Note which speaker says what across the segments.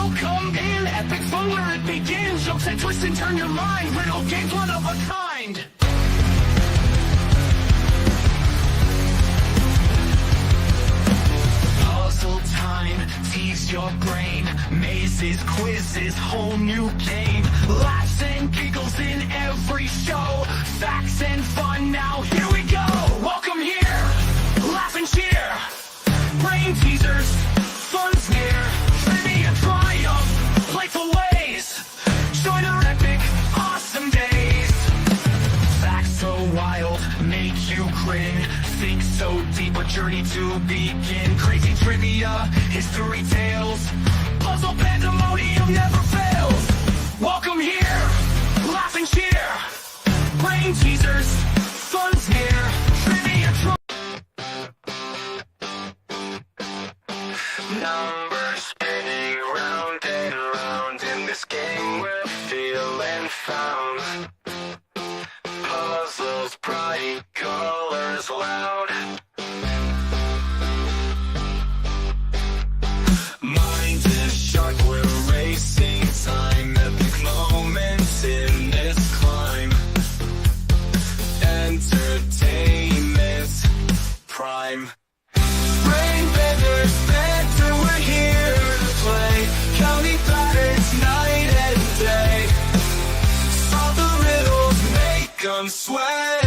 Speaker 1: Welcome in, epic fun where it begins. Jokes that twist and turn your mind. Riddle games, one of a kind. Puzzle time, tease your brain. Mazes, quizzes, whole new game. Laughs and giggles in every show. Facts and fun, now here we go. Welcome here, laugh and cheer. Brain teasers, fun's near. Trivia triumph, playful ways. Join our epic, awesome days. Facts so wild, make you grin. Think so deep, a journey to begin. Crazy trivia, history tales. Puzzle pandemonium never fails. Welcome here, laugh and cheer. Brain teasers, fun's near. Trivia numbers spinning round and round in this game we're feeling found. Puzzles bright, colors loud. Mind is sharp, we're racing time. Epic moments in this climb. Entertainment prime. Brain benders, better, we're here to play. Counting patterns night and day. Solve the riddles, make them sway.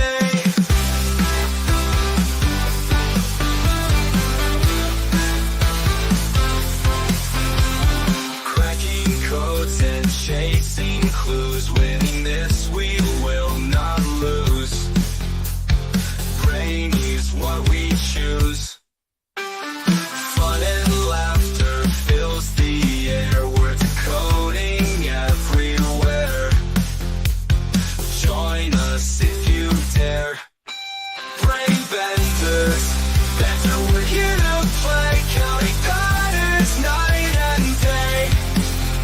Speaker 1: Cracking codes and chasing clues. Winning this we will not lose. Brain is what we choose. Fun and laughter fills the air. We're decoding everywhere. Join us if you dare. Brain benders, better, we're here to play. Counting patterns night and day.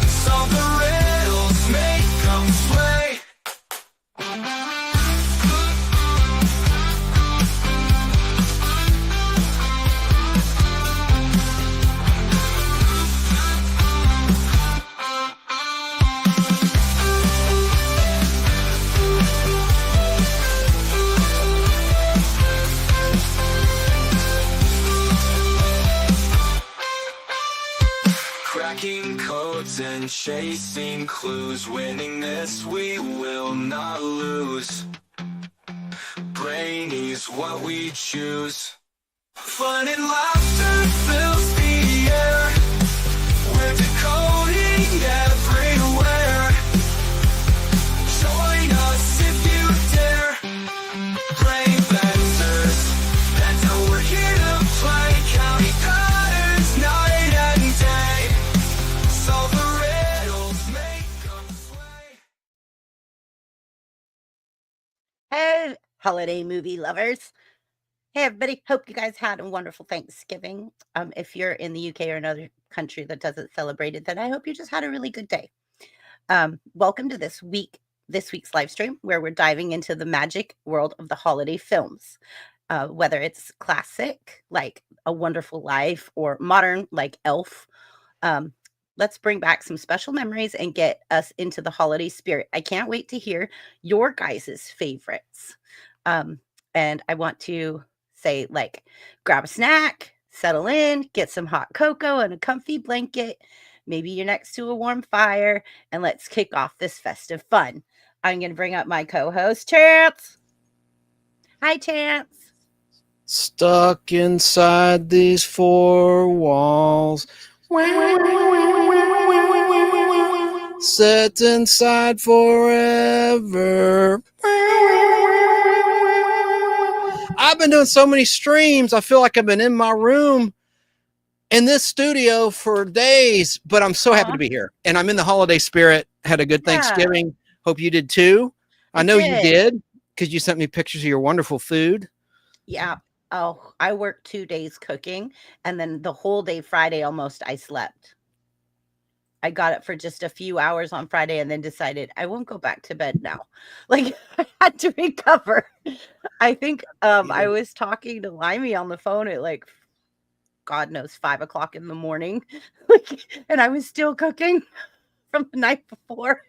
Speaker 1: Solve the riddles, make them sway. Cracking codes and chasing clues. Winning this we will not lose. Brainy's what we choose. Fun and laughter fills the air. We're decoding everywhere. Join us if you dare. Brain benders, that's how we're here to play. Counting patterns night and day. Solve the riddles, make them sway.
Speaker 2: Hey, holiday movie lovers. Hey, everybody. Hope you guys had a wonderful Thanksgiving. If you're in the UK or another country that doesn't celebrate it, then I hope you just had a really good day. Welcome to this week's live stream where we're diving into the magic world of the holiday films. Whether it's classic like A Wonderful Life or modern like Elf. Let's bring back some special memories and get us into the holiday spirit. I can't wait to hear your guys' favorites. And I want to say, like, grab a snack, settle in, get some hot cocoa and a comfy blanket. Maybe you're next to a warm fire, and let's kick off this festive fun. I'm going to bring up my co-host, Chance. Hi, Chance.
Speaker 3: Stuck inside these four walls. Set inside forever. I've been doing so many streams. I feel like I've been in my room in this studio for days, but I'm so happy to be here. And I'm in the holiday spirit. Had a good Thanksgiving. Hope you did too. I know you did because you sent me pictures of your wonderful food.
Speaker 2: Yeah. Oh, I worked 2 days cooking, and then the whole day Friday almost I slept. I got up for just a few hours on Friday and then decided I won't go back to bed now. Like, I had to recover. I think I was talking to Limey on the phone at like God knows, 5 o'clock in the morning. Like, and I was still cooking from the night before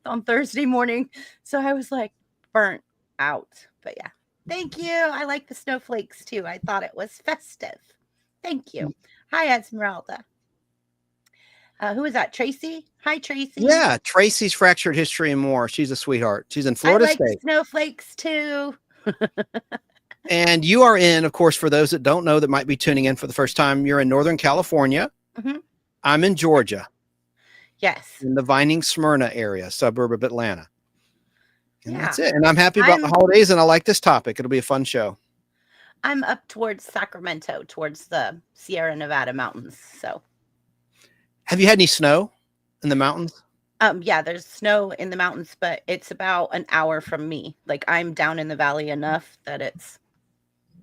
Speaker 2: on Thursday morning. So I was like burnt out. But yeah, thank you. I like the snowflakes too. I thought it was festive. Thank you. Hi, Esmeralda. Who is that? Tracy? Hi, Tracy.
Speaker 3: Yeah, Tracy's Fractured History and More. She's a sweetheart. She's in
Speaker 2: I
Speaker 3: Florida
Speaker 2: like the
Speaker 3: State.
Speaker 2: snowflakes too.
Speaker 3: And you are in, of course, for those that don't know that might be tuning in for the first time, you're in Northern California.
Speaker 2: Mhm.
Speaker 3: I'm in Georgia,
Speaker 2: Yes.
Speaker 3: in the Vining Smyrna area, suburb of Atlanta. And
Speaker 2: Yeah.
Speaker 3: that's it. And I'm happy about the holidays, and I like this topic. It'll be a fun show.
Speaker 2: I'm up towards Sacramento, towards the Sierra Nevada mountains. So
Speaker 3: Have you had any snow in the mountains?
Speaker 2: yeah, there's snow in the mountains, but it's about an hour from me. Like I'm down in the valley enough that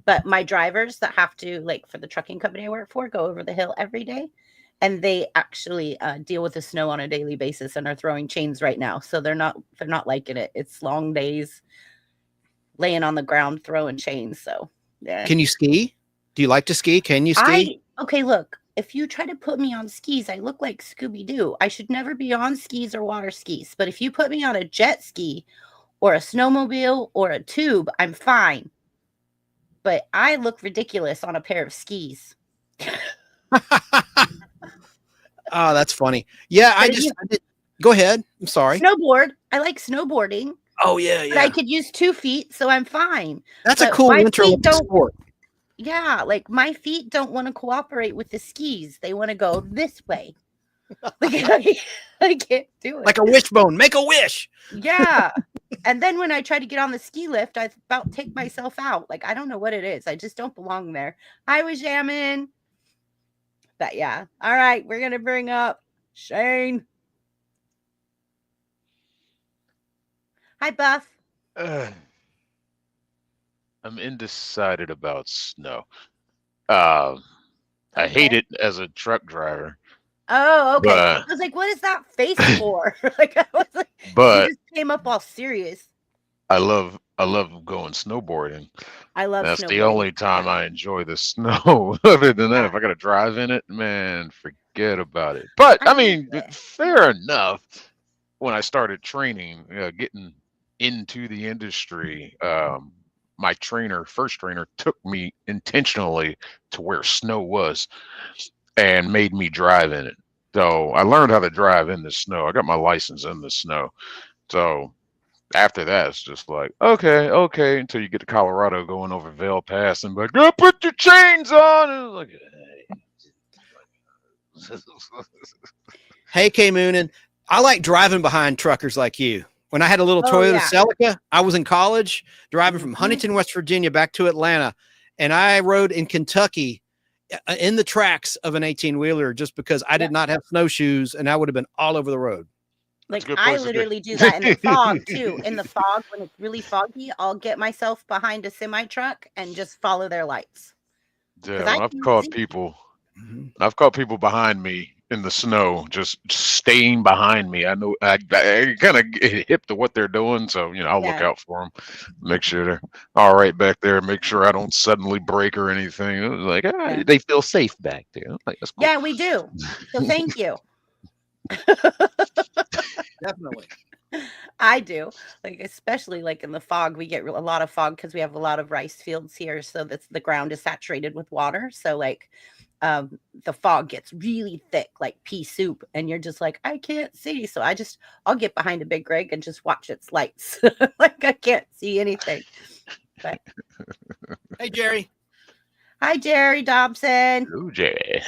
Speaker 2: but my drivers that have to, like, for the trucking company I work for, go over the hill every day, and they actually deal with the snow on a daily basis and are throwing chains right now. So they're not liking it. It's long days laying on the ground throwing chains. So yeah.
Speaker 3: Can you ski? Do you like to ski? Can you ski?
Speaker 2: Okay, look, if you try to put me on skis, I look like Scooby-Doo. I should never be on skis or water skis. But if you put me on a jet ski or a snowmobile or a tube, I'm fine. But I look ridiculous on a pair of skis.
Speaker 3: Oh, that's funny. Yeah, I did. Go ahead. I'm sorry.
Speaker 2: Snowboard. I like snowboarding.
Speaker 3: Oh, yeah,
Speaker 2: But I could use 2 feet, so I'm fine.
Speaker 3: That's
Speaker 2: But
Speaker 3: a cool
Speaker 2: my
Speaker 3: winter
Speaker 2: feet
Speaker 3: Olympic sport.
Speaker 2: Yeah, like my feet don't want to cooperate with the skis. They want to go this way. Like, I can't do it.
Speaker 3: Like a wishbone. Make a wish.
Speaker 2: Yeah. And then when I try to get on the ski lift, I about take myself out. Like, I don't know what it is. I just don't belong there. I was jamming. But yeah. All right. We're going to bring up Shane. Hi, Buff.
Speaker 4: I'm undecided about snow. I hate it as a truck driver.
Speaker 2: Oh, okay.
Speaker 4: But-
Speaker 2: I was like, what is that face for? Like, I was like,
Speaker 4: But
Speaker 2: you just came up all serious.
Speaker 4: I love going snowboarding.
Speaker 2: I love
Speaker 4: That's the
Speaker 2: snowboarding.
Speaker 4: only time I enjoy the snow. Other than that, if I got to drive in it, man, forget about it. But I mean, fair enough. When I started training, getting into the industry, my first trainer, took me intentionally to where snow was and made me drive in it. So I learned how to drive in the snow. I got my license in the snow. So after that, it's just like, okay, until you get to Colorado going over Vail Pass and like, go put your chains on. And like,
Speaker 3: Hey, K Moonin. I like driving behind truckers like you. When I had a little Toyota Celica, I was in college driving from Huntington, West Virginia back to Atlanta. And I rode in Kentucky in the tracks of an 18-wheeler just because I did not have snowshoes and I would have been all over the road.
Speaker 2: Like, I literally do that in the fog too. In the fog, when it's really foggy, I'll get myself behind a semi truck and just follow their lights.
Speaker 4: Yeah, I've caught people behind me in the snow, just staying behind me. I know I kind of hip to what they're doing, so I'll look out for them, make sure they're all right back there, make sure I don't suddenly break or anything. It was like, they feel safe back there. Like, that's cool.
Speaker 2: Yeah, we do. So thank you.
Speaker 3: Definitely.
Speaker 2: I do. Like, especially like in the fog, we get a lot of fog because we have a lot of rice fields here, so that's the ground is saturated with water. So like the fog gets really thick, like pea soup, and you're just like, I can't see. So I'll get behind a big rig and just watch its lights. Like, I can't see anything. But
Speaker 3: hey, Jerry.
Speaker 2: Hi, Jerry Dobson.
Speaker 4: Hello, Jerry.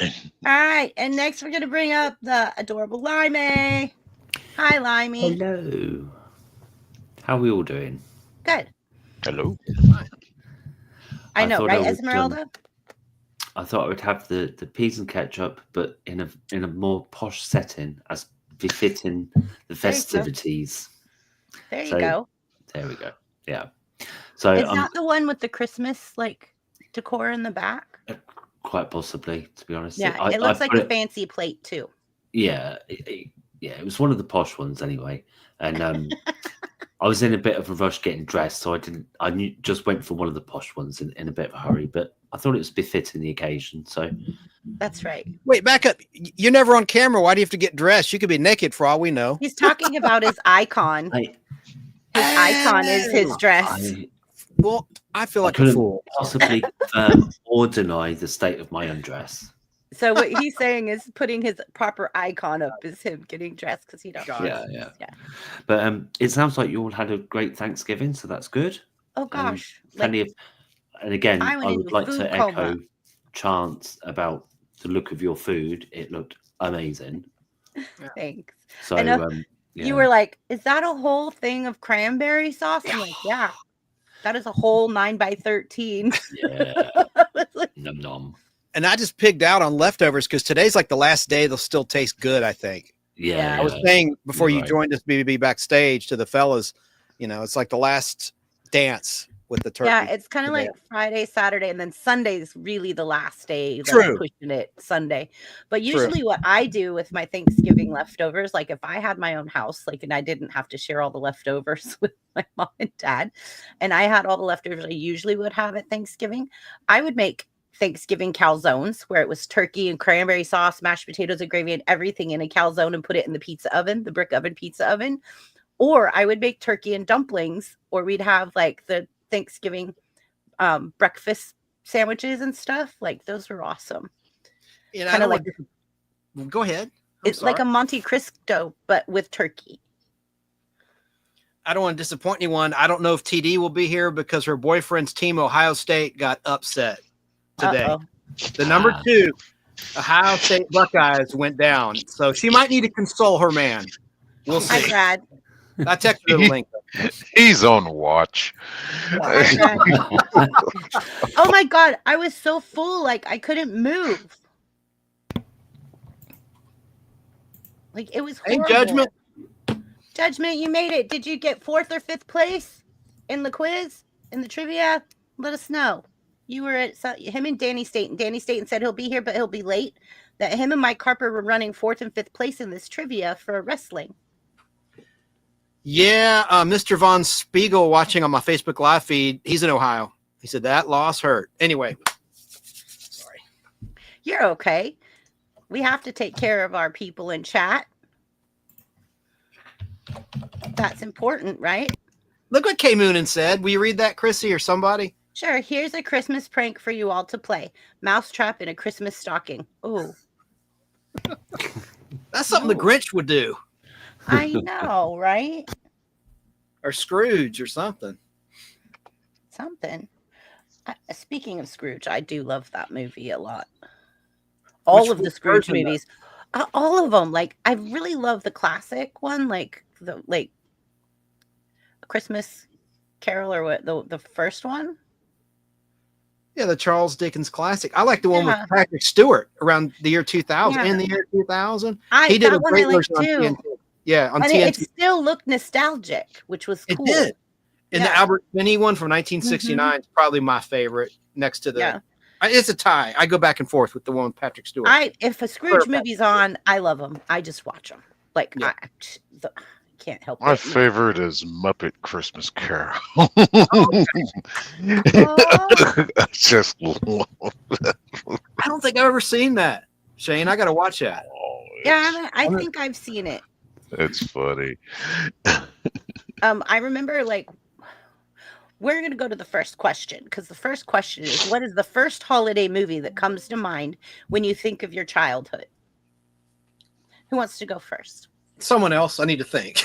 Speaker 2: All right, and next we're gonna bring up the adorable Limey. Hi, Limey.
Speaker 5: Hello. How are we all doing?
Speaker 2: Good.
Speaker 4: Hello.
Speaker 2: I know, right,
Speaker 5: would,
Speaker 2: Esmeralda?
Speaker 5: I thought I would have the peas and ketchup, but in a more posh setting, as befitting the festivities.
Speaker 2: There you go.
Speaker 5: There we go. Yeah. So
Speaker 2: is that the one with the Christmas like decor in the back?
Speaker 5: Quite possibly, to be honest.
Speaker 2: Yeah, it looks like a fancy plate too.
Speaker 5: Yeah, it was one of the posh ones anyway, and I was in a bit of a rush getting dressed, so I just went for one of the posh ones in a bit of a hurry. But I thought it was befitting the occasion. So
Speaker 2: That's right.
Speaker 3: Wait, back up. You're never on camera. Why do you have to get dressed? You could be naked for all we know.
Speaker 2: He's talking about his icon. His icon is his dress.
Speaker 3: Well, I feel like a
Speaker 5: couldn't
Speaker 3: fool.
Speaker 5: possibly confirm or deny the state of my undress.
Speaker 2: So what he's saying is putting his proper icon up is him getting dressed because he don't.
Speaker 5: Yeah. But it sounds like you all had a great Thanksgiving, so that's good.
Speaker 2: Oh gosh,
Speaker 5: Plenty of, and again,
Speaker 2: I
Speaker 5: I
Speaker 2: went
Speaker 5: would
Speaker 2: into
Speaker 5: like
Speaker 2: food
Speaker 5: to
Speaker 2: coma.
Speaker 5: echo Chance about the look of your food. It looked amazing.
Speaker 2: Thanks.
Speaker 5: So
Speaker 2: And, you were like, "Is that a whole thing of cranberry sauce?" I'm like, "Yeah, that is a whole 9x13."
Speaker 5: Yeah. Num num.
Speaker 3: And I just pigged out on leftovers because today's like the last day they'll still taste good, I think.
Speaker 5: Yeah.
Speaker 3: I was saying before you
Speaker 5: Right.
Speaker 3: joined us, BBB backstage to the fellas, it's like the last dance with the turkey.
Speaker 2: Yeah, it's kind of
Speaker 3: today.
Speaker 2: like Friday, Saturday, and then Sunday is really the last day that
Speaker 3: True.
Speaker 2: I'm pushing it Sunday. But
Speaker 3: True.
Speaker 2: usually what I do with my Thanksgiving leftovers, like if I had my own house, like, and I didn't have to share all the leftovers with my mom and dad, and I had all the leftovers I usually would have at Thanksgiving, I would make Thanksgiving calzones where it was turkey and cranberry sauce, mashed potatoes and gravy and everything in a calzone and put it in the pizza oven, the brick oven pizza oven. Or I would make turkey and dumplings, or we'd have like the Thanksgiving breakfast sandwiches and stuff. Like those were awesome.
Speaker 3: Kind of like, go ahead.
Speaker 2: It's like a Monte Cristo, but with turkey.
Speaker 3: I don't want to disappoint anyone. I don't know if TD will be here because her boyfriend's team, Ohio State, got upset today.
Speaker 2: Uh-oh.
Speaker 3: The number 2 Ohio State Buckeyes went down. So she might need to console her man. We'll
Speaker 2: Hi,
Speaker 3: see.
Speaker 2: Brad.
Speaker 3: I texted her the link.
Speaker 4: He's on watch.
Speaker 2: Hi, Brad. Oh my God. I was so full. Like I couldn't move. Like it was horrible.
Speaker 3: Hey, Judgment.
Speaker 2: Judgment, you made it. Did you get 4th or 5th place in the quiz, in the trivia? Let us know. You were at him and Danny Staten. Danny Staten said he'll be here, but he'll be late. That him and Mike Harper were running 4th and 5th place in this trivia for wrestling.
Speaker 3: Yeah, Mr. Von Spiegel watching on my Facebook live feed. He's in Ohio. He said that loss hurt. Anyway, sorry.
Speaker 2: You're okay. We have to take care of our people in chat. That's important, right?
Speaker 3: Look what K Moonin said. Will you read that, Chrissy, or somebody?
Speaker 2: Sure. Here's a Christmas prank for you all to play. Mousetrap in a Christmas stocking. Oh,
Speaker 3: That's something the Grinch would do,
Speaker 2: I know, right?
Speaker 3: or Scrooge, or something.
Speaker 2: Something. Speaking of Scrooge, I do love that movie a lot. All of the Scrooge
Speaker 3: version,
Speaker 2: movies, all of them. Like I really love the classic one, like the Christmas Carol, or what the first one.
Speaker 3: Yeah, the Charles Dickens classic. I like the one
Speaker 2: Yeah.
Speaker 3: with Patrick Stewart around the year 2000.
Speaker 2: Yeah.
Speaker 3: In the year 2000,
Speaker 2: He
Speaker 3: he did a
Speaker 2: that one
Speaker 3: great
Speaker 2: I like
Speaker 3: version on
Speaker 2: too.
Speaker 3: TNT. Yeah, on
Speaker 2: And
Speaker 3: TNT.
Speaker 2: it still looked nostalgic, which was
Speaker 3: It
Speaker 2: cool.
Speaker 3: did. And the
Speaker 2: Yeah.
Speaker 3: Albert Finney one from 1969 is probably my favorite. Next to the,
Speaker 2: Yeah.
Speaker 3: It's a tie. I go back and forth with the one with Patrick Stewart.
Speaker 2: If a Scrooge
Speaker 3: Perfect.
Speaker 2: movie's on, I love them. I just watch them. Like
Speaker 3: Yeah.
Speaker 2: I can't help
Speaker 4: My
Speaker 2: it.
Speaker 4: favorite is Muppet Christmas Carol.
Speaker 2: Oh.
Speaker 4: I just love that.
Speaker 3: I don't think I've ever seen that, Shane. I got to watch that.
Speaker 4: Oh,
Speaker 2: Yeah, I think I've seen it.
Speaker 4: it's funny.
Speaker 2: I remember like we're going to go to the first question because the first question is what is the first holiday movie that comes to mind when you think of your childhood? Who wants to go first?
Speaker 3: Someone else. I need to think.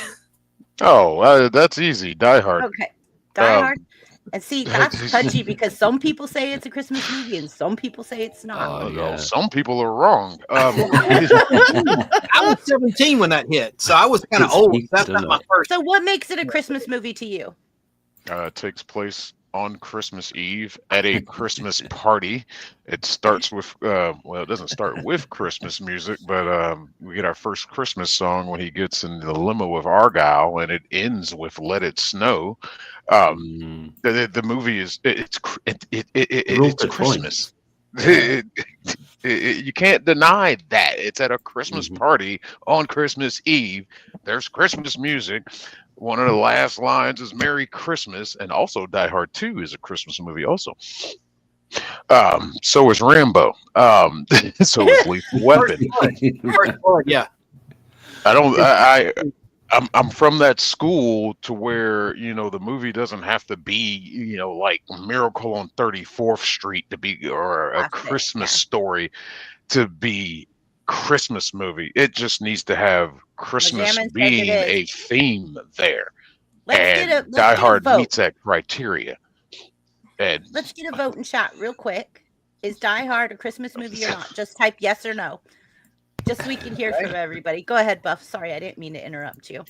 Speaker 4: Oh, that's easy. Die Hard.
Speaker 2: Okay. Die
Speaker 4: Um,
Speaker 2: Hard. And see, that's touchy because some people say it's a Christmas movie and some people say it's not.
Speaker 4: Oh,
Speaker 5: yeah.
Speaker 4: no, some people are wrong.
Speaker 3: I was 17 when that hit, so I was kind of
Speaker 5: It's
Speaker 3: old.
Speaker 5: deep,
Speaker 3: That's
Speaker 5: don't
Speaker 3: not my
Speaker 5: it?
Speaker 3: first.
Speaker 2: So what makes it a Christmas movie to you?
Speaker 4: It takes place on Christmas Eve at a Christmas party. It starts with, it doesn't start with Christmas music, but we get our first Christmas song when he gets in the limo with Argyle, and it ends with "Let It Snow." The movie is it's
Speaker 5: good
Speaker 4: Christmas. You can't deny that it's at a Christmas party on Christmas Eve. There's Christmas music. One of the last lines is "Merry Christmas," and also Die Hard 2 is a Christmas movie also. So is Rambo. So is Lethal Weapon.
Speaker 3: First blood, yeah.
Speaker 4: I'm from that school to where, the movie doesn't have to be, like Miracle on 34th Street to be, or a
Speaker 2: Classic,
Speaker 4: Christmas
Speaker 2: yeah.
Speaker 4: story to be Christmas movie. It just needs to have Christmas
Speaker 2: Jamin says it
Speaker 4: being
Speaker 2: is.
Speaker 4: a theme there.
Speaker 2: Let's
Speaker 4: And
Speaker 2: get
Speaker 4: Die
Speaker 2: a
Speaker 4: Hard
Speaker 2: vote.
Speaker 4: meets that criteria. And
Speaker 2: Let's get a vote in chat real quick. Is Die Hard a Christmas movie or not? Just type yes or no. Just so we can hear from everybody. Go ahead, Buff. Sorry, I didn't mean to interrupt you.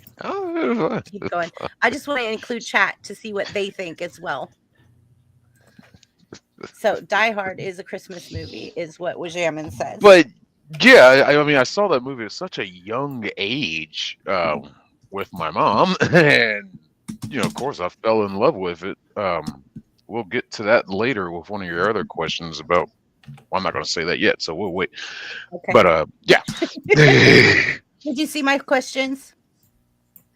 Speaker 2: Keep going. I just want to include chat to see what they think as well. So Die Hard is a Christmas movie, is what Wajamin says.
Speaker 4: But yeah, I mean, I saw that movie at such a young age with my mom, and of course, I fell in love with it. We'll get to that later with one of your other questions about. Well, I'm not going to say that yet, so we'll wait.
Speaker 2: Okay.
Speaker 4: But yeah.
Speaker 2: Did you see my questions?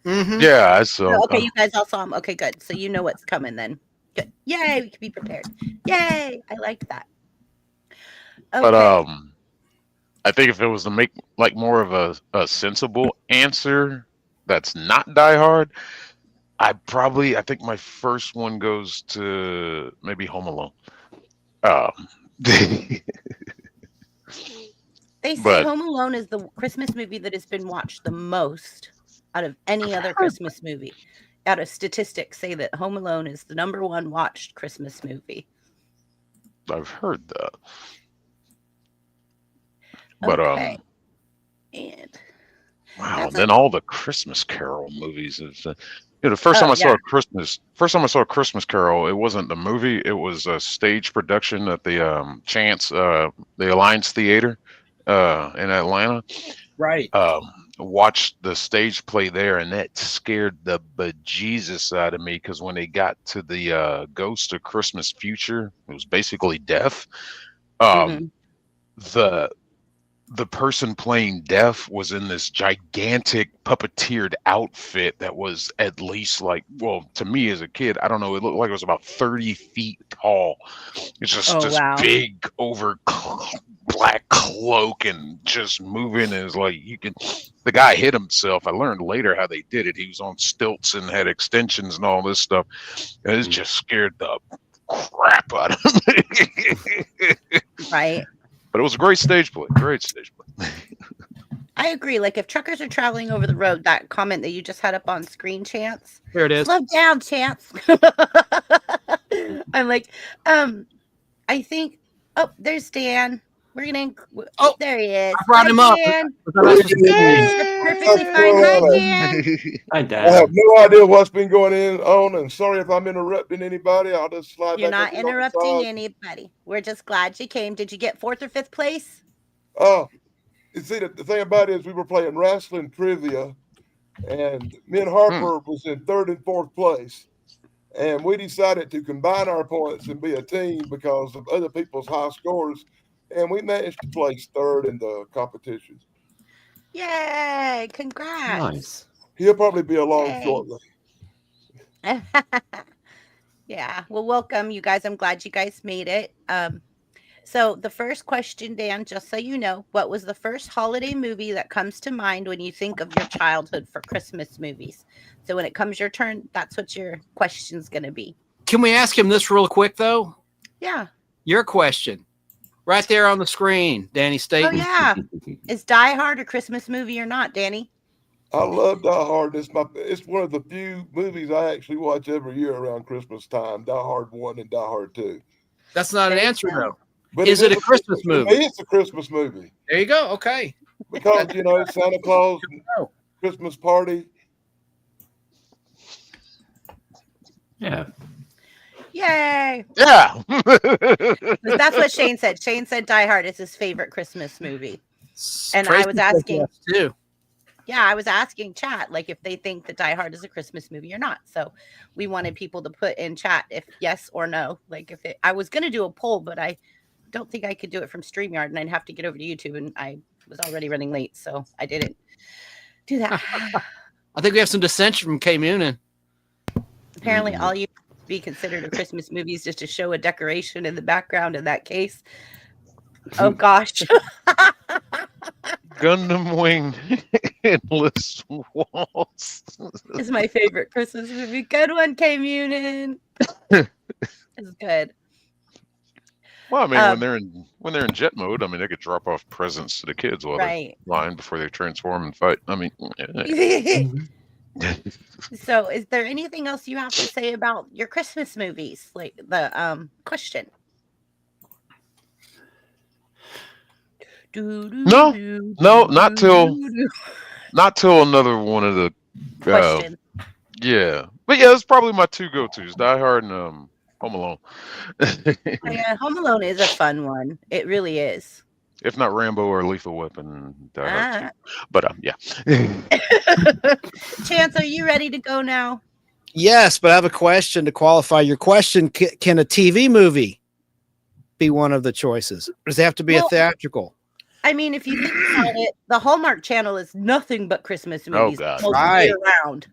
Speaker 3: Mm-hmm.
Speaker 4: Yeah, I saw.
Speaker 2: Oh, okay, you guys all saw them. Okay, good. So you know what's coming then. Good. Yay, we can be prepared. Yay, I like that. Okay.
Speaker 4: But I think if it was to make like more of a sensible answer that's not Die Hard, I think my first one goes to maybe Home Alone.
Speaker 2: They say
Speaker 4: but-
Speaker 2: Home Alone is the Christmas movie that has been watched the most out of any other Christmas movie. Out of statistics say that Home Alone is the #1 watched Christmas movie.
Speaker 4: I've heard that. But
Speaker 2: Okay. And
Speaker 4: wow,
Speaker 2: that's
Speaker 4: then all the Christmas Carol movies is the first time I saw a Christmas Carol, it wasn't the movie, it was a stage production at the the Alliance Theater in Atlanta.
Speaker 3: Right.
Speaker 4: Watched the stage play there, and that scared the bejesus out of me, because when they got to the Ghost of Christmas Future, it was basically death. The person playing Death was in this gigantic puppeteered outfit that was at least to me as a kid, I don't know, it looked like it was about 30 feet tall. It's just this big over black cloak and just moving, and the guy hit himself. I learned later how they did it. He was on stilts and had extensions and all this stuff. And it just scared the crap out of me.
Speaker 2: right.
Speaker 4: But it was a great stage play. Great stage play.
Speaker 2: I agree. Like if truckers are traveling over the road, that comment that you just had up on screen, Chance.
Speaker 3: Here it is.
Speaker 2: Slow down, Chance. I'm like, I think. Oh, there's Dan. We're gonna. Oh, there he is.
Speaker 3: I brought him up.
Speaker 2: Dan. That's perfectly fine. Hi, Dan.
Speaker 5: Hi,
Speaker 6: I
Speaker 5: Dan.
Speaker 6: have no idea what's been going on, and sorry if I'm interrupting anybody. I'll just slide
Speaker 2: You're
Speaker 6: back
Speaker 2: not
Speaker 6: over on the
Speaker 2: interrupting
Speaker 6: side.
Speaker 2: anybody. We're just glad you came. Did you get 4th or 5th place?
Speaker 6: You see, the thing about it is we were playing wrestling trivia, and me and Harper was in 3rd and 4th place. And we decided to combine our points and be a team because of other people's high scores. And we managed to place 3rd in the competition.
Speaker 2: Yay! Congrats.
Speaker 5: Nice.
Speaker 6: He'll probably be along
Speaker 2: Yay.
Speaker 6: shortly.
Speaker 2: Yeah. Well, welcome, you guys. I'm glad you guys made it. So the first question, Dan, just so you know, what was the first holiday movie that comes to mind when you think of your childhood for Christmas movies? So when it comes your turn, that's what your question's going to be.
Speaker 3: Can we ask him this real quick, though?
Speaker 2: Yeah.
Speaker 3: Your question. Right there on the screen, Danny Staten.
Speaker 2: Oh, yeah. Is Die Hard a Christmas movie or not, Danny?
Speaker 6: I love Die Hard. It's one of the few movies I actually watch every year around Christmas time. Die Hard 1 and Die Hard 2.
Speaker 3: That's not an
Speaker 2: There you
Speaker 3: answer,
Speaker 2: go.
Speaker 3: though.
Speaker 6: But
Speaker 3: Is it a Christmas
Speaker 6: to
Speaker 3: movie?
Speaker 6: me, it's a Christmas movie
Speaker 3: There you go. Okay.
Speaker 6: because Santa Claus,
Speaker 3: go.
Speaker 6: Christmas party.
Speaker 2: Yay.
Speaker 4: Yeah.
Speaker 2: That's what Shane said. Shane said Die Hard is his favorite Christmas movie. And I was asking,
Speaker 3: too.
Speaker 2: yeah, I was asking chat, like if they think that Die Hard is a Christmas movie or not. So we wanted people to put in chat if yes or no. Like I was going to do a poll, but I don't think I could do it from StreamYard and I'd have to get over to YouTube and I was already running late. So I didn't do that.
Speaker 3: I think we have some dissension from K Moonin.
Speaker 2: Apparently all you be considered a Christmas movie is just to show a decoration in the background in that case. Oh gosh.
Speaker 4: Gundam Wing Endless Waltz.
Speaker 2: Is my favorite Christmas movie. Good one, K Munin. It's good.
Speaker 4: Well, I mean, when they're in jet mode, I mean, they could drop off presents to the kids while
Speaker 2: Right.
Speaker 4: they're flying before they transform and fight. I mean,
Speaker 2: So, is there anything else you have to say about your Christmas movies? Like the question.
Speaker 4: No, not till another one of the
Speaker 2: question.
Speaker 4: yeah, but yeah, it's probably my two go-tos: Die Hard and Home Alone.
Speaker 2: Yeah, Home Alone is a fun one. It really is.
Speaker 4: If not Rambo or Lethal Weapon, Die Hard 2. But yeah.
Speaker 2: Chance, are you ready to go now?
Speaker 3: Yes, but I have a question to qualify your question. Can a TV movie be one of the choices? Or does it have to be a theatrical?
Speaker 2: I mean, if you think about it, the Hallmark Channel is nothing but Christmas movies.
Speaker 4: God.
Speaker 2: Most
Speaker 3: Right.
Speaker 2: year round.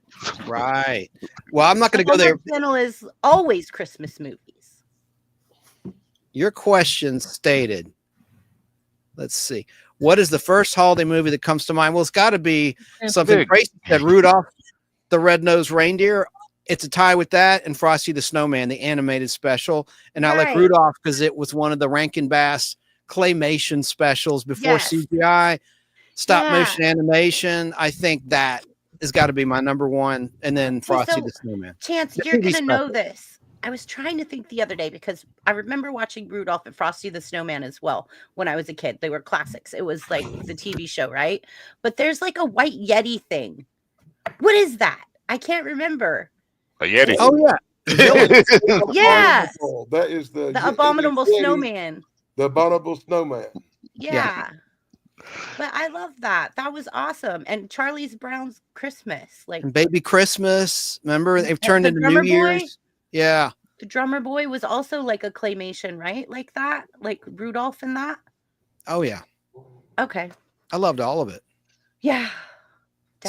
Speaker 3: Right. Well, I'm not going to go
Speaker 2: The
Speaker 3: there.
Speaker 2: Hallmark Channel is always Christmas movies.
Speaker 3: Your question stated, let's see, what is the first holiday movie that comes to mind? Well, it's got to be something
Speaker 4: big.
Speaker 3: Gracie said, Rudolph the Red-Nosed Reindeer. It's a tie with that and Frosty the Snowman, the animated special. And I like
Speaker 2: Right.
Speaker 3: Rudolph because it was one of the Rankin Bass claymation specials before
Speaker 2: Yes.
Speaker 3: CGI, stop
Speaker 2: Yeah.
Speaker 3: motion animation. I think that has got to be my number one. And then Frosty
Speaker 2: so-
Speaker 3: the Snowman.
Speaker 2: Chance,
Speaker 3: The
Speaker 2: you're
Speaker 3: TV
Speaker 2: going to know
Speaker 3: special.
Speaker 2: this. I was trying to think the other day because I remember watching Rudolph and Frosty the Snowman as well when I was a kid. They were classics. It was like the TV show, right? But there's like a white Yeti thing. What is that? I can't remember.
Speaker 4: A Yeti.
Speaker 3: Oh, yeah.
Speaker 2: Yeah.
Speaker 6: Abominable. That is
Speaker 2: The abominable
Speaker 6: Yeti,
Speaker 2: snowman.
Speaker 6: The abominable snowman.
Speaker 2: Yeah. But I love that. That was awesome. And Charlie's Brown's Christmas. Like
Speaker 3: And Baby Christmas. Remember, they've turned
Speaker 2: the
Speaker 3: into
Speaker 2: Drummer
Speaker 3: New
Speaker 2: Boy?
Speaker 3: Year's. Yeah.
Speaker 2: the Drummer Boy was also like a claymation, right? Like that? Like Rudolph and that?
Speaker 3: Oh, yeah.
Speaker 2: Okay.
Speaker 3: I loved all of it.
Speaker 2: Yeah.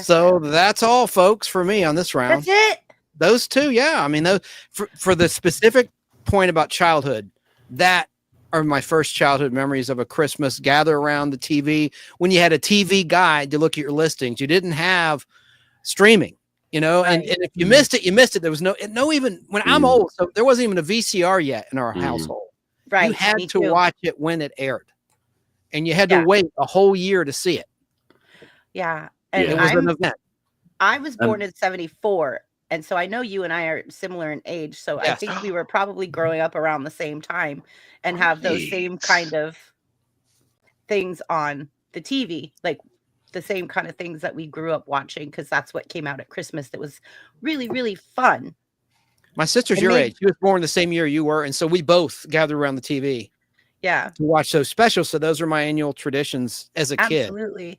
Speaker 3: So that's all, folks, for me on this round.
Speaker 2: That's it.
Speaker 3: Those two, yeah. I mean, those for the specific point about childhood, that are my first childhood memories of a Christmas gather around the TV when you had a TV guide to look at your listings. You didn't have streaming, you know, and if you missed it, you missed it. There was no even when I'm old, so there wasn't even a VCR yet in our household.
Speaker 2: Right.
Speaker 3: You had
Speaker 2: me
Speaker 3: to
Speaker 2: too.
Speaker 3: watch it when it aired, and you had to wait a whole year to see it.
Speaker 2: Yeah. And
Speaker 3: It was an event.
Speaker 2: I was born in 74. And so I know you and I are similar in age. So I
Speaker 3: Yes.
Speaker 2: think we were probably growing up around the same time and have those same kind of things on the TV, like the same kind of things that we grew up watching, because that's what came out at Christmas that was really, really fun.
Speaker 3: My sister's
Speaker 2: And
Speaker 3: your
Speaker 2: they-
Speaker 3: age. She was born the same year you were, and so we both gathered around the TV
Speaker 2: Yeah,
Speaker 3: to watch those specials. So those are my annual traditions as a kid.
Speaker 2: absolutely.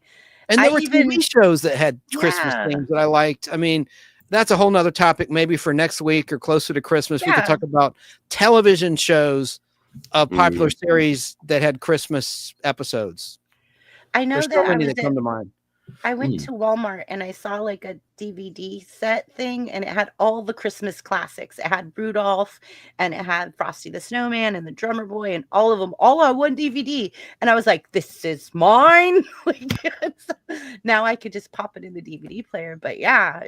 Speaker 3: And there
Speaker 2: I
Speaker 3: were
Speaker 2: even-
Speaker 3: TV shows that had Christmas
Speaker 2: Yeah.
Speaker 3: themes that I liked. I mean, that's a whole nother topic maybe for next week or closer to Christmas. We
Speaker 2: Yeah.
Speaker 3: could talk about television shows of popular series that had Christmas episodes.
Speaker 2: I know
Speaker 3: There's
Speaker 2: that
Speaker 3: so
Speaker 2: I
Speaker 3: many
Speaker 2: was
Speaker 3: that come to mind.
Speaker 2: I went to Walmart and I saw like a DVD set thing and it had all the Christmas classics. It had Rudolph and it had Frosty the Snowman and the Drummer Boy and all of them all on one DVD. And I was like, this is mine. Now I could just pop it in the DVD player. But yeah,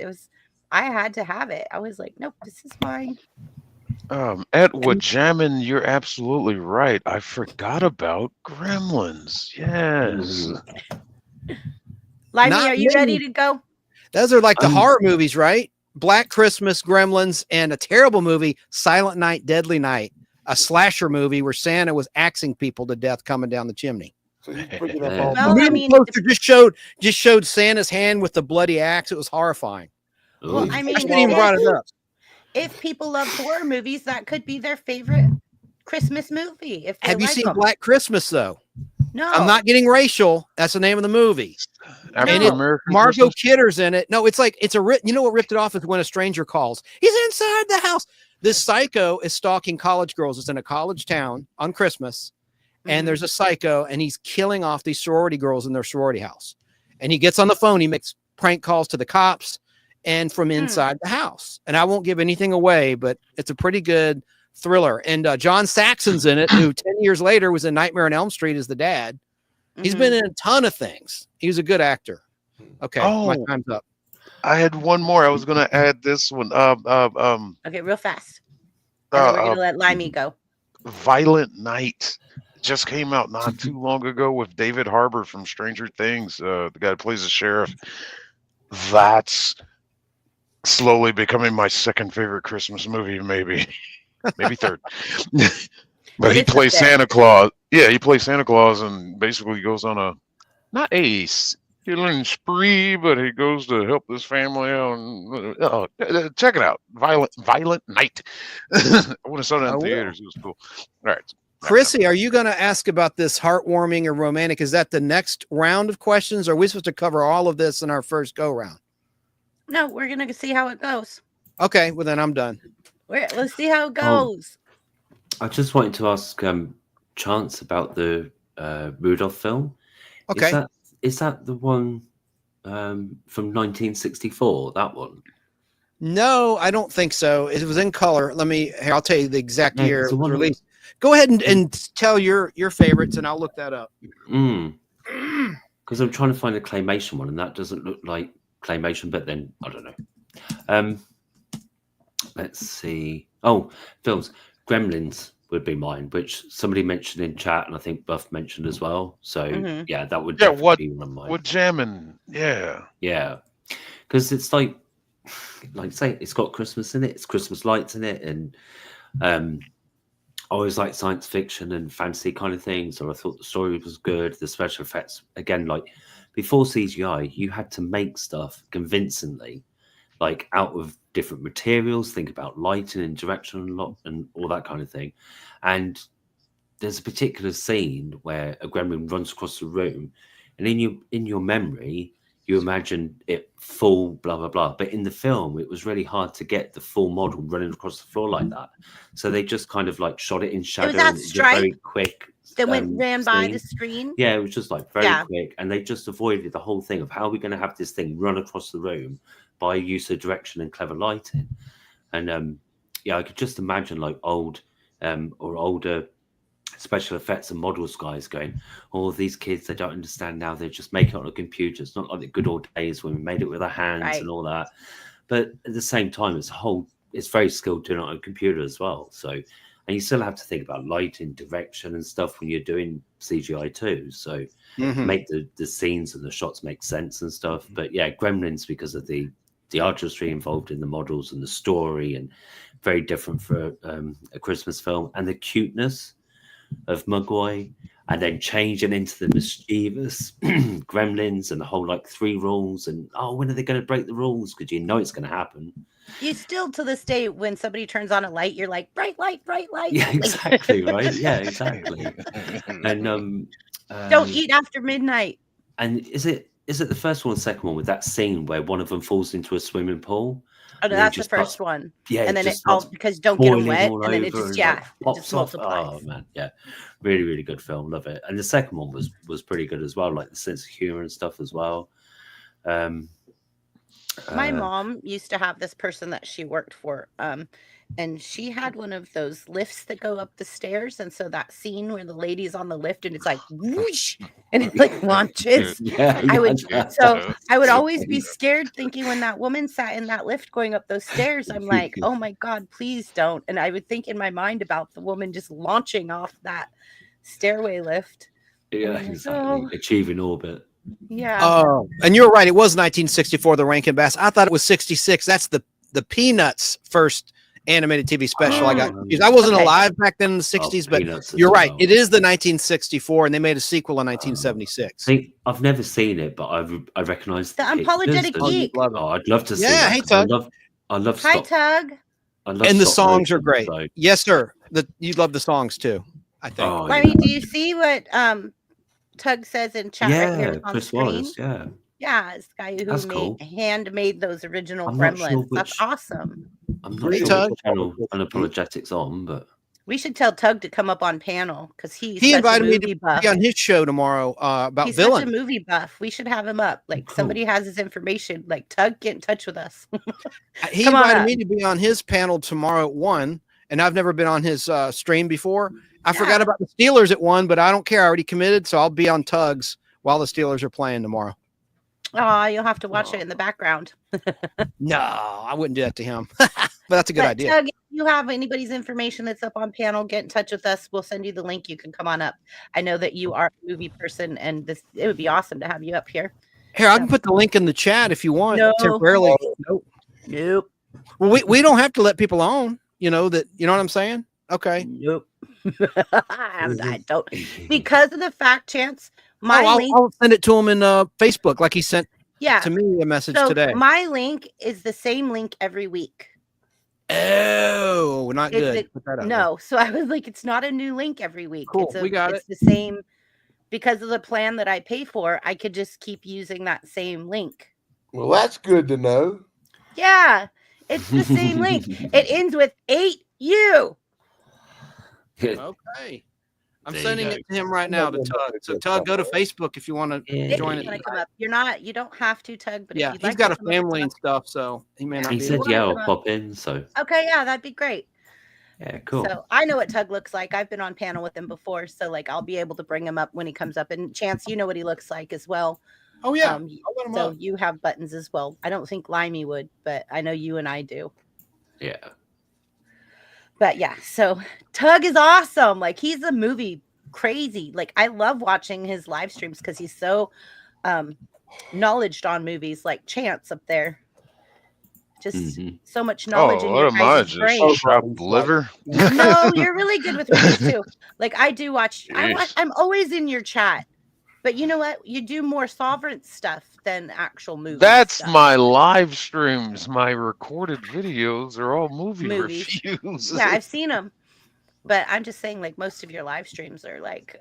Speaker 2: I had to have it. I was like, nope, this is mine.
Speaker 4: Ed Wajamin, you're absolutely right. I forgot about Gremlins. Yes.
Speaker 2: Lively,
Speaker 3: Not
Speaker 2: are you ready
Speaker 3: many.
Speaker 2: to go?
Speaker 3: Those are like the horror movies, right? Black Christmas, Gremlins, and a terrible movie, Silent Night, Deadly Night, a slasher movie where Santa was axing people to death coming down the chimney.
Speaker 6: So he's bringing up
Speaker 5: Yeah.
Speaker 6: all
Speaker 2: Well,
Speaker 3: The
Speaker 2: I
Speaker 3: movie
Speaker 2: mean,
Speaker 3: poster just showed Santa's hand with the bloody axe. It was horrifying.
Speaker 2: Well,
Speaker 5: Ooh.
Speaker 2: I
Speaker 3: I
Speaker 2: mean,
Speaker 3: shouldn't even brought it up.
Speaker 2: if people love horror movies, that could be their favorite Christmas movie. If they
Speaker 3: Have you
Speaker 2: like
Speaker 3: seen
Speaker 2: them.
Speaker 3: Black Christmas though?
Speaker 2: No,
Speaker 3: I'm not getting racial. That's the name of the movie.
Speaker 4: African American.
Speaker 3: Margot Kidder's in it. No, it's like you know what ripped it off is When a Stranger Calls. He's inside the house. This psycho is stalking college girls. It's in a college town on Christmas, and there's a psycho, and he's killing off these sorority girls in their sorority house. And he gets on the phone. He makes prank calls to the cops, and from inside the house. And I won't give anything away, but it's a pretty good thriller. And John Saxon's in it, who 10 years later was in Nightmare on Elm Street as the dad. He's been in a ton of things. He was a good actor. Okay, my time's up.
Speaker 4: I had one more. I was going to add this one.
Speaker 2: Okay, real fast. And then we're going to let Limey go.
Speaker 4: Violent Night just came out not too long ago with David Harbour from Stranger Things, the guy who plays the sheriff. That's slowly becoming my second favorite Christmas movie, maybe third. But he plays Santa Claus. Yeah, he plays Santa Claus and basically goes on a not a killing spree, but he goes to help this family out. Check it out, Violent Night. I want to saw that in theaters. It was cool. All right,
Speaker 3: Chrissy, are you going to ask about this heartwarming or romantic? Is that the next round of questions? Or are we supposed to cover all of this in our first go round?
Speaker 2: No, we're going to see how it goes.
Speaker 3: Okay, well then I'm done.
Speaker 2: Let's see how it goes.
Speaker 5: I just wanted to ask Chance about the Rudolph film.
Speaker 3: Okay.
Speaker 5: Is that the one from 1964? That one?
Speaker 3: No, I don't think so. It was in color. I'll tell you the exact year it was released. Go ahead and tell your favorites, and I'll look that up.
Speaker 5: Because I'm trying to find a claymation one, and that doesn't look like claymation, but then I don't know. Let's see. Oh, films. Gremlins would be mine, which somebody mentioned in chat, and I think Buff mentioned as well. So yeah, that would definitely be one of mine.
Speaker 4: What jamming? Yeah,
Speaker 5: because it's like say it's got Christmas in it, it's Christmas lights in it, and I always like science fiction and fantasy kind of things. So I thought the story was good. The special effects, again, like before CGI, you had to make stuff convincingly, like out of different materials, think about lighting and direction and all that kind of thing. And there's a particular scene where a gremlin runs across the room, and in your memory, you imagine it full blah blah blah. But in the film, it was really hard to get the full model running across the floor like that. So they just kind of like shot it in shadow.
Speaker 2: It was that stripe
Speaker 5: very quick
Speaker 2: that ran by the screen.
Speaker 5: Yeah, it was just like very quick, and they just avoided the whole thing of how are we going to have this thing run across the room by use of direction and clever lighting. And I could just imagine like older special effects and models guys going, oh, these kids, they don't understand now, they just make it on a computer. It's not like the good old days when we made it with our hands and all that. But at the same time, it's very skilled doing it on a computer as well. So, and you still have to think about lighting, direction and stuff when you're doing CGI too. So make the scenes and the shots make sense and stuff. But yeah, Gremlins, because of the artistry involved in the models and the story, and very different for a Christmas film, and the cuteness of Mugwai, and then changing into the mischievous Gremlins and the whole like 3 rules, and when are they going to break the rules? Because you know it's going to happen.
Speaker 2: You still to this day, when somebody turns on a light, you're like, bright light, bright light.
Speaker 5: Yeah, exactly. Right. Yeah, exactly. And
Speaker 2: don't eat after midnight.
Speaker 5: And is it the first one or the second one with that scene where one of them falls into a swimming pool?
Speaker 2: Oh, no, that's the first one.
Speaker 5: Yeah,
Speaker 2: and then it all because don't get them wet, and then it just
Speaker 5: pops off.
Speaker 2: multiplies.
Speaker 5: Oh man, yeah, really, really good film. Love it. And the second one was pretty good as well, like the sense of humor and stuff as well.
Speaker 2: My mom used to have this person that she worked for, and she had one of those lifts that go up the stairs, and so that scene where the lady's on the lift and it's like whoosh, and it like launches. I would always be scared, thinking when that woman sat in that lift going up those stairs, I'm like, oh my God, please don't. And I would think in my mind about the woman just launching off that stairway lift.
Speaker 5: Yeah, exactly. Achieving orbit.
Speaker 2: Yeah.
Speaker 3: Oh, and you're right. It was 1964, the Rankin Bass. I thought it was 66. That's the Peanuts first animated TV special. I wasn't alive back then in the 60s, but you're right. It is the 1964, and they made a sequel in 1976.
Speaker 5: See, I've never seen it, but I recognize
Speaker 2: the Unapologetic Geek.
Speaker 5: I'd love to see it.
Speaker 3: Yeah, hey Tug.
Speaker 5: I love
Speaker 2: Hi Tug.
Speaker 3: And the songs are great. So. Yes, sir. You love the songs too, I think.
Speaker 2: Larry, do you see what Tug says in chat right here on
Speaker 5: Chris
Speaker 2: screen?
Speaker 5: Wallace,
Speaker 2: yeah, it's the guy who handmade those original Gremlins. That's awesome.
Speaker 5: I'm not sure what channel Unapologetics on, but
Speaker 2: We should tell Tug to come up on panel because
Speaker 3: He
Speaker 2: such
Speaker 3: invited
Speaker 2: a
Speaker 3: me
Speaker 2: movie
Speaker 3: to
Speaker 2: buff.
Speaker 3: be on his show tomorrow about
Speaker 2: He's
Speaker 3: Villain.
Speaker 2: such a movie buff. We should have him up. Like
Speaker 5: Cool.
Speaker 2: somebody has his information. Like Tug, get in touch with us.
Speaker 3: He
Speaker 2: Come on
Speaker 3: invited
Speaker 2: up.
Speaker 3: me to be on his panel tomorrow at 1, and I've never been on his stream before. I forgot
Speaker 2: Yeah.
Speaker 3: about the Steelers at 1, but I don't care. I already committed, so I'll be on Tug's while the Steelers are playing tomorrow.
Speaker 2: Oh, you'll have to watch it in the background.
Speaker 3: No, I wouldn't do that to him. But that's a good
Speaker 2: But
Speaker 3: idea.
Speaker 2: Tug, if you have anybody's information that's up on panel, get in touch with us. We'll send you the link. You can come on up. I know that you are a movie person, and it would be awesome to have you up here.
Speaker 3: Here, I can put the link in the chat if you want.
Speaker 2: No.
Speaker 3: Temporarily. Nope.
Speaker 2: Nope.
Speaker 3: Well, we don't have to let people on. You know what I'm saying? Okay.
Speaker 2: Nope. I don't, because of the fact, Chance. My link,
Speaker 3: I'll send it to him in Facebook, like he sent
Speaker 2: yeah,
Speaker 3: to me a message
Speaker 2: so
Speaker 3: today.
Speaker 2: my link is the same link every week.
Speaker 3: Oh, not
Speaker 2: Is
Speaker 3: good.
Speaker 2: it-
Speaker 3: Put that up.
Speaker 2: No, so I was like, it's not a new link every week.
Speaker 3: Cool, we got
Speaker 2: it's the same, because of the plan that I pay for. I could just keep using that same link.
Speaker 6: Well, that's good to know.
Speaker 2: Yeah, it's the same link. It ends with 8U.
Speaker 3: Okay. I'm
Speaker 5: There you
Speaker 3: sending
Speaker 5: go.
Speaker 3: it to him right now to Tug. So Tug, go to Facebook if you want to
Speaker 5: Yeah.
Speaker 3: join
Speaker 2: If you
Speaker 3: it.
Speaker 2: want to come up, you don't have to, Tug, but
Speaker 3: Yeah,
Speaker 2: if you'd
Speaker 3: he's
Speaker 2: like
Speaker 3: got
Speaker 2: to
Speaker 3: a
Speaker 2: come up,
Speaker 3: family and
Speaker 2: come
Speaker 3: stuff, so he may not
Speaker 5: He
Speaker 3: be
Speaker 5: said,
Speaker 3: able to.
Speaker 5: yeah,
Speaker 2: come
Speaker 5: I'll
Speaker 2: up.
Speaker 5: pop in. So,
Speaker 2: up. Okay, yeah, that'd be great.
Speaker 5: yeah, cool.
Speaker 2: So I know what Tug looks like. I've been on panel with him before, so like I'll be able to bring him up when he comes up. And Chance, you know what he looks like as well.
Speaker 3: Oh yeah,
Speaker 2: Um,
Speaker 3: I'll let him
Speaker 2: so
Speaker 3: up.
Speaker 2: you have buttons as well. I don't think Limey would, but I know you and I do.
Speaker 5: Yeah.
Speaker 2: But yeah, so Tug is awesome. Like, he's a movie crazy. Like, I love watching his live streams because he's so knowledged on movies. Like Chance up there, just
Speaker 5: Mhm.
Speaker 2: so much knowledge in
Speaker 4: what
Speaker 2: your
Speaker 4: am I?
Speaker 2: guys'
Speaker 4: Just
Speaker 2: brain.
Speaker 4: chopped liver?
Speaker 2: No, you're really good with movies too. Like, I do watch.
Speaker 4: Jeez.
Speaker 2: I'm always in your chat. But you know what? You do more sovereign stuff than actual movie
Speaker 4: That's
Speaker 2: stuff.
Speaker 4: my live streams. My recorded videos are all movie
Speaker 2: Movies.
Speaker 4: reviews.
Speaker 2: Yeah, I've seen them. But I'm just saying, like, most of your live streams are like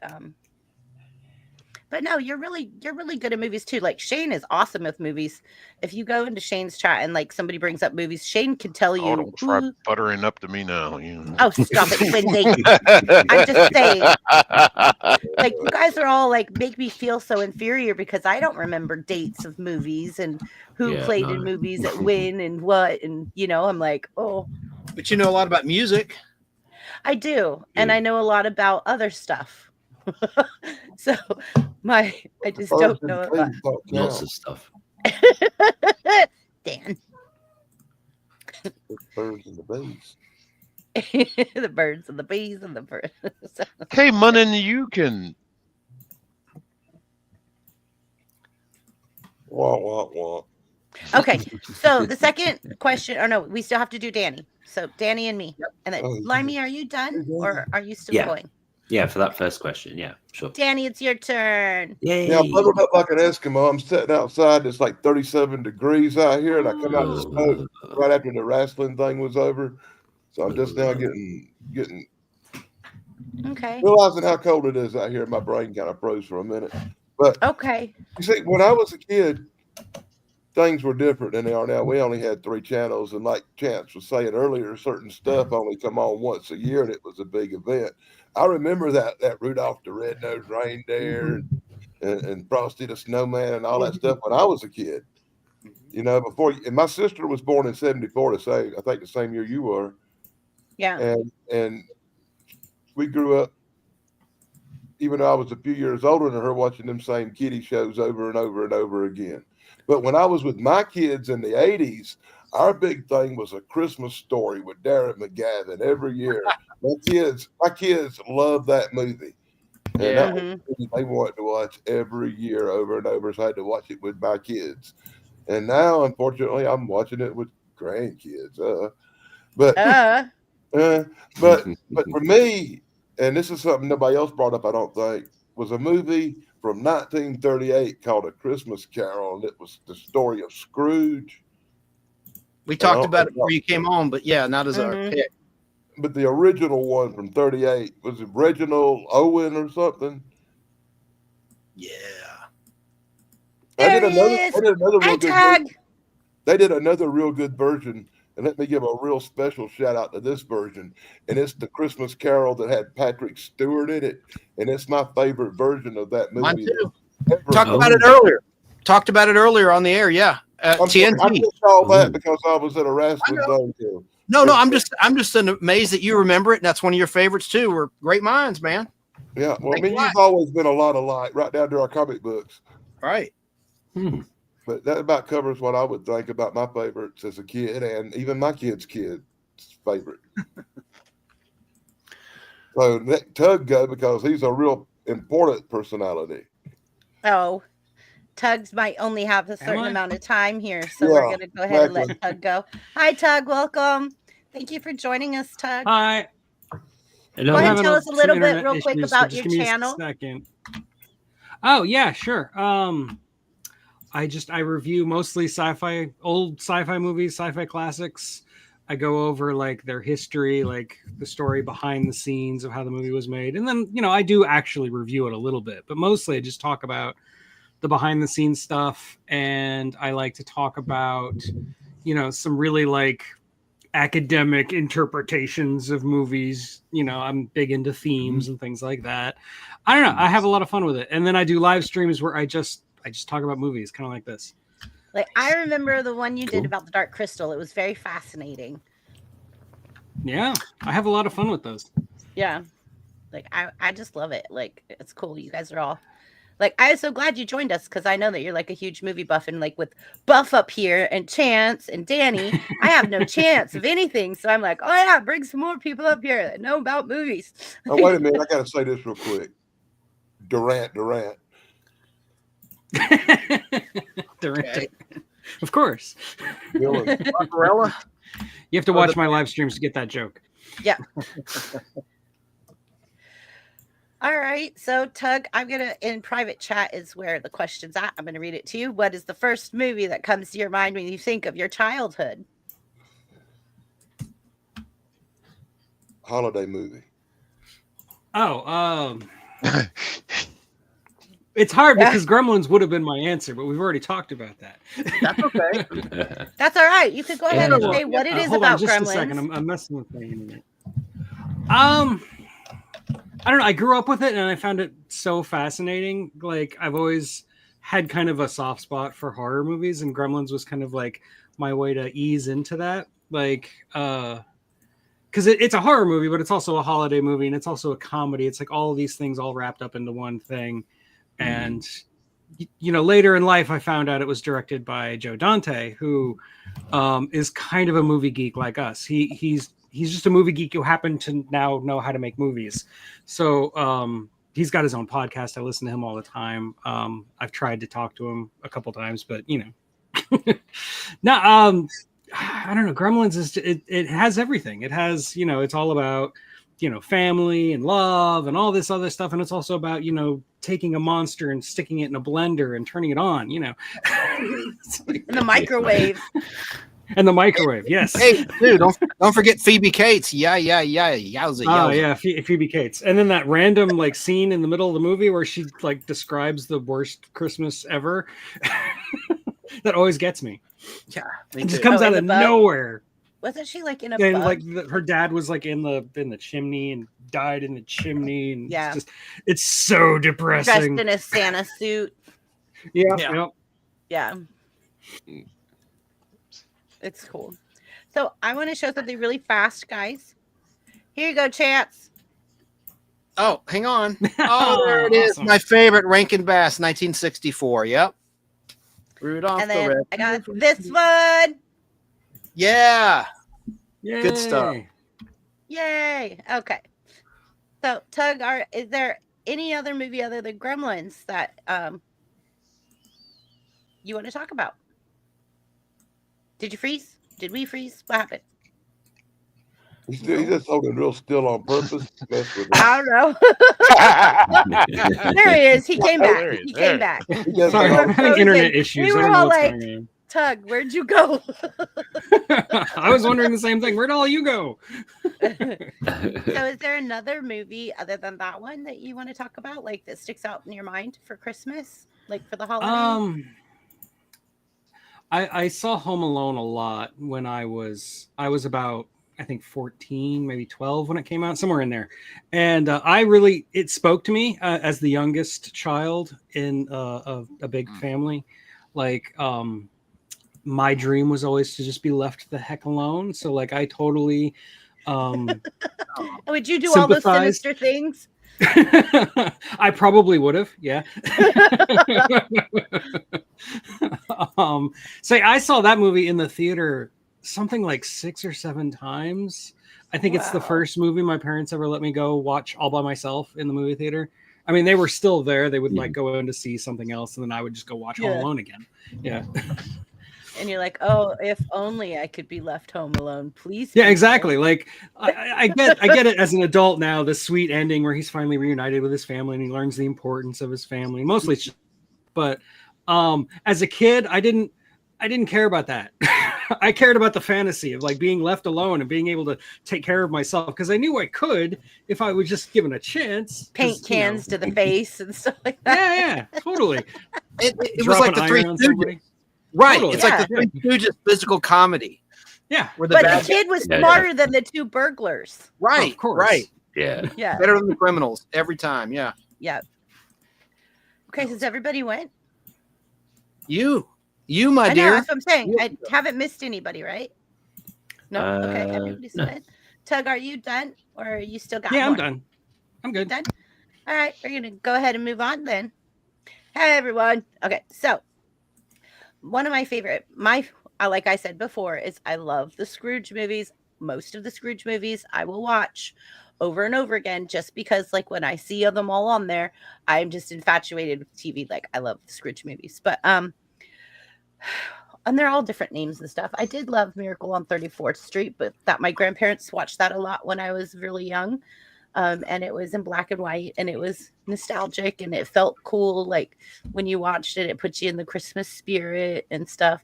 Speaker 2: but no, you're really good at movies too. Like, Shane is awesome with movies. If you go into Shane's chat and like somebody brings up movies, Shane can tell
Speaker 4: Oh,
Speaker 2: you
Speaker 4: don't try
Speaker 2: who.
Speaker 4: buttering up to me now. You know.
Speaker 2: Oh, stop it, Wendy. I'm just saying. Like, you guys are all like make me feel so inferior because I don't remember dates of movies and who
Speaker 5: Yeah,
Speaker 2: played
Speaker 5: no.
Speaker 2: in movies at when and what, and I'm like, oh,
Speaker 3: But you know a lot about music.
Speaker 2: I do, and
Speaker 5: Yeah.
Speaker 2: I know a lot about other stuff. So I just don't know about
Speaker 5: Lots of stuff.
Speaker 2: Dan.
Speaker 6: Birds and the bees.
Speaker 2: The birds and the bees and the birds.
Speaker 4: Hey, Munnin, you can.
Speaker 6: Wah, wah, wah.
Speaker 2: Okay, so the second question, or no, we still have to do Danny. So Danny and me, and then
Speaker 6: Oh, you
Speaker 2: Limey, are you done or are you still
Speaker 5: Yeah.
Speaker 2: going?
Speaker 5: Yeah, for that first question. Yeah, sure.
Speaker 2: Danny, it's your turn.
Speaker 5: Yay.
Speaker 6: Yeah, I'm bundled up like an Eskimo. I'm sitting outside. It's like 37 degrees out here, and I come out of the smoke right after the wrestling thing was over. So I'm just now getting
Speaker 2: Okay.
Speaker 6: realizing how cold it is out here. My brain kind of froze for a minute. But
Speaker 2: Okay.
Speaker 6: you see, when I was a kid, things were different than they are now. We only had 3 channels, and like Chance was saying earlier, certain stuff only come on once a year, and it was a big event. I remember that Rudolph the Red-Nosed Reindeer and Frosty the Snowman and all that stuff when I was a kid. You know, and my sister was born in 74, I think the same year you were.
Speaker 2: Yeah.
Speaker 6: And we grew up, even though I was a few years older than her, watching them same kiddie shows over and over and over again. But when I was with my kids in the 80s, our big thing was A Christmas Story with Darren McGavin every year. My kids love that movie. And that was the movie they wanted to watch every year over and over. So I had to watch it with my kids. And now, unfortunately, I'm watching it with grandkids. But for me, and this is something nobody else brought up, I don't think, was a movie from 1938 called A Christmas Carol, and it was the story of Scrooge.
Speaker 3: We talked about it before you came on, but yeah, not as our pick.
Speaker 6: But the original one from 38 was it Reginald Owen or something?
Speaker 3: Yeah.
Speaker 2: There
Speaker 6: They did another real good version. They did another real good version, And let me give a real special shout out to this version. And it's the Christmas Carol that had Patrick Stewart in it. And it's my favorite version of that movie.
Speaker 3: Mine too.
Speaker 6: Ever
Speaker 3: Talked
Speaker 6: made.
Speaker 3: about it earlier. Talked about it earlier on the air. Yeah. TNT.
Speaker 6: I just saw that because I was at a wrestling thing too.
Speaker 3: No, I'm just amazed that you remember it. And that's one of your favorites too. We're great minds, man.
Speaker 6: Yeah. Well, I mean, you've always been a lot alike, right down to our comic books.
Speaker 3: Right.
Speaker 6: But that about covers what I would think about my favorites as a kid and even my kid's favorite. So let Tug go because he's a real important personality.
Speaker 2: Oh, Tugs might only have a certain amount of time here, so we're going to go ahead and let Tug go. Hi, Tug. Welcome. Thank you for joining us, Tug.
Speaker 7: Hi.
Speaker 2: Go ahead and tell us a little bit real quick about your channel.
Speaker 7: Oh, yeah, sure. I review mostly old sci-fi movies, sci-fi classics. I go over like their history, like the story behind the scenes of how the movie was made. And then, I do actually review it a little bit, but mostly I just talk about the behind the scenes stuff. And I like to talk about, some really like academic interpretations of movies. I'm big into themes and things like that. I don't know. I have a lot of fun with it. And then I do live streams where I just talk about movies, kind of like this.
Speaker 2: Like, I remember the one you did about the Dark Crystal. It was very fascinating.
Speaker 7: Yeah, I have a lot of fun with those.
Speaker 2: Yeah. Like, I just love it. Like, it's cool. You guys are all... Like, I'm so glad you joined us because I know that you're like a huge movie buff. And like with Buff up here and Chance and Danny, I have no chance of anything. So I'm like, oh yeah, bring some more people up here that know about movies.
Speaker 6: Oh, wait a minute. I got to say this real quick. Durant.
Speaker 7: Okay. Of course.
Speaker 3: Barbarella.
Speaker 7: You have to watch my live streams to get that joke.
Speaker 2: Yeah. All right. So, Tug, I'm going to, in private chat is where the question's at. I'm going to read it to you. What is the first movie that comes to your mind when you think of your childhood?
Speaker 6: Holiday movie.
Speaker 7: Oh, it's hard because Gremlins would have been my answer, but we've already talked about that.
Speaker 3: That's okay.
Speaker 2: That's all right. You could go ahead and say what it is
Speaker 7: hold
Speaker 2: about
Speaker 7: on just
Speaker 2: Gremlins.
Speaker 7: a second. I'm messing with the internet. I don't know. I grew up with it and I found it so fascinating. Like, I've always had kind of a soft spot for horror movies, and Gremlins was kind of like my way to ease into that. Like, because it's a horror movie, but it's also a holiday movie, and it's also a comedy. It's like all of these things all wrapped up into one thing. And, later in life, I found out it was directed by Joe Dante, who is kind of a movie geek like us. He's just a movie geek who happened to now know how to make movies. So he's got his own podcast. I listen to him all the time. I've tried to talk to him a couple times, but no. I don't know. Gremlins it has everything. It has it's all about family and love and all this other stuff, and it's also about taking a monster and sticking it in a blender and turning it on. In
Speaker 2: the microwave.
Speaker 7: And the microwave, yes.
Speaker 3: Hey, dude, don't forget Phoebe Cates. Yeah, yowza.
Speaker 7: Oh yeah, Phoebe Cates. And then that random like scene in the middle of the movie where she like describes the worst Christmas ever. That always gets me.
Speaker 3: Yeah,
Speaker 7: it just comes out of nowhere.
Speaker 2: Wasn't she like in a
Speaker 7: and
Speaker 2: bug?
Speaker 7: like her dad was like in the chimney and died in the chimney, and
Speaker 2: yeah,
Speaker 7: it's so depressing.
Speaker 2: Dressed in a Santa suit.
Speaker 7: Yeah.
Speaker 2: It's cool. So I want to show something really fast, guys. Here you go, Chance.
Speaker 3: Oh, hang on. Oh, there it is. Awesome. My favorite, Rankin Bass, 1964. Yep. Rudolph
Speaker 2: and then
Speaker 3: the Red.
Speaker 2: I got this one.
Speaker 3: Yeah.
Speaker 7: Yay.
Speaker 3: Good stuff.
Speaker 2: Yay. Okay. So, Tug, is there any other movie other than Gremlins that you want to talk about? Did you freeze? Did we freeze? What happened?
Speaker 6: He's just holding real still on purpose.
Speaker 2: I don't know. There he is. He came back. He came back.
Speaker 7: Sorry, I'm having internet issues.
Speaker 2: We were all like, Tug, where'd you go?
Speaker 7: I was wondering the same thing. Where'd all you go?
Speaker 2: So is there another movie other than that one that you want to talk about, like that sticks out in your mind for Christmas, like for the holidays?
Speaker 7: I saw Home Alone a lot when I was about, I think 14, maybe 12 when it came out, somewhere in there. And it spoke to me as the youngest child in a big family. Like, my dream was always to just be left the heck alone. So like, I totally
Speaker 2: would you do all those
Speaker 7: sympathized.
Speaker 2: sinister things?
Speaker 7: I probably would have, yeah. Say I saw that movie in the theater something like 6 or 7 times. I think it's the first movie my parents ever let me go watch all by myself in the movie theater. I mean, they were still there. They would like go in to see something else, and then I would just go watch Home Alone again. Yeah.
Speaker 2: And you're like, oh, if only I could be left home alone, please.
Speaker 7: Yeah, exactly. Like I get it as an adult now, the sweet ending where he's finally reunited with his family and he learns the importance of his family. Mostly it's just, but as a kid, I didn't care about that. I cared about the fantasy of like being left alone and being able to take care of myself, because I knew I could if I was just given a chance.
Speaker 2: Paint cans to the face and stuff like that.
Speaker 7: Yeah, totally.
Speaker 3: It was like the Three Stooges. Right.
Speaker 7: Totally.
Speaker 3: It's like the Three Stooges physical comedy.
Speaker 7: Yeah.
Speaker 2: But the kid was smarter than the 2 burglars.
Speaker 3: Right.
Speaker 7: Of course.
Speaker 3: Right.
Speaker 5: Yeah.
Speaker 2: Yeah.
Speaker 3: Better than the criminals every time. Yeah.
Speaker 2: Yeah. Okay, since everybody went.
Speaker 3: You, my
Speaker 2: I
Speaker 3: dear.
Speaker 2: know, that's what I'm saying. I haven't missed anybody, right? No. Okay, everybody's done. Tug, are you done, or you still got?
Speaker 7: Yeah,
Speaker 2: more?
Speaker 7: I'm done. I'm good.
Speaker 2: Done. All right, we're gonna go ahead and move on then. Hey everyone. Okay, so one of my favorite, like I said before, is I love the Scrooge movies. Most of the Scrooge movies I will watch over and over again, just because like when I see them all on there, I'm just infatuated with TV. Like I love the Scrooge movies, but and they're all different names and stuff. I did love Miracle on 34th Street, but that my grandparents watched that a lot when I was really young. And it was in black and white, and it was nostalgic, and it felt cool. Like when you watched it, it puts you in the Christmas spirit and stuff.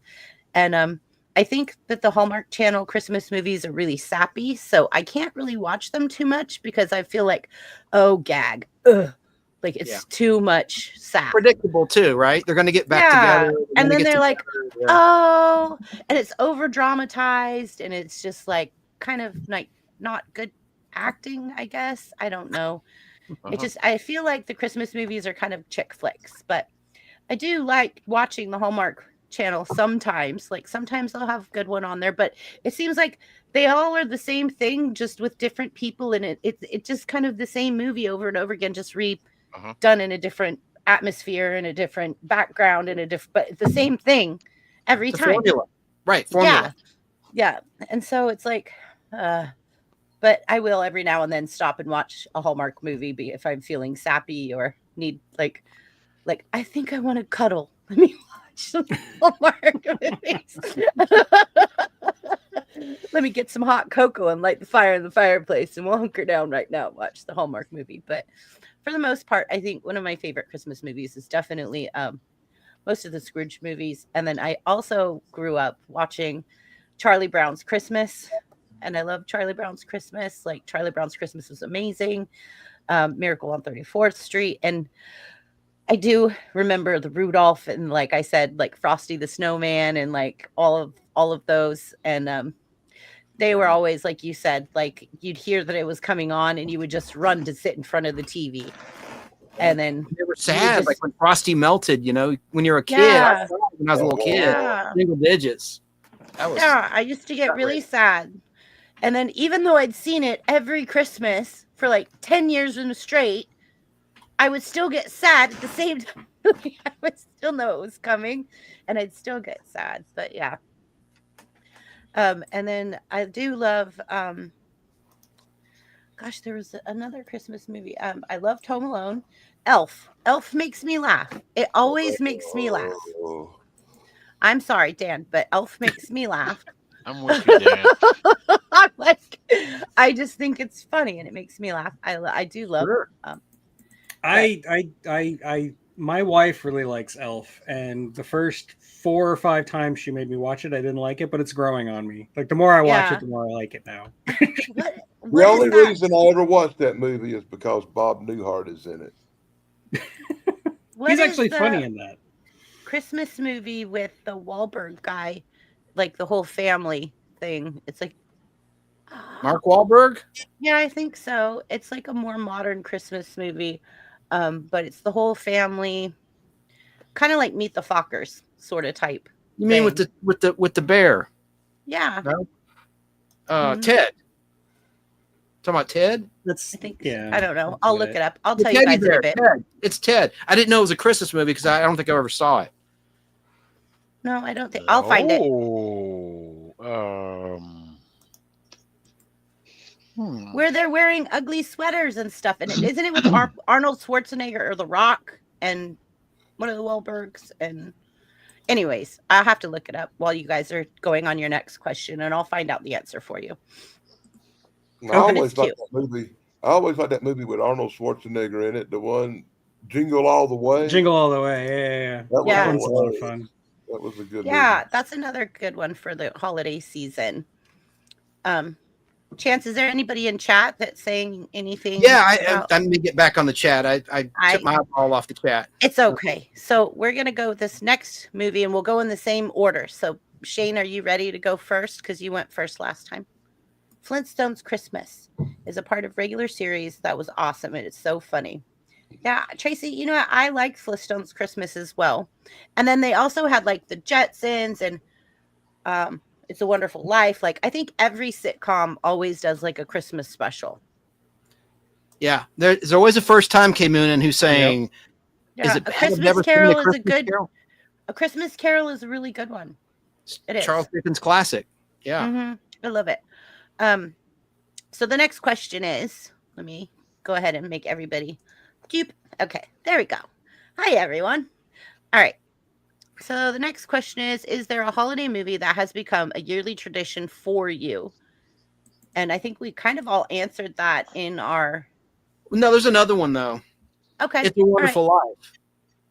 Speaker 2: And I think that the Hallmark Channel Christmas movies are really sappy, so I can't really watch them too much because I feel like, oh, gag. Ugh. Like it's too much sap.
Speaker 3: Predictable too, right? They're going to get back together.
Speaker 2: And then they're like, oh, and it's over dramatized, and it's just like kind of like not good acting, I guess. I don't know. It just, I feel like the Christmas movies are kind of chick flicks, but I do like watching the Hallmark Channel sometimes. Like sometimes they'll have a good one on there, but it seems like they all are the same thing, just with different people in it. It's just kind of the same movie over and over again, just done in a different atmosphere and a different background and but it's the same thing every time.
Speaker 3: Formula. Right. Formula.
Speaker 2: Yeah. And so it's like, but I will every now and then stop and watch a Hallmark movie if I'm feeling sappy or need like I think I want to cuddle. Let me watch some Hallmark movies. Let me get some hot cocoa and light the fire in the fireplace, and we'll hunker down right now and watch the Hallmark movie. But for the most part, I think one of my favorite Christmas movies is definitely most of the Scrooge movies. And then I also grew up watching Charlie Brown's Christmas. And I love Charlie Brown's Christmas. Like Charlie Brown's Christmas was amazing. Miracle on 34th Street. And I do remember the Rudolph and, like I said, like Frosty the Snowman and like all of those. And they were always, like you said, like you'd hear that it was coming on and you would just run to sit in front of the TV. And then
Speaker 3: they were sad, like when Frosty melted, when you're a kid.
Speaker 2: Yeah.
Speaker 3: When I was a little kid, single digits.
Speaker 2: I used to get really sad. And then even though I'd seen it every Christmas for like 10 years in a straight, I would still get sad at the same time. I would still know it was coming and I'd still get sad. But yeah. And then I do love, gosh, there was another Christmas movie. I loved Home Alone. Elf. Elf makes me laugh. It always makes me laugh. I'm sorry, Dan, but Elf makes me laugh.
Speaker 4: I'm with you, Dan.
Speaker 2: I'm like, I just think it's funny and it makes me laugh. I do love
Speaker 7: my wife really likes Elf, and the first 4 or 5 times she made me watch it, I didn't like it, but it's growing on me. Like the more I watch it, the more I like it now.
Speaker 6: The only reason I ever watched that movie is because Bob Newhart is in it.
Speaker 7: He's actually funny in that.
Speaker 2: Christmas movie with the Wahlberg guy, like the whole family thing. It's like
Speaker 3: Mark Wahlberg?
Speaker 2: Yeah, I think so. It's like a more modern Christmas movie, but it's the whole family, kind of like Meet the Fockers sort of type.
Speaker 3: You mean with
Speaker 2: thing.
Speaker 3: the bear?
Speaker 2: Yeah.
Speaker 3: No.
Speaker 2: Mhm.
Speaker 3: Ted. Talking about Ted?
Speaker 7: That's
Speaker 2: I think
Speaker 7: yeah.
Speaker 2: I don't know.
Speaker 7: that's
Speaker 2: I'll
Speaker 7: it.
Speaker 2: look it up. I'll
Speaker 3: The
Speaker 2: tell you
Speaker 3: teddy
Speaker 2: guys in
Speaker 3: bear.
Speaker 2: a bit.
Speaker 3: Ted. It's Ted. I didn't know it was a Christmas movie because I don't think I ever saw it.
Speaker 2: No, I don't think. I'll find it. Where they're wearing ugly sweaters and stuff. And isn't it with Arnold Schwarzenegger or The Rock and one of the Wahlbergs? And anyways, I'll have to look it up while you guys are going on your next question, and I'll find out the answer for you.
Speaker 6: I always liked that movie. I always liked that movie with Arnold Schwarzenegger in it. The one, Jingle All the Way.
Speaker 7: Jingle All the Way. Yeah.
Speaker 6: That
Speaker 2: Yeah.
Speaker 6: was
Speaker 7: That one's a lot of fun.
Speaker 6: That was a good
Speaker 2: Yeah,
Speaker 6: movie.
Speaker 2: that's another good one for the holiday season. Chance, is there anybody in chat that's saying anything?
Speaker 3: Yeah, I need to get back on the chat. I took my eyeball off the chat.
Speaker 2: It's okay. So we're going to go with this next movie, and we'll go in the same order. So Shane, are you ready to go first? Because you went first last time. Flintstones Christmas is a part of regular series that was awesome, and it's so funny. Yeah, Tracy, you know what? I like Flintstones Christmas as well. And then they also had like the Jetsons and It's a Wonderful Life. Like, I think every sitcom always does like a Christmas special.
Speaker 3: Yeah, there's always a first time K Moonin who's saying,
Speaker 2: Yeah,
Speaker 3: "Is it
Speaker 2: A
Speaker 3: bad I've
Speaker 2: Christmas
Speaker 3: never seen
Speaker 2: Carol
Speaker 3: The
Speaker 2: is
Speaker 3: Christmas
Speaker 2: a good.
Speaker 3: Carol?"
Speaker 2: A Christmas Carol is a really good one. It is.
Speaker 3: Charles Dickens classic. Yeah.
Speaker 2: Mhm. I love it. So the next question is, let me go ahead and make everybody cute. Okay, there we go. Hi, everyone. All right. So the next question is there a holiday movie that has become a yearly tradition for you? And I think we kind of all answered that in our...
Speaker 3: No, there's another one, though.
Speaker 2: Okay.
Speaker 3: It's a Wonderful Life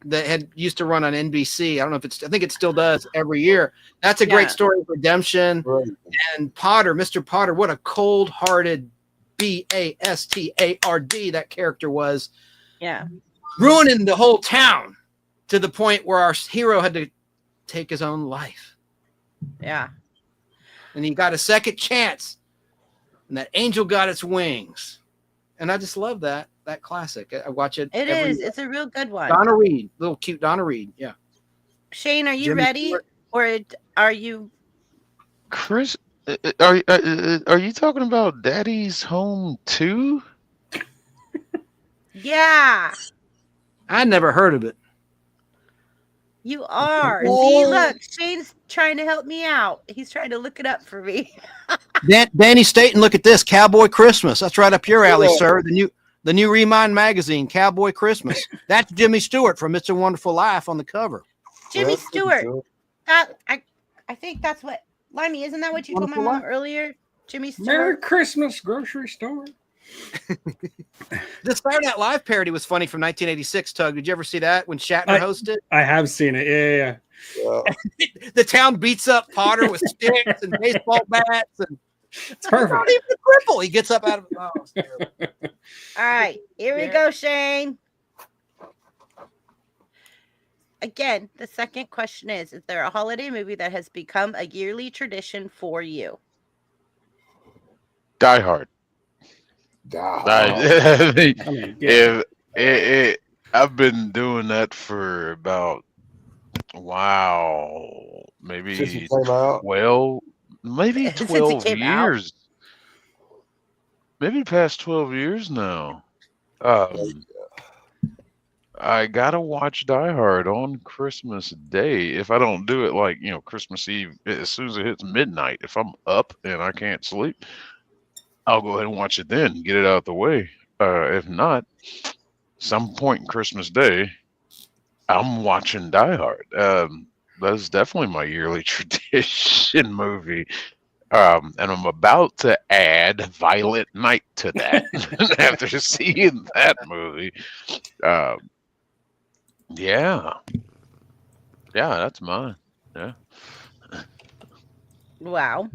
Speaker 3: that used to run on NBC. I don't know if I think it still does every year. That's a great story of redemption.
Speaker 6: Right.
Speaker 3: And Potter, Mr. Potter, what a cold-hearted bastard that character was.
Speaker 2: Yeah.
Speaker 3: Ruining the whole town to the point where our hero had to take his own life.
Speaker 2: Yeah.
Speaker 3: And he got a second chance. And that angel got its wings. And I just love that classic. I watch it.
Speaker 2: It is. It's a real good one.
Speaker 3: Donna Reed, little cute Donna Reed. Yeah.
Speaker 2: Shane, are you
Speaker 3: Jimmy
Speaker 2: ready?
Speaker 3: Stewart.
Speaker 2: Or are you...
Speaker 4: Chris, are you talking about Daddy's Home 2?
Speaker 2: Yeah.
Speaker 3: I never heard of it.
Speaker 2: You are.
Speaker 3: Whoa.
Speaker 2: See, look, Shane's trying to help me out. He's trying to look it up for me.
Speaker 3: Danny Staten, look at this. Cowboy Christmas. That's right up your alley, sir. The new Remind magazine, Cowboy Christmas. That's Jimmy Stewart from It's a Wonderful Life on the cover.
Speaker 2: Jimmy Stewart. That I think that's what... Limey, isn't that what you told my mom earlier? Jimmy Stewart.
Speaker 7: Merry Christmas, grocery store.
Speaker 3: The Saturday Night Live parody was funny from 1986, Tug. Did you ever see that when Shatner hosted?
Speaker 7: I have seen it. Yeah.
Speaker 3: The town beats up Potter with sticks and baseball bats. And
Speaker 7: It's perfect.
Speaker 3: Not even a cripple. He gets up out of it. Oh, it's terrible.
Speaker 2: All right, here we go, Shane. Again, the second question is there a holiday movie that has become a yearly tradition for you?
Speaker 4: Die Hard. I mean, I've been doing that for about maybe 12, maybe 12 years. Maybe past 12 years now. I gotta watch Die Hard on Christmas Day. If I don't do it like, Christmas Eve, as soon as it hits midnight, if I'm up and I can't sleep, I'll go ahead and watch it then, get it out of the way. If not, some point in Christmas Day, I'm watching Die Hard. That's definitely my yearly tradition movie. And I'm about to add Violent Night to that after seeing that movie. Yeah, that's mine. Yeah.
Speaker 2: Wow.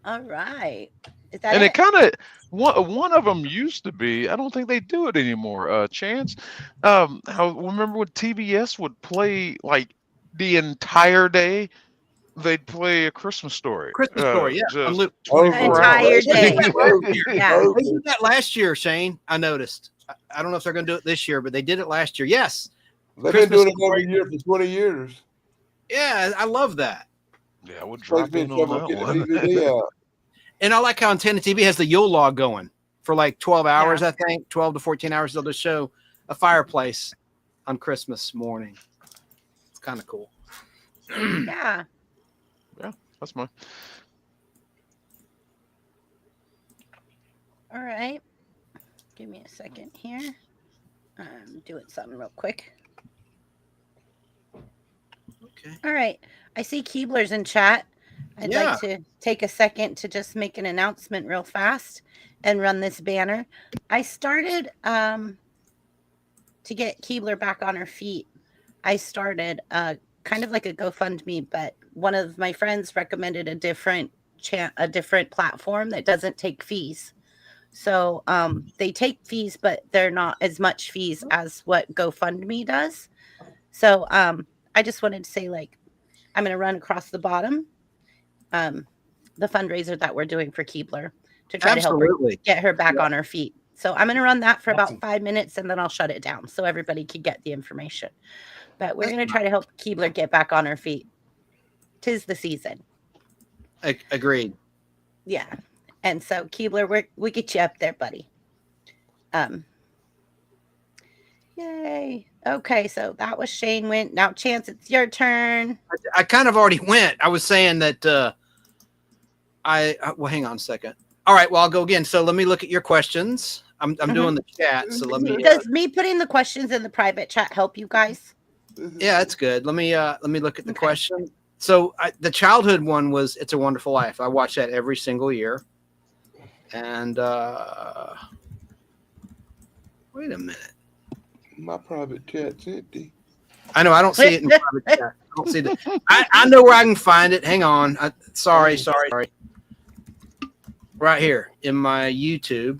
Speaker 2: All right. Is that
Speaker 4: And
Speaker 2: it?
Speaker 4: it kind of one of them used to be. I don't think they do it anymore. Chance, remember when TBS would play like the entire day? They'd play A Christmas Story.
Speaker 3: Christmas Story, yeah, on
Speaker 4: Just
Speaker 3: loop.
Speaker 4: 24
Speaker 2: Entire
Speaker 4: hours.
Speaker 2: day. Yeah.
Speaker 3: They did that last year, Shane. I noticed. I don't know if they're going to do it this year, but they did it last year. Yes.
Speaker 6: They've
Speaker 3: Christmas
Speaker 6: been doing it
Speaker 3: Story.
Speaker 6: every year for 20 years.
Speaker 3: Yeah, I love that.
Speaker 4: Yeah, we'll drop in on that one.
Speaker 6: DVD out.
Speaker 3: And I like how Antenna TV has the Yule log going for like 12 hours, I think. 12 to 14 hours. They'll just show a fireplace on Christmas morning. It's kind of cool.
Speaker 2: Yeah.
Speaker 4: Yeah, that's mine.
Speaker 2: All right. Give me a second here. I'm doing something real quick.
Speaker 3: Okay.
Speaker 2: All right. I see Keebler's in chat. I'd like to take a second to just make an announcement real fast and run this banner. I started to get Keebler back on her feet. I started kind of like a GoFundMe, but one of my friends recommended a different platform that doesn't take fees. So they take fees, but they're not as much fees as what GoFundMe does. So I just wanted to say, like, I'm going to run across the bottom the fundraiser that we're doing for Keebler to try to help her get her back on her feet. So I'm going to run that for about 5 minutes, and then I'll shut it down so everybody can get the information. But we're going to try to help Keebler get back on her feet. 'Tis the season.
Speaker 3: Agreed.
Speaker 2: Yeah. And so, Keebler, we get you up there, buddy. Yay. Okay, so that was Shane went. Now, Chance, it's your turn.
Speaker 3: I kind of already went. I was saying that well, hang on a second. All right, well, I'll go again. So let me look at your questions. I'm doing the chat. So let me.
Speaker 2: Does me putting the questions in the private chat help you guys?
Speaker 3: Yeah, that's good. Let me look at the question. So the childhood one was "It's a Wonderful Life." I watch that every single year. And wait a minute.
Speaker 6: My private chat's empty.
Speaker 3: I know I don't see it in private chat. I don't see that. I know where I can find it. Hang on. Sorry. Right here in my YouTube.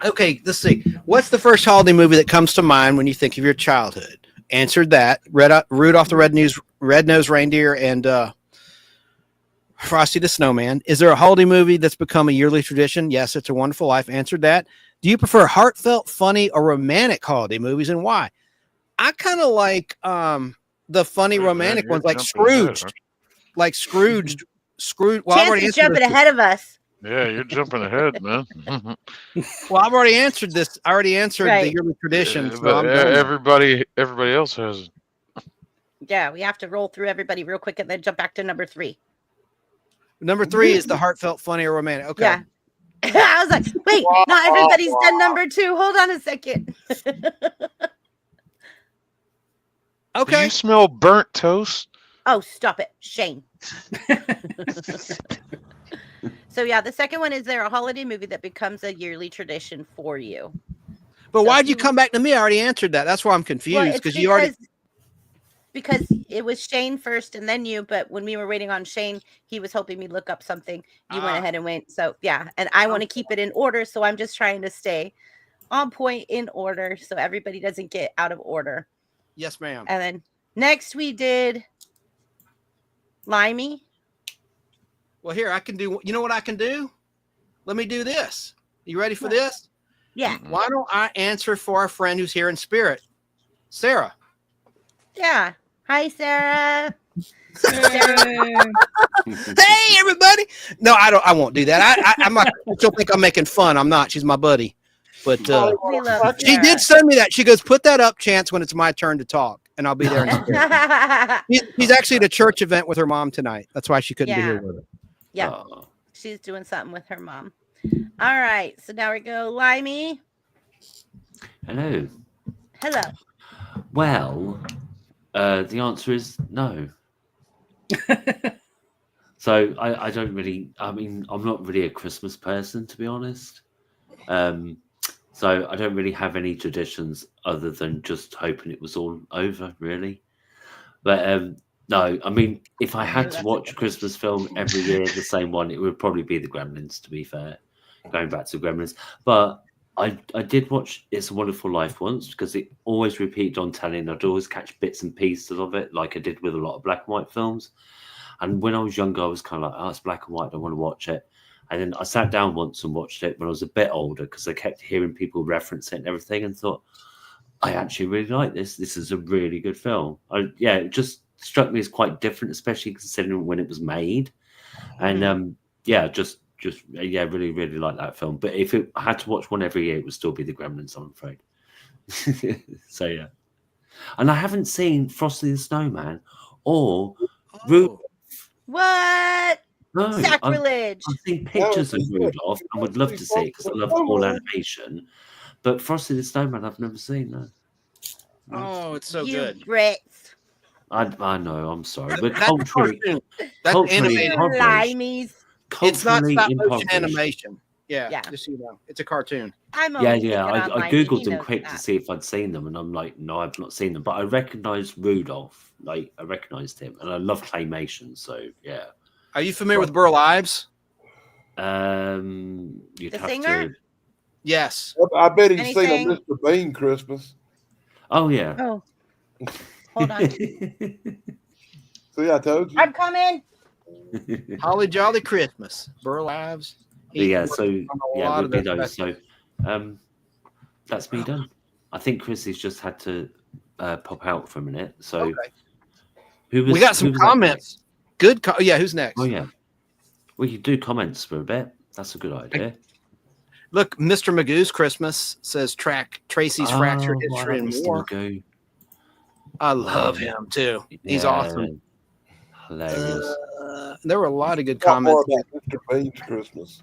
Speaker 3: Okay, let's see. What's the first holiday movie that comes to mind when you think of your childhood? Answered that. Rudolph the Red-Nosed Reindeer and Frosty the Snowman. Is there a holiday movie that's become a yearly tradition? Yes, It's a Wonderful Life. Answered that. Do you prefer heartfelt, funny, or romantic holiday movies, and why? I kind of like the funny romantic ones, like Scrooged. Like Scrooged. Well,
Speaker 2: Chance is jumping ahead of us.
Speaker 4: Yeah, you're jumping ahead, man.
Speaker 3: Well, I've already answered this. I already answered the yearly tradition. So
Speaker 4: but everybody else has it.
Speaker 2: Yeah, we have to roll through everybody real quick and then jump back to number 3.
Speaker 3: Number 3 is the heartfelt, funny, or romantic. Okay.
Speaker 2: Yeah. I was like, wait, not everybody's done number 2. Hold on a second.
Speaker 3: Okay.
Speaker 4: Do you smell burnt toast?
Speaker 2: Oh, stop it, Shane. So yeah, the second one is there a holiday movie that becomes a yearly tradition for you?
Speaker 3: But why'd you come back to me? I already answered that. That's why I'm confused because
Speaker 2: it was Shane first and then you. But when we were waiting on Shane, he was helping me look up something. You went ahead and went. So yeah, and I want to keep it in order, so I'm just trying to stay on point in order so everybody doesn't get out of order.
Speaker 3: Yes, ma'am.
Speaker 2: And then next we did Limey.
Speaker 3: Well, here I can do. You know what I can do? Let me do this. You ready for this?
Speaker 2: Yeah.
Speaker 3: Why don't I answer for our friend who's here in spirit, Sarah?
Speaker 2: Yeah. Hi, Sarah.
Speaker 3: Hey, everybody. No, I don't. I won't do that. I'm not. She'll think I'm making fun. I'm not. She's my buddy. But
Speaker 2: we love
Speaker 3: she did send me that. She goes, "Put that up, Chance, when it's my turn to talk, and I'll be there." She's actually at a church event with her mom tonight. That's why she couldn't be here with her.
Speaker 2: Yeah, she's doing something with her mom. All right, so now we go, Limey.
Speaker 5: Hello.
Speaker 2: Hello.
Speaker 5: Well, the answer is no. So I don't really. I mean, I'm not really a Christmas person, to be honest. So I don't really have any traditions other than just hoping it was all over, really. But No, I mean, if I had
Speaker 2: Ooh,
Speaker 5: to
Speaker 2: that's a
Speaker 5: watch a
Speaker 2: good one.
Speaker 5: Christmas film every year, the same one, it would probably be the Gremlins, to be fair. Going back to Gremlins. But I did watch It's a Wonderful Life once because it always repeated on telly and I'd always catch bits and pieces of it, like I did with a lot of black and white films. And when I was younger, I was kind of like, oh, it's black and white, I don't want to watch it. And then I sat down once and watched it when I was a bit older because I kept hearing people reference it and everything and thought, I actually really like this. This is a really good film. It just struck me as quite different, especially considering when it was made. And really, really like that film. But if I had to watch one every year, it would still be the Gremlins, I'm afraid. So yeah. And I haven't seen Frosty the Snowman or Rudolph.
Speaker 2: What?
Speaker 5: No,
Speaker 2: Sacrilege.
Speaker 5: I've seen pictures of Rudolph and would love to see it because I love all animation. But Frosty the Snowman, I've never seen. No.
Speaker 3: Oh, it's so
Speaker 2: you
Speaker 3: good.
Speaker 2: Brits.
Speaker 5: I know. I'm sorry, but
Speaker 3: That's
Speaker 5: culturally,
Speaker 3: cartoon. That's
Speaker 5: culturally
Speaker 3: animated.
Speaker 5: impoverished.
Speaker 2: Limeys.
Speaker 3: It's not
Speaker 5: Culturally
Speaker 3: stop motion
Speaker 5: impoverished.
Speaker 3: animation. Yeah,
Speaker 2: Yeah.
Speaker 3: just so you know, it's a cartoon.
Speaker 2: I'm
Speaker 5: Yeah,
Speaker 2: only
Speaker 5: yeah.
Speaker 2: thinking
Speaker 5: I
Speaker 2: online,
Speaker 5: googled
Speaker 2: he
Speaker 5: them
Speaker 2: knows
Speaker 5: quick to
Speaker 2: that.
Speaker 5: see if I'd seen them, and I'm like, no, I've not seen them. But I recognised Rudolph. Like I recognised him, and I love claymation. So yeah.
Speaker 3: Are you familiar with Burl Ives?
Speaker 5: You'd
Speaker 2: The
Speaker 5: have
Speaker 2: singer?
Speaker 5: to.
Speaker 3: Yes.
Speaker 6: I bet he's seen a
Speaker 2: Anything?
Speaker 6: Mr. Bean Christmas.
Speaker 5: Oh yeah.
Speaker 2: Oh, hold on.
Speaker 6: See, I told you.
Speaker 2: I'm coming.
Speaker 3: Holly Jolly Christmas. Burl Ives.
Speaker 5: Yeah. So
Speaker 3: a
Speaker 5: yeah,
Speaker 3: lot
Speaker 5: it would
Speaker 3: of
Speaker 5: be
Speaker 3: that
Speaker 5: those.
Speaker 3: stuff.
Speaker 5: So that's me done. I think Chrissy's just had to pop out for a minute. So
Speaker 3: Okay.
Speaker 5: who was?
Speaker 3: We got some
Speaker 5: who was up
Speaker 3: comments.
Speaker 5: next?
Speaker 3: Good. Yeah, who's next?
Speaker 5: Oh yeah. We could do comments for a bit. That's a good idea.
Speaker 3: Look, Mr. Magoo's Christmas says Tracy's Fractured
Speaker 5: I
Speaker 3: History
Speaker 5: like
Speaker 3: and
Speaker 5: Mr.
Speaker 3: More.
Speaker 5: Magoo.
Speaker 3: I love him too. He's
Speaker 5: Yeah,
Speaker 3: awesome.
Speaker 5: Hilarious.
Speaker 3: There were a lot of good
Speaker 6: Talk more
Speaker 3: comments.
Speaker 6: about Mr. Bean's Christmas.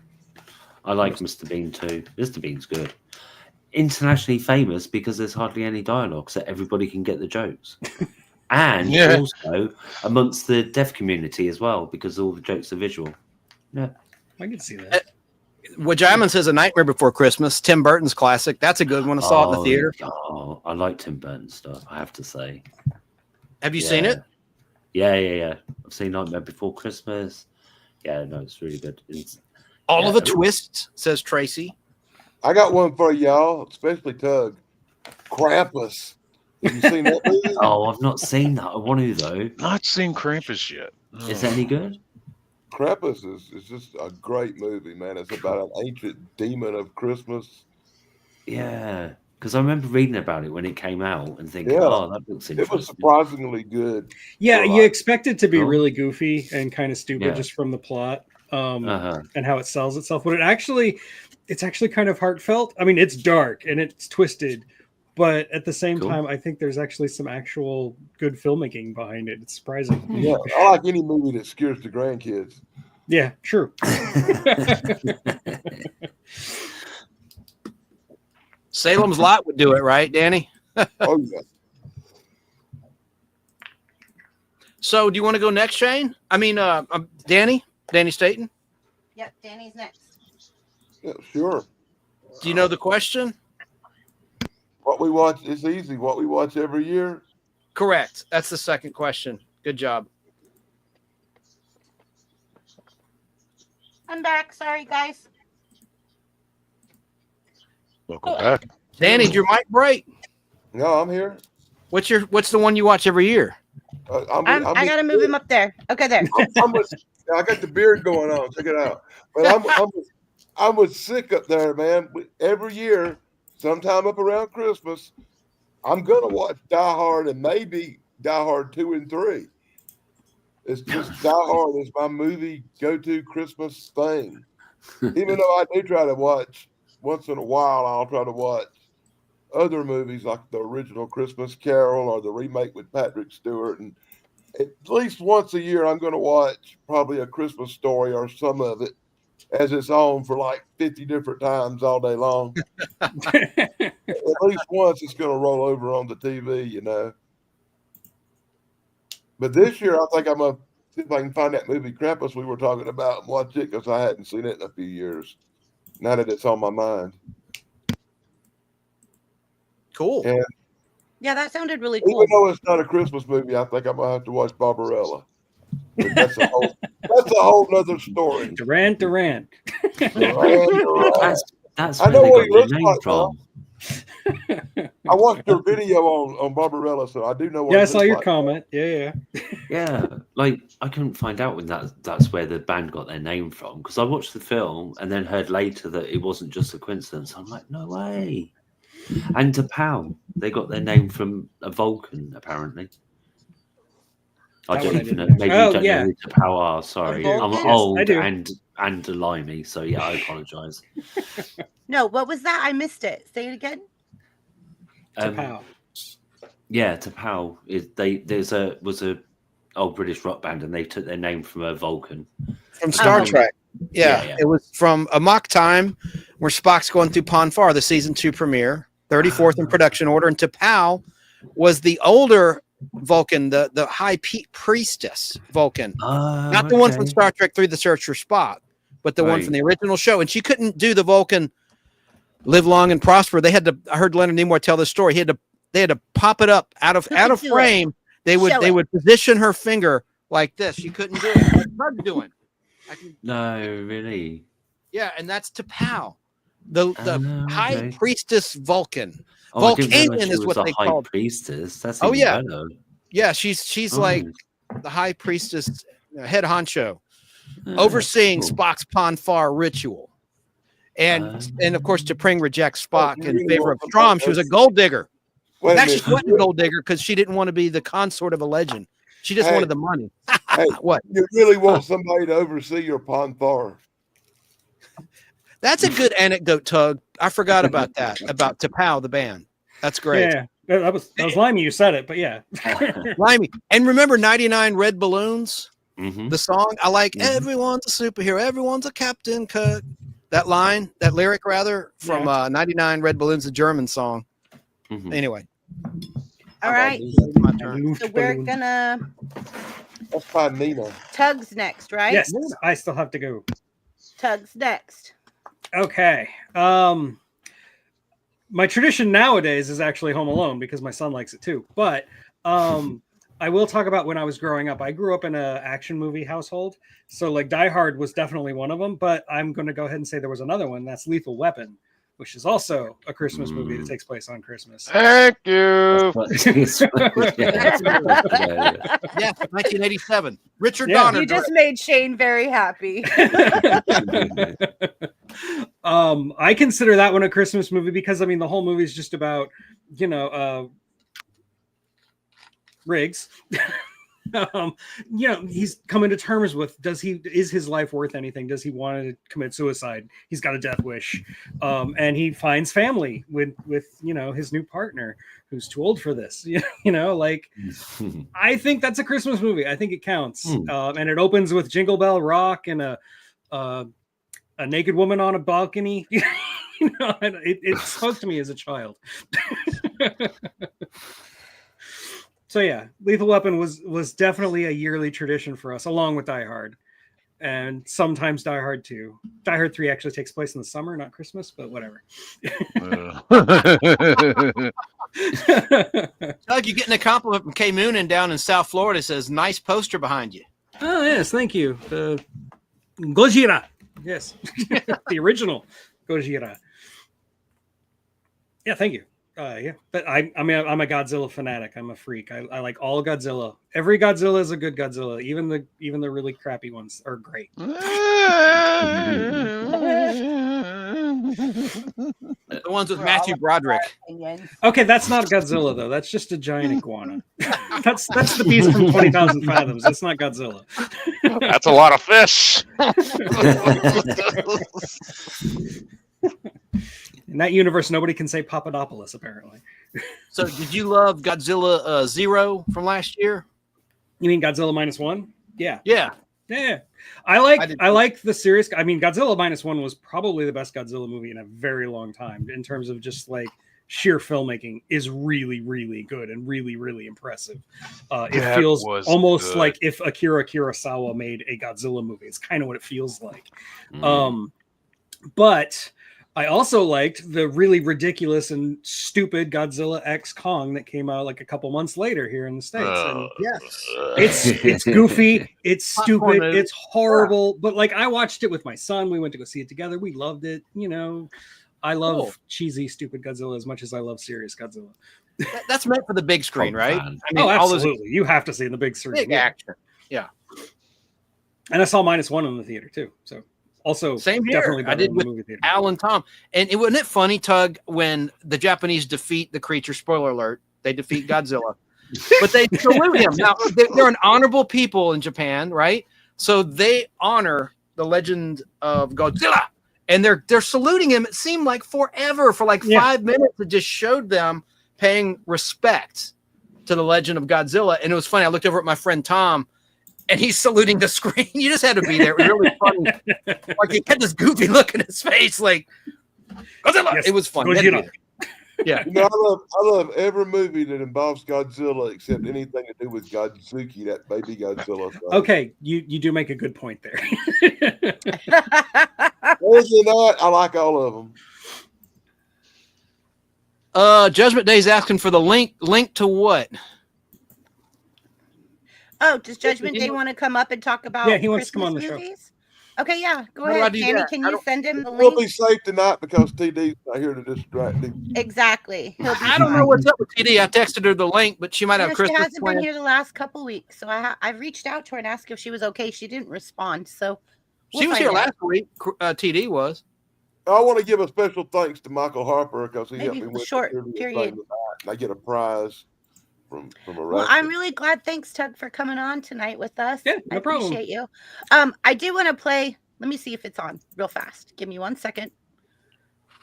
Speaker 5: I like Mr. Bean too. Mr. Bean's good. Internationally famous because there's hardly any dialogue, so everybody can get the jokes. And
Speaker 4: Yeah.
Speaker 5: also amongst the deaf community as well, because all the jokes are visual. Yeah.
Speaker 7: I can see that.
Speaker 3: Wajaman says A Nightmare Before Christmas. Tim Burton's classic. That's a good one. I saw it in the theater.
Speaker 5: Oh, I like Tim Burton stuff, I have to say.
Speaker 3: Have you seen it?
Speaker 5: Yeah. I've seen Nightmare Before Christmas. Yeah, no, it's really good.
Speaker 3: All of a Twist, says Tracy.
Speaker 6: I got one for y'all, especially Tug. Krampus. Have you seen that movie?
Speaker 5: Oh, I've not seen that. I want to though.
Speaker 4: Not seen Krampus yet.
Speaker 5: Is that any good?
Speaker 6: Krampus is just a great movie, man. It's about an ancient demon of Christmas.
Speaker 5: Yeah, because I remember reading about it when it came out and thinking,
Speaker 6: Yeah.
Speaker 5: oh, that looks
Speaker 6: It
Speaker 5: interesting.
Speaker 6: was surprisingly good.
Speaker 7: Yeah,
Speaker 6: for
Speaker 7: you
Speaker 6: like-
Speaker 7: expect it to be
Speaker 5: Oh.
Speaker 7: really goofy and kind of stupid
Speaker 5: Yeah.
Speaker 7: just from the plot
Speaker 5: Uh-huh.
Speaker 7: and how it sells itself, but it's actually kind of heartfelt. I mean, it's dark and it's twisted, but at the same
Speaker 5: Cool.
Speaker 7: time, I think there's actually some actual good filmmaking behind it. It's surprising.
Speaker 6: Yeah, I like any movie that scares the grandkids.
Speaker 7: Yeah, true.
Speaker 3: Salem's Lot would do it, right, Danny?
Speaker 6: Oh yeah.
Speaker 3: So, do you want to go next, Shane? I mean, Danny Staton.
Speaker 2: Yep, Danny's next.
Speaker 6: Yeah, sure.
Speaker 3: Do you know the question?
Speaker 6: What we watch is easy. What we watch every year.
Speaker 3: Correct. That's the second question. Good job.
Speaker 2: I'm back. Sorry, guys.
Speaker 4: Welcome back.
Speaker 3: Danny, did your mic break?
Speaker 6: No, I'm here.
Speaker 3: What's the one you watch every year?
Speaker 2: I gotta move him up there. Okay, there.
Speaker 6: I got the beard going on. Check it out. But I was sick up there, man. Every year, sometime up around Christmas, I'm gonna watch Die Hard and maybe Die Hard 2 and 3. It's just Die Hard is my movie go-to Christmas thing. Even though I do try to watch once in a while, I'll try to watch other movies like the original Christmas Carol or the remake with Patrick Stewart. And at least once a year, I'm going to watch probably A Christmas Story or some of it as it's on for like 50 different times all day long. At least once it's going to roll over on the TV, you know. But this year, I think I'm going to see if I can find that movie Krampus we were talking about and watch it because I hadn't seen it in a few years. Now that it's on my mind.
Speaker 3: Cool.
Speaker 6: And
Speaker 2: Yeah, that sounded really
Speaker 6: Even
Speaker 2: cool.
Speaker 6: though it's not a Christmas movie, I think I'm gonna have to watch Barbarella. But that's a whole nother story.
Speaker 7: Durant.
Speaker 6: Durant.
Speaker 5: That's
Speaker 6: I
Speaker 5: where
Speaker 6: know
Speaker 5: they
Speaker 6: what
Speaker 5: got
Speaker 6: he
Speaker 5: their
Speaker 6: looks
Speaker 5: name
Speaker 6: like
Speaker 5: from.
Speaker 6: I watched your video on Barbarella, so I do know what
Speaker 7: Yeah, I
Speaker 6: he
Speaker 7: saw
Speaker 6: looks
Speaker 7: your
Speaker 6: like.
Speaker 7: comment. Yeah.
Speaker 5: Yeah, like I couldn't find out when that's where the band got their name from, because I watched the film and then heard later that it wasn't just a coincidence. I'm like, no way. And T'Pau, they got their name from a Vulcan, apparently. I
Speaker 7: That
Speaker 5: don't
Speaker 7: one I
Speaker 5: even know.
Speaker 7: didn't know.
Speaker 5: Maybe
Speaker 7: Oh,
Speaker 5: you don't
Speaker 7: yeah.
Speaker 5: know who T'Pau are. Sorry,
Speaker 2: Vulcan?
Speaker 5: I'm
Speaker 2: Yes,
Speaker 7: I
Speaker 5: old
Speaker 7: do.
Speaker 5: and limey, so yeah, I apologize.
Speaker 2: No, what was that? I missed it. Say it again.
Speaker 7: T'Pau.
Speaker 5: Yeah, T'Pau was a old British rock band, and they took their name from a Vulcan
Speaker 3: From Star Trek. Yeah,
Speaker 5: Yeah.
Speaker 3: it was from a mock time where Spock's going through Pon farr, the season 2 premiere, 34th in production order, and T'Pau was the older Vulcan, the high priestess Vulcan, not the one from Star Trek 3: The Search for Spock, but the one from the original show. And she couldn't do the Vulcan live long and prosper. They had to. I heard Leonard Nimoy tell this story. They had to pop it up out of frame. They would position her finger like this. She couldn't do it. Like Doug's doing.
Speaker 5: No, really.
Speaker 3: Yeah, and that's T'Pau, the high priestess Vulcan.
Speaker 5: Oh, Vulcanian
Speaker 3: is what they called
Speaker 5: priestess. That's even better.
Speaker 3: Yeah, she's like the high priestess, head honcho, overseeing Spock's Pon farr ritual. And of course, T'Pring rejects Spock in favor of Strom. She was a gold digger. Actually, she wasn't a gold digger because she didn't want to be the consort of a legend. She just wanted the money. What?
Speaker 6: You really want somebody to oversee your Pon farr?
Speaker 3: That's a good anecdote, Tug. I forgot about that, about T'Pau, the band. That's great.
Speaker 7: Yeah, that was Limey. You said it, but yeah.
Speaker 3: Limey. And remember 99 Red Balloons?
Speaker 5: Mm-hmm.
Speaker 3: The song? I like everyone's a superhero. Everyone's a Captain Kirk. That line, that lyric rather, from 99 Red Balloons, a German song.
Speaker 5: Mm-hmm.
Speaker 3: Anyway.
Speaker 2: All right.
Speaker 3: My turn.
Speaker 2: So we're gonna.
Speaker 6: Let's find Nina.
Speaker 2: Tug's next, right?
Speaker 7: Yes, I still have to go.
Speaker 2: Tug's next.
Speaker 7: Okay. My tradition nowadays is actually Home Alone because my son likes it too. But I will talk about when I was growing up. I grew up in an action movie household. So like Die Hard was definitely one of them. But I'm going to go ahead and say there was another one. That's Lethal Weapon, which is also a Christmas movie that takes place on Christmas.
Speaker 4: Thank you.
Speaker 3: Yeah, 1987. Richard Donner.
Speaker 2: You just made Shane very happy.
Speaker 7: I consider that one a Christmas movie because I mean the whole movie is just about Riggs. He's coming to terms with is his life worth anything? Does he want to commit suicide? He's got a death wish, and he finds family with his new partner who's too old for this. I think that's a Christmas movie. I think it counts, and it opens with Jingle Bell Rock and a naked woman on a balcony. It spoke to me as a child. So yeah, Lethal Weapon was definitely a yearly tradition for us, along with Die Hard, and sometimes Die Hard 2. Die Hard 3 actually takes place in the summer, not Christmas, but whatever.
Speaker 3: Doug, you're getting a compliment from Kay Moonen down in South Florida. It says, nice poster behind you.
Speaker 7: Oh yes, thank you. Gojira, yes, the original Gojira. Yeah, thank you. But I'm a Godzilla fanatic. I'm a freak. I like all Godzilla. Every Godzilla is a good Godzilla. Even the really crappy ones are great.
Speaker 3: The ones with Matthew Broderick.
Speaker 7: Okay, that's not Godzilla though. That's just a giant iguana. that's the beast from 20,000 Fathoms. That's not Godzilla.
Speaker 4: That's a lot of fish.
Speaker 7: In that universe, nobody can say Papadopoulos, apparently.
Speaker 3: So, did you love Godzilla 0 from last year?
Speaker 7: You mean Godzilla -1? Yeah.
Speaker 3: Yeah.
Speaker 7: I like the series. I mean, Godzilla -1 was probably the best Godzilla movie in a very long time in terms of just like sheer filmmaking is really, really good and really, really impressive. It feels almost like if Akira Kurosawa made a Godzilla movie. It's kind of what it feels like. But I also liked the really ridiculous and stupid Godzilla X Kong that came out like a couple months later here in the States. And
Speaker 3: Yes.
Speaker 7: it's goofy, it's
Speaker 3: Popcorn
Speaker 7: stupid,
Speaker 3: movie.
Speaker 7: it's horrible. But like I watched it with my son. We went to go see it together. We loved it. You know, I love
Speaker 3: Cool.
Speaker 7: cheesy, stupid Godzilla as much as I love serious Godzilla.
Speaker 3: That's meant for the big screen, right?
Speaker 5: Fan.
Speaker 3: I mean, all those
Speaker 7: Absolutely. You have to see in the big screen.
Speaker 3: big
Speaker 7: Yeah.
Speaker 3: action. Yeah.
Speaker 7: And I saw -1 in the theater too. So also
Speaker 3: Same here.
Speaker 7: definitely
Speaker 3: I
Speaker 7: better
Speaker 3: did
Speaker 7: in the
Speaker 3: with
Speaker 7: movie theater.
Speaker 3: Al and Tom. And wasn't it funny, Tug, when the Japanese defeat the creature? Spoiler alert: they defeat Godzilla, but they salute him. Now they're an honorable people in Japan, right? So they honor the legend of Godzilla, and they're saluting him. It seemed like forever, for like 5 minutes. It just showed them paying respect to the legend of Godzilla, and it was funny. I looked over at my friend Tom, and he's saluting the screen. You just had to be there. It was really funny. Like he had this goofy look in his face, like Godzilla.
Speaker 7: Yes,
Speaker 3: it was fun. You had to be there. Yeah.
Speaker 6: You know, I love every movie that involves Godzilla except anything to do with Godzuki, that baby Godzilla thing.
Speaker 7: Okay, you do make a good point there.
Speaker 6: Other than that, I like all of them.
Speaker 3: Judgment Day's asking for the link. Link to what?
Speaker 2: Oh, does Judgment Day want to come up and talk about?
Speaker 7: Yeah, he wants to come on the
Speaker 2: Christmas
Speaker 7: show.
Speaker 2: movies? Okay, yeah, go
Speaker 3: How do I
Speaker 2: ahead,
Speaker 3: do
Speaker 2: Tammy.
Speaker 3: that?
Speaker 2: Can
Speaker 3: I
Speaker 2: you
Speaker 3: don't-
Speaker 2: send him the
Speaker 6: We'll be
Speaker 2: link?
Speaker 6: safe tonight because TD's not here to distract him.
Speaker 2: Exactly. He'll be
Speaker 3: I don't know
Speaker 2: fine.
Speaker 3: what's up with TD. I texted her the link, but she might have
Speaker 2: No, she
Speaker 3: Christmas
Speaker 2: hasn't been
Speaker 3: plans.
Speaker 2: here the last couple weeks, so I've reached out to her and asked if she was okay. She didn't respond, so
Speaker 3: She was
Speaker 2: find
Speaker 3: here
Speaker 2: out.
Speaker 3: last week. TD was.
Speaker 6: I want to give a special thanks to Michael Harper because he
Speaker 2: Maybe
Speaker 6: helped me
Speaker 2: for
Speaker 6: with
Speaker 2: the short
Speaker 6: the trivia
Speaker 2: period.
Speaker 6: thing tonight, and I get a prize from a
Speaker 2: Well,
Speaker 6: wrestler.
Speaker 2: I'm really glad. Thanks, Tug, for coming on tonight with us.
Speaker 7: Yeah,
Speaker 2: I
Speaker 7: no problem.
Speaker 2: appreciate you. I do want to play. Let me see if it's on real fast. Give me 1 second.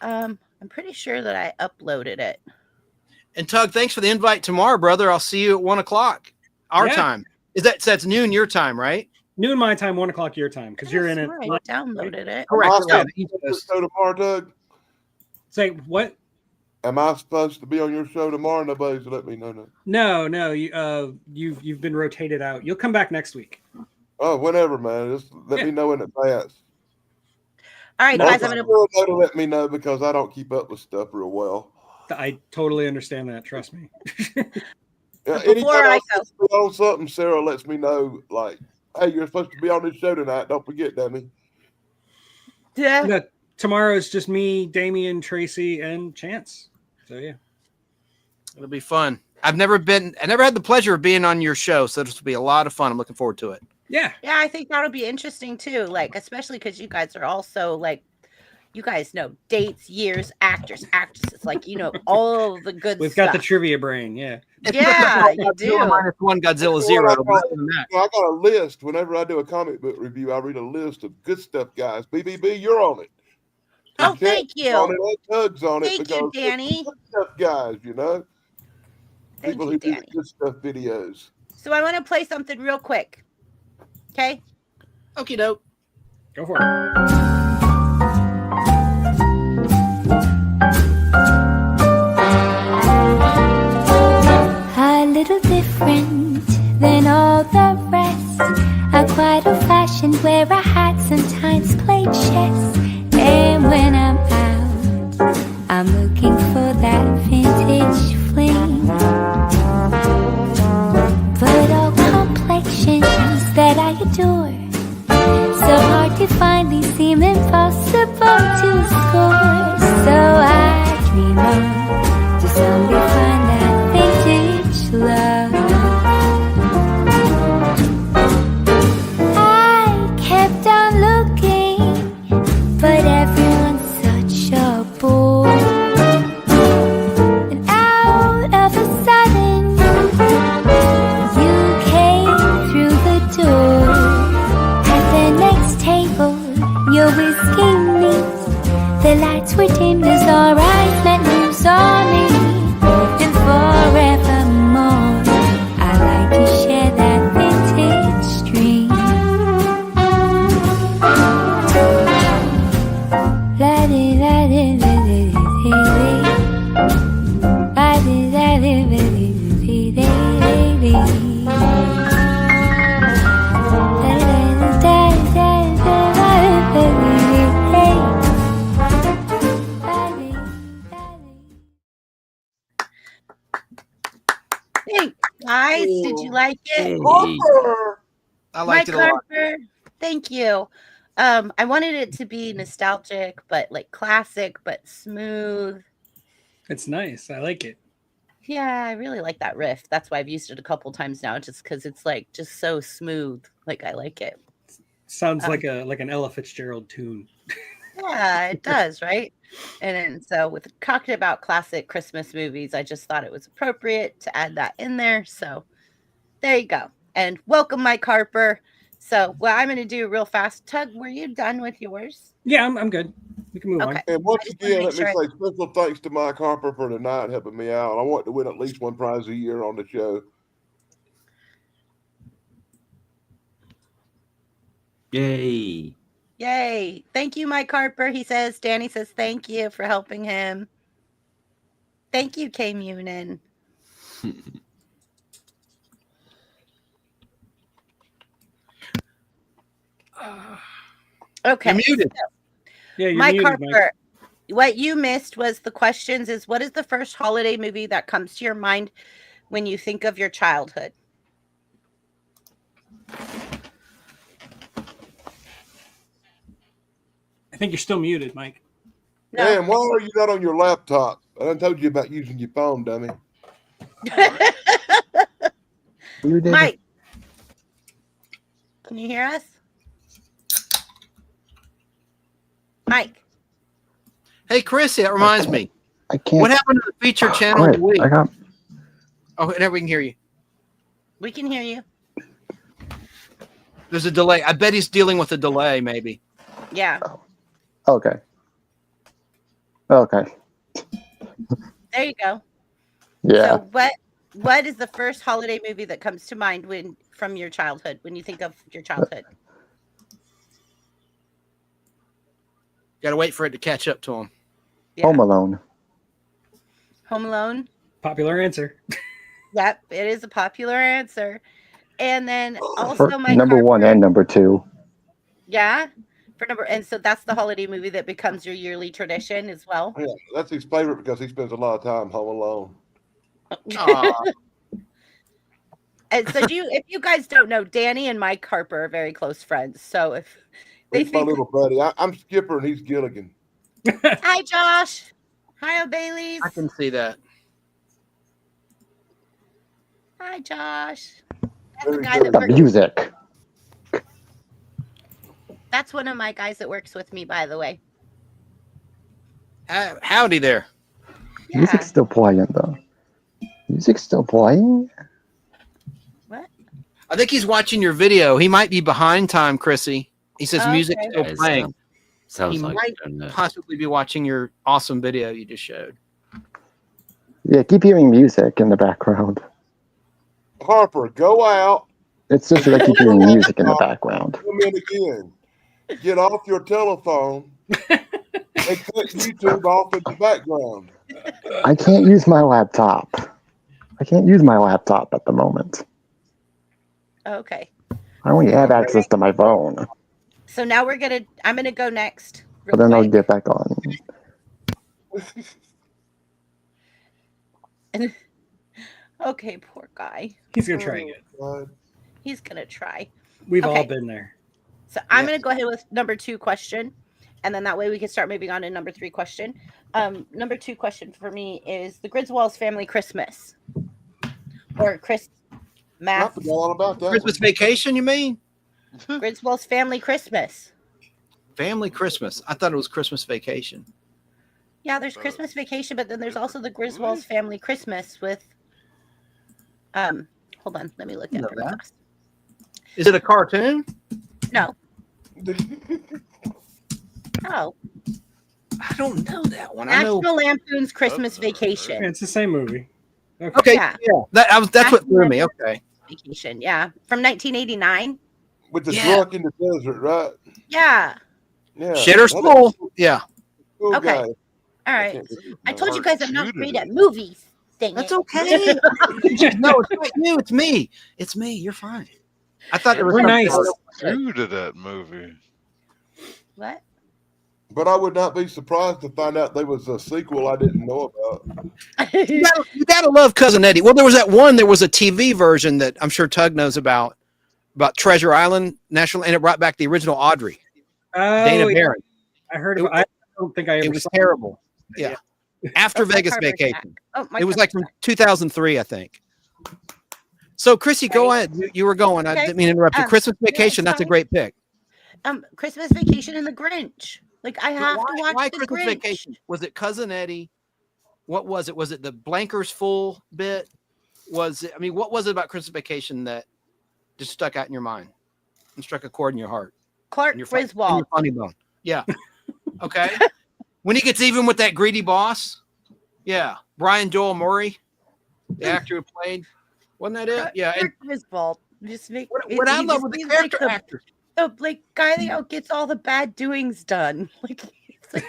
Speaker 2: I'm pretty sure that I uploaded it.
Speaker 3: And Tug, thanks for the invite tomorrow, brother. I'll see you at 1 o'clock our
Speaker 7: Yeah.
Speaker 3: time. So that's noon your time, right?
Speaker 7: Noon my time, 1 o'clock your time, because you're in it.
Speaker 2: I downloaded it.
Speaker 3: Correct.
Speaker 6: Am I
Speaker 3: Yeah,
Speaker 6: supposed
Speaker 3: the East
Speaker 6: to be on your
Speaker 3: Coast.
Speaker 6: show tomorrow, Doug?
Speaker 7: Say what?
Speaker 6: Am I supposed to be on your show tomorrow? Nobody's let me know.
Speaker 7: No. You've been rotated out. You'll come back next week.
Speaker 6: Oh, whenever, man. Just let me know in advance.
Speaker 2: All right,
Speaker 7: No
Speaker 2: guys. I'm
Speaker 7: problem.
Speaker 2: gonna.
Speaker 6: Know to let me know because I don't keep up with stuff real well.
Speaker 7: I totally understand that. Trust me.
Speaker 6: Yeah,
Speaker 2: Before
Speaker 6: anytime
Speaker 2: I
Speaker 6: I'm supposed to be on something, Sarah lets me know, like, hey, you're supposed to be on this show tonight. Don't forget, Demi.
Speaker 2: Yeah.
Speaker 7: No, tomorrow is just me, Damien, Tracy, and Chance. So yeah.
Speaker 3: It'll be fun. I never had the pleasure of being on your show, so this will be a lot of fun. I'm looking forward to it.
Speaker 7: Yeah.
Speaker 2: Yeah, I think that'll be interesting too. Like, especially because you guys are also like, you guys know dates, years, actors, actresses. Like, you know all the good
Speaker 7: We've
Speaker 2: stuff.
Speaker 7: got the trivia brain. Yeah.
Speaker 2: Yeah, you do.
Speaker 3: Godzilla -1, Godzilla
Speaker 6: That's
Speaker 3: 0.
Speaker 6: what I
Speaker 3: but other than that,
Speaker 6: I got a list. Whenever I do a comic book review, I read a list of good stuff, guys. BBB, you're on it.
Speaker 2: Oh,
Speaker 6: Chance
Speaker 2: thank
Speaker 6: is on
Speaker 2: you.
Speaker 6: it, and Tug's on it
Speaker 2: Thank you,
Speaker 6: because they're
Speaker 2: Danny.
Speaker 6: good stuff, guys, you know?
Speaker 2: Thank
Speaker 6: People
Speaker 2: you,
Speaker 6: who do
Speaker 2: Danny.
Speaker 6: the good stuff videos.
Speaker 2: So I want to play something real quick. Okay.
Speaker 3: okie doke.
Speaker 7: Go for it.
Speaker 8: A little different than all the rest. I'm quite old fashioned where I had sometimes played chess. And when I'm out, I'm looking for that vintage fling. But all complexions that I adore, so hard to find, these seem impossible to score. So I dream on to someday find that vintage love. I kept on looking, but everyone's such a bore. And out of a sudden, you came through the door. At the next table, your whiskey neat. The lights were dimmed as our eyes met, moves on me. And forevermore, I like to share that vintage dream.
Speaker 2: You like it?
Speaker 6: Harper!
Speaker 3: I liked
Speaker 2: Mike
Speaker 3: it a lot.
Speaker 2: Harper. Thank you. I wanted it to be nostalgic, but like classic, but smooth.
Speaker 7: It's nice. I like it.
Speaker 2: Yeah, I really like that riff. That's why I've used it a couple times now, just because it's like just so smooth. Like I like it.
Speaker 7: Sounds like an Ella Fitzgerald tune.
Speaker 2: Yeah, it does, right? And so with talking about classic Christmas movies, I just thought it was appropriate to add that in there. So there you go. And welcome, Mike Harper. So what I'm going to do real fast. Tug, were you done with yours?
Speaker 7: Yeah, I'm good. We can move on.
Speaker 6: And once
Speaker 2: I just wanna
Speaker 6: again,
Speaker 2: make
Speaker 6: let me
Speaker 2: sure
Speaker 6: say special thanks to Mike Harper for tonight helping me out. I want to win at least one prize a year on the show.
Speaker 5: Yay.
Speaker 2: Yay. Thank you, Mike Harper. He says, Danny says, thank you for helping him. Thank you, K Munin. Okay.
Speaker 3: You're muted.
Speaker 7: Yeah, you're
Speaker 2: Mike
Speaker 7: muted,
Speaker 2: Harper, what you missed was the questions is what is the first holiday movie that comes to your mind when you think of your childhood?
Speaker 7: I think you're still muted, Mike.
Speaker 2: No.
Speaker 6: Damn, why are you not on your laptop? I done told you about using your phone, dummy.
Speaker 2: Mike, can you hear us? Mike.
Speaker 3: Hey, Chris, that reminds me.
Speaker 9: I can't.
Speaker 3: What happened to the feature channel of the week?
Speaker 9: I got.
Speaker 3: Oh, now we can hear you.
Speaker 2: We can hear you.
Speaker 3: There's a delay. I bet he's dealing with a delay, maybe.
Speaker 2: Yeah.
Speaker 9: Okay. Okay.
Speaker 2: There you go.
Speaker 9: Yeah.
Speaker 2: So what is the first holiday movie that comes to mind from your childhood when you think of your childhood?
Speaker 3: Got to wait for it to catch up to him.
Speaker 2: Yeah.
Speaker 9: Home Alone.
Speaker 2: Home Alone?
Speaker 7: Popular answer.
Speaker 2: Yep, it is a popular answer. And then also
Speaker 9: For
Speaker 2: Mike
Speaker 9: number
Speaker 2: Harper,
Speaker 9: 1 and number 2.
Speaker 2: yeah, and so that's the holiday movie that becomes your yearly tradition as well.
Speaker 6: Yeah, that's his favorite because he spends a lot of time home alone.
Speaker 3: Aw.
Speaker 2: And so if you guys don't know, Danny and Mike Harper are very close friends. So if they
Speaker 6: He's my
Speaker 2: think,
Speaker 6: little buddy. I'm Skipper and he's Gilligan.
Speaker 2: hi Josh, hi O'Bailey's,
Speaker 3: I can see that.
Speaker 2: hi Josh. That's
Speaker 6: Very
Speaker 2: a guy
Speaker 6: good.
Speaker 2: that
Speaker 9: The
Speaker 2: works.
Speaker 9: music.
Speaker 2: That's one of my guys that works with me, by the way.
Speaker 3: Howdy there.
Speaker 2: Yeah.
Speaker 9: Music's still playing, though. Music's still playing?
Speaker 2: What?
Speaker 3: I think he's watching your video. He might be behind time, Chrissy. He says
Speaker 2: Okay.
Speaker 3: music's still
Speaker 5: Yes,
Speaker 3: playing.
Speaker 5: Sounds
Speaker 3: He
Speaker 5: like
Speaker 3: might
Speaker 5: it, doesn't it?
Speaker 3: possibly be watching your awesome video you just showed.
Speaker 9: Yeah, keep hearing music in the background.
Speaker 6: Harper, go out.
Speaker 9: It's just that I keep hearing music in the background.
Speaker 6: Come in again. Get off your telephone and cut YouTube off in the background.
Speaker 9: I can't use my laptop. I can't use my laptop at the moment.
Speaker 2: Okay.
Speaker 9: I only have access to my phone.
Speaker 2: So now I'm gonna go next. real
Speaker 9: But then I'll
Speaker 2: quick.
Speaker 9: get back on.
Speaker 2: Okay, poor guy.
Speaker 7: He's gonna try again.
Speaker 6: God.
Speaker 2: He's gonna try.
Speaker 7: We've all
Speaker 2: Okay.
Speaker 7: been there.
Speaker 2: So I'm
Speaker 3: Yeah.
Speaker 2: gonna go ahead with number 2 question, and then that way we can start moving on to number 3 question. Number 2 question for me is the Griswolds Family Christmas, or Chris
Speaker 6: I
Speaker 2: Math
Speaker 6: forgot all about that.
Speaker 3: Christmas vacation, you mean?
Speaker 2: Griswolds Family Christmas.
Speaker 3: Family Christmas. I thought it was Christmas vacation.
Speaker 2: Yeah, there's Christmas Vacation, but then there's also the Griswolds Family Christmas with. Hold on, let me look at
Speaker 3: Know
Speaker 2: it.
Speaker 3: that. Is it a cartoon?
Speaker 2: No. Oh,
Speaker 3: I don't know that one. I know.
Speaker 2: National Lampoon's Christmas Vacation.
Speaker 7: It's the same movie.
Speaker 3: Okay,
Speaker 2: Yeah.
Speaker 3: yeah. That's what threw me. Okay.
Speaker 2: Vacation, yeah, from 1989.
Speaker 6: With the
Speaker 3: Yeah.
Speaker 6: drunk in the desert, right?
Speaker 2: Yeah.
Speaker 6: Yeah.
Speaker 3: Shitter's full. Yeah.
Speaker 6: Cool
Speaker 2: Okay.
Speaker 6: guy.
Speaker 2: All right.
Speaker 6: can't think of
Speaker 2: I
Speaker 6: his
Speaker 2: told you guys I'm not
Speaker 4: Cartoon
Speaker 2: great
Speaker 4: it
Speaker 2: at
Speaker 4: is.
Speaker 2: movies. Dang
Speaker 3: That's
Speaker 2: it.
Speaker 3: okay. No, it's not you. It's me. It's me. You're fine. I thought it was
Speaker 7: We're
Speaker 3: something
Speaker 7: nice.
Speaker 3: else.
Speaker 4: True to that movie.
Speaker 2: What?
Speaker 6: But I would not be surprised to find out there was a sequel I didn't know about.
Speaker 3: You gotta love Cousin Eddie. Well, there was that one. There was a TV version that I'm sure Tug knows about Treasure Island National, and it brought back the original Audrey, Dana Barron.
Speaker 7: I heard about. I don't think I ever.
Speaker 3: It was
Speaker 7: saw
Speaker 3: terrible. Yeah. After Vegas Vacation. It was like from 2003, I think. So, Chrissy, go ahead. You were going. I didn't mean to interrupt you. Christmas Vacation. That's a great pick.
Speaker 2: Christmas Vacation and The Grinch. Like I have to watch
Speaker 3: why
Speaker 2: The
Speaker 3: Christmas
Speaker 2: Grinch.
Speaker 3: Vacation? Was it Cousin Eddie? What was it? Was it the Blankers Full bit? Was it? I mean, what was it about Christmas Vacation that just stuck out in your mind and struck a chord in your heart?
Speaker 2: Clark Griswold.
Speaker 3: Funny bone. Yeah. Okay. When he gets even with that greedy boss. Yeah. Brian Joel Murray, the actor who played. Wasn't that it? Yeah.
Speaker 2: Clark Griswold. Just make
Speaker 3: what I love with the character actor.
Speaker 2: The guy that gets all the bad doings done.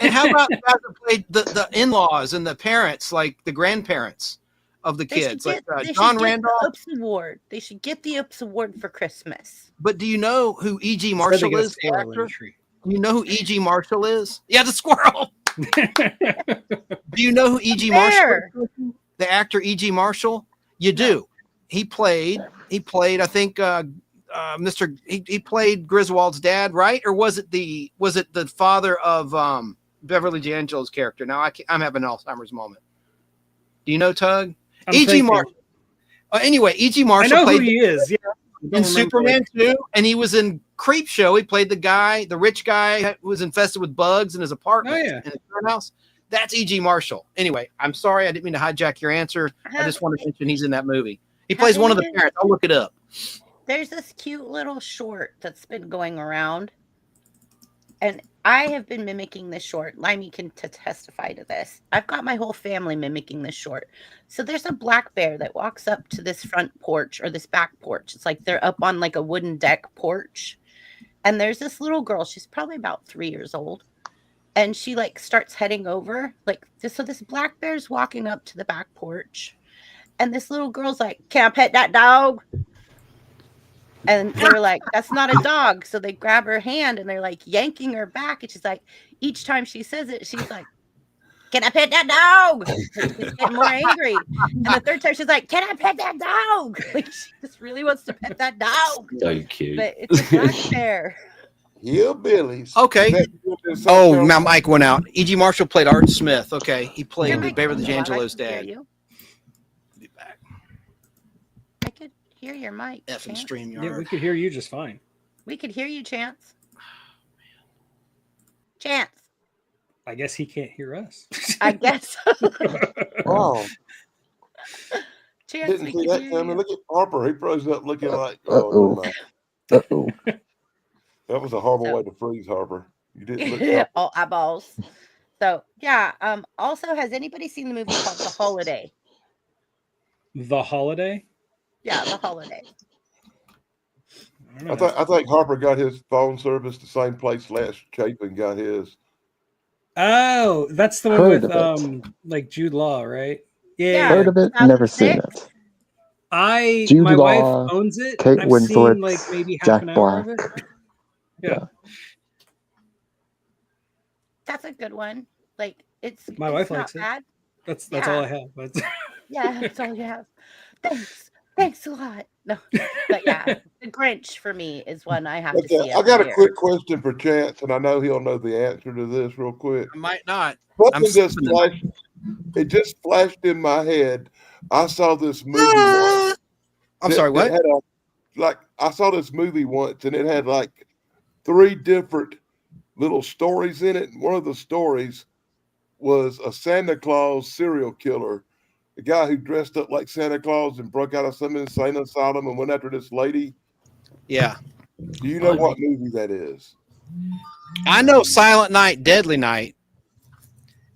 Speaker 3: And how about the guys that played the in-laws and the parents, like the grandparents of the kids, like John Randolph?
Speaker 2: The Oops Award. They should get the Oops Award for Christmas.
Speaker 3: But do you know who E.G. Marshall is? The actor? Do you know who E.G. Marshall is? Yeah, the squirrel. Do you know who E.G. Marshall is? The actor E.G. Marshall? You do. He played, I think, he played Griswold's dad, right? Or was it the father of Beverly D'Angelo's character? Now I'm having an Alzheimer's moment. Do you know Tug? E.G. Marshall. Anyway, E.G. Marshall.
Speaker 7: I know who he is. Yeah,
Speaker 3: in Superman 2, and he was in Creep Show. He played the rich guy who was infested with bugs in his apartment in his house. That's E.G. Marshall. Anyway, I'm sorry, I didn't mean to hijack your answer. I just wanted to mention he's in that movie. He plays one of the parents. I'll look it up.
Speaker 2: There's this cute little short that's been going around, and I have been mimicking this short. Limey can testify to this. I've got my whole family mimicking this short. So there's a black bear that walks up to this front porch or this back porch. It's like they're up on like a wooden deck porch, and there's this little girl. She's probably about 3 years old, and she like starts heading over so this black bear's walking up to the back porch, and this little girl's like, "Can I pet that dog?" And they're like, "That's not a dog." So they grab her hand and they're like yanking her back. And she's like, each time she says it, she's like, "Can I pet that dog?" She's getting more angry. And the third time she's like, "Can I pet that dog?" Like she just really wants to pet that dog.
Speaker 5: So cute.
Speaker 2: But it's a black bear.
Speaker 6: Hillbillies.
Speaker 3: Okay. Oh, my mic went out. E.G. Marshall played Art Smith. Okay. He played Beverly D'Angelo's dad.
Speaker 2: Be back. I could hear your mic.
Speaker 3: Effing StreamYard.
Speaker 7: Yeah, we could hear you just fine.
Speaker 2: We could hear you, Chance. Chance.
Speaker 7: I guess he can't hear us.
Speaker 2: I guess.
Speaker 6: Oh.
Speaker 2: Chance,
Speaker 6: Didn't see that coming. Look at Harper. He froze up looking like,
Speaker 9: Uh-oh.
Speaker 6: That was a horrible way to freeze, Harper. You didn't look
Speaker 2: all eyeballs. So yeah. Also, has anybody seen the movie called The Holiday?
Speaker 7: The Holiday?
Speaker 2: Yeah, The Holiday.
Speaker 6: I think Harper got his phone service the same place Les Chapin got his.
Speaker 7: Oh, that's the one with like Jude Law, right? Yeah.
Speaker 9: Heard of it, never seen it. Jude
Speaker 7: my
Speaker 9: Law,
Speaker 7: wife owns it.
Speaker 9: Kate
Speaker 7: I've
Speaker 9: Winslet,
Speaker 7: seen like maybe half
Speaker 9: Jack
Speaker 7: an hour
Speaker 9: Black.
Speaker 7: of it. Yeah.
Speaker 2: That's a good one. Like
Speaker 7: My wife
Speaker 2: not
Speaker 7: likes
Speaker 2: bad.
Speaker 7: it. That's all I have.
Speaker 2: Yeah, that's all you have. Thanks a lot. No, but yeah, The Grinch for me is one I have to see.
Speaker 6: I got a quick question for Chance, and I know he'll know the answer to this real quick.
Speaker 3: I might not.
Speaker 6: It just flashed in my head. I saw this movie once.
Speaker 3: I'm sorry, what?
Speaker 6: I saw this movie once, and it had like 3 different little stories in it. And one of the stories was a Santa Claus serial killer, a guy who dressed up like Santa Claus and broke out of some insane asylum and went after this lady.
Speaker 3: Yeah.
Speaker 6: Do you know what movie that is?
Speaker 3: I know Silent Night, Deadly Night.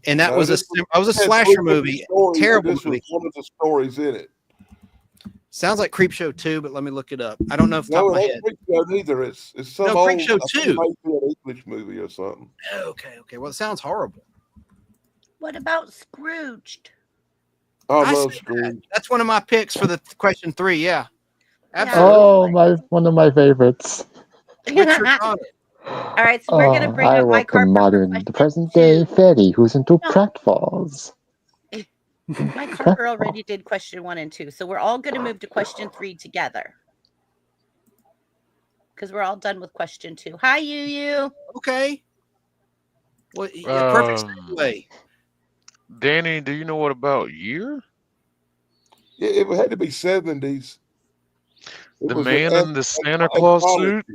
Speaker 3: And that was a slasher movie. Terrible
Speaker 6: this
Speaker 3: movie.
Speaker 6: Was one of the stories in it.
Speaker 3: Sounds like Creepshow 2, but let me look it up. I don't know if top of my head.
Speaker 6: Creepshow neither. It's some old
Speaker 3: Creepshow 2.
Speaker 6: It might be an English movie or something.
Speaker 3: Okay. Well, it sounds horrible.
Speaker 2: What about Scrooged?
Speaker 6: I love Scrooge.
Speaker 3: That's one of my picks for the question 3. Yeah.
Speaker 9: Absolutely. Oh, one of my favorites.
Speaker 3: Richard Donner.
Speaker 2: All right, so we're going to bring
Speaker 9: I
Speaker 2: up Mike
Speaker 9: welcome
Speaker 2: Harper for
Speaker 9: modern,
Speaker 2: question
Speaker 9: present
Speaker 2: 2.
Speaker 9: day Freddy, who's into
Speaker 2: No.
Speaker 9: pratfalls.
Speaker 2: Mike Harper already did question 1 and 2, so we're all going to move to question 3 together. Because we're all done with question 2. Hi, you.
Speaker 3: Okay. Well, yeah, perfect segue.
Speaker 4: Danny, do you know what about year?
Speaker 6: Yeah, it had to be 70s.
Speaker 4: The Man in the Santa Claus Suit?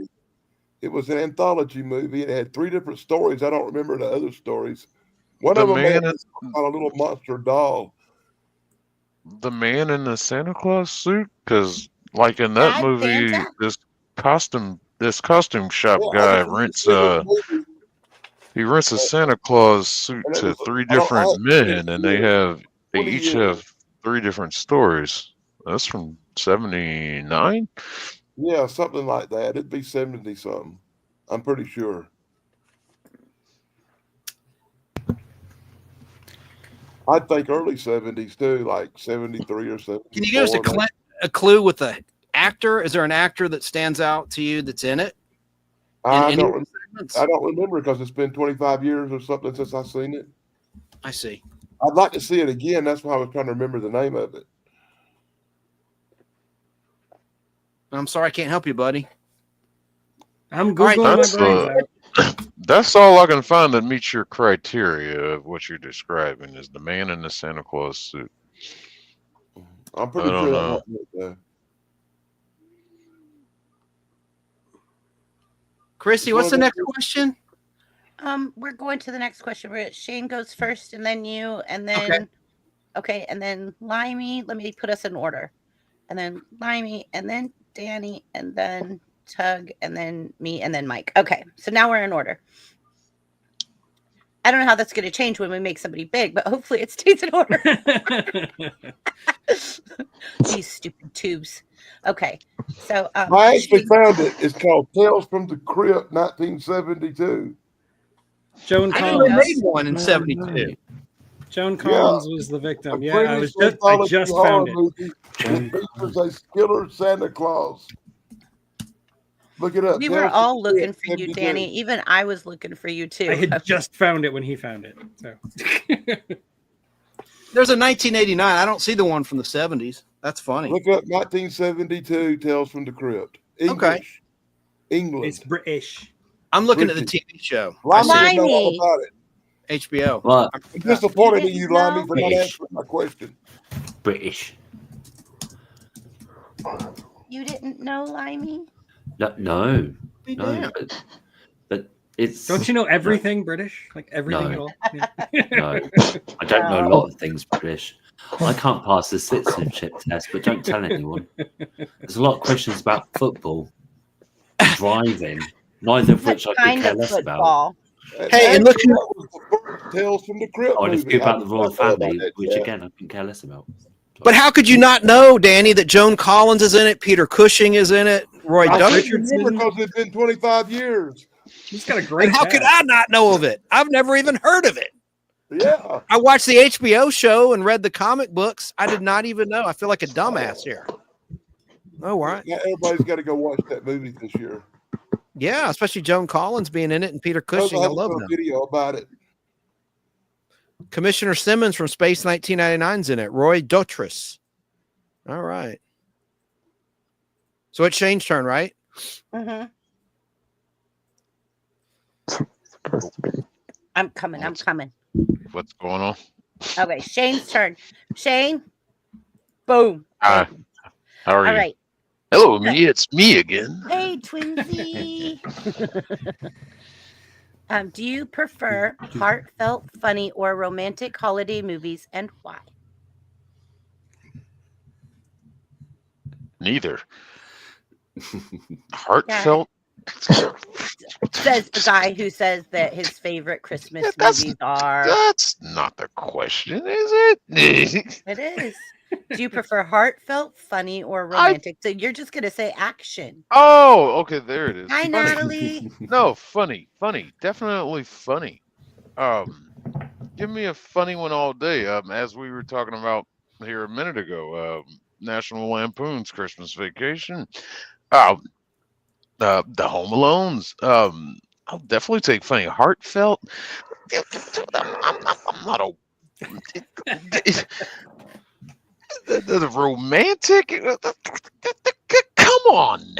Speaker 6: It was an anthology movie. It had 3 different stories. I don't remember the other stories. One
Speaker 4: The
Speaker 6: of them had
Speaker 4: man
Speaker 6: on a little monster doll.
Speaker 4: The Man in the Santa Claus Suit? Because, like in that
Speaker 2: Bad
Speaker 4: movie,
Speaker 2: Santa?
Speaker 4: this costume shop
Speaker 6: Well,
Speaker 4: guy
Speaker 6: I just
Speaker 4: rents
Speaker 6: seen this movie,
Speaker 4: he rents a Santa Claus suit
Speaker 6: and it
Speaker 4: to
Speaker 6: was
Speaker 4: 3
Speaker 6: I
Speaker 4: different
Speaker 6: haven't seen it
Speaker 4: men, and
Speaker 6: in years,
Speaker 4: they
Speaker 6: 20
Speaker 4: each
Speaker 6: years.
Speaker 4: have 3 different stories. That's from 79?
Speaker 6: Yeah, something like that. It'd be 70 something. I'm pretty sure. I think early 70s too, like 73 or 74.
Speaker 3: Can you give us a clue with the actor? Is there an actor that stands out to you that's in it?
Speaker 6: I don't remember because it's been 25 years or something since I've seen it.
Speaker 3: I see.
Speaker 6: I'd like to see it again. That's why I was trying to remember the name of it.
Speaker 3: I'm sorry I can't help you, buddy.
Speaker 7: I'm Googling my brains out.
Speaker 4: That's all I can find that meets your criteria of what you're describing is the Man in the Santa Claus suit.
Speaker 6: I'm pretty sure that wasn't it, though.
Speaker 3: Chrissy, what's the next question?
Speaker 2: We're going to the next question. Shane goes first, and then you, and then okay, and then Limey. Let me put us in order, and then Limey, and then Danny, and then Tug, and then me, and then Mike. Okay, so now we're in order. I don't know how that's going to change when we make somebody big, but hopefully it stays in order. These stupid tubes. Okay, so
Speaker 6: I actually found it. It's called Tales from the Crypt, 1972.
Speaker 7: Joan
Speaker 3: I
Speaker 7: Collins
Speaker 3: made one in 72.
Speaker 7: Joan Collins was the victim. Yeah, I
Speaker 6: British
Speaker 7: just found it.
Speaker 6: movie that features a killer Santa Claus. Look it up.
Speaker 2: We were all looking for you, Danny. Even I was looking for you too.
Speaker 7: I had just found it when he found it. So
Speaker 3: there's a 1989. I don't see the one from the 70s. That's funny.
Speaker 6: Look up 1972 Tales from the Crypt. English.
Speaker 3: Okay.
Speaker 6: England.
Speaker 7: It's British.
Speaker 3: I'm looking at the TV show.
Speaker 6: I know all about it.
Speaker 3: HBO.
Speaker 5: What?
Speaker 6: I'm disappointed in you, Limey, for not
Speaker 5: British.
Speaker 6: answering my question.
Speaker 5: British.
Speaker 2: You didn't know, Limey?
Speaker 5: No. But it's.
Speaker 7: Don't you know everything British? Like everything at all? Yeah.
Speaker 5: No, I don't know a lot of things British. I can't pass the citizenship test, but don't tell anyone. There's a lot of questions about football, driving, neither of which I could care less about.
Speaker 3: Hey, and look,
Speaker 6: Tales from the Crypt.
Speaker 5: Oh, and a
Speaker 6: movie.
Speaker 5: few about the royal family,
Speaker 6: that,
Speaker 5: which
Speaker 6: yeah.
Speaker 5: again I couldn't care less about.
Speaker 3: but how could you not know, Danny, that Joan Collins is in it, Peter Cushing is in it, Roy
Speaker 6: I
Speaker 3: Douglas?
Speaker 6: couldn't remember because it's been 25 years.
Speaker 7: He's got a great.
Speaker 3: And how could I not know of it? I've never even heard of it.
Speaker 6: Yeah.
Speaker 3: I watched the HBO show and read the comic books. I did not even know. I feel like a dumbass here. Oh, all right.
Speaker 6: Now everybody's got to go watch that movie this year.
Speaker 3: Yeah, especially Joan Collins being in it and Peter Cushing. I love them.
Speaker 6: Video about it.
Speaker 3: Commissioner Simmons from Space 1999's in it. Roy Dotrice. All right. So it's Shane's turn, right?
Speaker 2: Mm-hmm.
Speaker 9: Supposed to be.
Speaker 2: I'm coming.
Speaker 4: What's going on?
Speaker 2: Okay, Shane's turn. Shane, boom.
Speaker 4: Hi. How are you?
Speaker 2: All right.
Speaker 4: Hello, me. It's me again.
Speaker 2: Hey, Twinsy. Do you prefer heartfelt, funny, or romantic holiday movies, and why?
Speaker 4: Neither. Heartfelt.
Speaker 2: Says the guy who says that his favorite Christmas movies are.
Speaker 4: That's not the question, is it?
Speaker 2: It is. Do you prefer heartfelt, funny, or romantic? So you're just gonna say action.
Speaker 4: Oh, okay, there it is.
Speaker 2: Hi,
Speaker 4: Funny.
Speaker 2: Natalie.
Speaker 4: No, funny, definitely funny. Give me a funny one all day. As we were talking about here a minute ago, National Lampoon's Christmas Vacation. The Home Alones. I'll definitely take funny. Heartfelt. I'm not a the romantic. Come on,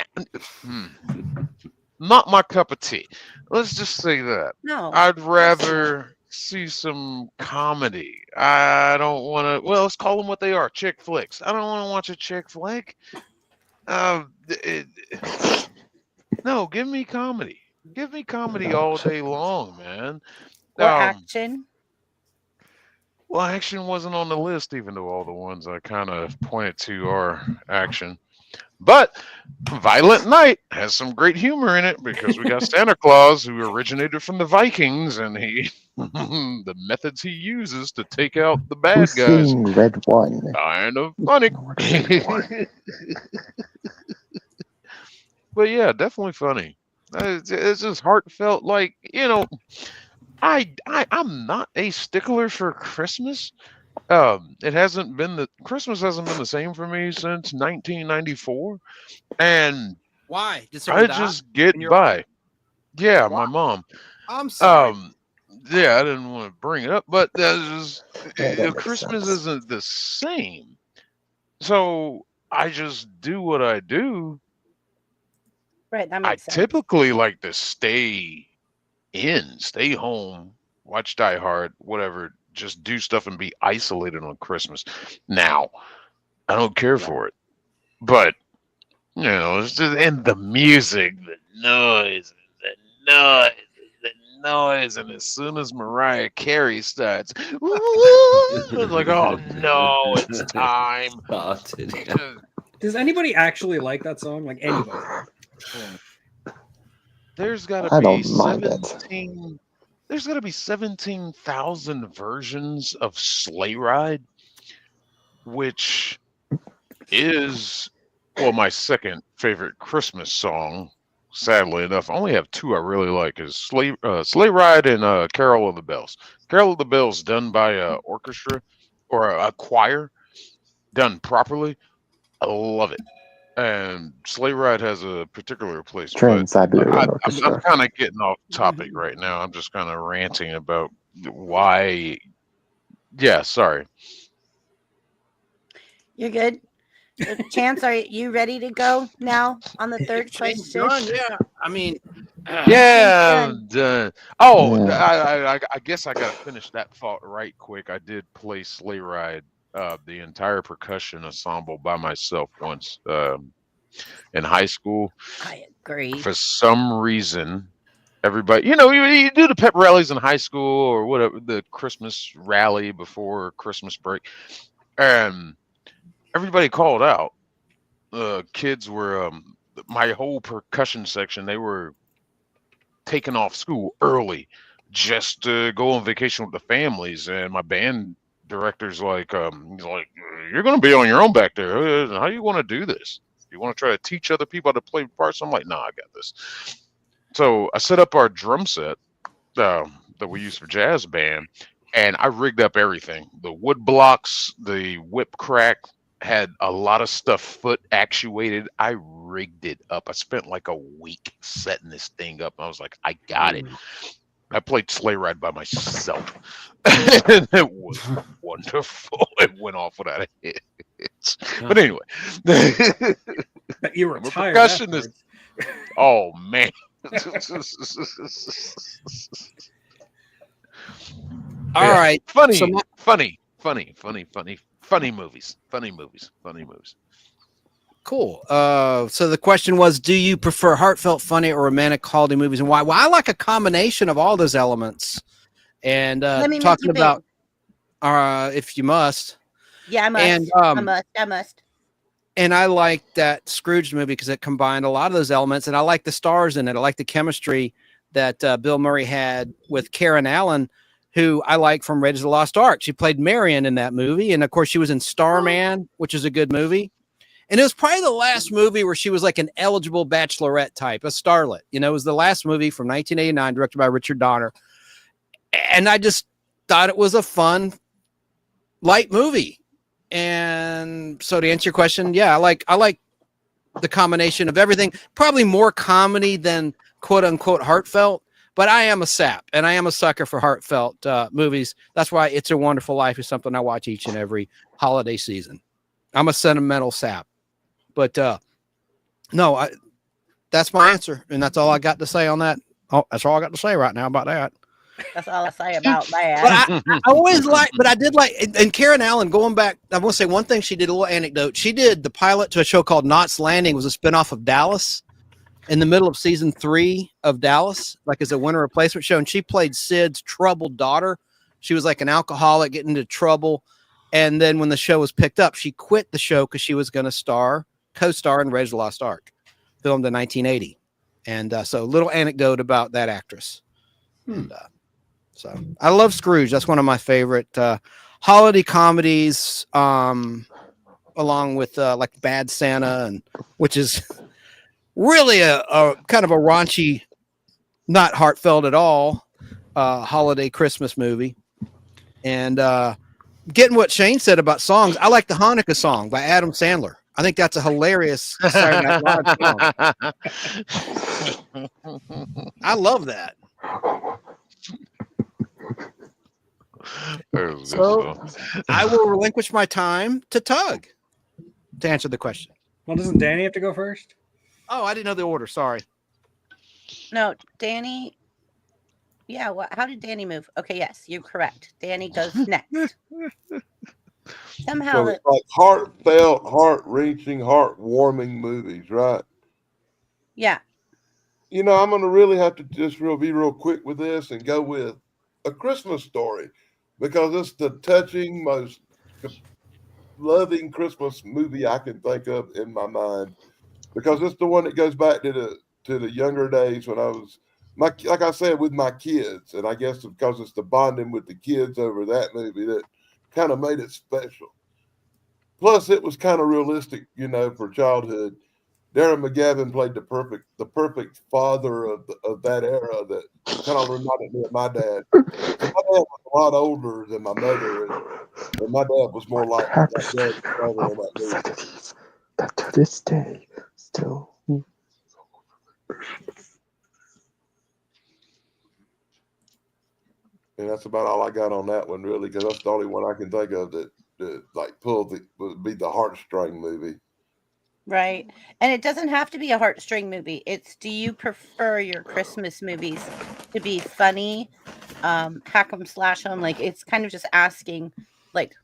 Speaker 4: not my cup of tea. Let's just say that.
Speaker 2: No.
Speaker 4: I'd rather see some comedy. I don't want to. Well, let's call them what they are: chick flicks. I don't want to watch a chick flick. No, give me comedy. Give me comedy all day long, man.
Speaker 2: Or action.
Speaker 4: Well, action wasn't on the list, even though all the ones I kind of pointed to are action. But Violent Night has some great humor in it because we got Santa Claus, who originated from the Vikings, and he the methods he uses to take out the bad
Speaker 9: Who's
Speaker 4: guys.
Speaker 9: seeing red one?
Speaker 4: Kind of funny. But yeah, definitely funny. It's just heartfelt. Like, I'm not a stickler for Christmas. It hasn't been Christmas hasn't been the same for me since 1994, and
Speaker 3: Why? Did
Speaker 4: I
Speaker 3: someone die
Speaker 4: just get
Speaker 3: in your
Speaker 4: by.
Speaker 3: life?
Speaker 4: Yeah,
Speaker 3: Why?
Speaker 4: my mom.
Speaker 3: I'm sorry.
Speaker 4: Yeah, I didn't want to bring it up, but that's
Speaker 9: Yeah, that
Speaker 4: just
Speaker 9: makes
Speaker 4: Christmas
Speaker 9: sense.
Speaker 4: isn't the same. So I just do what I do.
Speaker 2: Right, that
Speaker 4: I
Speaker 2: makes sense.
Speaker 4: typically like to stay home, watch Die Hard, whatever, just do stuff and be isolated on Christmas. Now, I don't care for it, but it's just, and the music, the noise, and as soon as Mariah Carey starts, it's like, oh no, it's time.
Speaker 7: Does anybody actually like that song? Like anybody?
Speaker 4: There's got
Speaker 9: I
Speaker 4: to be
Speaker 9: don't mind it.
Speaker 4: 17. There's got to be 17,000 versions of Sleigh Ride, which is, well, my second favorite Christmas song. Sadly enough, I only have two I really like: is Sleigh Ride and Carol of the Bells. Carol of the Bells done by an orchestra or a choir, done properly. I love it. And Sleigh Ride has a particular place.
Speaker 9: Trans-Siberian
Speaker 4: I'm
Speaker 9: Orchestra.
Speaker 4: kind of getting off topic right now. I'm just kind of ranting about why. Yeah, sorry.
Speaker 2: You're good. Chance, are you ready to go now on the third question?
Speaker 3: Yeah, I mean,
Speaker 4: Yeah, I'm done. Oh,
Speaker 9: Yeah.
Speaker 4: I guess I gotta finish that thought right quick. I did play Sleigh Ride, the entire percussion ensemble by myself once, in high school.
Speaker 2: I agree.
Speaker 4: For some reason, everybody, you do the pep rallies in high school or whatever, the Christmas rally before Christmas break, and everybody called out. Kids were, my whole percussion section, they were taking off school early just to go on vacation with the families, and my band director's like, he's like, you're going to be on your own back there. How do you want to do this? You want to try to teach other people how to play parts? I'm like, nah, I got this. So I set up our drum set that we use for jazz band, and I rigged up everything. The wood blocks, the whip crack, had a lot of stuff foot actuated. I rigged it up. I spent like a week setting this thing up. I was like, I got it. I played Sleigh Ride by myself. And it was wonderful. It went off without a hit. But anyway.
Speaker 7: You were
Speaker 4: I'm a
Speaker 7: tired
Speaker 4: percussionist. Oh man.
Speaker 3: all right.
Speaker 4: Funny,
Speaker 3: So
Speaker 4: funny movies.
Speaker 3: Cool. So the question was, do you prefer heartfelt, funny, or romantic holiday movies, and why? Well, I like a combination of all those elements. And
Speaker 2: Let me
Speaker 3: talking
Speaker 2: make you
Speaker 3: about, if you must.
Speaker 2: Yeah, I must.
Speaker 3: And
Speaker 2: I must.
Speaker 3: And I like that Scrooge movie because it combined a lot of those elements, and I like the stars in it. I like the chemistry that Bill Murray had with Karen Allen, who I like from Raiders of the Lost Ark. She played Marion in that movie, and of course she was in Starman, which is a good movie. And it was probably the last movie where she was like an eligible bachelorette type, a starlet. It was the last movie from 1989, directed by Richard Donner. And I just thought it was a fun, light movie. And so to answer your question, yeah, I like the combination of everything. Probably more comedy than quote unquote heartfelt, But I am a sap, and I am a sucker for heartfelt movies. That's why It's a Wonderful Life is something I watch each and every holiday season. I'm a sentimental sap. But no, that's my answer, and that's all I got to say on that. Oh, that's all I got to say right now about that.
Speaker 2: That's all I say about that.
Speaker 3: But I always but I did like, and Karen Allen, going back, I want to say one thing she did, a little anecdote. She did the pilot to a show called Knots Landing, was a spinoff of Dallas in the middle of season 3 of Dallas, like as a winter replacement show. And she played Sid's troubled daughter. She was like an alcoholic getting into trouble. And then when the show was picked up, she quit the show because she was going to co-star in Raiders of the Lost Ark, filmed in 1980. And so a little anecdote about that actress. And, so I love Scrooge. That's one of my favorite holiday comedies, along with like Bad Santa, and which is really a kind of a raunchy, not heartfelt at all, holiday Christmas movie. And getting what Shane said about songs, I like the Hanukkah song by Adam Sandler. I think that's a hilarious Saturday Night Live song. I love that. So I will relinquish my time to Tug to answer the question.
Speaker 7: Well, doesn't Danny have to go first?
Speaker 3: Oh, I didn't know the order. Sorry.
Speaker 2: No, Danny. Yeah, how did Danny move? Okay, yes, you're correct. Danny goes next. Somehow,
Speaker 6: So it's like heartfelt, heart-wrenching, heartwarming movies, right?
Speaker 2: Yeah.
Speaker 6: You know, I'm going to really have to just be real quick with this and go with A Christmas Story, because it's the touching, most loving Christmas movie I can think of in my mind, because it's the one that goes back to the younger days when I was, like I said, with my kids. And I guess because it's the bonding with the kids over that movie that kind of made it special. Plus, it was kind of realistic, you know, for childhood. Darren McGavin played the perfect father of that era that kind of reminded me of my dad. My dad was a lot older than my mother, and my dad was more like my dad's father in that movie.
Speaker 9: That to this day still.
Speaker 6: And that's about all I got on that one, really, because that's the only one I can think of that like would be the heartstring movie.
Speaker 2: Right. And it doesn't have to be a heartstring movie. It's, do you prefer your Christmas movies to be funny, hack 'em, slash 'em? Like, it's kind of just asking, like,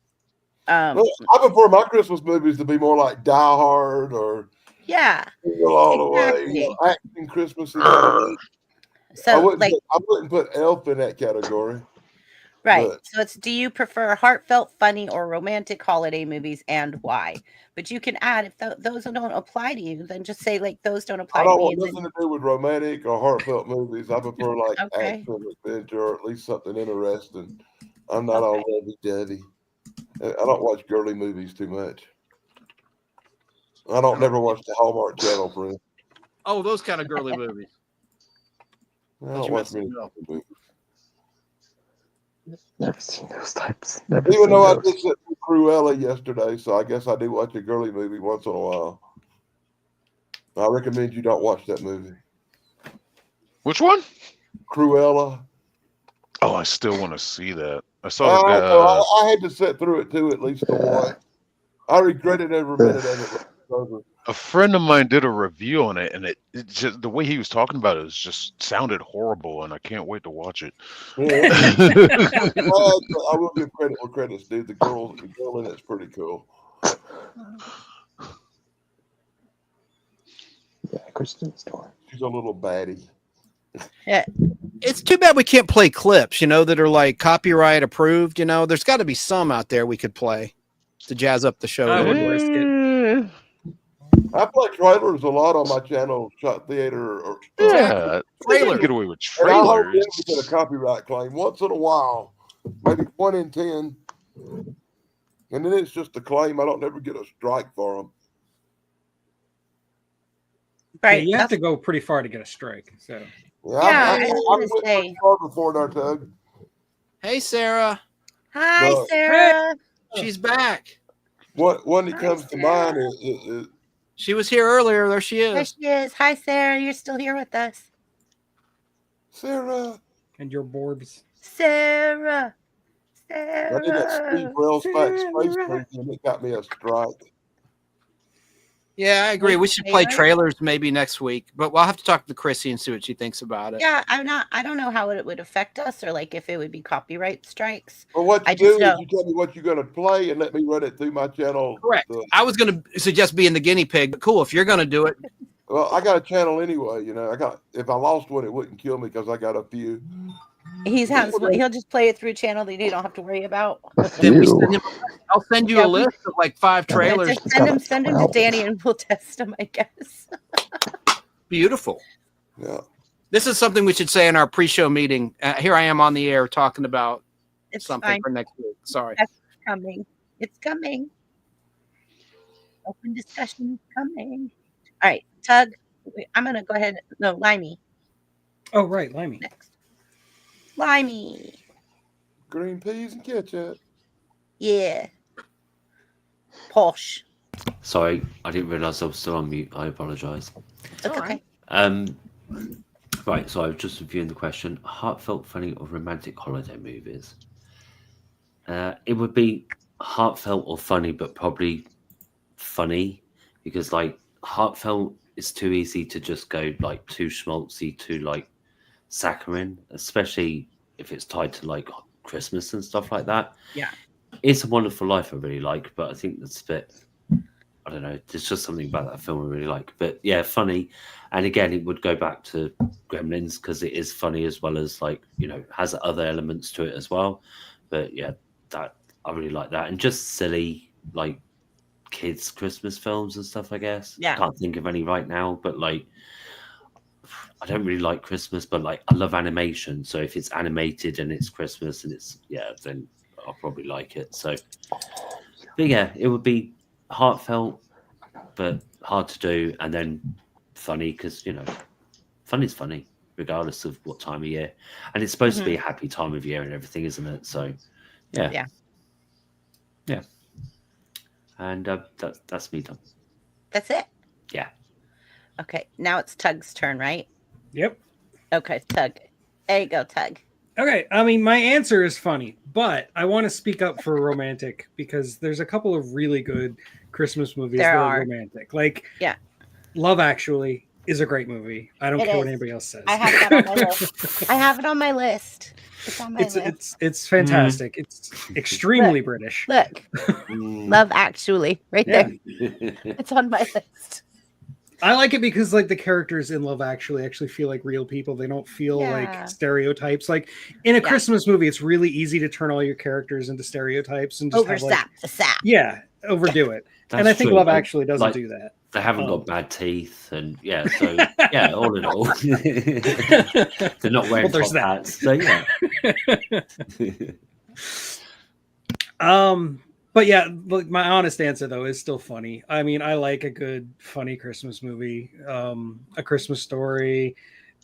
Speaker 6: well, I prefer my Christmas movies to be more like Die Hard or
Speaker 2: yeah,
Speaker 6: all the way, you know, action Christmas.
Speaker 2: So
Speaker 6: I wouldn't put Elf in that category.
Speaker 2: Right.
Speaker 6: But
Speaker 2: So it's, do you prefer heartfelt, funny, or romantic holiday movies, and why? But you can add, if those don't apply to you, then just say, like, those don't apply
Speaker 6: I don't
Speaker 2: to me.
Speaker 6: want nothing to do with romantic or heartfelt movies. I prefer like action, adventure, or at least something interesting. I'm not all lovey-dovey. I don't watch girly movies too much. I don't never watch the Hallmark Channel, friend.
Speaker 3: Oh, those kind of girly movies.
Speaker 6: I don't watch many movies.
Speaker 9: Never seen those types.
Speaker 6: Even though I did sit through Cruella yesterday, so I guess I do watch a girly movie once in a while. I recommend you don't watch that movie.
Speaker 4: Which one?
Speaker 6: Cruella.
Speaker 4: Oh, I still want to see that. I saw the guy.
Speaker 6: I had to sit through it too, at least the one. I regretted every minute of it.
Speaker 4: A friend of mine did a review on it, and it just, the way he was talking about it just sounded horrible, and I can't wait to watch it.
Speaker 6: Yeah. I will give credit where credit's due. The girl in it's pretty cool.
Speaker 9: Yeah, Kristen Stewart.
Speaker 6: She's a little baddie.
Speaker 2: Yeah.
Speaker 3: It's too bad we can't play clips, you know, that are like copyright approved. You know, there's got to be some out there we could play to jazz up the show.
Speaker 7: I would risk it.
Speaker 6: I play trailers a lot on my channel, Shot Theater.
Speaker 4: Yeah, trailers. Get away with
Speaker 6: And I hope
Speaker 4: trailers.
Speaker 6: we get a copyright claim once in a while, maybe 1 in 10, and then it's just a claim. I don't never get a strike for them.
Speaker 2: Right.
Speaker 7: Yeah, you have to go pretty far to get a strike. So
Speaker 6: I went pretty far before there, Tug.
Speaker 3: Hey, Sarah.
Speaker 2: Hi,
Speaker 6: No.
Speaker 2: Sarah.
Speaker 3: She's back.
Speaker 6: One that comes to mind is
Speaker 3: She was here earlier. There she
Speaker 2: There
Speaker 3: is.
Speaker 2: she is. Hi, Sarah. You're still here with us.
Speaker 6: Sarah.
Speaker 7: And your Borbs.
Speaker 2: Sarah.
Speaker 6: I did that Steve Railsback Space movie, and it got me a strike.
Speaker 3: Yeah, I agree.
Speaker 2: What's
Speaker 3: We
Speaker 2: your
Speaker 3: should play
Speaker 2: favorite?
Speaker 3: trailers maybe next week, but we'll have to talk to Chrissy and see what she thinks about it.
Speaker 2: Yeah, I don't know how it would affect us or like if it would be copyright strikes.
Speaker 6: Well, what
Speaker 2: I
Speaker 6: you
Speaker 2: just
Speaker 6: do is
Speaker 2: know.
Speaker 6: you tell me what you're going to play and let me run it through my channel.
Speaker 3: Correct. I was going to suggest being the guinea pig, but cool. If you're going to do it.
Speaker 6: Well, I got a channel anyway. You know, if I lost one, it wouldn't kill me because I got a few.
Speaker 2: He'll just play it through a channel that you don't have to worry about.
Speaker 3: Then we send him. I'll send you a list of like 5
Speaker 2: Yeah,
Speaker 3: trailers.
Speaker 2: just send him to Danny and we'll test him, I guess.
Speaker 3: Beautiful.
Speaker 6: Yeah.
Speaker 3: This is something we should say in our pre-show meeting. Here I am on the air talking about
Speaker 2: It's
Speaker 3: something
Speaker 2: fine.
Speaker 3: for next week. Sorry.
Speaker 2: That's coming. It's coming. Open discussion is coming. All right, Tug. I'm gonna go ahead. No, Limey
Speaker 7: Oh, right, Limey.
Speaker 2: next. Limey.
Speaker 6: Green peas and ketchup.
Speaker 2: Yeah. Posh.
Speaker 5: Sorry, I didn't realise I was still on mute. I apologise.
Speaker 2: That's okay.
Speaker 5: Right, so I was just reviewing the question: heartfelt, funny, or romantic holiday movies? It would be heartfelt or funny, but probably funny, because like heartfelt is too easy to just go like too schmaltzy, too like saccharine, especially if it's tied to like Christmas and stuff like that.
Speaker 2: Yeah.
Speaker 5: It's a Wonderful Life I really like, but I think that's a bit, I don't know, there's just something about that film I really like. But yeah, funny. And again, it would go back to Gremlins because it is funny as well as like, you know, has other elements to it as well. But yeah, that I really like that. And just silly, like kids' Christmas films and stuff, I guess.
Speaker 2: Yeah.
Speaker 5: Can't think of any right now, but like, I don't really like Christmas, but like I love animation. So if it's animated and it's Christmas and it's, yeah, then I'll probably like it. So, but yeah, it would be heartfelt, but hard to do, and then funny because, you know, funny's funny regardless of what time of year, and it's supposed to be a happy time of year and everything, isn't it? So, yeah, and that's me done.
Speaker 2: That's it.
Speaker 5: Yeah.
Speaker 2: Okay, now it's Tug's turn, right?
Speaker 7: Yep.
Speaker 2: Okay, Tug. There you go, Tug.
Speaker 7: Okay, I mean, my answer is funny, but I want to speak up for romantic because there's a couple of really good Christmas movies that are romantic. Like,
Speaker 2: yeah,
Speaker 7: Love Actually is a great movie. I don't care what anybody else says.
Speaker 2: I have that on my list. I have it on my list. It's on my list.
Speaker 7: It's fantastic. It's extremely British.
Speaker 2: Look, Love Actually, right there. It's on my list.
Speaker 7: I like it because like the characters in Love Actually feel like real people. They don't feel like stereotypes. Like in a Christmas movie, it's really easy to turn all your characters into stereotypes and just
Speaker 2: oversap the sap.
Speaker 7: Yeah, overdo it.
Speaker 5: That's
Speaker 7: and I think
Speaker 5: true.
Speaker 7: Love Actually doesn't
Speaker 5: like,
Speaker 7: do that.
Speaker 5: They haven't got bad teeth, and yeah, so yeah, all in all, they're not wearing top hats. So yeah.
Speaker 7: But yeah, look, my honest answer though is still funny. I mean, I like a good funny Christmas movie, A Christmas Story.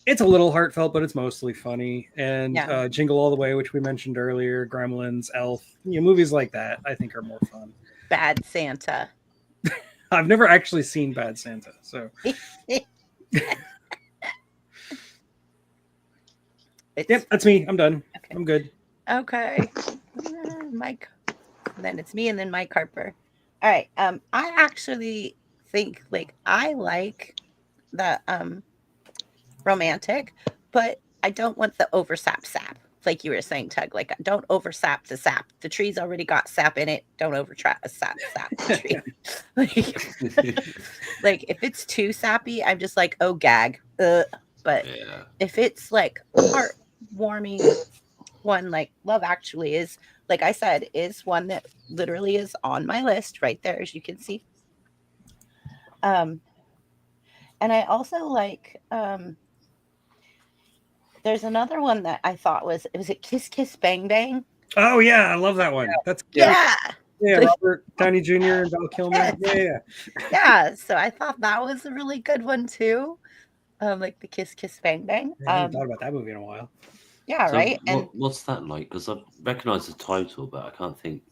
Speaker 7: It's a little heartfelt, but it's mostly funny. And Jingle All the Way, which we mentioned earlier, Gremlins, Elf, movies like that, I think are more fun.
Speaker 2: Bad Santa.
Speaker 7: I've never actually seen Bad Santa, so. Yep, that's me. I'm done. Okay. I'm good.
Speaker 2: Okay. Mike. Then it's me and then Mike Harper. All right. I actually think like I like the romantic, but I don't want the oversap sap. Like you were saying, Tug, like don't oversap the sap. The tree's already got sap in it. Don't overtrap a sap the tree. like if it's too sappy, I'm just like, oh gag. But if it's like heartwarming one, like Love Actually is, like I said, is one that literally is on my list right there, as you can see. And I also like there's another one that I thought was it Kiss Kiss Bang Bang?
Speaker 7: Oh yeah, I love that one. That's
Speaker 2: yeah.
Speaker 7: Robert Downey Jr. and Val Kilmer.
Speaker 2: Yes. Yeah. So I thought that was a really good one too. Like the Kiss Kiss Bang Bang.
Speaker 7: I haven't thought about that movie in a while.
Speaker 2: Yeah, so right. And
Speaker 5: what's that like? Because I recognize the title, but I can't think.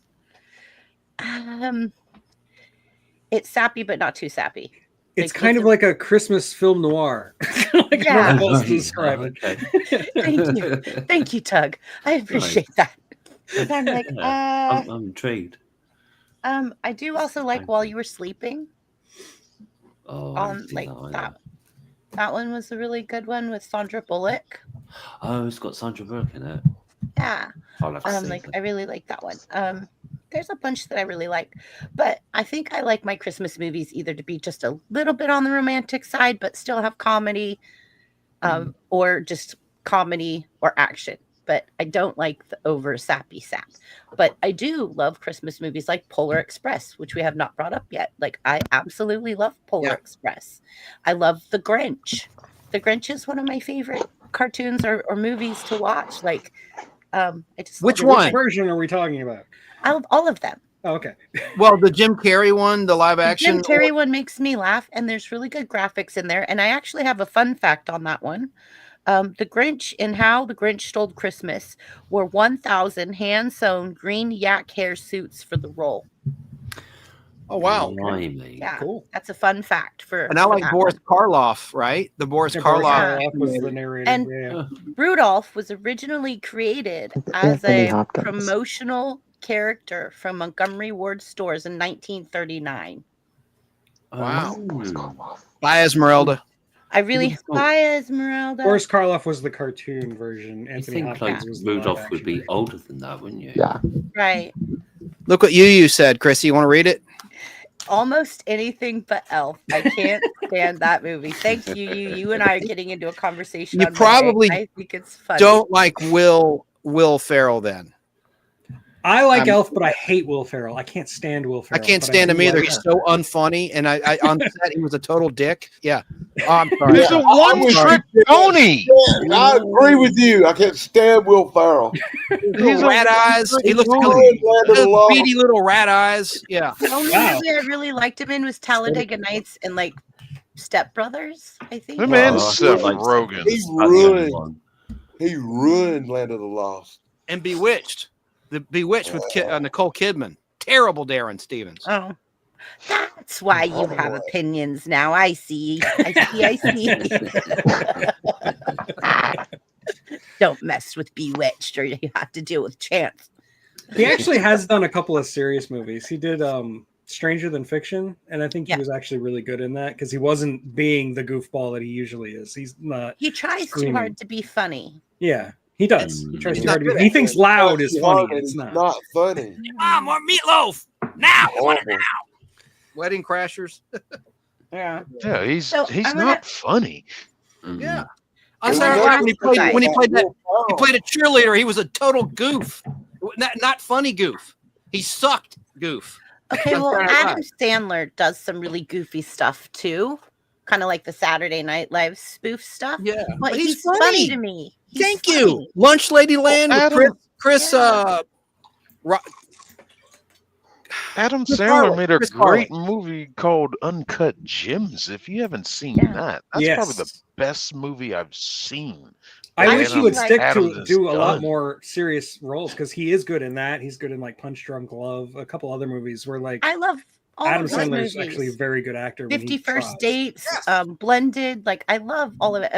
Speaker 2: It's sappy, but not too sappy.
Speaker 7: It's kind of like a Christmas film noir. Like
Speaker 2: Yeah.
Speaker 7: how else to describe it.
Speaker 5: Okay.
Speaker 2: Thank you, Tug. I appreciate that. 'Cause I'm like,
Speaker 5: I'm intrigued.
Speaker 2: I do also like While You Were Sleeping.
Speaker 5: Oh, I haven't seen
Speaker 2: Like
Speaker 5: that either.
Speaker 2: that one was a really good one with Sandra Bullock.
Speaker 5: Oh, it's got Sandra Bullock in it.
Speaker 2: Yeah.
Speaker 5: I'll have to see
Speaker 2: Like
Speaker 5: it.
Speaker 2: I really like that one. There's a bunch that I really like, but I think I like my Christmas movies either to be just a little bit on the romantic side, but still have comedy, or just comedy or action. But I don't like the over sappy sap. But I do love Christmas movies like Polar Express, which we have not brought up yet. Like I absolutely love Polar Express. I love The Grinch. The Grinch is one of my favorite cartoons or movies to watch. Like, I just
Speaker 3: Which
Speaker 2: love it.
Speaker 3: one?
Speaker 7: version are we talking about?
Speaker 2: I love all of them.
Speaker 7: Oh, okay.
Speaker 3: Well, the Jim Carrey one, the live
Speaker 2: The
Speaker 3: action.
Speaker 2: Jim Carrey one makes me laugh, and there's really good graphics in there. And I actually have a fun fact on that one. The Grinch and How the Grinch Stole Christmas were 1,000 hand-sewn green yak hair suits for the role.
Speaker 3: Oh wow!
Speaker 5: Blimey.
Speaker 2: Yeah,
Speaker 7: Cool.
Speaker 2: that's a fun fact for.
Speaker 3: And I
Speaker 2: for
Speaker 3: like
Speaker 2: that
Speaker 3: Boris
Speaker 2: one.
Speaker 3: Karloff, right? The Boris
Speaker 7: Yeah, Boris
Speaker 3: Karloff.
Speaker 7: Karloff was the narrator.
Speaker 2: And
Speaker 7: yeah.
Speaker 2: Rudolph was originally created
Speaker 9: It's
Speaker 2: as
Speaker 9: Anthony
Speaker 2: a
Speaker 9: Hopkins.
Speaker 2: promotional character from Montgomery Ward stores in 1939.
Speaker 3: Wow.
Speaker 5: Oh.
Speaker 3: By Esmeralda.
Speaker 2: I really
Speaker 5: He's got-
Speaker 2: Bye, Esmeralda.
Speaker 7: Boris Karloff was the cartoon version.
Speaker 5: You
Speaker 7: Anthony
Speaker 5: think
Speaker 7: Hopkins
Speaker 5: like
Speaker 7: was the live
Speaker 5: Rudolph would be
Speaker 7: action.
Speaker 5: older than that, wouldn't you?
Speaker 9: Yeah.
Speaker 2: Right.
Speaker 3: Look what you said, Chrissy. You want to read it?
Speaker 2: Almost anything but Elf. I can't stand that movie. Thanks, you and I are getting into a conversation.
Speaker 3: You
Speaker 2: on Monday.
Speaker 3: probably
Speaker 2: I think it's funny.
Speaker 3: Don't like Will Ferrell then.
Speaker 7: I like
Speaker 3: I'm-
Speaker 7: Elf, but I hate Will Ferrell. I can't stand Will
Speaker 3: I
Speaker 7: Ferrell.
Speaker 3: can't
Speaker 7: but
Speaker 3: stand
Speaker 7: do
Speaker 3: him either.
Speaker 7: like
Speaker 3: He's
Speaker 7: Elf.
Speaker 3: so unfunny, and I on set he was a total dick. Yeah. Oh, I'm sorry.
Speaker 4: He's a one-trick pony.
Speaker 6: Yeah, I agree with you. I can't stand Will Ferrell.
Speaker 3: He's rat eyes. He looks
Speaker 6: Ruined
Speaker 3: like
Speaker 6: Land of the Lost.
Speaker 3: beady little rat eyes. Yeah.
Speaker 2: The only
Speaker 7: Wow.
Speaker 2: movie I really liked him in was Talladega Nights and like Step Brothers, I think.
Speaker 4: Him and
Speaker 5: Oh,
Speaker 4: Seth
Speaker 5: like-
Speaker 4: Rogen.
Speaker 6: He
Speaker 5: That's the only
Speaker 6: ruined.
Speaker 5: one.
Speaker 6: He ruined Land of the Lost.
Speaker 3: And Bewitched. The Bewitched with Nicole Kidman. Terrible Darren Stevens.
Speaker 2: Oh, that's why you have opinions now. I see. Don't mess with Bewitched, or you have to deal with Chance.
Speaker 7: He actually has done a couple of serious movies. He did Stranger Than Fiction, and I think he was actually really good in that because he wasn't being the goofball that he usually is. He's not.
Speaker 2: He tries
Speaker 7: screaming.
Speaker 2: too hard to be funny.
Speaker 7: Yeah, he does. He tries
Speaker 3: He's
Speaker 7: too
Speaker 3: not
Speaker 7: hard to
Speaker 3: good
Speaker 7: be.
Speaker 3: at
Speaker 7: He
Speaker 3: it.
Speaker 7: thinks loud is
Speaker 6: Too
Speaker 7: funny.
Speaker 6: hard and
Speaker 7: It's
Speaker 6: it's
Speaker 7: not.
Speaker 6: not funny.
Speaker 3: Mom, more meatloaf. Now. I want it
Speaker 6: Awful.
Speaker 3: now. Wedding Crashers.
Speaker 2: Yeah.
Speaker 4: Yeah, he's
Speaker 2: So,
Speaker 4: he's
Speaker 2: I'm gonna-
Speaker 4: not funny.
Speaker 5: Mhm.
Speaker 3: Yeah.
Speaker 2: I'm
Speaker 3: I saw
Speaker 2: gonna
Speaker 3: it
Speaker 2: ask
Speaker 3: when he
Speaker 2: you guys-
Speaker 3: played that.
Speaker 6: Will
Speaker 3: He
Speaker 6: Ferrell.
Speaker 3: played a cheerleader. He was a total goof. Not funny goof. He sucked goof.
Speaker 2: Okay, well,
Speaker 3: Saturday Night
Speaker 2: Adam Sandler does some really goofy stuff too, kind of like the Saturday Night Live spoof stuff.
Speaker 3: Yeah.
Speaker 2: But
Speaker 3: But
Speaker 2: he's funny to me. He's
Speaker 3: Thank
Speaker 2: funny.
Speaker 3: you. Lunch Lady Land with
Speaker 4: Adam-
Speaker 3: Chris
Speaker 2: Yeah.
Speaker 4: Adam
Speaker 3: Chris
Speaker 4: Sandler
Speaker 3: Farley,
Speaker 4: made a
Speaker 3: Chris
Speaker 4: great movie called Uncut Gems. If you haven't seen
Speaker 2: Yeah.
Speaker 4: that, that's
Speaker 7: Yes.
Speaker 4: probably the best movie I've seen.
Speaker 7: I
Speaker 2: I
Speaker 7: wish he
Speaker 2: really
Speaker 7: would
Speaker 2: like-
Speaker 7: stick
Speaker 4: Adams
Speaker 7: to
Speaker 4: is
Speaker 7: do a lot
Speaker 4: done.
Speaker 7: more serious roles because he is good in that. He's good in like Punch Drunk Love, a couple other movies where like
Speaker 2: I love all
Speaker 7: Adam
Speaker 2: of those
Speaker 7: Sandler
Speaker 2: movies.
Speaker 7: is actually a very good actor. when he
Speaker 2: 50 First
Speaker 7: tries.
Speaker 2: Dates, Blended. Like, I love all of it.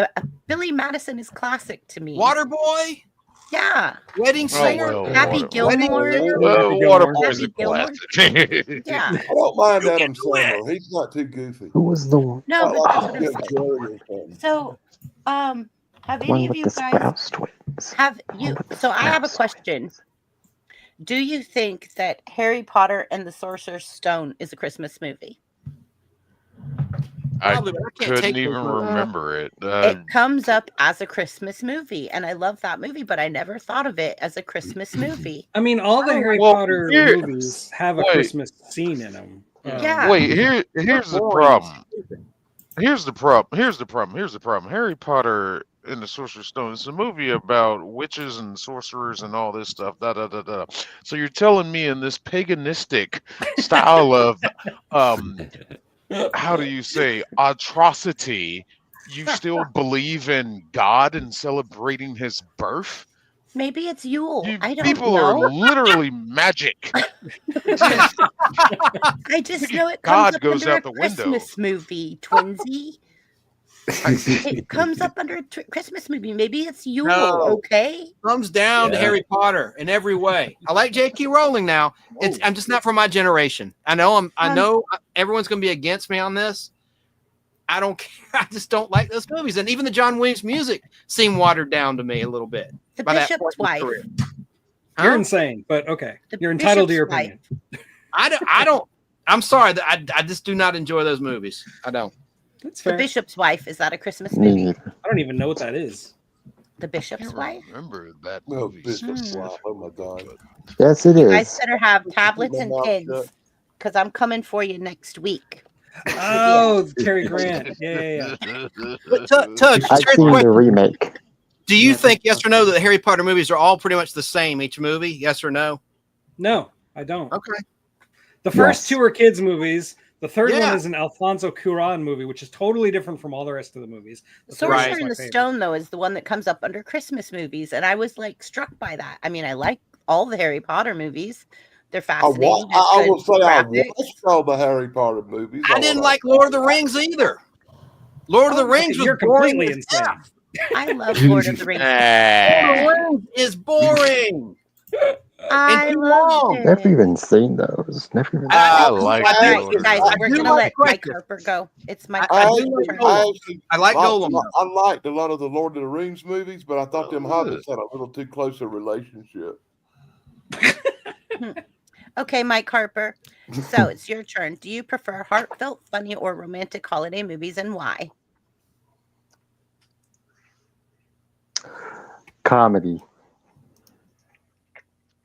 Speaker 2: Billy Madison is classic to me.
Speaker 3: Waterboy,
Speaker 2: Yeah.
Speaker 3: Wedding
Speaker 4: Oh,
Speaker 3: Singer.
Speaker 4: well,
Speaker 2: Happy
Speaker 4: Water-
Speaker 2: Gilmore.
Speaker 4: Waterboy's a
Speaker 2: Happy Gilmore.
Speaker 4: classic.
Speaker 2: Yeah.
Speaker 6: I don't mind Adam Sandler. He's not too goofy.
Speaker 9: Who was the one
Speaker 2: No,
Speaker 6: Not
Speaker 2: but
Speaker 6: like
Speaker 2: that's what I'm
Speaker 6: Jim
Speaker 2: saying.
Speaker 6: Carrey or something.
Speaker 2: So, have any of
Speaker 9: with
Speaker 2: you
Speaker 9: the
Speaker 2: guys
Speaker 9: Sprouse twins?
Speaker 2: have you?
Speaker 9: with the
Speaker 2: So I have a
Speaker 9: Sprouse
Speaker 2: question.
Speaker 9: twins.
Speaker 2: Do you think that Harry Potter and the Sorcerer's Stone is a Christmas movie?
Speaker 4: I
Speaker 3: Probably, but I can't
Speaker 4: couldn't
Speaker 3: take
Speaker 4: even
Speaker 3: those movies.
Speaker 4: remember it.
Speaker 2: It comes up as a Christmas movie, and I love that movie, but I never thought of it as a Christmas movie.
Speaker 7: I mean, all the Harry
Speaker 4: Well,
Speaker 7: Potter
Speaker 4: here-
Speaker 7: movies have a
Speaker 4: wait.
Speaker 7: Christmas scene in them.
Speaker 2: Yeah.
Speaker 4: Wait, here's the problem. Here's the problem. Harry Potter and the Sorcerer's Stone is a movie about witches and sorcerers and all this stuff. Da da da da. So you're telling me in this paganistic style of how do you say atrocity, you still believe in God and celebrating his birth?
Speaker 2: Maybe it's Yule.
Speaker 4: You
Speaker 2: I don't
Speaker 4: people are
Speaker 2: know.
Speaker 4: literally magic.
Speaker 2: I just know it comes
Speaker 4: God
Speaker 2: up
Speaker 4: goes
Speaker 2: under a
Speaker 4: out the window.
Speaker 2: Christmas movie, Twinsy. It comes up under a Christmas movie. Maybe it's Yule,
Speaker 3: No.
Speaker 2: okay?
Speaker 3: Thumbs down to
Speaker 5: Yeah.
Speaker 3: Harry Potter in every way. I like J.K. Rowling now. I'm just not for my generation. I know everyone's going to be against me on this. I don't care. I just don't like those movies. And even the John Williams music seemed watered down to me a little bit.
Speaker 2: The
Speaker 3: by that point
Speaker 2: Bishop's
Speaker 3: in his
Speaker 2: wife.
Speaker 3: career.
Speaker 7: You're
Speaker 3: Huh?
Speaker 7: insane, but okay.
Speaker 2: The
Speaker 7: You're entitled to your
Speaker 2: Bishop's
Speaker 7: opinion.
Speaker 3: I don't. I'm sorry. I just do not enjoy those movies. I don't.
Speaker 7: That's
Speaker 2: The
Speaker 7: fair.
Speaker 2: Bishop's Wife. Is that a Christmas
Speaker 9: Me
Speaker 2: movie?
Speaker 9: neither.
Speaker 7: I don't even know what that is.
Speaker 2: The
Speaker 4: I
Speaker 2: Bishop's
Speaker 4: can't
Speaker 2: Wife?
Speaker 4: remember that
Speaker 6: No,
Speaker 4: movie.
Speaker 6: Bishop's
Speaker 2: Hmm.
Speaker 6: Wife. Oh my God.
Speaker 9: Yes, it
Speaker 2: You guys
Speaker 9: is.
Speaker 2: better have
Speaker 6: Keep
Speaker 2: tablets
Speaker 6: my
Speaker 2: and
Speaker 6: mouth
Speaker 2: pens
Speaker 6: shut.
Speaker 2: because I'm coming for you next week.
Speaker 7: Oh, Cary Grant. Yeah.
Speaker 3: But Tug,
Speaker 9: I've
Speaker 3: serious
Speaker 9: seen
Speaker 3: question.
Speaker 9: the remake.
Speaker 3: Do you
Speaker 5: Yeah,
Speaker 3: think yes or no that the Harry Potter movies are all pretty much the same each movie? Yes or no?
Speaker 7: No, I don't.
Speaker 3: Okay.
Speaker 7: The first
Speaker 9: Yes.
Speaker 7: two are kids' movies. The third one
Speaker 3: Yeah.
Speaker 7: is an Alfonso Cuarón movie, which is totally different from all the rest of the movies. The third one
Speaker 2: Sorcerer
Speaker 7: is
Speaker 2: in
Speaker 7: my
Speaker 2: the
Speaker 7: favorite.
Speaker 2: Stone, though, is the one that comes up under Christmas movies. And I was like struck by that. I mean, I like all the Harry Potter movies. They're fascinating.
Speaker 6: I will say I
Speaker 2: graphics.
Speaker 6: watched all the Harry Potter movies.
Speaker 3: I didn't like Lord of the Rings either. Lord of the
Speaker 2: Oh,
Speaker 3: Rings was
Speaker 7: You're
Speaker 3: boring
Speaker 7: completely
Speaker 3: as
Speaker 7: insane.
Speaker 3: F.
Speaker 2: I love Lord of the Rings.
Speaker 3: Lord of the Rings is boring.
Speaker 2: I
Speaker 3: too
Speaker 2: loved
Speaker 3: long.
Speaker 9: Never
Speaker 2: it.
Speaker 9: even seen those. Never even.
Speaker 4: I
Speaker 2: All
Speaker 4: like
Speaker 2: right,
Speaker 4: Lord
Speaker 2: you
Speaker 4: of
Speaker 2: guys,
Speaker 4: the
Speaker 2: we're
Speaker 3: Rings.
Speaker 2: gonna
Speaker 3: I
Speaker 2: let
Speaker 3: do
Speaker 2: Mike
Speaker 3: like
Speaker 2: Harper go. It's Mike
Speaker 3: I
Speaker 2: Harper's
Speaker 3: do like
Speaker 2: turn.
Speaker 3: Golem. I like Golem.
Speaker 6: I liked a lot of the Lord of the Rings movies, but I thought them
Speaker 4: Oh,
Speaker 6: hobbits had a little too close a relationship.
Speaker 2: Okay, Mike Harper. So it's your turn. Do you prefer heartfelt, funny, or romantic holiday movies, and why?
Speaker 9: Comedy.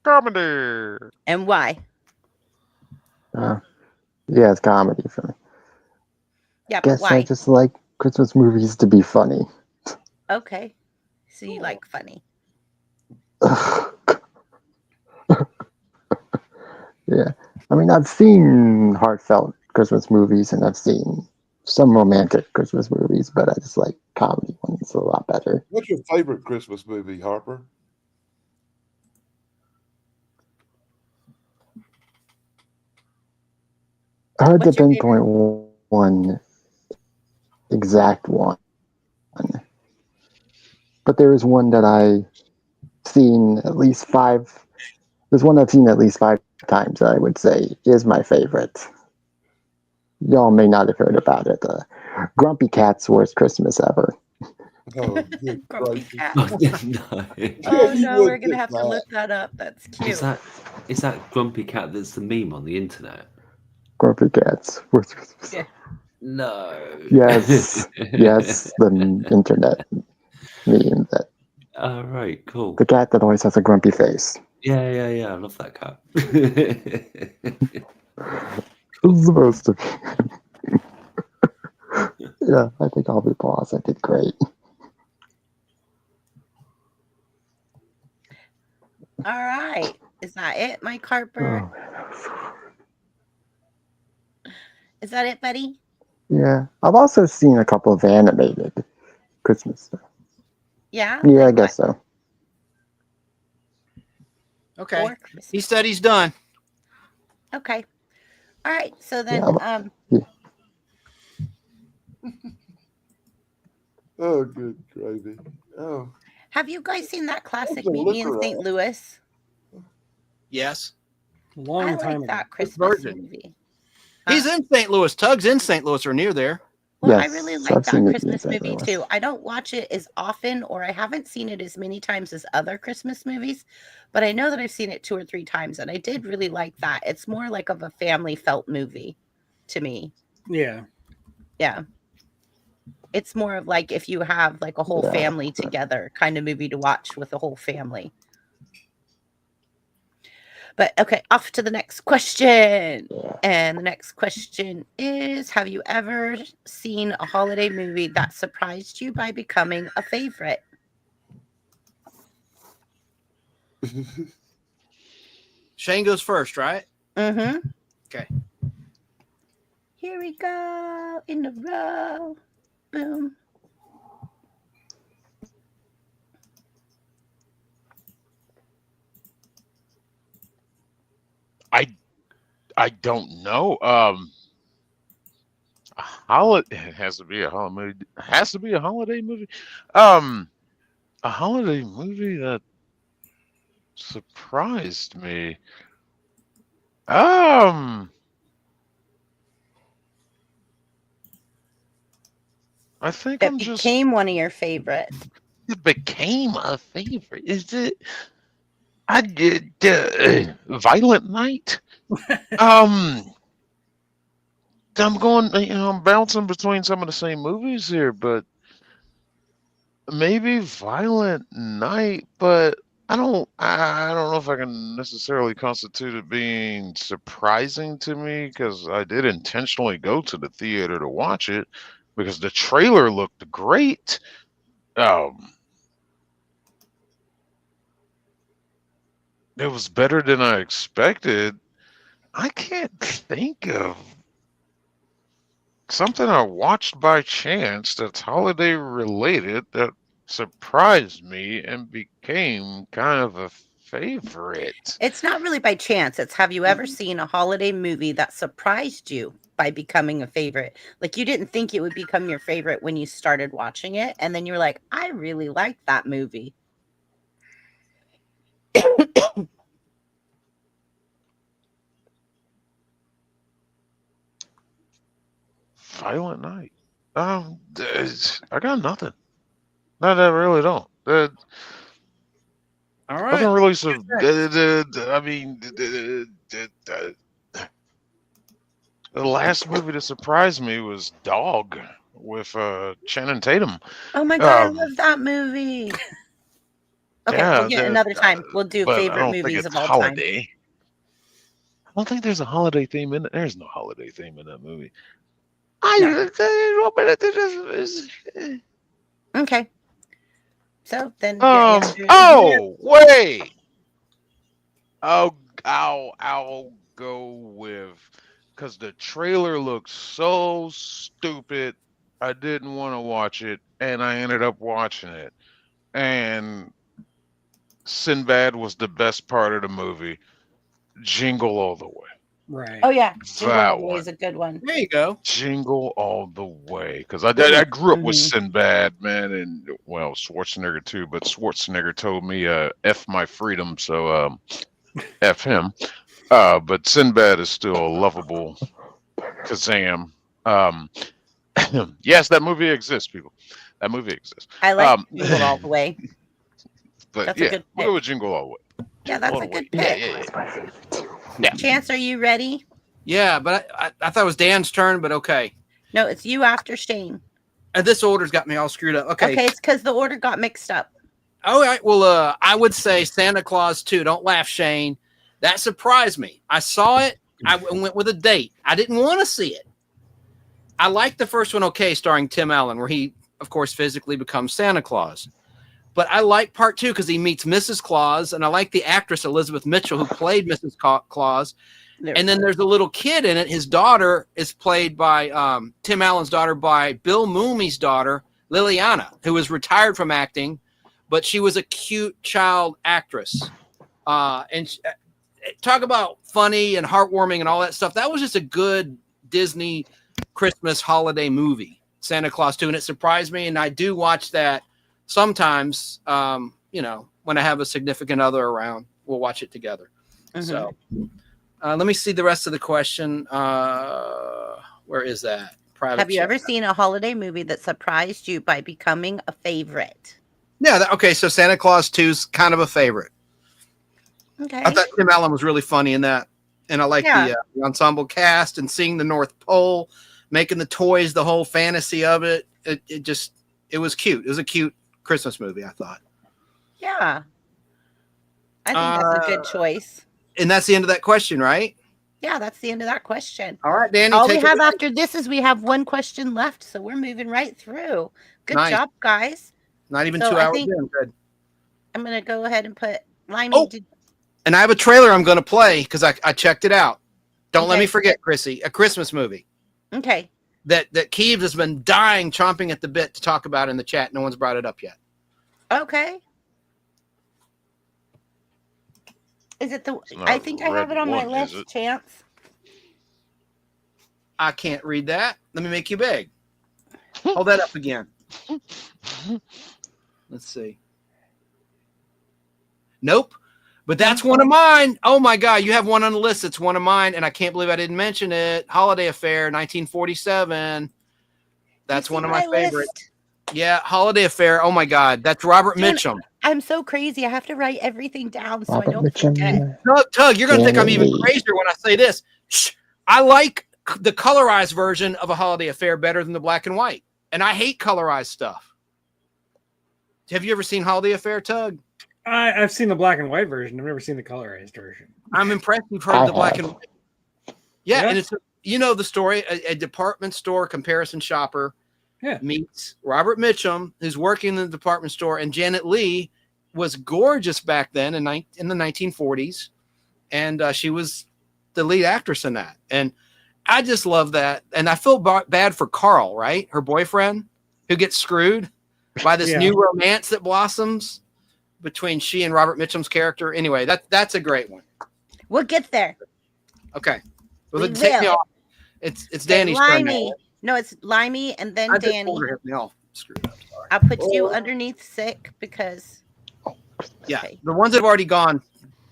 Speaker 4: comedy.
Speaker 2: And why?
Speaker 9: Yeah, it's comedy for me.
Speaker 2: Yeah, but
Speaker 9: Guess
Speaker 2: why?
Speaker 9: I just like Christmas movies to be funny.
Speaker 2: Okay. So you like funny.
Speaker 9: Yeah. I mean, I've seen heartfelt Christmas movies and I've seen some romantic Christmas movies, but I just like comedy ones a lot better.
Speaker 6: What's your favorite Christmas movie, Harper?
Speaker 9: Hard to
Speaker 2: What's your favorite?
Speaker 9: pinpoint one exact one. But there is one that I've seen at least five. There's one I've seen at least 5 times that I would say is my favorite. Y'all may not have heard about it. Grumpy Cat's Worst Christmas Ever.
Speaker 6: Oh, good
Speaker 2: Grumpy
Speaker 6: gracious.
Speaker 2: Cat.
Speaker 5: no.
Speaker 2: Oh
Speaker 6: you
Speaker 2: no,
Speaker 6: would
Speaker 2: we're gonna
Speaker 6: get
Speaker 2: have to
Speaker 6: that.
Speaker 2: look that up. That's cute.
Speaker 5: Is that Grumpy Cat that's the meme on the internet?
Speaker 9: Grumpy Cat's Worst Christmas
Speaker 2: Yeah.
Speaker 9: Ever.
Speaker 5: No.
Speaker 9: Yes, yes, the internet meme that
Speaker 5: All right, cool.
Speaker 9: the cat that always has a grumpy face.
Speaker 5: Yeah. I love that cat.
Speaker 9: It's supposed to be. Yeah, I think I'll be boss. I did great.
Speaker 2: All right. Is that it, Mike Harper?
Speaker 9: Oh,
Speaker 2: Is that it, buddy?
Speaker 9: yeah, I've also seen a couple of animated Christmas stuff.
Speaker 2: Yeah.
Speaker 9: Yeah, I
Speaker 2: Like
Speaker 9: guess so.
Speaker 3: Okay.
Speaker 2: what? Or Christmas?
Speaker 3: He said he's done.
Speaker 2: Okay. All right. So then,
Speaker 9: Yeah,
Speaker 6: Oh, good gravy. Oh,
Speaker 2: have you guys seen that classic
Speaker 6: a
Speaker 2: Meet Me in
Speaker 6: liquor
Speaker 2: St.
Speaker 6: ad.
Speaker 2: Louis?
Speaker 3: Yes.
Speaker 7: Long
Speaker 2: I
Speaker 7: time
Speaker 2: like
Speaker 7: ago.
Speaker 2: that Christmas
Speaker 3: Virgin.
Speaker 2: movie.
Speaker 3: He's in St. Louis. Tug's in St. Louis or near there.
Speaker 2: Well, I
Speaker 9: Yes,
Speaker 2: really
Speaker 9: I've
Speaker 2: like
Speaker 9: seen
Speaker 2: that
Speaker 9: Meet Me in
Speaker 2: Christmas
Speaker 9: St.
Speaker 2: movie
Speaker 9: Louis.
Speaker 2: too. I don't watch it as often, or I haven't seen it as many times as other Christmas movies, but I know that I've seen it 2 or 3 times, and I did really like that. It's more like of a family felt movie to me.
Speaker 7: Yeah.
Speaker 2: Yeah. It's more of like if you have like a whole
Speaker 9: Yeah.
Speaker 2: family together kind of movie to watch with the whole family. But okay, off to the next question. And the next question is, have you ever seen a holiday movie that surprised you by becoming a favorite?
Speaker 3: Shane goes first, right?
Speaker 2: Mm-hmm.
Speaker 3: Okay.
Speaker 2: Here we go in a row. Boom.
Speaker 4: I don't know. A holiday. It has to be a holiday. Has to be a holiday movie. A holiday movie that surprised me. I think
Speaker 2: That
Speaker 4: I'm just.
Speaker 2: became one of your favorites.
Speaker 4: It became a favorite. Is it? I did Violent Night. Um, I'm going. I'm bouncing between some of the same movies here, but maybe Violent Night. But I don't know if I can necessarily constitute it being surprising to me because I did intentionally go to the theater to watch it because the trailer looked great. Um, it was better than I expected. I can't think of something I watched by chance that's holiday related that surprised me and became kind of a favorite.
Speaker 2: It's not really by chance. It's have you ever seen a holiday movie that surprised you by becoming a favorite? Like you didn't think it would become your favorite when you started watching it, and then you're like, I really like that movie.
Speaker 4: Violent Night. I got nothing. No, I really don't.
Speaker 3: All right.
Speaker 4: Nothing really. I mean, the last movie that surprised me was Dog with Channing Tatum.
Speaker 2: Oh my god, I love that movie. Okay,
Speaker 4: Yeah,
Speaker 2: we'll get another time. We'll do
Speaker 4: but I
Speaker 2: favorite
Speaker 4: don't think
Speaker 2: movies
Speaker 4: it's
Speaker 2: of all time.
Speaker 4: holiday. I don't think there's a holiday theme in it. There's no holiday theme in that movie.
Speaker 2: Okay. So then
Speaker 4: wait. I'll go with because the trailer looks so stupid. I didn't want to watch it, and I ended up watching it. And Sinbad was the best part of the movie. Jingle All the Way.
Speaker 7: Right.
Speaker 2: Oh yeah, Jingle
Speaker 4: That
Speaker 2: All the Way
Speaker 4: one.
Speaker 2: is a good one.
Speaker 3: There you go.
Speaker 4: Jingle All the Way, because I grew up with Sinbad, man, and well, Schwarzenegger too. But Schwarzenegger told me, "F my freedom," so F him. But Sinbad is still a lovable Kazam. Yes, that movie exists, people. That movie exists.
Speaker 2: I like Jingle All the Way.
Speaker 4: But
Speaker 2: That's a
Speaker 4: yeah,
Speaker 2: good
Speaker 4: we'll
Speaker 2: pick.
Speaker 4: go with Jingle All the Way.
Speaker 2: Yeah, that's
Speaker 4: All
Speaker 2: a
Speaker 4: the way.
Speaker 2: good pick.
Speaker 4: Yeah.
Speaker 2: Chance, are you ready?
Speaker 3: Yeah, but I thought it was Dan's turn, but okay.
Speaker 2: No, it's you after Shane.
Speaker 3: This order's got me all screwed up. Okay.
Speaker 2: Okay, it's because the order got mixed up.
Speaker 3: All right. Well, I would say Santa Claus 2. Don't laugh, Shane. That surprised me. I saw it. I went with a date. I didn't want to see it. I liked the first one, okay, starring Tim Allen, where he, of course, physically becomes Santa Claus. But I like part 2 because he meets Mrs. Claus, and I like the actress Elizabeth Mitchell who played Mrs. Claus. And then there's a little kid in it. His daughter is played by Tim Allen's daughter by Bill Mooney's daughter, Liliana, who was retired from acting, but she was a cute child actress. Talk about funny and heartwarming and all that stuff. That was just a good Disney Christmas holiday movie, Santa Claus 2. And it surprised me. And I do watch that sometimes, when I have a significant other around, we'll watch it together. So let me see the rest of the question. Where is that? Private
Speaker 2: Have you
Speaker 3: chat.
Speaker 2: ever seen a holiday movie that surprised you by becoming a favorite?
Speaker 3: Yeah. Okay. So Santa Claus 2 is kind of a favorite.
Speaker 2: Okay.
Speaker 3: I thought Tim Allen was really funny in that. And I like the ensemble cast and seeing the North Pole, making the toys, the whole fantasy of it. It was cute. It was a cute Christmas movie, I thought.
Speaker 2: Yeah. I think that's a good choice.
Speaker 3: And that's the end of that question, right?
Speaker 2: Yeah, that's the end of that question.
Speaker 3: All right, Danny.
Speaker 2: All we have after this is we have one question left, so we're moving right through. Good job, guys.
Speaker 3: Not even 2 hours in. Good.
Speaker 2: I'm going to go ahead and put Liney.
Speaker 3: Oh, and I have a trailer I'm going to play because I checked it out. Don't let me forget, Chrissy. A Christmas movie.
Speaker 2: Okay.
Speaker 3: That Keeves has been dying, chomping at the bit to talk about in the chat. No one's brought it up yet.
Speaker 2: Okay. Is it the? I think I have it on my list. Chance.
Speaker 3: I can't read that. Let me make you big. Hold that up again. Let's see. Nope. But that's one of mine. Oh my God, you have one on the list. It's one of mine, and I can't believe I didn't mention it. Holiday Affair, 1947. That's one of my favorites. Yeah, Holiday Affair. Oh my God, that's Robert Mitchum.
Speaker 2: I'm so crazy. I have to write everything down so
Speaker 9: Robert
Speaker 2: I don't forget.
Speaker 3: Tug, you're gonna think I'm even crazier when I say this. Shh. I like the colorized version of A Holiday Affair better than the black and white, and I hate colorized stuff. Have you ever seen Holiday Affair, Tug?
Speaker 7: I've seen the black and white version. I've never seen the colorized version.
Speaker 3: I'm impressed you've heard of the black and white. Yeah, and it's the story. A department store comparison shopper meets Robert Mitchum, who's working in the department store, and Janet Leigh was gorgeous back then in the 1940s, and she was the lead actress in that. And I just love that, and I feel bad for Carl, right, her boyfriend, who gets screwed by this new romance that blossoms between she and Robert Mitchum's character. Anyway, that's a great one.
Speaker 2: We'll get there.
Speaker 3: Okay. Well, take me off. It's Danny's turn now.
Speaker 2: No, it's Limey and then Danny.
Speaker 3: Me all screwed up. Sorry.
Speaker 2: I'll put you underneath sick because.
Speaker 3: Yeah, the ones that have already gone,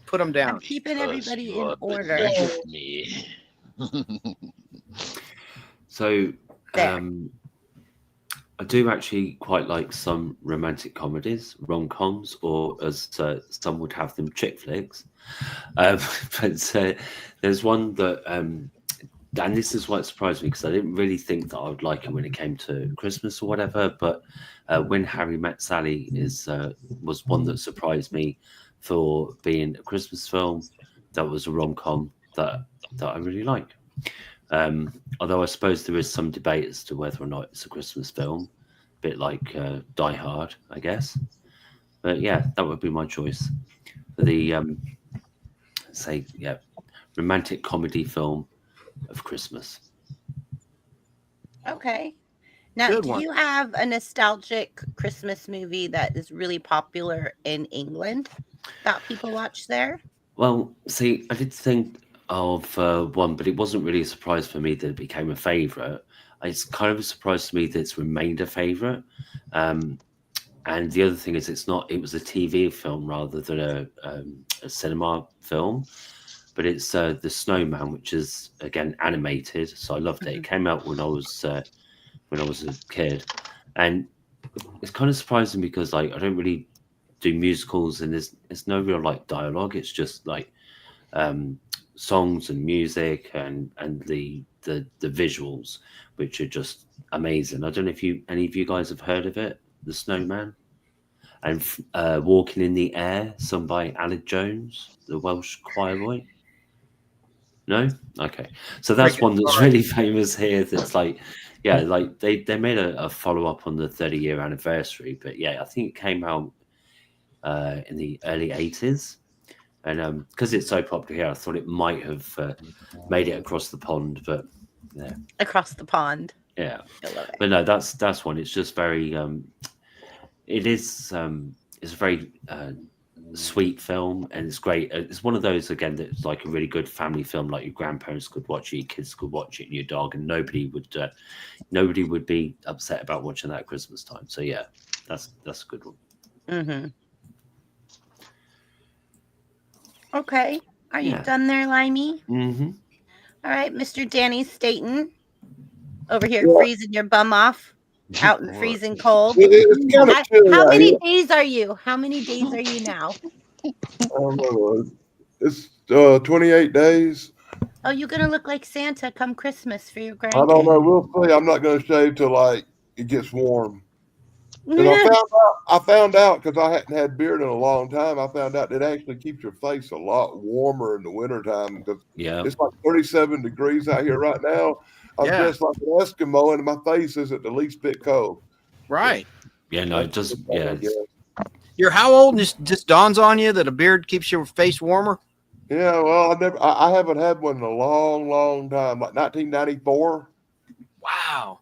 Speaker 3: put them down.
Speaker 2: I'm keeping everybody in order.
Speaker 5: Me. So, I do actually quite like some romantic comedies, rom-coms, or as some would have them, chick flicks. But there's one that, and this is what surprised me because I didn't really think that I would like it when it came to Christmas or whatever. But When Harry Met Sally was one that surprised me for being a Christmas film. That was a rom-com that I really like. Although I suppose there is some debate as to whether or not it's a Christmas film, a bit like Die Hard, I guess. But yeah, that would be my choice for the romantic comedy film of Christmas.
Speaker 2: Okay. Now, do you have a nostalgic Christmas movie that is really popular in England that people watch there?
Speaker 5: Well, see, I did think of one, but it wasn't really a surprise for me that it became a favourite. It's kind of a surprise to me that it's remained a favourite. And the other thing is, it was a TV film rather than a cinema film. But it's The Snowman, which is again animated, so I loved it. It came out when I was a kid, and it's kind of surprising because I don't really do musicals, and there's no real dialogue. It's just songs and music and the visuals, which are just amazing. I don't know if any of you guys have heard of it, The Snowman, and Walking in the Air, sung by Aled Jones, the Welsh choir boy. No? Okay. So that's one that's really famous here. That's they made a follow-up on the 30-year anniversary. But yeah, I think it came out in the early 80s. And because it's so popular here, I thought it might have made it across the pond. But yeah.
Speaker 2: Across the pond.
Speaker 5: Yeah.
Speaker 2: I love it.
Speaker 5: But no, that's one. It's just very... it's a very... sweet film, and it's great. It's one of those again that's like a really good family film, like your grandparents could watch it, your kids could watch it, and your dog, and nobody would be upset about watching that at Christmas time. So yeah, that's a good one.
Speaker 2: Mm-hmm. Okay, are you done there, Limey?
Speaker 5: Mm-hmm.
Speaker 2: All right, Mr. Danny Staten over here freezing your bum off out in freezing cold. How many days are you? How many days are you now?
Speaker 6: It's 28 days.
Speaker 2: Oh, you're gonna look like Santa come Christmas for your grandkids.
Speaker 6: I don't know. We'll see. I'm not gonna shave till it gets warm. And I found out because I hadn't had beard in a long time. I found out it actually keeps your face a lot warmer in the wintertime because it's like 37 degrees out here right now. I'm dressed like an Eskimo, and my face isn't the least bit cold.
Speaker 3: Right.
Speaker 5: Yeah, no, it just
Speaker 3: You're how old? Just dawns on you that a beard keeps your face warmer?
Speaker 6: Yeah, well, I haven't had one in a long, long time, like 1994.
Speaker 3: Wow.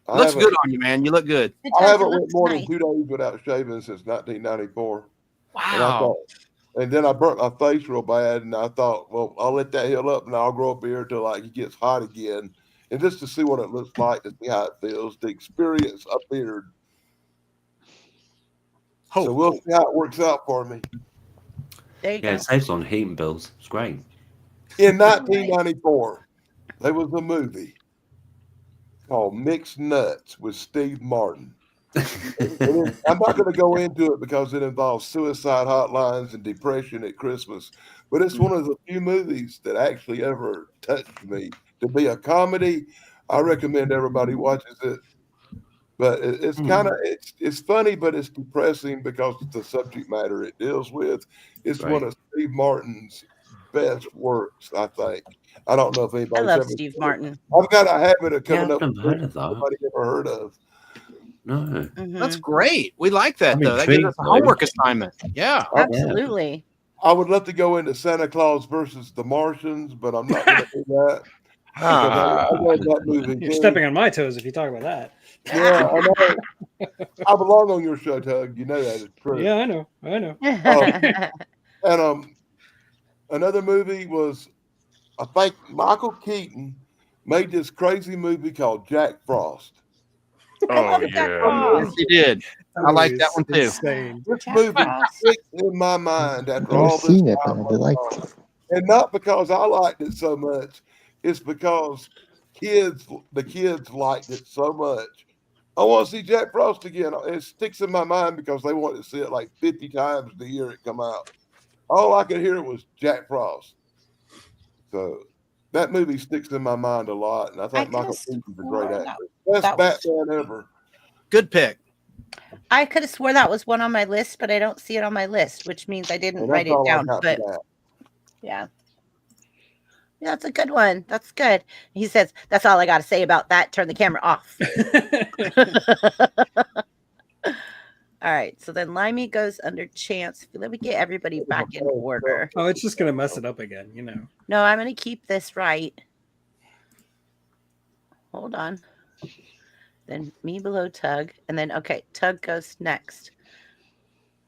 Speaker 3: Looks good on you, man. You look good.
Speaker 6: I haven't went more than 2 days without shaving since 1994.
Speaker 3: Wow.
Speaker 6: And then I burnt my face real bad, and I thought, well, I'll let that heal up, and I'll grow a beard till it gets hot again. and just to see what it looks like, to see how it feels, to experience a beard. So we'll see how it works out for me.
Speaker 2: There you
Speaker 5: Yeah,
Speaker 2: go.
Speaker 5: it saves on heating bills. It's great.
Speaker 6: In 1994, there was a movie called Mixed Nuts with Steve Martin. I'm not going to go into it because it involves suicide hotlines and depression at Christmas, but it's one of the few movies that actually ever touched me. To be a comedy, I recommend everybody watches it. But it's kind of it's funny, but it's depressing because of the subject matter it deals with. It's one of Steve Martin's best works, I think. I don't know if
Speaker 2: I
Speaker 6: anybody's
Speaker 2: love
Speaker 6: ever
Speaker 2: Steve
Speaker 6: seen it.
Speaker 2: Martin.
Speaker 6: I've got a habit of coming up
Speaker 5: I've
Speaker 6: with
Speaker 5: never heard of
Speaker 6: movies
Speaker 5: that.
Speaker 6: nobody ever heard of.
Speaker 5: No.
Speaker 3: That's great. We like that,
Speaker 5: I'm
Speaker 3: though. That gives us
Speaker 5: intrigued,
Speaker 3: a
Speaker 5: though.
Speaker 3: homework assignment. Yeah.
Speaker 2: Absolutely.
Speaker 6: I would love to go into Santa Claus versus the Martians, but I'm not going to do that. I love that movie.
Speaker 7: You're stepping on my toes if you talk about that.
Speaker 6: Yeah, I know. I belong on your show, Tug. You know that is true.
Speaker 7: Yeah, I know. I know.
Speaker 6: And another movie was, I think Michael Keaton made this crazy movie called Jack Frost.
Speaker 4: Oh yeah.
Speaker 3: Yes, he did. I like that one too.
Speaker 7: Insane.
Speaker 6: This
Speaker 2: Jack
Speaker 6: movie
Speaker 2: Frost.
Speaker 6: sticks in my mind after
Speaker 9: I've never
Speaker 6: all this
Speaker 9: seen it,
Speaker 6: time.
Speaker 9: but I'd like to.
Speaker 6: And not because I liked it so much, it's because the kids liked it so much. I want to see Jack Frost again. It sticks in my mind because they wanted to see it like 50 times the year it come out. All I could hear was Jack Frost. So that movie sticks in my mind a lot, and I think Michael Keaton's a great actor. Best Batman ever.
Speaker 3: Good pick.
Speaker 2: I could have swore that was one on my list, but I don't see it on my list, which means I didn't write it down. But yeah. Yeah, that's a good one. That's good. He says, that's all I got to say about that. Turn the camera off. All right. So then Limey goes under Chance. Let me get everybody back in order.
Speaker 7: Oh, it's just going to mess it up again, you know.
Speaker 2: No, I'm going to keep this right. Hold on. Then me below Tug. And then, okay, Tug goes next.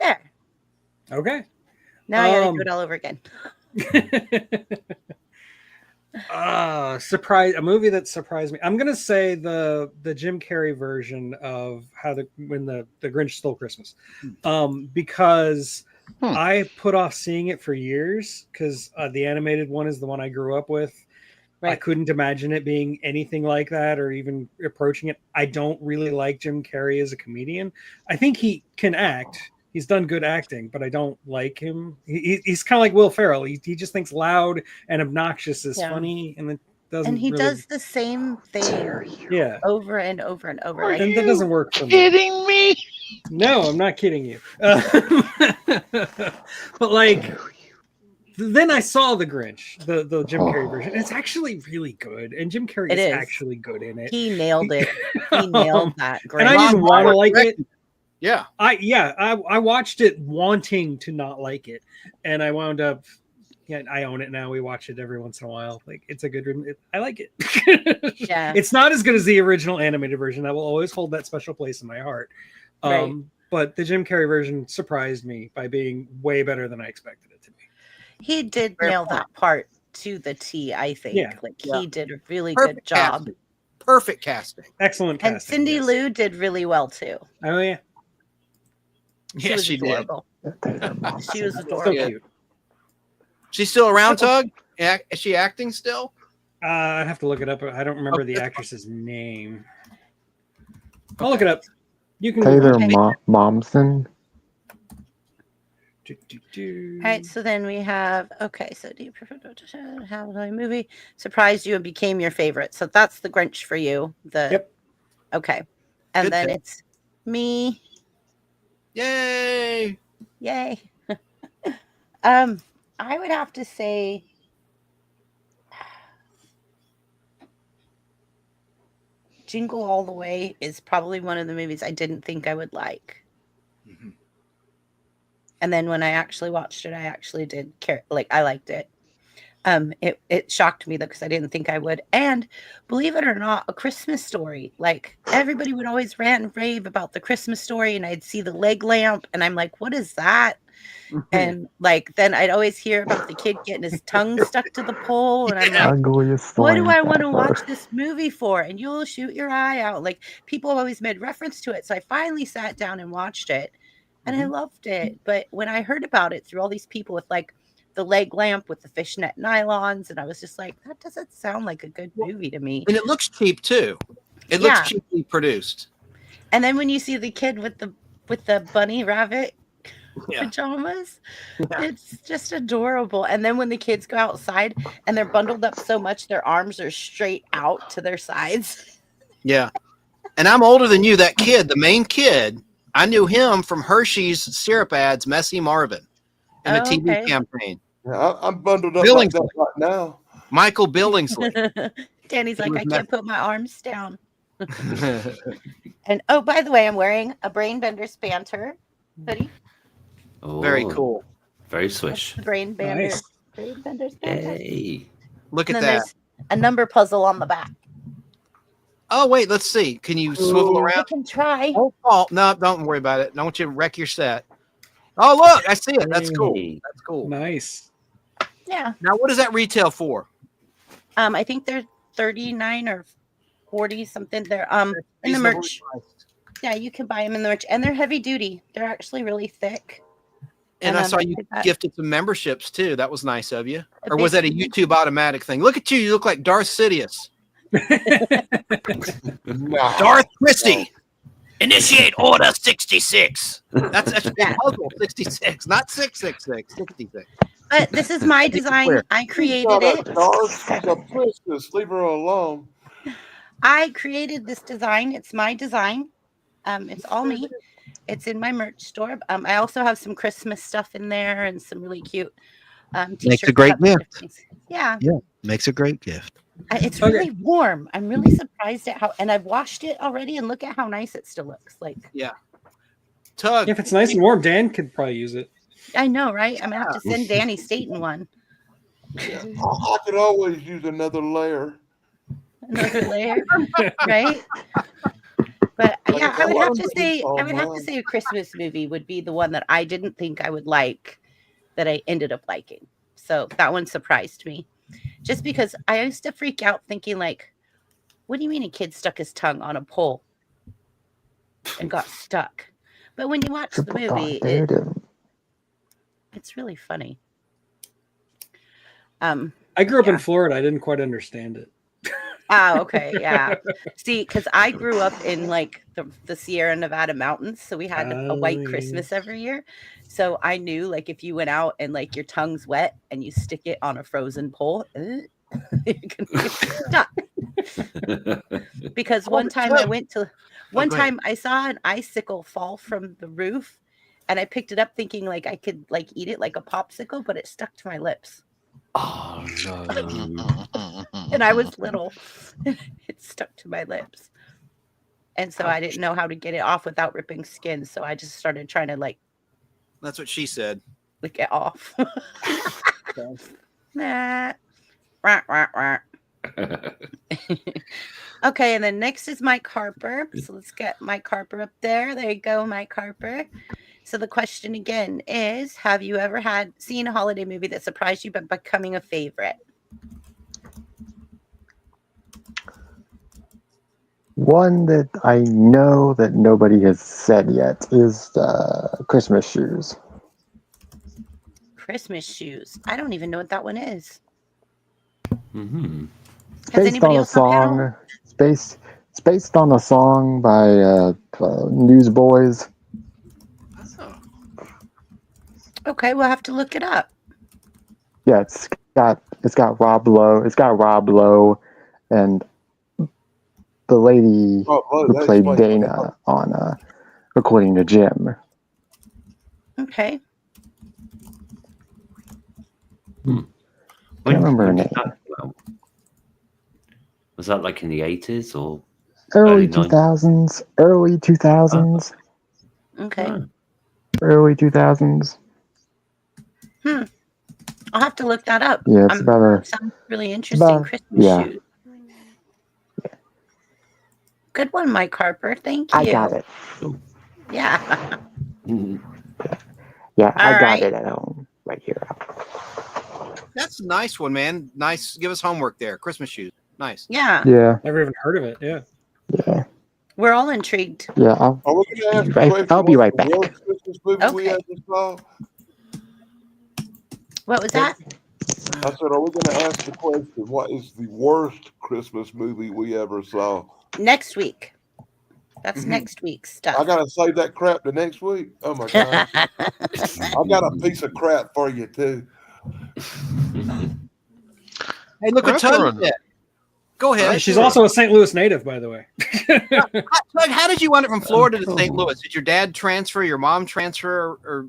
Speaker 2: There.
Speaker 7: Okay.
Speaker 2: Now I got to do it all over again.
Speaker 7: A movie that surprised me. I'm gonna say the Jim Carrey version of when the Grinch Stole Christmas, because I put off seeing it for years because the animated one is the one I grew up with. Right. I couldn't imagine it being anything like that or even approaching it. I don't really like Jim Carrey as a comedian. I think he can act. He's done good acting, but I don't like him. He's kind of like Will Ferrell. He just thinks loud and obnoxious is funny, and it doesn't.
Speaker 2: And he
Speaker 7: really...
Speaker 2: does the same thing, over and over and over.
Speaker 7: Are and that doesn't work for me.
Speaker 4: Kidding me?
Speaker 7: No, I'm not kidding you. But like, then I saw the Grinch, the Jim Carrey version. It's actually really good, and Jim Carrey is actually good in it.
Speaker 2: He nailed it. He nailed that.
Speaker 7: Grinch. And I didn't want to like it.
Speaker 3: Yeah.
Speaker 7: I watched it wanting to not like it, and I wound up. Yeah, I own it now. We watch it every once in a while. Like it's a good. I like it.
Speaker 2: Yeah.
Speaker 7: It's not as good as the original animated version. I will always hold that special place in my heart.
Speaker 2: Right.
Speaker 7: But the Jim Carrey version surprised me by being way better than I expected it to be.
Speaker 2: He did nail that part to the T. I think.
Speaker 7: Yeah.
Speaker 2: He did a really good job.
Speaker 3: Casting. Perfect casting.
Speaker 7: Excellent casting.
Speaker 2: And Cindy Lou did really well too.
Speaker 7: Oh yeah.
Speaker 3: Yes, she did.
Speaker 2: She was adorable.
Speaker 7: So cute.
Speaker 3: She's still around, Tug? Is she acting still?
Speaker 7: I'd have to look it up. I don't remember the actress's name. I'll look it up. You can.
Speaker 9: Taylor Momsen.
Speaker 2: All right, so then we have so do you prefer to have a movie surprised you and became your favorite? So that's the Grinch for you.
Speaker 7: Yep.
Speaker 2: Okay. And
Speaker 3: Good
Speaker 2: then
Speaker 3: pick.
Speaker 2: it's me.
Speaker 3: Yay.
Speaker 2: I would have to say Jingle All the Way is probably one of the movies I didn't think I would like.
Speaker 3: Mm-hmm.
Speaker 2: And then when I actually watched it, I actually did care. Like, I liked it. It shocked me though, because I didn't think I would. And believe it or not, A Christmas Story. Like everybody would always rant and rave about the Christmas Story, and I'd see the leg lamp, and I'm like, what is that? And like then I'd always hear about the kid getting his tongue stuck to the pole, and I'm like,
Speaker 9: Ugliest
Speaker 2: what do
Speaker 9: lamp
Speaker 2: I want to
Speaker 9: ever.
Speaker 2: watch this movie for? And you'll shoot your eye out. Like people always made reference to it. So I finally sat down and watched it, and I loved it. But when I heard about it through all these people with like the leg lamp with the fishnet nylons, and I was just like, that doesn't sound like a good movie to me.
Speaker 3: And it looks cheap too. It looks cheaply produced.
Speaker 2: And then when you see the kid with the bunny rabbit pajamas, it's just adorable. And then when the kids go outside and they're bundled up so much their arms are straight out to their sides.
Speaker 3: Yeah. And I'm older than you. That kid, the main kid, I knew him from Hershey's syrup ads, Messy Marvin, in the TV campaign.
Speaker 6: Yeah, I'm bundled up like that right now.
Speaker 3: Michael Billingsley.
Speaker 2: Danny's like, I can't put my arms down. And oh, by the way, I'm wearing a Brainbender Banter hoodie.
Speaker 5: Oh,
Speaker 3: very cool.
Speaker 5: Very swish.
Speaker 2: Brainbender.
Speaker 7: Nice.
Speaker 2: Brainbender Banter.
Speaker 5: Hey.
Speaker 3: Look at
Speaker 2: And
Speaker 3: that.
Speaker 2: there's a number puzzle on the back.
Speaker 3: Oh, wait, let's see. Can you swivel
Speaker 2: I
Speaker 3: around?
Speaker 2: can try.
Speaker 3: Oh, no, don't worry about it. I don't want you to wreck your set. Oh, look, I see it. That's cool.
Speaker 5: Hey.
Speaker 3: That's cool.
Speaker 7: Nice.
Speaker 2: Yeah.
Speaker 3: Now, what does that retail for?
Speaker 2: I think they're 39 or 40 something. They're in the merch. Yeah, you can buy them in the merch, and they're heavy duty. They're actually really thick.
Speaker 3: And I saw you gifted some memberships too. That was nice of you. Or was that a YouTube automatic thing? Look at you. You look like Darth Sidious. Darth Christie. Initiate order 66. That's puzzle 66, not 666. 66.
Speaker 2: But this is my design. I created it.
Speaker 6: She's a princess. Leave her alone.
Speaker 2: I created this design. It's my design. It's all me. It's in my merch store. I also have some Christmas stuff in there and some really cute t-shirts.
Speaker 3: Makes a great gift.
Speaker 2: Yeah.
Speaker 3: Yeah, makes a great gift.
Speaker 2: It's really warm. I'm really surprised at how, and I've washed it already, and look at how nice it still looks. Like,
Speaker 3: yeah. Tug.
Speaker 7: If it's nice and warm, Dan could probably use it.
Speaker 2: I know, right? I'm gonna have to send Danny Staten one.
Speaker 6: Yeah. I could always use another layer.
Speaker 2: Another layer, right? But yeah, I would have to say a Christmas movie would be the one that I didn't think I would like, that I ended up liking. So that one surprised me. Just because I used to freak out thinking like, what do you mean a kid stuck his tongue on a pole and got stuck? But when you watch the movie, it's really funny.
Speaker 7: I grew up in Florida. I didn't quite understand it.
Speaker 2: Oh, okay. Yeah. See, because I grew up in like the Sierra Nevada mountains. So we had a white Christmas every year. So I knew like if you went out and like your tongue's wet and you stick it on a frozen pole, you're gonna get stuck. Because one time I saw an icicle fall from the roof, and I picked it up thinking like I could like eat it like a popsicle, but it stuck to my lips.
Speaker 5: Oh no.
Speaker 2: And I was little. It stuck to my lips. And so I didn't know how to get it off without ripping skin. So I just started trying to like.
Speaker 3: That's what she said.
Speaker 2: Lick it off. Nah. Rah, rah, rah. Okay, and then next is Mike Harper. So let's get Mike Harper up there. There you go, Mike Harper. So the question again is, have you ever seen a holiday movie that surprised you but becoming a favorite?
Speaker 9: One that I know that nobody has said yet is Christmas Shoes.
Speaker 2: Christmas Shoes. I don't even know what that one is.
Speaker 5: Mm-hmm.
Speaker 2: Has
Speaker 9: Based
Speaker 2: anybody
Speaker 9: on a
Speaker 2: else on panel?
Speaker 9: song. It's based on a song by Newsboys.
Speaker 2: Okay, we'll have to look it up.
Speaker 9: Yeah, it's got Rob Lowe and the lady who played Dana on According to Jim.
Speaker 2: Okay.
Speaker 9: I don't remember her name.
Speaker 5: Was that like in the 80s or
Speaker 9: early 2000s? Early 2000s.
Speaker 2: Okay.
Speaker 9: Early 2000s.
Speaker 2: I'll have to look that up.
Speaker 9: Yeah, it's about a.
Speaker 2: Sounds really interesting.
Speaker 9: about-
Speaker 2: Christmas
Speaker 9: yeah.
Speaker 2: shoot. Good one, Mike Harper. Thank you.
Speaker 9: I got it.
Speaker 2: Yeah.
Speaker 9: Yeah, I
Speaker 2: All
Speaker 9: got
Speaker 2: right.
Speaker 9: it at home right here.
Speaker 3: That's a nice one, man. Nice. Give us homework there. Christmas shoes. Nice.
Speaker 2: Yeah.
Speaker 9: Yeah,
Speaker 7: Never even heard of it. Yeah.
Speaker 9: yeah,
Speaker 2: We're all intrigued.
Speaker 9: yeah.
Speaker 6: Are we going to ask the question?
Speaker 9: I'll be
Speaker 6: what's
Speaker 9: right
Speaker 6: the
Speaker 9: back.
Speaker 6: worst Christmas movie we
Speaker 2: Okay.
Speaker 6: ever saw?
Speaker 2: What was that?
Speaker 6: I said, are we going to ask the question, what is the worst Christmas movie we ever saw?
Speaker 2: Next week. That's
Speaker 6: Mhm.
Speaker 2: next week's stuff.
Speaker 6: I got to save that crap to next week. Oh, my God. I got a piece of crap for you, too.
Speaker 3: Hey, look what
Speaker 4: That's
Speaker 3: Tug
Speaker 4: run.
Speaker 3: did. Go ahead.
Speaker 7: Yeah, she's also a St. Louis native, by the way.
Speaker 3: Tug, how did you wind up from Florida to St. Louis? Did your dad transfer? Your mom transfer? Or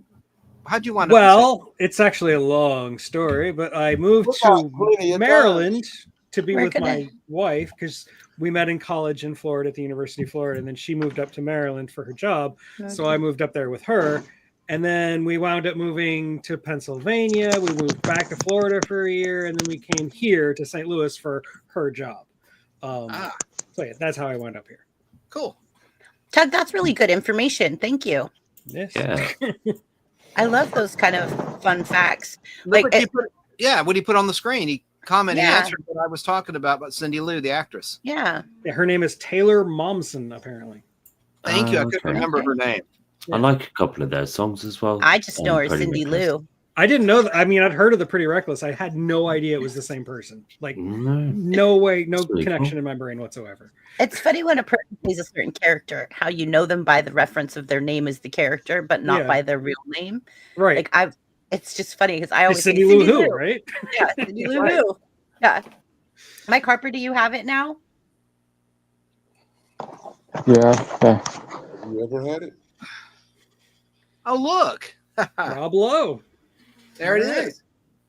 Speaker 3: how'd you wind up?
Speaker 7: Well, it's actually a long story, but I moved
Speaker 6: We got
Speaker 7: to
Speaker 6: plenty of
Speaker 7: Maryland to be
Speaker 2: We're
Speaker 7: with
Speaker 2: gonna-
Speaker 7: my wife because we met in college in Florida at the University of Florida, and then she moved up to Maryland for her job. So I moved up there with her, and then we wound up moving to Pennsylvania. We moved back to Florida for a year, and then we came here to St. Louis for her job. So yeah, that's how I wound up here.
Speaker 3: Cool.
Speaker 2: Tug, that's really good information. Thank you.
Speaker 7: Yes.
Speaker 5: Yeah.
Speaker 2: I love those kind of fun facts.
Speaker 3: Look
Speaker 2: Like,
Speaker 3: what he put, yeah, what he put on the screen. He commented, he
Speaker 2: Yeah.
Speaker 3: answered what I was talking about Cindy Lou, the actress.
Speaker 2: yeah.
Speaker 7: Yeah, her name is Taylor Momsen, apparently.
Speaker 3: Thank you. I couldn't
Speaker 5: Okay.
Speaker 3: remember her name.
Speaker 5: I like a couple of their songs as well.
Speaker 2: I just know her
Speaker 5: Pretty
Speaker 2: Cindy
Speaker 5: Reckless.
Speaker 2: Lou.
Speaker 7: I didn't know that. I mean, I'd heard of the Pretty Reckless. I had no idea it was the same person. Like,
Speaker 5: No.
Speaker 7: no way, no
Speaker 5: That's really
Speaker 7: connection
Speaker 5: cool.
Speaker 7: in my brain whatsoever.
Speaker 2: It's funny when a person plays a certain character, how you know them by the reference of their name as the character, but not
Speaker 7: Yeah.
Speaker 2: by their real name.
Speaker 7: Right.
Speaker 2: Like it's just funny because I
Speaker 7: It's
Speaker 2: always say
Speaker 7: Cindy Lou Who, right?
Speaker 2: Yeah, Cindy Lou
Speaker 7: Right.
Speaker 2: Who. Yeah. Mike Harper, do you have it now?
Speaker 9: Yeah, yeah.
Speaker 6: You ever had it?
Speaker 3: Oh, look.
Speaker 7: Rob Lowe.
Speaker 3: There it
Speaker 7: All right.
Speaker 3: is.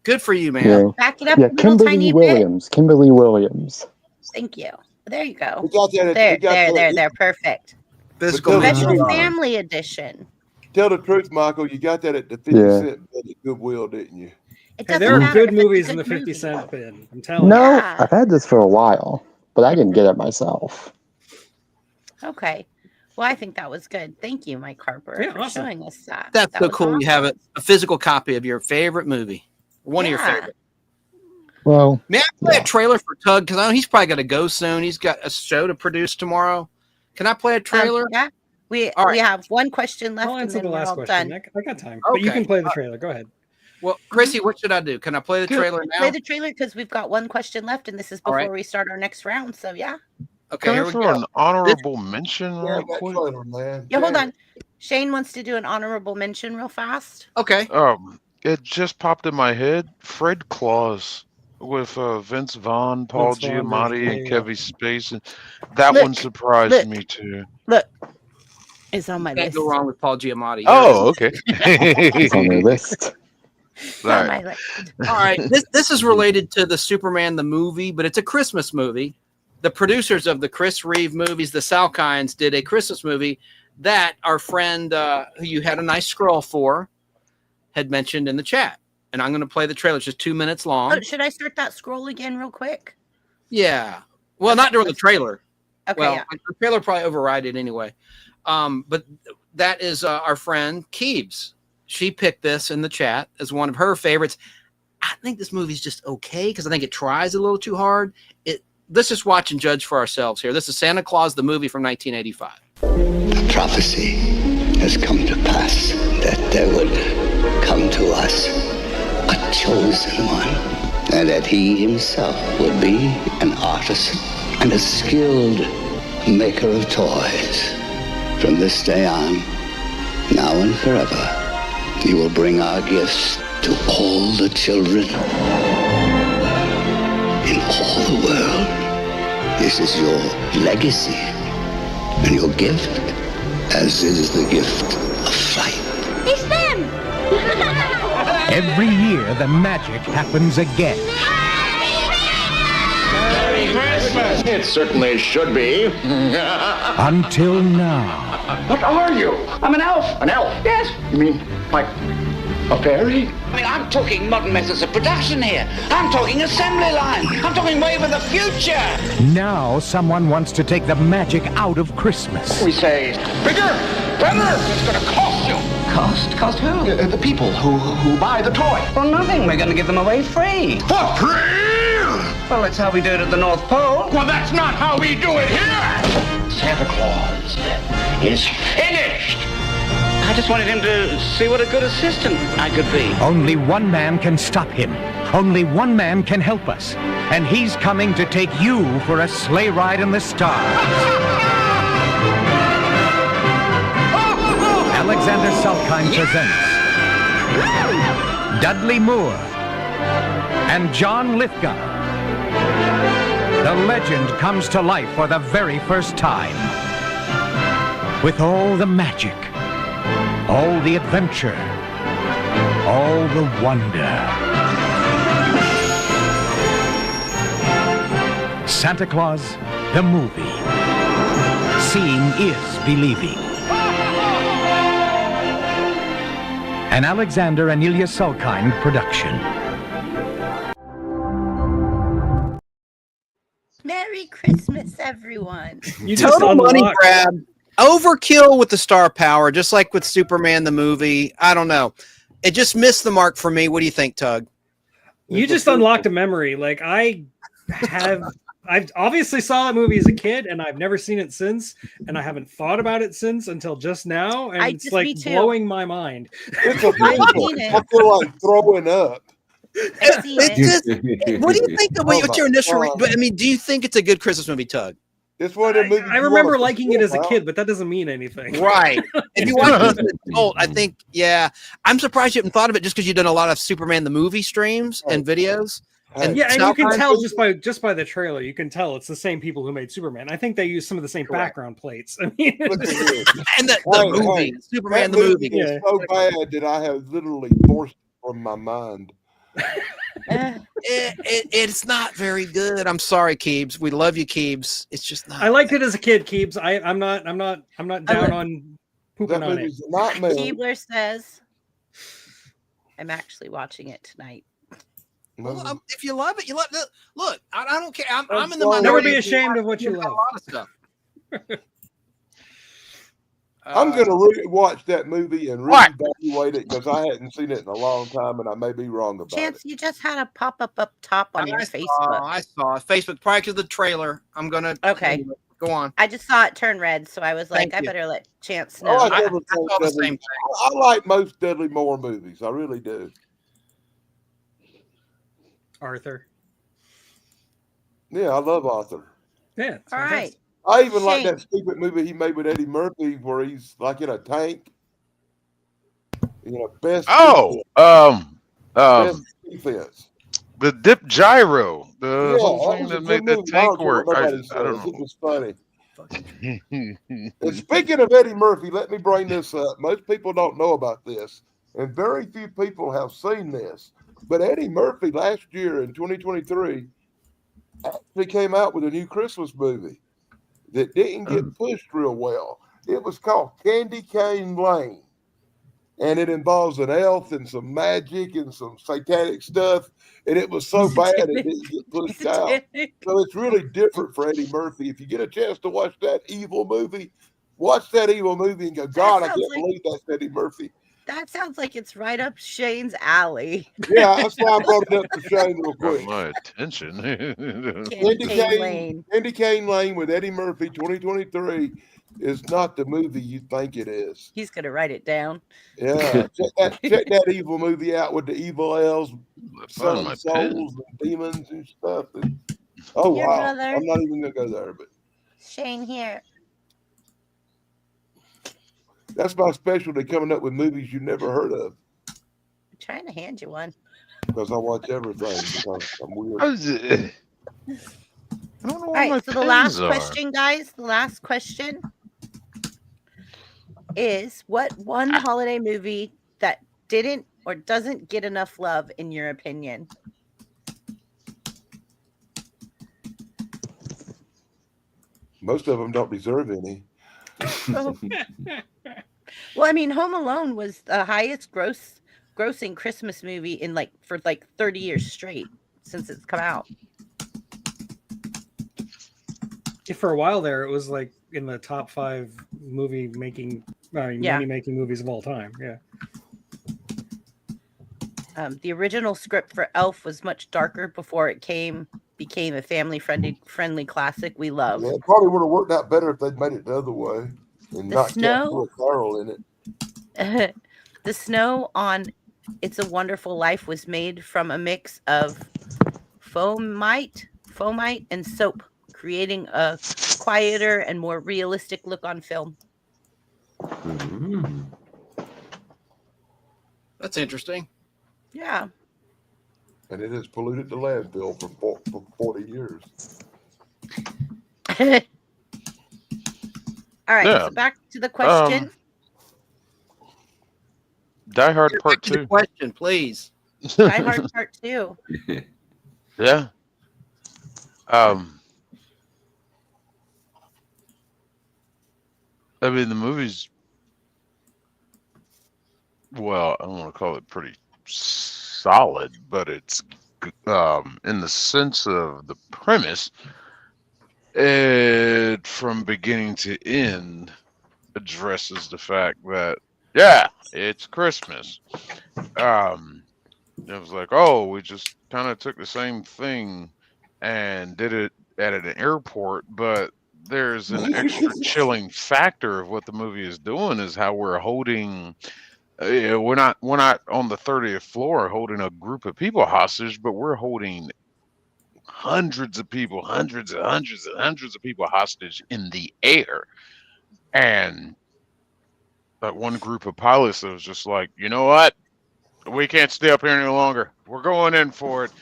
Speaker 3: Good for you, man.
Speaker 9: Yeah,
Speaker 2: Back it up
Speaker 9: yeah.
Speaker 2: a little
Speaker 9: Kimberly
Speaker 2: tiny bit.
Speaker 9: Williams. Kimberly Williams.
Speaker 2: Thank you. There you go.
Speaker 6: We got that.
Speaker 2: There,
Speaker 6: we got
Speaker 2: there. Perfect.
Speaker 3: Physical
Speaker 6: But
Speaker 2: Special
Speaker 6: Yeah.
Speaker 2: family edition.
Speaker 6: Tell the truth, Michael. You got that at the 50
Speaker 9: Yeah.
Speaker 6: cent bin at Goodwill, didn't you?
Speaker 2: It
Speaker 7: Hey,
Speaker 2: doesn't
Speaker 7: there are
Speaker 2: matter
Speaker 7: good
Speaker 2: if it's a
Speaker 7: movies in
Speaker 2: good
Speaker 7: the 50
Speaker 2: movie.
Speaker 7: cent bin. I'm telling
Speaker 9: No,
Speaker 7: you.
Speaker 2: Yeah.
Speaker 9: I've had this for a while, but I didn't get it myself.
Speaker 2: Okay. Well, I think that was good. Thank you, Mike Harper,
Speaker 7: Yeah,
Speaker 2: for
Speaker 7: awesome.
Speaker 2: showing us that.
Speaker 3: That's
Speaker 2: That
Speaker 3: so
Speaker 2: was
Speaker 3: cool. You have
Speaker 2: awesome.
Speaker 3: a physical copy of your favorite movie. One of your
Speaker 2: Yeah.
Speaker 3: favorite.
Speaker 9: Well,
Speaker 3: May I play
Speaker 9: Yeah.
Speaker 3: a trailer for Tug? Because I know he's probably got to go soon. He's got a show to produce tomorrow. Can I play a trailer?
Speaker 2: Yeah. We
Speaker 3: All right.
Speaker 2: have one question left
Speaker 7: I'll
Speaker 2: and
Speaker 7: answer
Speaker 2: then
Speaker 7: the
Speaker 2: we're
Speaker 7: last
Speaker 2: all
Speaker 7: question.
Speaker 2: done.
Speaker 7: I got time. But you
Speaker 3: Okay.
Speaker 7: can play the trailer. Go ahead.
Speaker 3: Well, Chrissy, what should I do? Can I play the trailer now?
Speaker 2: Play the trailer because we've got one question left and this is
Speaker 3: All
Speaker 2: before
Speaker 3: right.
Speaker 2: we start our next round. So yeah.
Speaker 3: Okay,
Speaker 4: Can
Speaker 3: here
Speaker 4: I
Speaker 3: we
Speaker 4: throw
Speaker 3: go.
Speaker 4: an honorable mention
Speaker 6: Yeah,
Speaker 4: real
Speaker 6: that
Speaker 4: quick?
Speaker 6: trailer, man.
Speaker 2: Yeah, hold
Speaker 6: Damn
Speaker 2: on.
Speaker 6: it.
Speaker 2: Shane wants to do an honorable mention real fast.
Speaker 3: Okay.
Speaker 4: It just popped in my head. Fred Claus with Vince Vaughn, Paul
Speaker 7: Vince Vaughn,
Speaker 4: Giamatti, and
Speaker 7: yeah.
Speaker 4: Kevin Spacey. That
Speaker 2: Look,
Speaker 4: one surprised
Speaker 2: look.
Speaker 4: me too.
Speaker 2: Look, it's on my
Speaker 3: Can't
Speaker 2: list.
Speaker 3: go wrong with Paul Giamatti.
Speaker 4: Oh, okay.
Speaker 9: it's on your list.
Speaker 2: It's
Speaker 4: All
Speaker 2: on
Speaker 4: right.
Speaker 2: my list.
Speaker 3: All right. This is related to the Superman the movie, but it's a Christmas movie. The producers of the Chris Reeve movies, the Salkinds, did a Christmas movie that our friend who you had a nice scroll for had mentioned in the chat. And I'm going to play the trailer. It's just 2 minutes long.
Speaker 2: Oh, should I start that scroll again real quick?
Speaker 3: Yeah. Well, not during the trailer.
Speaker 2: Okay,
Speaker 3: Well,
Speaker 2: yeah.
Speaker 3: the trailer probably override it anyway. But that is our friend Keebs. She picked this in the chat as one of her favorites. I think this movie's just okay because I think it tries a little too hard. Let's just watch and judge for ourselves here. This is Santa Claus, the movie from 1985.
Speaker 10: The prophecy has come to pass that there would come to us a chosen one, and that he himself would be an artisan and a skilled maker of toys. From this day on, now and forever, you will bring our gifts to all the children in all the world. This is your legacy and your gift, as is the gift of flight.
Speaker 8: It's them!
Speaker 11: Every year, the magic happens again.
Speaker 10: It certainly should be.
Speaker 11: Until now.
Speaker 10: What are you? I'm an elf. An elf? Yes. You mean like A fairy? I mean, I'm talking modern methods of production here. I'm talking assembly line. I'm talking way for the future.
Speaker 11: Now someone wants to take the magic out of Christmas.
Speaker 10: We say, bigger, better. It's going to cost you. Cost? Cost who? The people who buy the toy. Well, nothing. We're going to give them away free. For free? Well, that's how we do it at the North Pole. Well, that's not how we do it here. Santa Claus is finished. I just wanted him to see what a good assistant I could be.
Speaker 11: Only one man can stop him. Only one man can help us. And he's coming to take you for a sleigh ride in the stars. Alexander Salkind presents Dudley Moore and John Lithgow. The legend comes to life for the very first time. With all the magic, all the adventure, all the wonder. Santa Claus, the movie. Seeing is believing. An Alexander and Ilya Salkind production.
Speaker 2: Merry Christmas, everyone.
Speaker 7: You just
Speaker 3: Total money
Speaker 7: unlocked-
Speaker 3: grab. Overkill with the star power, just like with Superman the movie. I don't know. It just missed the mark for me. What do you think, Tug?
Speaker 7: You just unlocked a memory. Like I obviously saw that movie as a kid, and I've never seen it since, and I haven't thought about it since until just now, and it's
Speaker 2: me
Speaker 7: like
Speaker 2: too.
Speaker 7: blowing my mind.
Speaker 6: It's a beautiful. I feel like throwing up.
Speaker 2: I've seen it.
Speaker 3: Just, what do you think? What's your initial?
Speaker 6: God.
Speaker 3: But I mean, do you think it's a good Christmas movie, Tug?
Speaker 6: It's one of the movies
Speaker 7: I
Speaker 6: you
Speaker 7: remember
Speaker 6: wanna
Speaker 7: liking it as a
Speaker 6: forget
Speaker 7: kid, but that doesn't mean anything.
Speaker 3: Right. If you watch it as an adult, I think, yeah. I'm surprised you haven't thought of it just because you've done a lot of Superman the movie streams and videos. And
Speaker 7: Yeah, and you can
Speaker 3: Salkind
Speaker 7: tell
Speaker 3: too?
Speaker 7: just by the trailer, you can tell it's the same people who made Superman. I think they use some of the same background plates. I mean,
Speaker 6: Look at this.
Speaker 3: And the
Speaker 6: Hey,
Speaker 3: movie,
Speaker 6: hey,
Speaker 3: Superman
Speaker 6: that
Speaker 3: the movie.
Speaker 6: is
Speaker 7: Yeah.
Speaker 6: so bad that I have literally forced it from my mind.
Speaker 3: It's not very good. I'm sorry, Keebs. We love you, Keebs. It's just not.
Speaker 7: I liked it as a kid, Keebs. I'm not down on pooping
Speaker 6: That
Speaker 7: on it.
Speaker 6: movie's a nightmare.
Speaker 2: Keebler says, I'm actually watching it tonight.
Speaker 3: Well, if you love it, you love it. Look, I don't care. I'm in the
Speaker 6: Never
Speaker 3: minority.
Speaker 7: Never be ashamed of what you
Speaker 3: A
Speaker 7: love.
Speaker 3: lot of stuff.
Speaker 6: I'm going to watch that movie and reevaluate it because I hadn't seen it in a long time, and I may be wrong about
Speaker 2: Chance,
Speaker 6: it.
Speaker 2: you just had a pop up top on your Facebook.
Speaker 3: I saw Facebook prior to the trailer. I'm gonna.
Speaker 2: Okay.
Speaker 3: Go on.
Speaker 2: I just saw it turn red, so I was like,
Speaker 3: Thank
Speaker 2: I
Speaker 3: you.
Speaker 2: better let Chance
Speaker 6: I
Speaker 2: know.
Speaker 6: like
Speaker 3: I
Speaker 6: everything
Speaker 3: saw the
Speaker 6: Dudley-
Speaker 3: same thing.
Speaker 6: I like most Dudley Moore movies. I really do.
Speaker 7: Arthur.
Speaker 6: Yeah, I love Arthur.
Speaker 7: Yeah. it's
Speaker 2: All right.
Speaker 7: fantastic.
Speaker 6: I even like
Speaker 2: Shane.
Speaker 6: that stupid movie he made with Eddie Murphy where he's like in a tank. You know, best defense.
Speaker 4: The dip gyro, the
Speaker 6: Yeah,
Speaker 4: whole
Speaker 6: that
Speaker 4: thing
Speaker 6: was a
Speaker 4: that
Speaker 6: good
Speaker 4: made the
Speaker 6: movie. I
Speaker 4: tank
Speaker 6: don't care
Speaker 4: work.
Speaker 6: what
Speaker 4: I
Speaker 6: nobody
Speaker 4: don't
Speaker 6: says. It
Speaker 4: know.
Speaker 6: was funny. And speaking of Eddie Murphy, let me bring this up. Most people don't know about this, and very few people have seen this. But Eddie Murphy last year in 2023 actually came out with a new Christmas movie that didn't get pushed real well. It was called Candy Cane Lane, and it involves an elf and some magic and some satanic stuff. And it was so bad it didn't get pushed out. So it's really different for Eddie Murphy. If you get a chance to watch that evil movie, watch that evil movie and go, God, I can't believe that's Eddie Murphy.
Speaker 2: That sounds like it's right up Shane's alley.
Speaker 6: Yeah, that's why I brought it up to Shane real
Speaker 4: Got
Speaker 6: quick.
Speaker 4: my attention.
Speaker 2: Candy Cane Lane.
Speaker 6: Candy Cane Lane with Eddie Murphy 2023 is not the movie you think it is.
Speaker 2: He's going to write it down.
Speaker 6: Yeah, check that evil movie out with the evil elves,
Speaker 4: Find my
Speaker 6: souls,
Speaker 4: pen.
Speaker 6: and demons and stuff. Oh,
Speaker 2: Here,
Speaker 6: wow.
Speaker 2: brother.
Speaker 6: I'm not even going to go there, but
Speaker 2: Shane, here.
Speaker 6: that's my specialty, coming up with movies you never heard of
Speaker 2: I'm trying to hand you one.
Speaker 6: because I watch everything because I'm weird.
Speaker 4: I don't know
Speaker 2: All
Speaker 4: where my
Speaker 2: right, so the last
Speaker 4: pens are.
Speaker 2: question, guys, the last question is what one holiday movie that didn't or doesn't get enough love in your opinion?
Speaker 6: Most of them don't deserve any.
Speaker 2: Well, I mean, Home Alone was the highest gross grossing Christmas movie in for 30 years straight since it's come out.
Speaker 7: For a while there, it was like in the top 5 money making movies of all time. Yeah.
Speaker 2: The original script for Elf was much darker before it became a family classic we love.
Speaker 6: Yeah, it probably would have worked out better if they'd made it the other way and
Speaker 2: The
Speaker 6: not
Speaker 2: snow-
Speaker 6: kept Will Ferrell in it.
Speaker 2: The snow on It's a Wonderful Life was made from a mix of foamite and soap, creating a quieter and more realistic look on film.
Speaker 5: Mm.
Speaker 3: That's interesting.
Speaker 2: Yeah.
Speaker 6: And it has polluted the landfill for 40 years.
Speaker 2: All right,
Speaker 4: Yeah.
Speaker 2: so back to the question.
Speaker 4: Die Hard Part
Speaker 3: Back to the
Speaker 4: 2.
Speaker 3: question, please.
Speaker 2: Die Hard Part 2.
Speaker 4: Yeah. I mean, the movie's, well, I don't want to call it pretty solid, but it's in the sense of the premise, it from beginning to end addresses the fact that, yeah, it's Christmas. It was like, oh, we just kind of took the same thing and did it at an airport, but there's an extra chilling factor of what the movie is doing is how we're holding. We're not on the 30th floor holding a group of people hostage, but we're holding hundreds of people, hundreds of people hostage in the air. And that one group of pilots that was just like, you know what? We can't stay up here any longer. We're going in for it.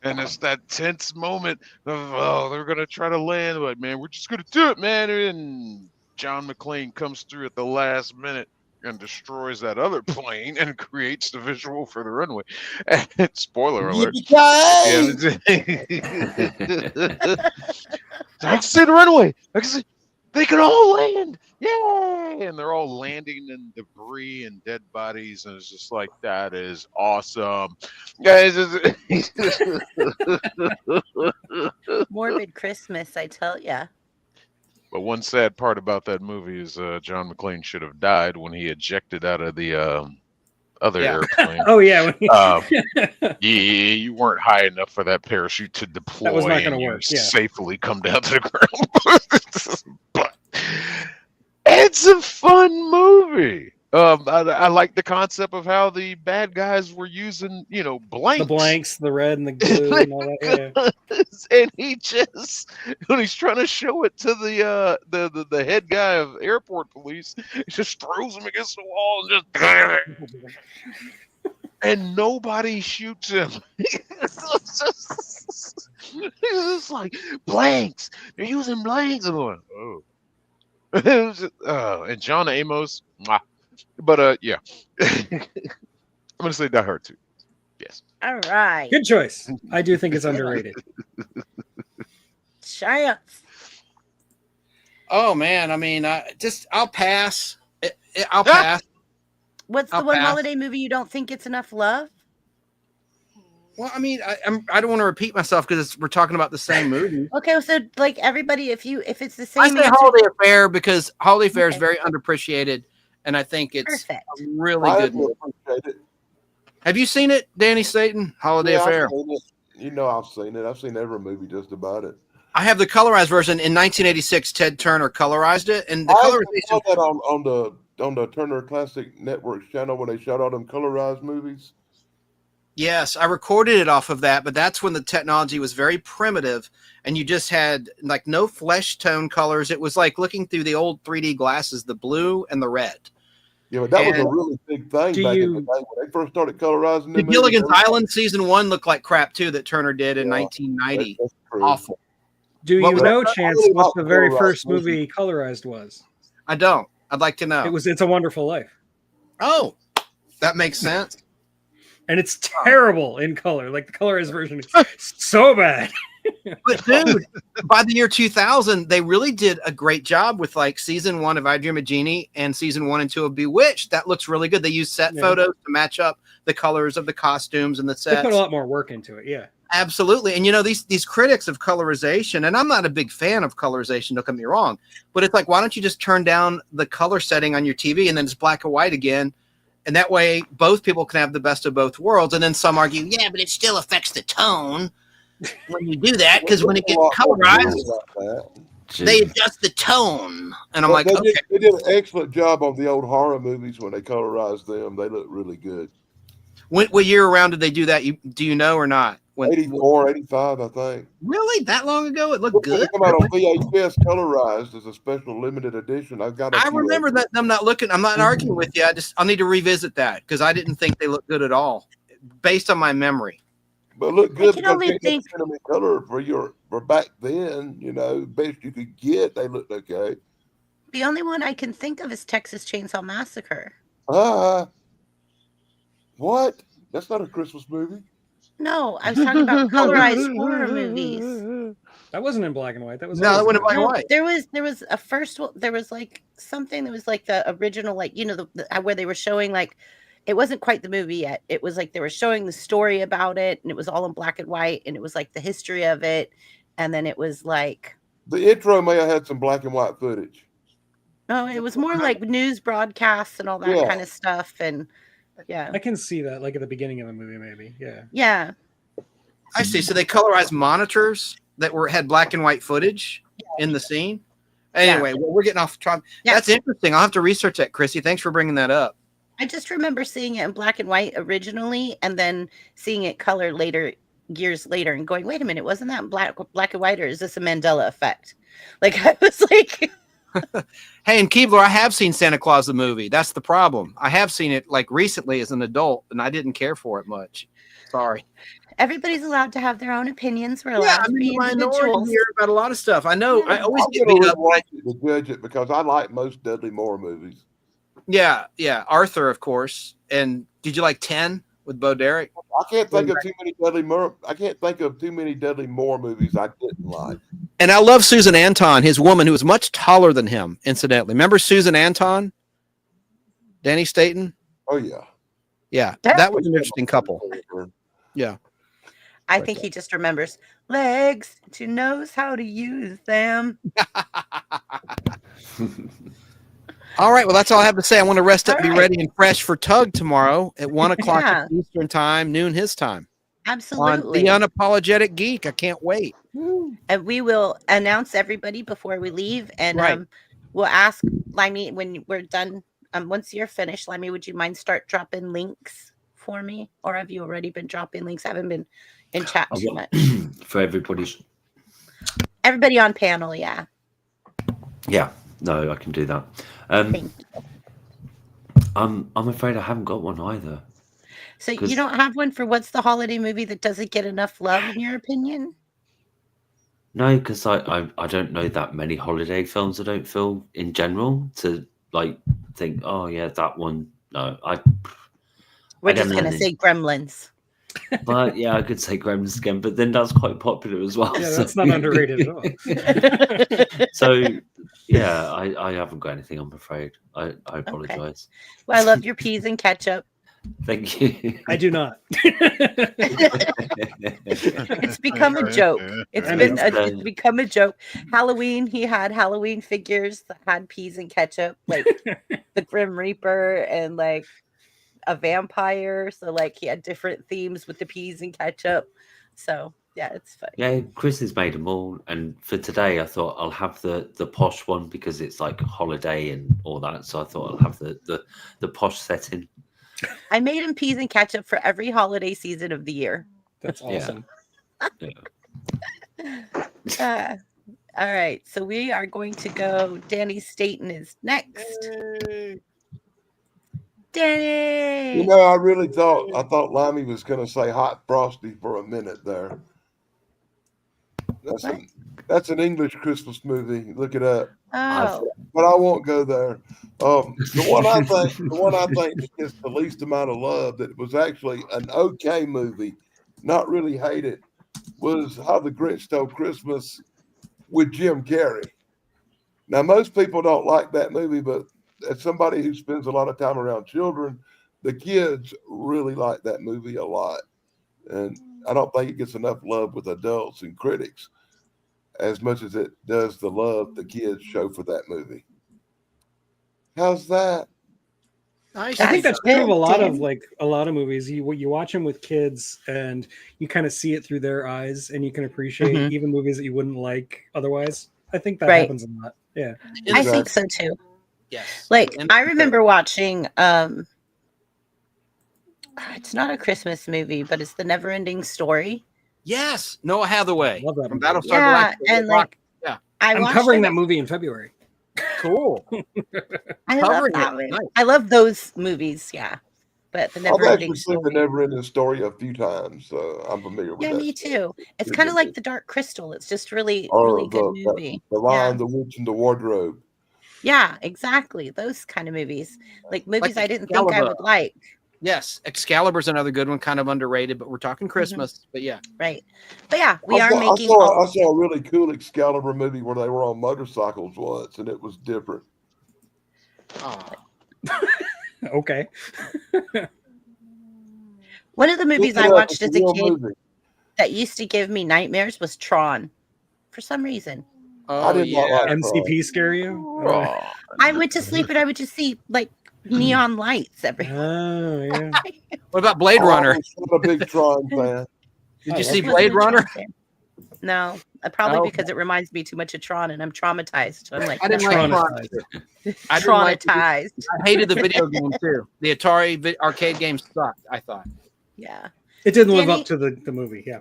Speaker 4: And it's that tense moment of, oh, they're going to try to land. Like, man, we're just going to do it, man. And John McClane comes through at the last minute and destroys that other plane and creates the visual for the runway. And spoiler alert. Yeah, I can see the runway. I can see. They can all land. Yay! And they're all landing in debris and dead bodies. And it's just like, that is awesome. Guys,
Speaker 2: Morbid Christmas, I tell ya.
Speaker 4: but one sad part about that movie is John McClane should have died when he ejected out of the other airplane.
Speaker 7: Oh, yeah.
Speaker 4: You weren't high enough for that parachute to deploy.
Speaker 7: That was not
Speaker 4: and
Speaker 7: gonna
Speaker 4: you
Speaker 7: work, yeah.
Speaker 4: safely come down to the ground. But it's a fun movie. I like the concept of how the bad guys were using, blanks.
Speaker 7: The blanks, the red and the blue and all that. Yeah.
Speaker 4: And he just, when he's trying to show it to the head guy of airport police, he just throws him against the wall and just, and nobody shoots him. It's just like, blanks. They're using blanks. I'm going, oh. And John Amos, mwah. But yeah, I'm gonna say Die Hard 2. Yes.
Speaker 2: All right.
Speaker 7: Good choice. I do think it's underrated.
Speaker 2: Chance.
Speaker 3: Oh man, I mean, I'll pass. I'll pass.
Speaker 2: What's the
Speaker 3: I'll
Speaker 2: one
Speaker 3: pass.
Speaker 2: holiday movie you don't think gets enough love?
Speaker 3: Well, I mean, I don't want to repeat myself because we're talking about the same movie.
Speaker 2: Okay, so like everybody, if it's the same
Speaker 3: I say
Speaker 2: answer-
Speaker 3: Holiday Affair because Holiday Affair is
Speaker 2: Okay.
Speaker 3: very underappreciated, and I think it's
Speaker 2: Perfect.
Speaker 3: a really
Speaker 6: I
Speaker 3: good movie.
Speaker 6: appreciate it.
Speaker 3: Have you seen it, Danny Staten? Holiday
Speaker 6: Yeah,
Speaker 3: Affair.
Speaker 6: I've seen it. I've seen it. I've seen every movie just about it.
Speaker 3: I have the colorized version. In 1986, Ted Turner colorized it, and the
Speaker 6: I
Speaker 3: colorization.
Speaker 6: saw that on the Turner Classic Networks channel when they shot all them colorized movies.
Speaker 3: Yes, I recorded it off of that, but that's when the technology was very primitive, and you just had like no flesh tone colors. It was like looking through the old 3D glasses, the blue and the red.
Speaker 6: Yeah, but that was a
Speaker 3: And
Speaker 6: really big thing
Speaker 7: do
Speaker 6: back in
Speaker 7: you-
Speaker 6: the day when they first started colorizing
Speaker 3: The
Speaker 6: them.
Speaker 3: Gilligan's Island season 1 looked like crap too that Turner did in
Speaker 6: Yeah,
Speaker 3: 1990.
Speaker 6: That's true.
Speaker 3: Awful.
Speaker 7: Do
Speaker 3: What
Speaker 7: you
Speaker 3: was
Speaker 7: know,
Speaker 6: that?
Speaker 7: Chance,
Speaker 6: I really
Speaker 7: what
Speaker 6: like
Speaker 7: the very
Speaker 6: colorized
Speaker 7: first
Speaker 6: movies.
Speaker 7: movie colorized was?
Speaker 3: I don't. I'd like to know.
Speaker 7: It's a Wonderful Life.
Speaker 3: Oh, that makes sense.
Speaker 7: And it's terrible in color. Like the colorized version is so bad.
Speaker 3: But dude, by the year 2000, they really did a great job with like season 1 of I Dream of Jeannie and season 1 and 2 of Bewitched. That looks really good. They used set
Speaker 7: Yeah.
Speaker 3: photos to match up the colors of the costumes and the
Speaker 7: They
Speaker 3: sets.
Speaker 7: put a lot more work into it. Yeah.
Speaker 3: Absolutely. And you know, these critics of colorization, and I'm not a big fan of colorization, don't get me wrong, but it's like, why don't you just turn down the color setting on your TV and then it's black and white again? And that way both people can have the best of both worlds. And then some argue, yeah, but it still affects the tone when you do that, because when it gets colorized, they adjust the tone. And I'm like, okay.
Speaker 6: They did an excellent job on the old horror movies when they colorized them. They look really good.
Speaker 3: What year around did they do that? Do you know or not?
Speaker 6: 84, 85, I think.
Speaker 3: Really? That long ago? It looked good?
Speaker 6: They come out on VHS colorized as a special limited edition.
Speaker 3: I remember that. I'm not arguing with you. I'll need to revisit that because I didn't think they looked good at all based on my memory.
Speaker 6: But look good
Speaker 2: because
Speaker 6: they didn't send them in color for back then, you know, best you could get, they looked okay.
Speaker 2: The only one I can think of is Texas Chainsaw Massacre.
Speaker 6: What? That's not a Christmas movie.
Speaker 2: No, I was talking about colorized horror movies.
Speaker 7: That wasn't in black and white. That was
Speaker 3: that wasn't in black and white.
Speaker 2: There was a first one. There was like something that was like the original, like, you know, the where they were showing, like, it wasn't quite the movie yet. It was like they were showing the story about it, and it was all in black and white, and it was like the history of it, and then it was like
Speaker 6: the intro may have had some black and white footage.
Speaker 2: No, it was more like news broadcasts and all that kind of stuff, and yeah,
Speaker 7: I can see that, like at the beginning of the movie, maybe.
Speaker 2: Yeah.
Speaker 3: I see. So they colorized monitors that had black and white footage in the scene. Anyway, well, we're getting off track. Yeah. That's interesting. I'll have to research that, Chrissy. Thanks for bringing that up.
Speaker 2: I just remember seeing it in black and white originally, and then seeing it color years later, and going, "Wait a minute, wasn't that black and white, or is this a Mandela effect?" Like, I was like.
Speaker 3: Hey, and Keebler, I have seen Santa Claus the movie. That's the problem. I have seen it like recently as an adult, and I didn't care for it much. Sorry.
Speaker 2: Everybody's allowed to have their own opinions. We're allowed to be individuals.
Speaker 3: Hear about a lot of stuff. I know. I always
Speaker 6: get beat up to judge it because I like most Dudley Moore movies.
Speaker 3: Yeah. Arthur, of course. And did you like 10 with Bo Derek?
Speaker 6: I can't think of too many Dudley Moore. I can't think of too many Dudley Moore movies I didn't like.
Speaker 3: And I love Susan Anton, his woman, who was much taller than him, incidentally. Remember Susan Anton? Danny Staton?
Speaker 6: Oh, yeah.
Speaker 3: Yeah, that was an interesting couple. Yeah.
Speaker 2: I think he just remembers legs to knows how to use them.
Speaker 3: All right. Well, that's all I have to say. I want to rest up, be ready and fresh for Tug tomorrow at 1 o'clock Eastern time, noon his time.
Speaker 2: Absolutely.
Speaker 3: On The Unapologetic Geek. I can't wait.
Speaker 2: And we will announce everybody before we leave. And we'll ask Limey when we're done. Once you're finished, Limey, would you mind start dropping links for me? Or have you already been dropping links? I haven't been in chat too much.
Speaker 5: For everybody
Speaker 2: on panel, yeah.
Speaker 5: Yeah, no, I can do that.
Speaker 2: Thank you.
Speaker 5: I'm afraid I haven't got one either.
Speaker 2: So you don't have one for what's the holiday movie that doesn't get enough love, in your opinion?
Speaker 5: No, because I don't know that many holiday films. I don't feel in general to like think, oh yeah, that one. No,
Speaker 2: we're just gonna say Gremlins.
Speaker 5: But yeah, I could say Gremlins again, but then that's quite popular as well.
Speaker 7: Yeah, that's not underrated at all.
Speaker 5: So yeah, I haven't got anything, I'm afraid. I apologize.
Speaker 2: Okay. Well, I love your peas and ketchup.
Speaker 5: Thank you.
Speaker 7: I do not.
Speaker 2: It's become a joke. It's become a joke. Halloween, he had Halloween figures that had peas and ketchup, like the Grim Reaper and like a vampire. So like he had different themes with the peas and ketchup. So yeah, it's funny.
Speaker 5: Yeah, Chris has made them all, and for today I thought I'll have the posh one because it's like a holiday and all that. So I thought I'll have the posh setting.
Speaker 2: I made him peas and ketchup for every holiday season of the year.
Speaker 7: That's awesome.
Speaker 2: Yeah. All right, so we are going to go. Danny Staton is next.
Speaker 6: Yay.
Speaker 2: Danny.
Speaker 6: You know, I thought Limey was going to say Hot Frosty for a minute there. That's an English Christmas movie. Look it up.
Speaker 2: Oh.
Speaker 6: But I won't go there. The one I think that gets the least amount of love, that was actually an okay movie, not really hated, was How the Grinch Stole Christmas with Jim Carrey. Now, most people don't like that movie, but as somebody who spends a lot of time around children, the kids really like that movie a lot. And I don't think it gets enough love with adults and critics as much as it does the love the kids show for that movie. How's that?
Speaker 3: Nice.
Speaker 7: I think that's true of a lot
Speaker 2: Dan.
Speaker 7: of movies. You watch them with kids, and you kind of see it through their eyes, and you can appreciate
Speaker 2: Mhm.
Speaker 7: even movies that you wouldn't like otherwise. I think that
Speaker 2: Right.
Speaker 7: happens a lot. Yeah.
Speaker 2: I think so too.
Speaker 3: Yes.
Speaker 2: Like I remember watching it's not a Christmas movie, but it's the Never Ending Story.
Speaker 3: Yes, Noah Hathaway
Speaker 7: Love that
Speaker 3: from
Speaker 7: movie.
Speaker 3: Battlestar
Speaker 2: Yeah,
Speaker 3: Galactica.
Speaker 2: and like
Speaker 3: yeah,
Speaker 7: I'm
Speaker 2: watched
Speaker 7: covering
Speaker 2: it
Speaker 7: that movie in February.
Speaker 3: cool.
Speaker 2: I love
Speaker 3: Covering
Speaker 2: that
Speaker 3: it.
Speaker 2: movie.
Speaker 3: Nice.
Speaker 2: I love those movies, yeah. But the Never
Speaker 6: I've
Speaker 2: Ending
Speaker 6: actually seen
Speaker 2: Story.
Speaker 6: the Never Ending Story a few times, so I'm familiar with
Speaker 2: Yeah,
Speaker 6: that.
Speaker 2: me too. It's
Speaker 6: Pretty
Speaker 2: kind of
Speaker 6: good
Speaker 2: like The Dark Crystal. It's just really,
Speaker 6: Or
Speaker 2: really good movie.
Speaker 6: the Lion, the Witch, and the Wardrobe.
Speaker 2: Yeah, exactly. Those kind of movies. Like movies I didn't think I
Speaker 3: Excalibur.
Speaker 2: would like.
Speaker 3: Yes, Excalibur's another good one, kind of underrated, but we're talking Christmas. But yeah,
Speaker 2: Right. But yeah, we
Speaker 6: I
Speaker 2: are
Speaker 6: saw,
Speaker 2: making
Speaker 6: I
Speaker 2: all
Speaker 6: saw a really cool Excalibur movie where they were on motorcycles once, and it was different.
Speaker 7: Okay.
Speaker 2: one of the movies
Speaker 6: Look
Speaker 2: I
Speaker 6: it up,
Speaker 2: watched
Speaker 6: it's
Speaker 2: as
Speaker 6: a
Speaker 2: a
Speaker 6: real
Speaker 2: kid
Speaker 6: movie.
Speaker 2: that used to give me nightmares was Tron. For some reason.
Speaker 6: I did not like
Speaker 7: MCP scare you?
Speaker 2: I went to sleep and I would just see like neon lights everywhere.
Speaker 7: Oh yeah.
Speaker 3: what about Blade Runner?
Speaker 6: I was not a big Tron fan.
Speaker 3: Did
Speaker 7: I
Speaker 3: you
Speaker 7: love
Speaker 3: see
Speaker 7: Blade
Speaker 3: Blade
Speaker 2: Wasn't a
Speaker 3: Runner?
Speaker 2: Tron fan. No, probably
Speaker 3: Oh,
Speaker 2: because it reminds me too much of Tron and I'm traumatized. I'm like,
Speaker 3: I didn't
Speaker 2: no.
Speaker 3: like Tron. I didn't like
Speaker 2: Traumatized.
Speaker 3: I hated the video game too. The Atari arcade games sucked, I thought.
Speaker 2: Yeah.
Speaker 7: It didn't live
Speaker 2: Danny?
Speaker 7: up to the movie. Yeah.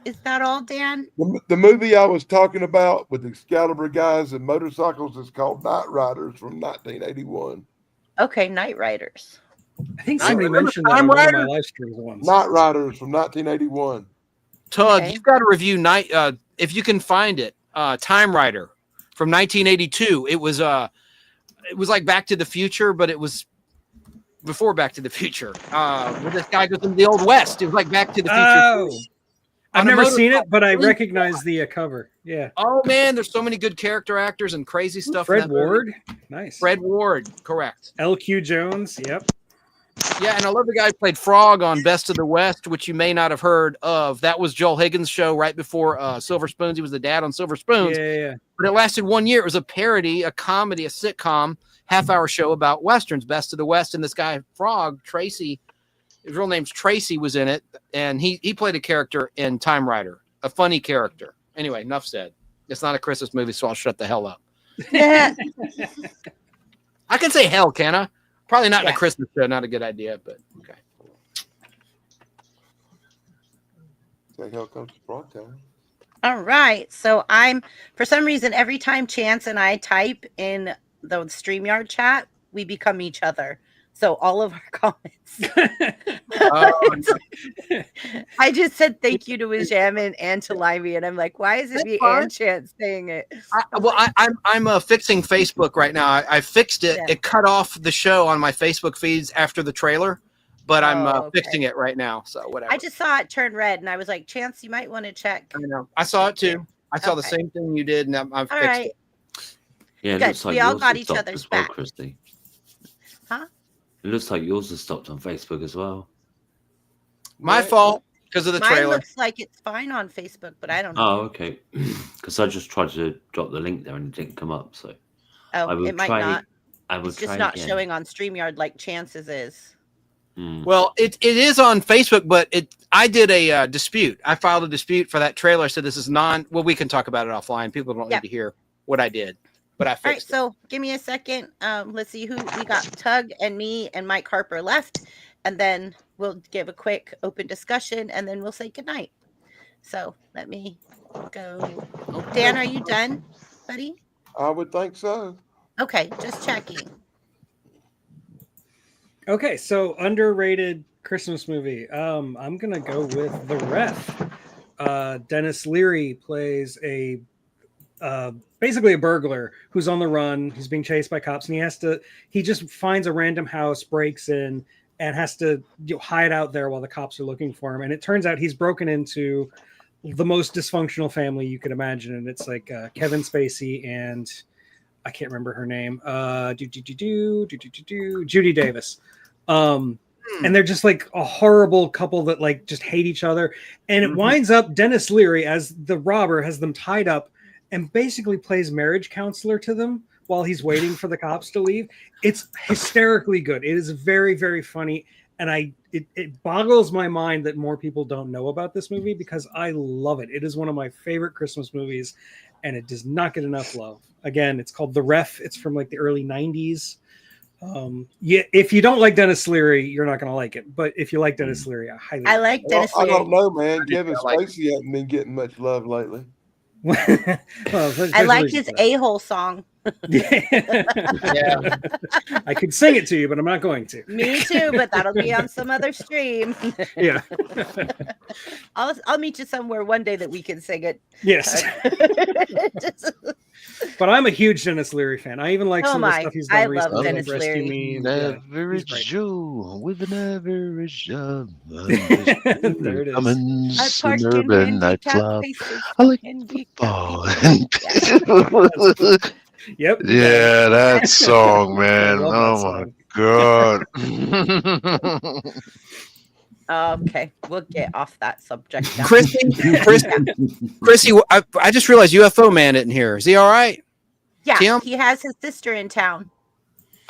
Speaker 2: Is that all, Dan?
Speaker 6: The movie I was talking about with Excalibur guys and motorcycles is called Night Riders from 1981.
Speaker 2: Okay, Night Riders.
Speaker 7: I think
Speaker 3: I
Speaker 7: somebody
Speaker 3: remember
Speaker 7: mentioned that
Speaker 3: Time
Speaker 7: on one of
Speaker 3: Rider.
Speaker 7: my live streams once.
Speaker 6: Night Riders from 1981.
Speaker 3: Tug,
Speaker 2: Okay.
Speaker 3: you've got to review if you can find it. Time Rider from 1982. It was like Back to the Future, but it was before Back to the Future. Where this guy goes into the Old West. It was like Back to the Future.
Speaker 7: Oh, I've
Speaker 3: On a
Speaker 7: never seen it,
Speaker 3: motorcycle.
Speaker 7: but I
Speaker 3: Really?
Speaker 7: recognize the cover. Yeah.
Speaker 3: Oh man, there's so many good character actors and crazy stuff. in
Speaker 7: Fred
Speaker 3: that movie.
Speaker 7: Ward. Nice.
Speaker 3: Fred Ward, correct.
Speaker 7: LQ Jones. Yep.
Speaker 3: Yeah, and I love the guy who played Frog on Best of the West, which you may not have heard of. That was Joel Higgins' show right before Silver Spoons. He was the dad on Silver Spoons.
Speaker 7: Yeah.
Speaker 3: But it lasted 1 year. It was a parody, a comedy, a sitcom, half-hour show about Westerns, Best of the West. And this guy, Frog, Tracy, his real name's Tracy, was in it. And he played a character in Time Rider, a funny character. Anyway, enough said. It's not a Christmas movie, so I'll shut the hell up.
Speaker 2: Yeah.
Speaker 3: I can say hell, can I? Probably not in
Speaker 2: Yeah.
Speaker 3: a Christmas show. Not a good idea, but okay.
Speaker 6: Say hell comes to broadcast.
Speaker 2: All right. So for some reason, every time Chance and I type in the StreamYard chat, we become each other. So all of our comments. I just said thank you to Wijamin and to Limey, and I'm like, why is it me and Chance saying it?
Speaker 3: I'm fixing Facebook right now. I fixed it.
Speaker 2: Yeah.
Speaker 3: It cut off the show on my Facebook feeds after the trailer, but I'm
Speaker 2: okay.
Speaker 3: fixing it right now. So whatever.
Speaker 2: I just saw it turn red, and I was like, Chance, you might want to check.
Speaker 3: I know. I saw it too. I saw the
Speaker 2: Okay.
Speaker 3: same thing you did, and I've
Speaker 2: All
Speaker 3: fixed
Speaker 2: right.
Speaker 3: it.
Speaker 5: Yeah, it
Speaker 2: Good.
Speaker 5: looks like
Speaker 2: We all
Speaker 5: yours
Speaker 2: got
Speaker 5: has
Speaker 2: each
Speaker 5: stopped
Speaker 2: other's
Speaker 5: as well,
Speaker 2: back.
Speaker 5: Christy.
Speaker 2: Huh?
Speaker 5: It looks like yours has stopped on Facebook as well.
Speaker 3: My fault because of the
Speaker 2: Mine
Speaker 3: trailer.
Speaker 2: looks like it's fine on Facebook, but I don't know.
Speaker 5: Oh, okay. Because I just tried to drop the link there and it didn't come up. So I
Speaker 2: Oh,
Speaker 5: will
Speaker 2: it might
Speaker 5: try.
Speaker 2: not.
Speaker 5: I will
Speaker 2: It's
Speaker 5: try
Speaker 2: just not
Speaker 5: again.
Speaker 2: showing on StreamYard like Chance's is.
Speaker 3: Well, it is on Facebook, but I did a dispute. I filed a dispute for that trailer. I said this is well, we can talk about it offline. People don't need to hear what I did, but I
Speaker 2: All right,
Speaker 3: fixed it.
Speaker 2: so give me a second. Let's see who we got. Tug and me and Mike Harper left, and then we'll give a quick open discussion, and then we'll say goodnight. So let me go. Dan, are you done, buddy?
Speaker 6: I would think so.
Speaker 2: Okay, just checking.
Speaker 7: Okay, so underrated Christmas movie. I'm gonna go with The Ref. Dennis Leary plays basically a burglar who's on the run. He's being chased by cops, and he just finds a random house, breaks in, and has to hide out there while the cops are looking for him. And it turns out he's broken into the most dysfunctional family you could imagine, and it's like Kevin Spacey and I can't remember her name. Judy Davis. and they're just like a horrible couple that like just hate each other. And it winds up Dennis Leary as the robber has them tied up and basically plays marriage counselor to them while he's waiting for the cops to leave. It's hysterically good. It is very, very funny. And it boggles my mind that more people don't know about this movie because I love it. It is one of my favorite Christmas movies, and it does not get enough love. Again, it's called The Ref. It's from like the early 90s. If you don't like Dennis Leary, you're not going to like it. But if you like Dennis Leary,
Speaker 2: I like Dennis Leary.
Speaker 6: I don't know, man. Kevin Spacey hasn't been getting much love lately.
Speaker 2: I like his a-hole song.
Speaker 7: Yeah. I could sing it to you, but I'm not going to.
Speaker 2: Me too, but that'll be on some other stream.
Speaker 7: Yeah.
Speaker 2: I'll meet you somewhere one day that we can sing it.
Speaker 7: Yes. But I'm a huge Dennis Leary fan. I even like some of the stuff he's done recently.
Speaker 2: Love Dennis Leary.
Speaker 7: Me.
Speaker 4: Average Joe with an average job.
Speaker 7: There it is.
Speaker 4: Suburban nightclub. I like football.
Speaker 7: Yep.
Speaker 4: Yeah, that song, man. Oh my God.
Speaker 2: Okay, we'll get off that subject now.
Speaker 3: Chrissy, I just realized UFO Man isn't here. Is he all right?
Speaker 2: Yeah,
Speaker 3: Tim?
Speaker 2: he has his sister in town.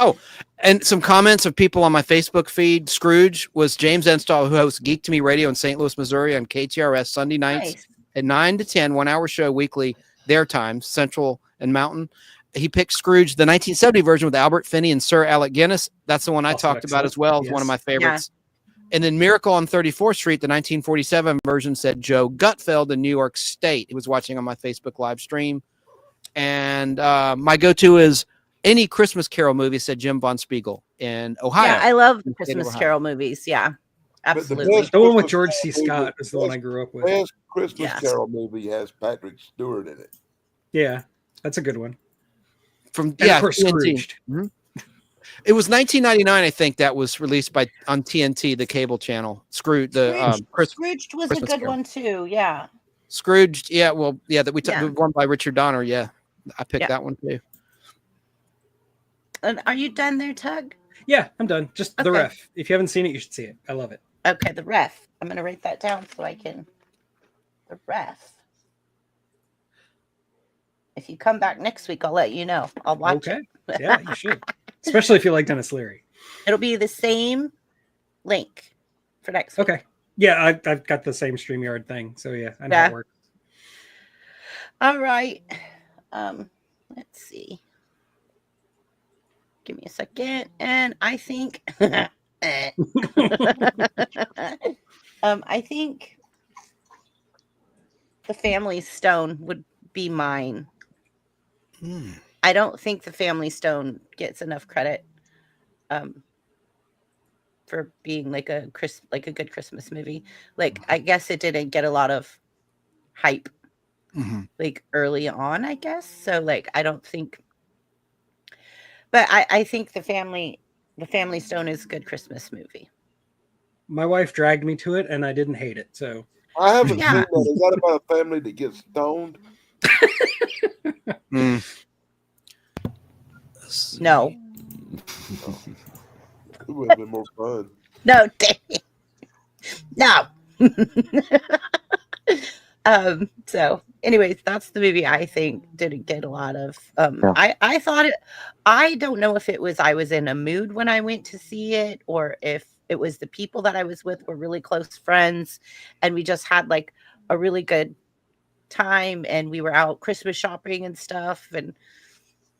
Speaker 3: Oh, and some comments of people on my Facebook feed. Scrooge was James Enstall, who hosts Geek to Me Radio in St. Louis, Missouri on KTRS Sunday nights at 9 to 10, 1 hour show weekly, their times, Central and Mountain. He picked Scrooge, the 1970 version with Albert Finney and Sir Alec Guinness. That's the one I talked about as well. It's one of my favorites. Yeah. And then Miracle on 34th Street, the 1947 version, said Joe Gutfeld in New York State. He was watching on my Facebook live stream. And my go-to is any Christmas Carol movie, said Jim Von Spiegel in Ohio.
Speaker 2: Yeah, I love Christmas Carol movies. Yeah, absolutely.
Speaker 7: The one with George C. Scott is the one I grew up with.
Speaker 6: The best Christmas Carol movie has Patrick Stewart in it.
Speaker 7: Yeah, that's a good one.
Speaker 3: From Scrooged. Mm-hmm. It was 1999, I think, that was released on TNT, the cable channel. Scrooged was
Speaker 2: Christmas a good one too. Yeah.
Speaker 3: Scrooged, yeah. Well, yeah, that we took one by Richard Donner. Yeah, I picked that one too.
Speaker 2: And are you done there, Tug?
Speaker 7: Yeah, I'm done. Just The Ref. If you haven't seen it, you should see it. I love it.
Speaker 2: Okay, The Ref. I'm going to write that down so I can. The Ref. If you come back next week, I'll let you know. I'll watch it.
Speaker 7: Yeah, you should. Especially if you like Dennis Leary.
Speaker 2: It'll be the same link for next week.
Speaker 7: Okay. Yeah, I've got the same StreamYard thing. So yeah, I know how it works.
Speaker 2: All right. Let's see. Give me a second. And I think I think The Family Stone would be mine. I don't think The Family Stone gets enough credit for being like a good Christmas movie. Like, I guess it didn't get a lot of hype like early on, I guess. So like, I don't think, but I think The Family Stone is a good Christmas movie.
Speaker 7: My wife dragged me to it and I didn't hate it. So
Speaker 6: I haven't seen that. Is that about a family that gets stoned?
Speaker 2: No.
Speaker 6: It would have been more fun.
Speaker 2: No, no. So anyways, that's the movie I think didn't get a lot of I thought it, I don't know if it was I was in a mood when I went to see it, or if it was the people that I was with were really close friends and we just had like a really good time and we were out Christmas shopping and stuff. And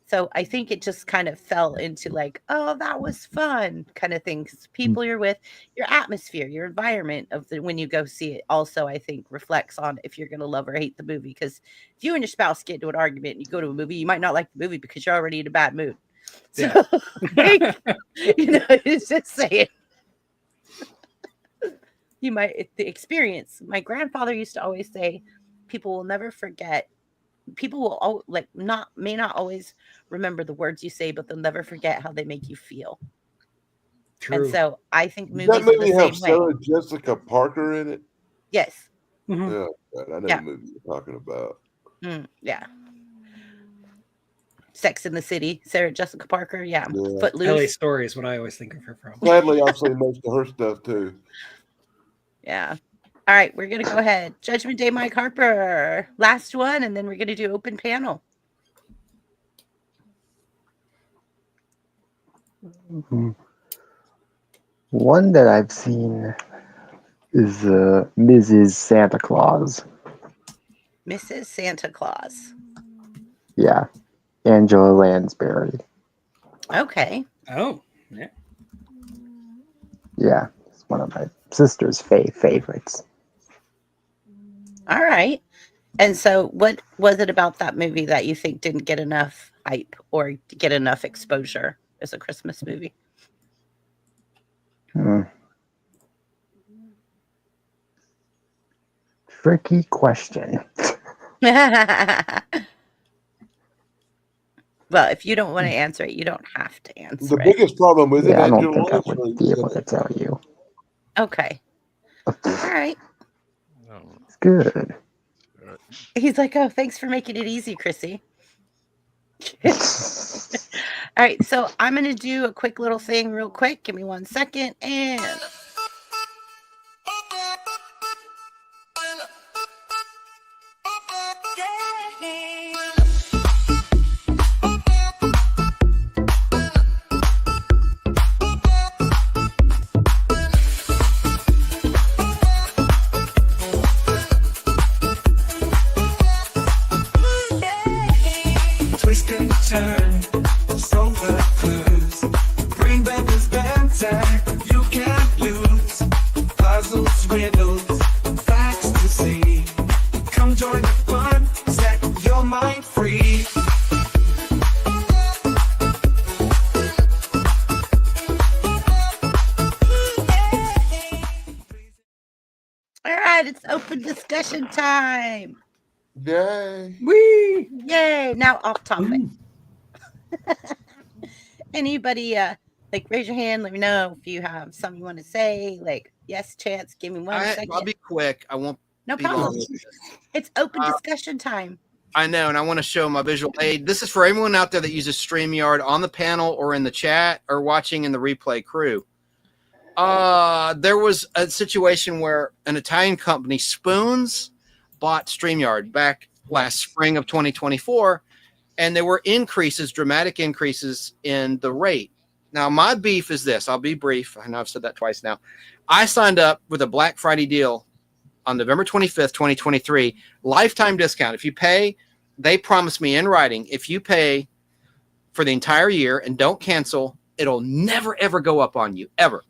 Speaker 2: so I think it just kind of fell into like, oh, that was fun kind of thing. 'Cause people you're with, your atmosphere, your environment of when you go see it also, I think, reflects on if you're going to love or hate the movie. Because if you and your spouse get into an argument and you go to a movie, you might not like the movie because you're already in a bad mood. So, like, it's just saying. You might, the experience. My grandfather used to always say, people will never forget. People will may not always remember the words you say, but they'll never forget how they make you feel. True. And so I think movies
Speaker 6: that movie
Speaker 2: are the
Speaker 6: have
Speaker 2: same
Speaker 6: Sarah
Speaker 2: way.
Speaker 6: Jessica Parker in it?
Speaker 2: Yes.
Speaker 6: Yeah, I know the movie you're talking about.
Speaker 2: Yeah. Sex in the City, Sarah Jessica Parker. Yeah.
Speaker 6: Yeah.
Speaker 2: Footloose.
Speaker 7: LA Story is what I always think of her from.
Speaker 6: Sadly, I've seen most of her stuff too.
Speaker 2: Yeah. All right, we're gonna go ahead. Judgment Day, Mike Harper. Last one, and then we're gonna do open panel.
Speaker 9: One that I've seen is Mrs. Santa Claus.
Speaker 2: Mrs. Santa Claus.
Speaker 9: Yeah, Angela Lansbury.
Speaker 2: Okay.
Speaker 7: Oh, yeah.
Speaker 9: Yeah, it's one of my sister's favorites.
Speaker 2: All right. And so, what was it about that movie that you think didn't get enough hype or get enough exposure as a Christmas movie?
Speaker 9: Tricky question.
Speaker 2: Well, if you don't want to answer it, you don't have to answer
Speaker 6: The
Speaker 2: it.
Speaker 6: biggest problem with it,
Speaker 9: Yeah, I don't
Speaker 6: Angela
Speaker 9: think I would
Speaker 6: Lansbury
Speaker 9: be able
Speaker 6: was
Speaker 9: to tell you.
Speaker 2: Okay. All right.
Speaker 9: It's good.
Speaker 2: He's like, oh, thanks for making it easy, Chrissy. All right. So I'm going to do a quick little thing real quick. Give me 1 second. And
Speaker 1: Twist and turn, sofa clues. Bring back this banter, you can't lose. Puzzles, riddles, facts to see. Come join the fun, set your mind free.
Speaker 2: all right, it's open discussion time.
Speaker 6: Yay.
Speaker 7: Whee!
Speaker 2: Yay. Now off topic. Anybody like raise your hand, let me know if you have something you want to say. Like, yes, Chance, give me 1 second.
Speaker 3: I'll be quick. I won't
Speaker 2: No
Speaker 3: be
Speaker 2: problem.
Speaker 3: long.
Speaker 2: It's open discussion time.
Speaker 3: I know, and I want to show my visual aid. This is for everyone out there that uses StreamYard on the panel or in the chat or watching in the replay crew. There was a situation where an Italian company, Spoons, bought StreamYard back last spring of 2024, and there were increases, dramatic increases in the rate. Now, my beef is this. I'll be brief. I know I've said that twice now. I signed up with a Black Friday deal on November 25th, 2023, lifetime discount. If you pay, they promised me in writing, if you pay for the entire year and don't cancel, it'll never, ever go up on you, ever.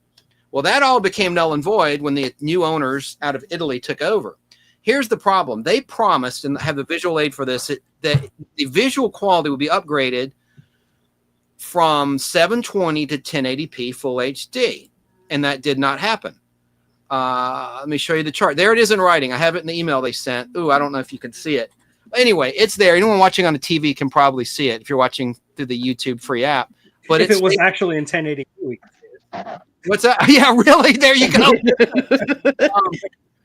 Speaker 3: Well, that all became null and void when the new owners out of Italy took over. Here's the problem. They promised, and have the visual aid for this, that the visual quality would be upgraded from 720 to 1080p full HD, and that did not happen. Let me show you the chart. There it is in writing. I have it in the email they sent. Ooh, I don't know if you can see it. Anyway, it's there. Anyone watching on the TV can probably see it if you're watching through the YouTube free app. But
Speaker 7: if it was actually in 1080p, we could see it.
Speaker 3: What's that? Yeah, really? There you go.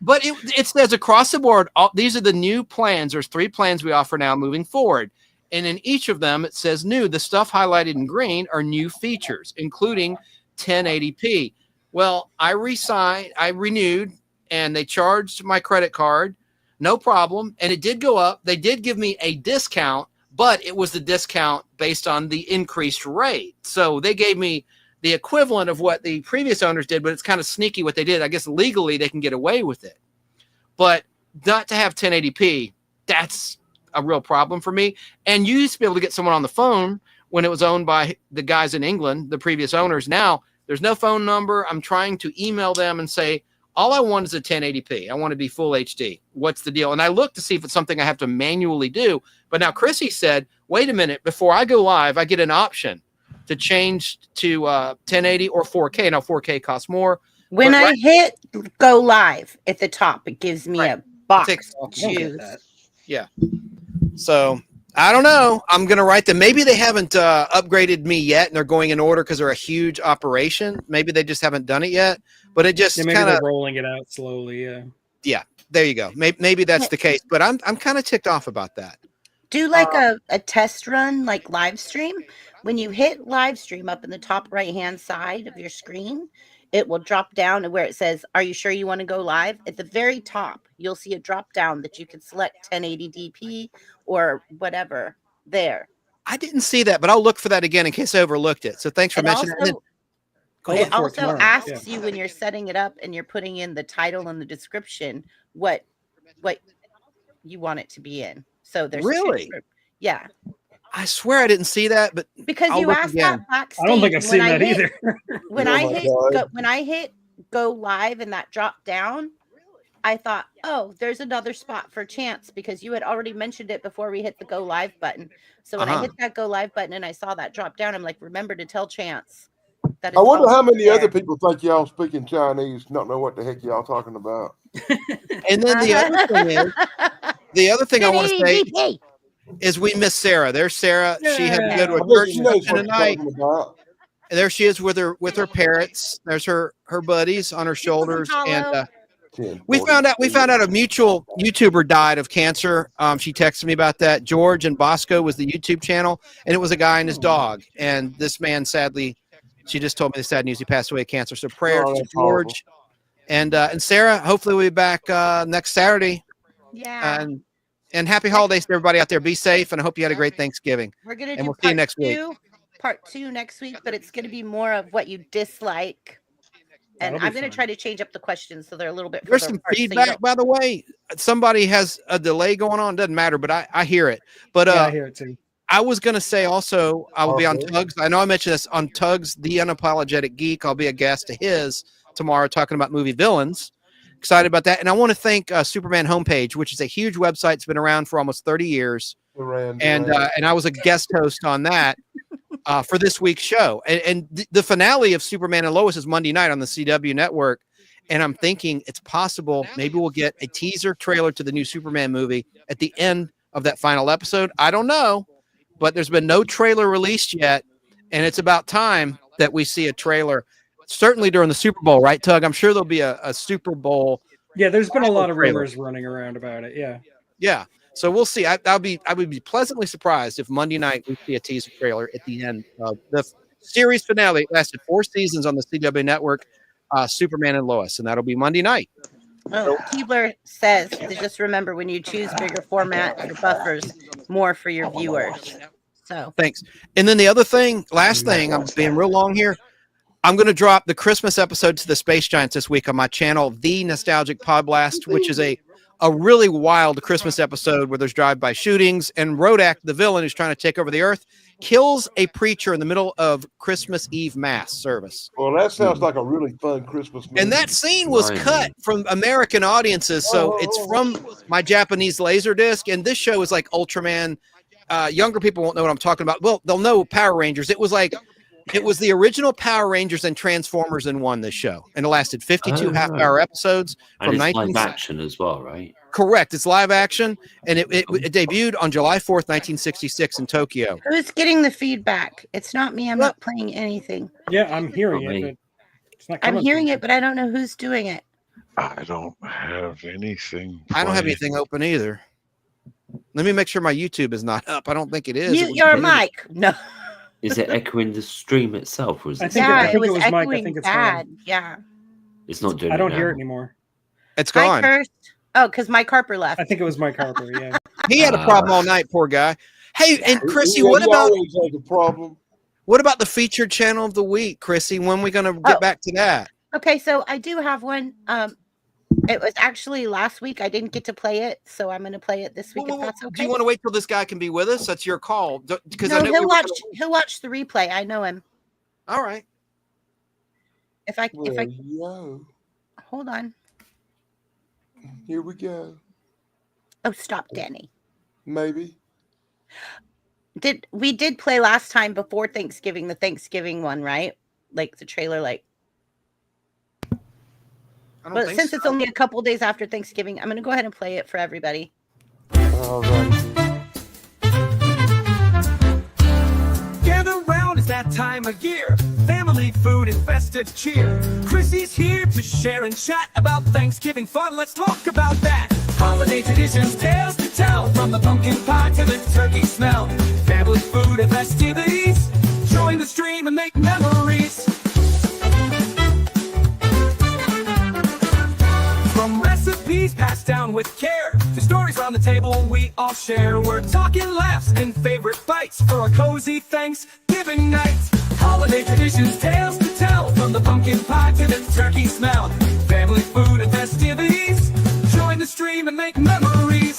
Speaker 3: But it says across the board, these are the new plans. There's 3 plans we offer now moving forward. And in each of them, it says new. The stuff highlighted in green are new features, including 1080p. Well, I renewed, and they charged my credit card. No problem. And it did go up. They did give me a discount, but it was the discount based on the increased rate. So they gave me the equivalent of what the previous owners did, but it's kind of sneaky what they did. I guess legally they can get away with it. But not to have 1080p, that's a real problem for me. And you used to be able to get someone on the phone when it was owned by the guys in England, the previous owners. Now there's no phone number. I'm trying to email them and say, all I want is a 1080p. I want to be full HD. What's the deal? And I look to see if it's something I have to manually do. But now Chrissy said, wait a minute, before I go live, I get an option to change to 1080 or 4K. Now 4K costs more.
Speaker 2: When I hit go live at the top, it gives me a box to choose.
Speaker 3: Yeah. So I don't know. I'm going to write them. Maybe they haven't upgraded me yet, and they're going in order because they're a huge operation. Maybe they just haven't done it yet. But it just
Speaker 7: maybe
Speaker 3: kind of
Speaker 7: they're rolling it out slowly. Yeah.
Speaker 3: Yeah. There you go. Maybe that's the case. But I'm kind of ticked off about that.
Speaker 2: Do like a test run, like live stream. When you hit live stream up in the top right hand side of your screen, it will drop down to where it says, "Are you sure you want to go live?" At the very top, you'll see a drop down that you can select 1080p or whatever there.
Speaker 3: I didn't see that, but I'll look for that again in case I overlooked it. So thanks for mentioning that.
Speaker 2: It also asks you when you're setting it up and you're putting in the title and the description what you want it to be in. So there's
Speaker 3: really,
Speaker 2: yeah.
Speaker 3: I swear I didn't see that, but
Speaker 2: because
Speaker 3: I'll
Speaker 2: you
Speaker 3: look
Speaker 2: asked
Speaker 3: again.
Speaker 2: that backstage.
Speaker 7: I don't think I've seen that either.
Speaker 2: When I hit go live and that dropped down, I thought, oh, there's another spot for Chance because you had already mentioned it before we hit the go live button. So when I hit that go live button and I saw that drop down, I'm like, remember to tell Chance.
Speaker 6: I wonder how many other people think y'all speaking Chinese, don't know what the heck y'all talking about.
Speaker 3: And then the other thing is, the other thing I want to say is we miss Sarah. There's Sarah. She had to go to a church function tonight. And there she is with her parrots. There's her buddies on her shoulders, and we found out a mutual YouTuber died of cancer. She texted me about that. George and Bosco was the YouTube channel, and it was a guy and his dog. And this man, sadly, she just told me the sad news. He passed away of cancer. So prayers to George and Sarah. Hopefully we'll be back next Saturday.
Speaker 2: Yeah.
Speaker 3: And happy holidays to everybody out there. Be safe, and I hope you had a great Thanksgiving.
Speaker 2: We're gonna
Speaker 3: we'll see you next week.
Speaker 2: Part 2 next week, but it's gonna be more of what you dislike. And I'm going to try to change up the questions so they're a little bit.
Speaker 3: There's some feedback, by the way. Somebody has a delay going on. Doesn't matter, but I hear it. But
Speaker 7: I hear it too.
Speaker 3: I was going to say also, I will be on Tugs. I know I mentioned this on Tugs, the Unapologetic Geek. I'll be a guest to his tomorrow talking about movie villains. Excited about that. And I want to thank Superman Homepage, which is a huge website. It's been around for almost 30 years. And I was a guest host on that for this week's show. And the finale of Superman and Lois is Monday night on the CW network. And I'm thinking it's possible maybe we'll get a teaser trailer to the new Superman movie at the end of that final episode. I don't know, but there's been no trailer released yet. And it's about time that we see a trailer, certainly during the Super Bowl, right, Tug? I'm sure there'll be a Super Bowl.
Speaker 7: Yeah, there's been a lot of rumors running around about it. Yeah.
Speaker 3: Yeah. So we'll see. I would be pleasantly surprised if Monday night we see a teaser trailer at the end of the series finale. It lasted 4 seasons on the CW network, Superman and Lois, and that'll be Monday night.
Speaker 2: Oh, Keebler says to just remember when you choose bigger format, the buffers more for your viewers. So
Speaker 3: thanks. And then the other thing, last thing, I'm being real long here. I'm going to drop the Christmas episode to the Space Giants this week on my channel, The Nostalgic Podblast, which is a really wild Christmas episode where there's drive-by shootings, and Rodak, the villain who's trying to take over the Earth, kills a preacher in the middle of Christmas Eve Mass service.
Speaker 6: Well, that sounds like a really fun Christmas movie.
Speaker 3: And that scene was cut from American audiences, so it's from my Japanese Laserdisc, and this show is like Ultraman. Younger people won't know what I'm talking about. Well, they'll know Power Rangers. It was the original Power Rangers and Transformers in one, this show. And it lasted 52 half-hour episodes.
Speaker 5: And it's live action as well, right?
Speaker 3: Correct. It's live action. And it debuted on July 4th, 1966 in Tokyo.
Speaker 2: Who's getting the feedback? It's not me. I'm not playing anything.
Speaker 7: Yeah, I'm hearing it. But it's not
Speaker 2: I'm hearing it, but I don't know who's doing it.
Speaker 4: I don't have anything.
Speaker 3: I don't have anything open either. Let me make sure my YouTube is not up. I don't think it is.
Speaker 2: Mute your mic. No.
Speaker 5: Is it echoing the stream itself? Or is it
Speaker 2: it was echoing bad. Yeah.
Speaker 5: It's not doing
Speaker 7: I don't
Speaker 5: it
Speaker 7: hear it anymore.
Speaker 3: It's gone.
Speaker 2: Oh, because Mike Harper left.
Speaker 7: I think it was Mike Harper, yeah.
Speaker 3: He had a problem all night, poor guy. Hey, and Chrissy, what about the featured channel of the week, Chrissy? When are we going to get back to that?
Speaker 2: Okay, so I do have one. It was actually last week. I didn't get to play it, so I'm going to play it this week if that's okay.
Speaker 3: Do you want to wait till this guy can be with us? That's your call. Because
Speaker 2: no, he'll watch the replay. I know him.
Speaker 3: All right.
Speaker 2: If I hold on.
Speaker 6: Here we go.
Speaker 2: Oh, stop, Danny.
Speaker 6: Maybe.
Speaker 2: We did play last time before Thanksgiving, the Thanksgiving one, right? Like the trailer, like. But since it's only a couple days after Thanksgiving, I'm going to go ahead and play it for everybody.
Speaker 6: All right.
Speaker 1: Gather round, it's that time of year. Family, food, and festive cheer. Chrissy's here to share and chat about Thanksgiving fun. Let's talk about that. Holiday traditions, tales to tell, from the pumpkin pie to the turkey smell. Family food and festivities, join the stream and make memories. From recipes passed down with care to stories around the table we all share. We're talking laughs and favorite bites for a cozy Thanksgiving night. Holiday traditions, tales to tell, from the pumpkin pie to the turkey smell. Family food and festivities, join the stream and make memories.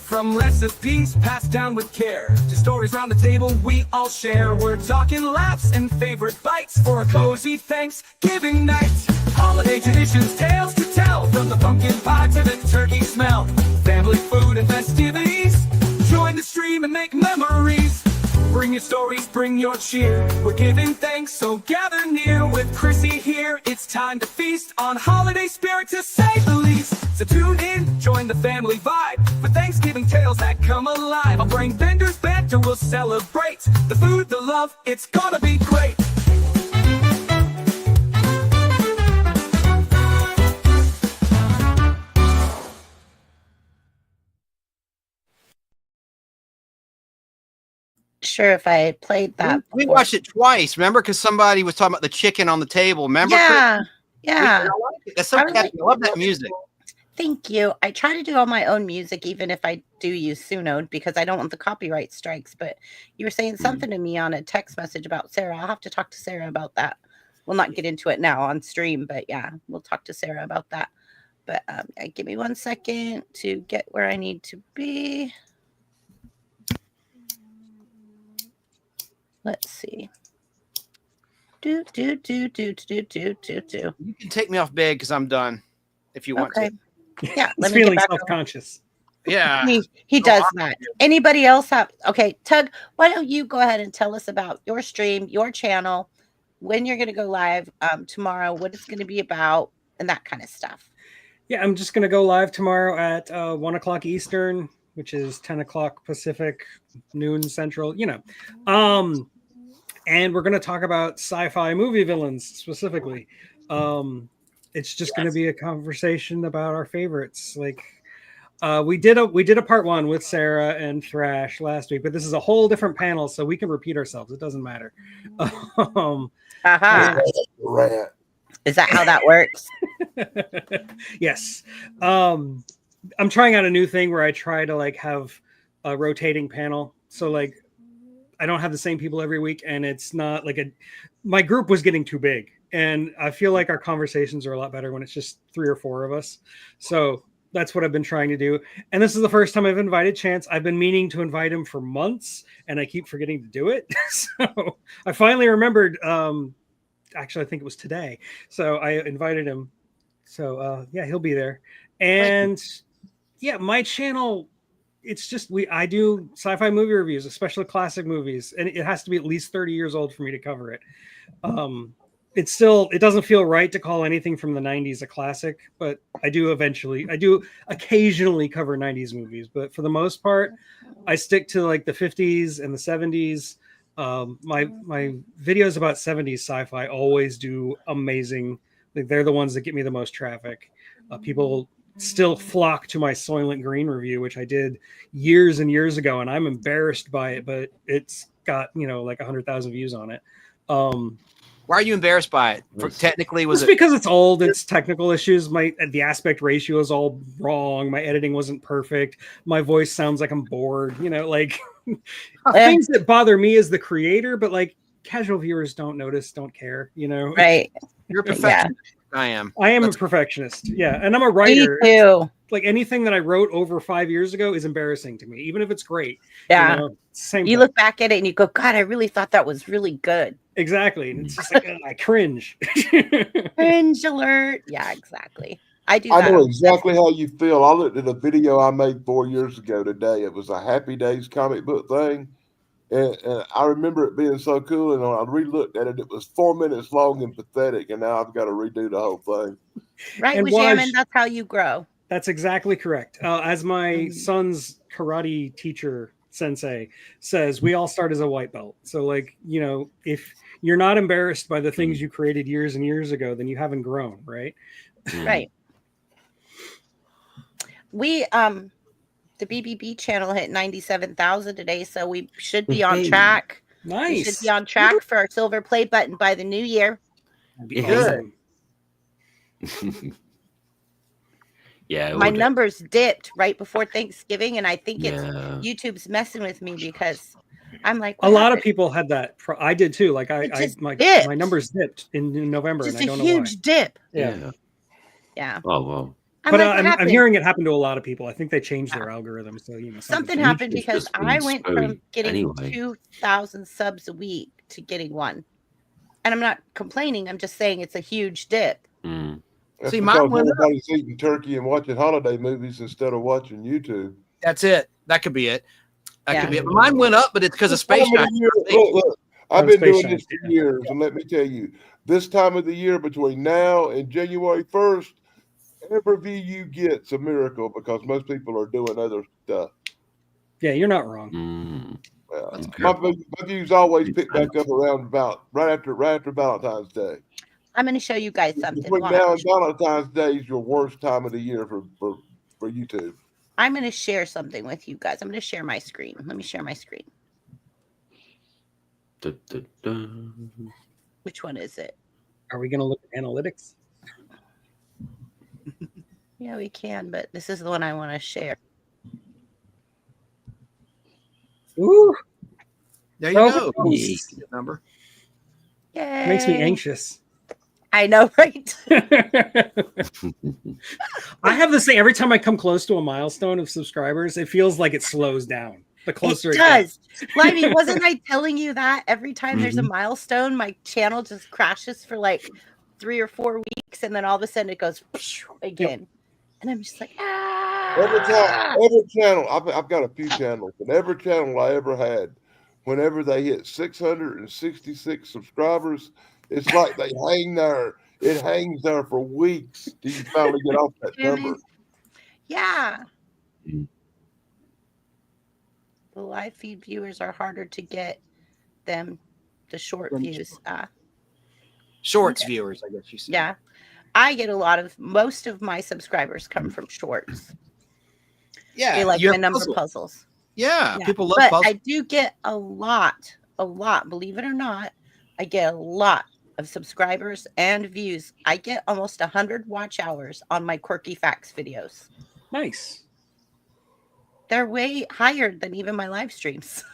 Speaker 1: From recipes passed down with care to stories around the table we all share. We're talking laughs and favorite bites for a cozy Thanksgiving night. Holiday traditions, tales to tell, from the pumpkin pie to the turkey smell. Family food and festivities, join the stream and make memories. Bring your stories, bring your cheer. We're giving thanks, so gather near. With Chrissy here, it's time to feast on holiday spirit, to say the least. So tune in, join the family vibe with Thanksgiving tales that come alive. I'll bring vendors banter, we'll celebrate the food, the love, it's gonna be great.
Speaker 2: Sure, if I played that.
Speaker 3: We watched it twice, remember? Because somebody was talking about the chicken on the table. Remember?
Speaker 2: Yeah,
Speaker 3: Chris?
Speaker 2: yeah.
Speaker 3: I like it. That's so catchy. I love that music.
Speaker 2: Thank you. I try to do all my own music, even if I do use Sunode, because I don't want the copyright strikes. But you were saying something to me on a text message about Sarah. I'll have to talk to Sarah about that. We'll not get into it now on stream, but yeah, we'll talk to Sarah about that. But give me 1 second to get where I need to be. Let's see. Do. You
Speaker 3: can take me off big because I'm done. If you want to.
Speaker 2: Yeah,
Speaker 7: let me feeling self-conscious.
Speaker 3: Yeah,
Speaker 2: he does that. Anybody else have? Okay, Tug, why don't you go ahead and tell us about your stream, your channel, when you're going to go live tomorrow, what it's going to be about, and that kind of stuff.
Speaker 7: Yeah, I'm just going to go live tomorrow at 1 o'clock Eastern, which is 10 o'clock Pacific, noon Central. And we're going to talk about sci-fi movie villains specifically. It's just going to be a conversation about our favorites. Like we did a part 1 with Sarah and Thrash last week, but this is a whole different panel, so we can repeat ourselves. It doesn't matter.
Speaker 2: Is that how that works?
Speaker 7: Yes. I'm trying out a new thing where I try to like have a rotating panel. So like I don't have the same people every week, and it's not like my group was getting too big, and I feel like our conversations are a lot better when it's just 3 or 4 of us. So that's what I've been trying to do. And this is the first time I've invited Chance. I've been meaning to invite him for months, and I keep forgetting to do it. So I finally remembered. Actually, I think it was today. So I invited him. So yeah, he'll be there. And yeah, my channel, it's just I do sci-fi movie reviews, especially classic movies, and it has to be at least 30 years old for me to cover it. It doesn't feel right to call anything from the 90s a classic, but I do occasionally cover 90s movies, but for the most part I stick to like the 50s and the 70s. My videos about 70s sci-fi always do amazing. Like, they're the ones that get me the most traffic. People still flock to my Soylent Green review, which I did years and years ago, and I'm embarrassed by it, but it's got like 100,000 views on it.
Speaker 3: Why are you embarrassed by it? Technically, was it
Speaker 7: because it's old? It's technical issues. The aspect ratio is all wrong. My editing wasn't perfect. My voice sounds like I'm bored. Things that bother me as the creator, but like casual viewers don't notice, don't care.
Speaker 2: Right?
Speaker 3: You're a perfectionist. Yeah. I am
Speaker 7: a perfectionist. Yeah, and I'm a writer.
Speaker 2: Me too.
Speaker 7: Like anything that I wrote over 5 years ago is embarrassing to me, even if it's great.
Speaker 2: Yeah.
Speaker 7: Same.
Speaker 2: You look back at it and you go, God, I really thought that was really good.
Speaker 7: Exactly. And it's just like I cringe.
Speaker 2: Cringe alert. Yeah, exactly. I
Speaker 6: know exactly how you feel. I looked at a video I made 4 years ago today. It was a Happy Days comic book thing. And I remember it being so cool. And when I re-looked at it, it was 4 minutes long and pathetic. And now I've got to redo the whole thing.
Speaker 2: Right, Wajamin, that's how you grow.
Speaker 7: That's exactly correct. As my son's karate teacher sensei says we all start as a white belt. So like, you know, if you're not embarrassed by the things you created years and years ago, then you haven't grown, right?
Speaker 2: Right. We the BBB channel hit 97,000 today, so we should be on track.
Speaker 7: Nice.
Speaker 2: We should be on track for our silver play button by the new year.
Speaker 7: That'd be awesome.
Speaker 5: Yeah,
Speaker 2: My numbers dipped right before Thanksgiving, and I think it's YouTube's messing with me because I'm like,
Speaker 7: a lot of people had that. I did too. Like my numbers dipped in November,
Speaker 2: just
Speaker 7: and I don't
Speaker 2: a
Speaker 7: know why.
Speaker 2: huge dip.
Speaker 7: Yeah.
Speaker 5: Oh well.
Speaker 7: I'm hearing it happen to a lot of people. I think they changed their algorithm. So you know,
Speaker 2: something happened because I went from getting 2,000 subs a week to getting 1, and I'm not complaining. I'm just saying it's a huge dip.
Speaker 6: That's because everybody's eating turkey and watching holiday movies instead of watching YouTube.
Speaker 3: That's it. That could be it. That could be it. Mine went up, but it's because of Space Jam.
Speaker 6: Look, I've been doing this for years, and let me tell you, this time of the year between now and January 1st, every view you get's a miracle because most people are doing other stuff.
Speaker 7: Yeah, you're not wrong.
Speaker 6: My views always pick back up around right after Valentine's Day.
Speaker 2: I'm going to show you guys something.
Speaker 6: Between now and Valentine's Day is your worst time of the year for YouTube.
Speaker 2: I'm going to share something with you guys. I'm going to share my screen. Let me share my screen. Which one is it?
Speaker 7: Are we going to look at analytics?
Speaker 2: Yeah, we can, but this is the one I want to share.
Speaker 7: Ooh.
Speaker 3: There you go. Good number.
Speaker 2: Yay.
Speaker 7: Makes me anxious.
Speaker 2: I know, right?
Speaker 7: I have this thing every time I come close to a milestone of subscribers, it feels like it slows down the closer it
Speaker 2: does.
Speaker 7: Gets.
Speaker 2: Limey, wasn't I telling you that every time there's a milestone, my channel just crashes for like 3 or 4 weeks, and then all of a sudden it goes again. And I'm just like,
Speaker 6: Every channel, I've got a few channels, and every channel I ever had, whenever they hit 666 subscribers, it's like they hang there. It hangs there for weeks till you finally get off that number.
Speaker 2: Yeah. The live feed viewers are harder to get than the short views.
Speaker 3: Shorts viewers, I guess you said.
Speaker 2: Yeah. I get most of my subscribers come from shorts.
Speaker 3: Yeah.
Speaker 2: They like my number puzzles.
Speaker 3: Yeah. People love
Speaker 2: puzzles.
Speaker 3: But
Speaker 2: I do get a lot, believe it or not. I get a lot of subscribers and views. I get almost 100 watch hours on my quirky facts videos.
Speaker 7: Nice.
Speaker 2: They're way higher than even my live streams.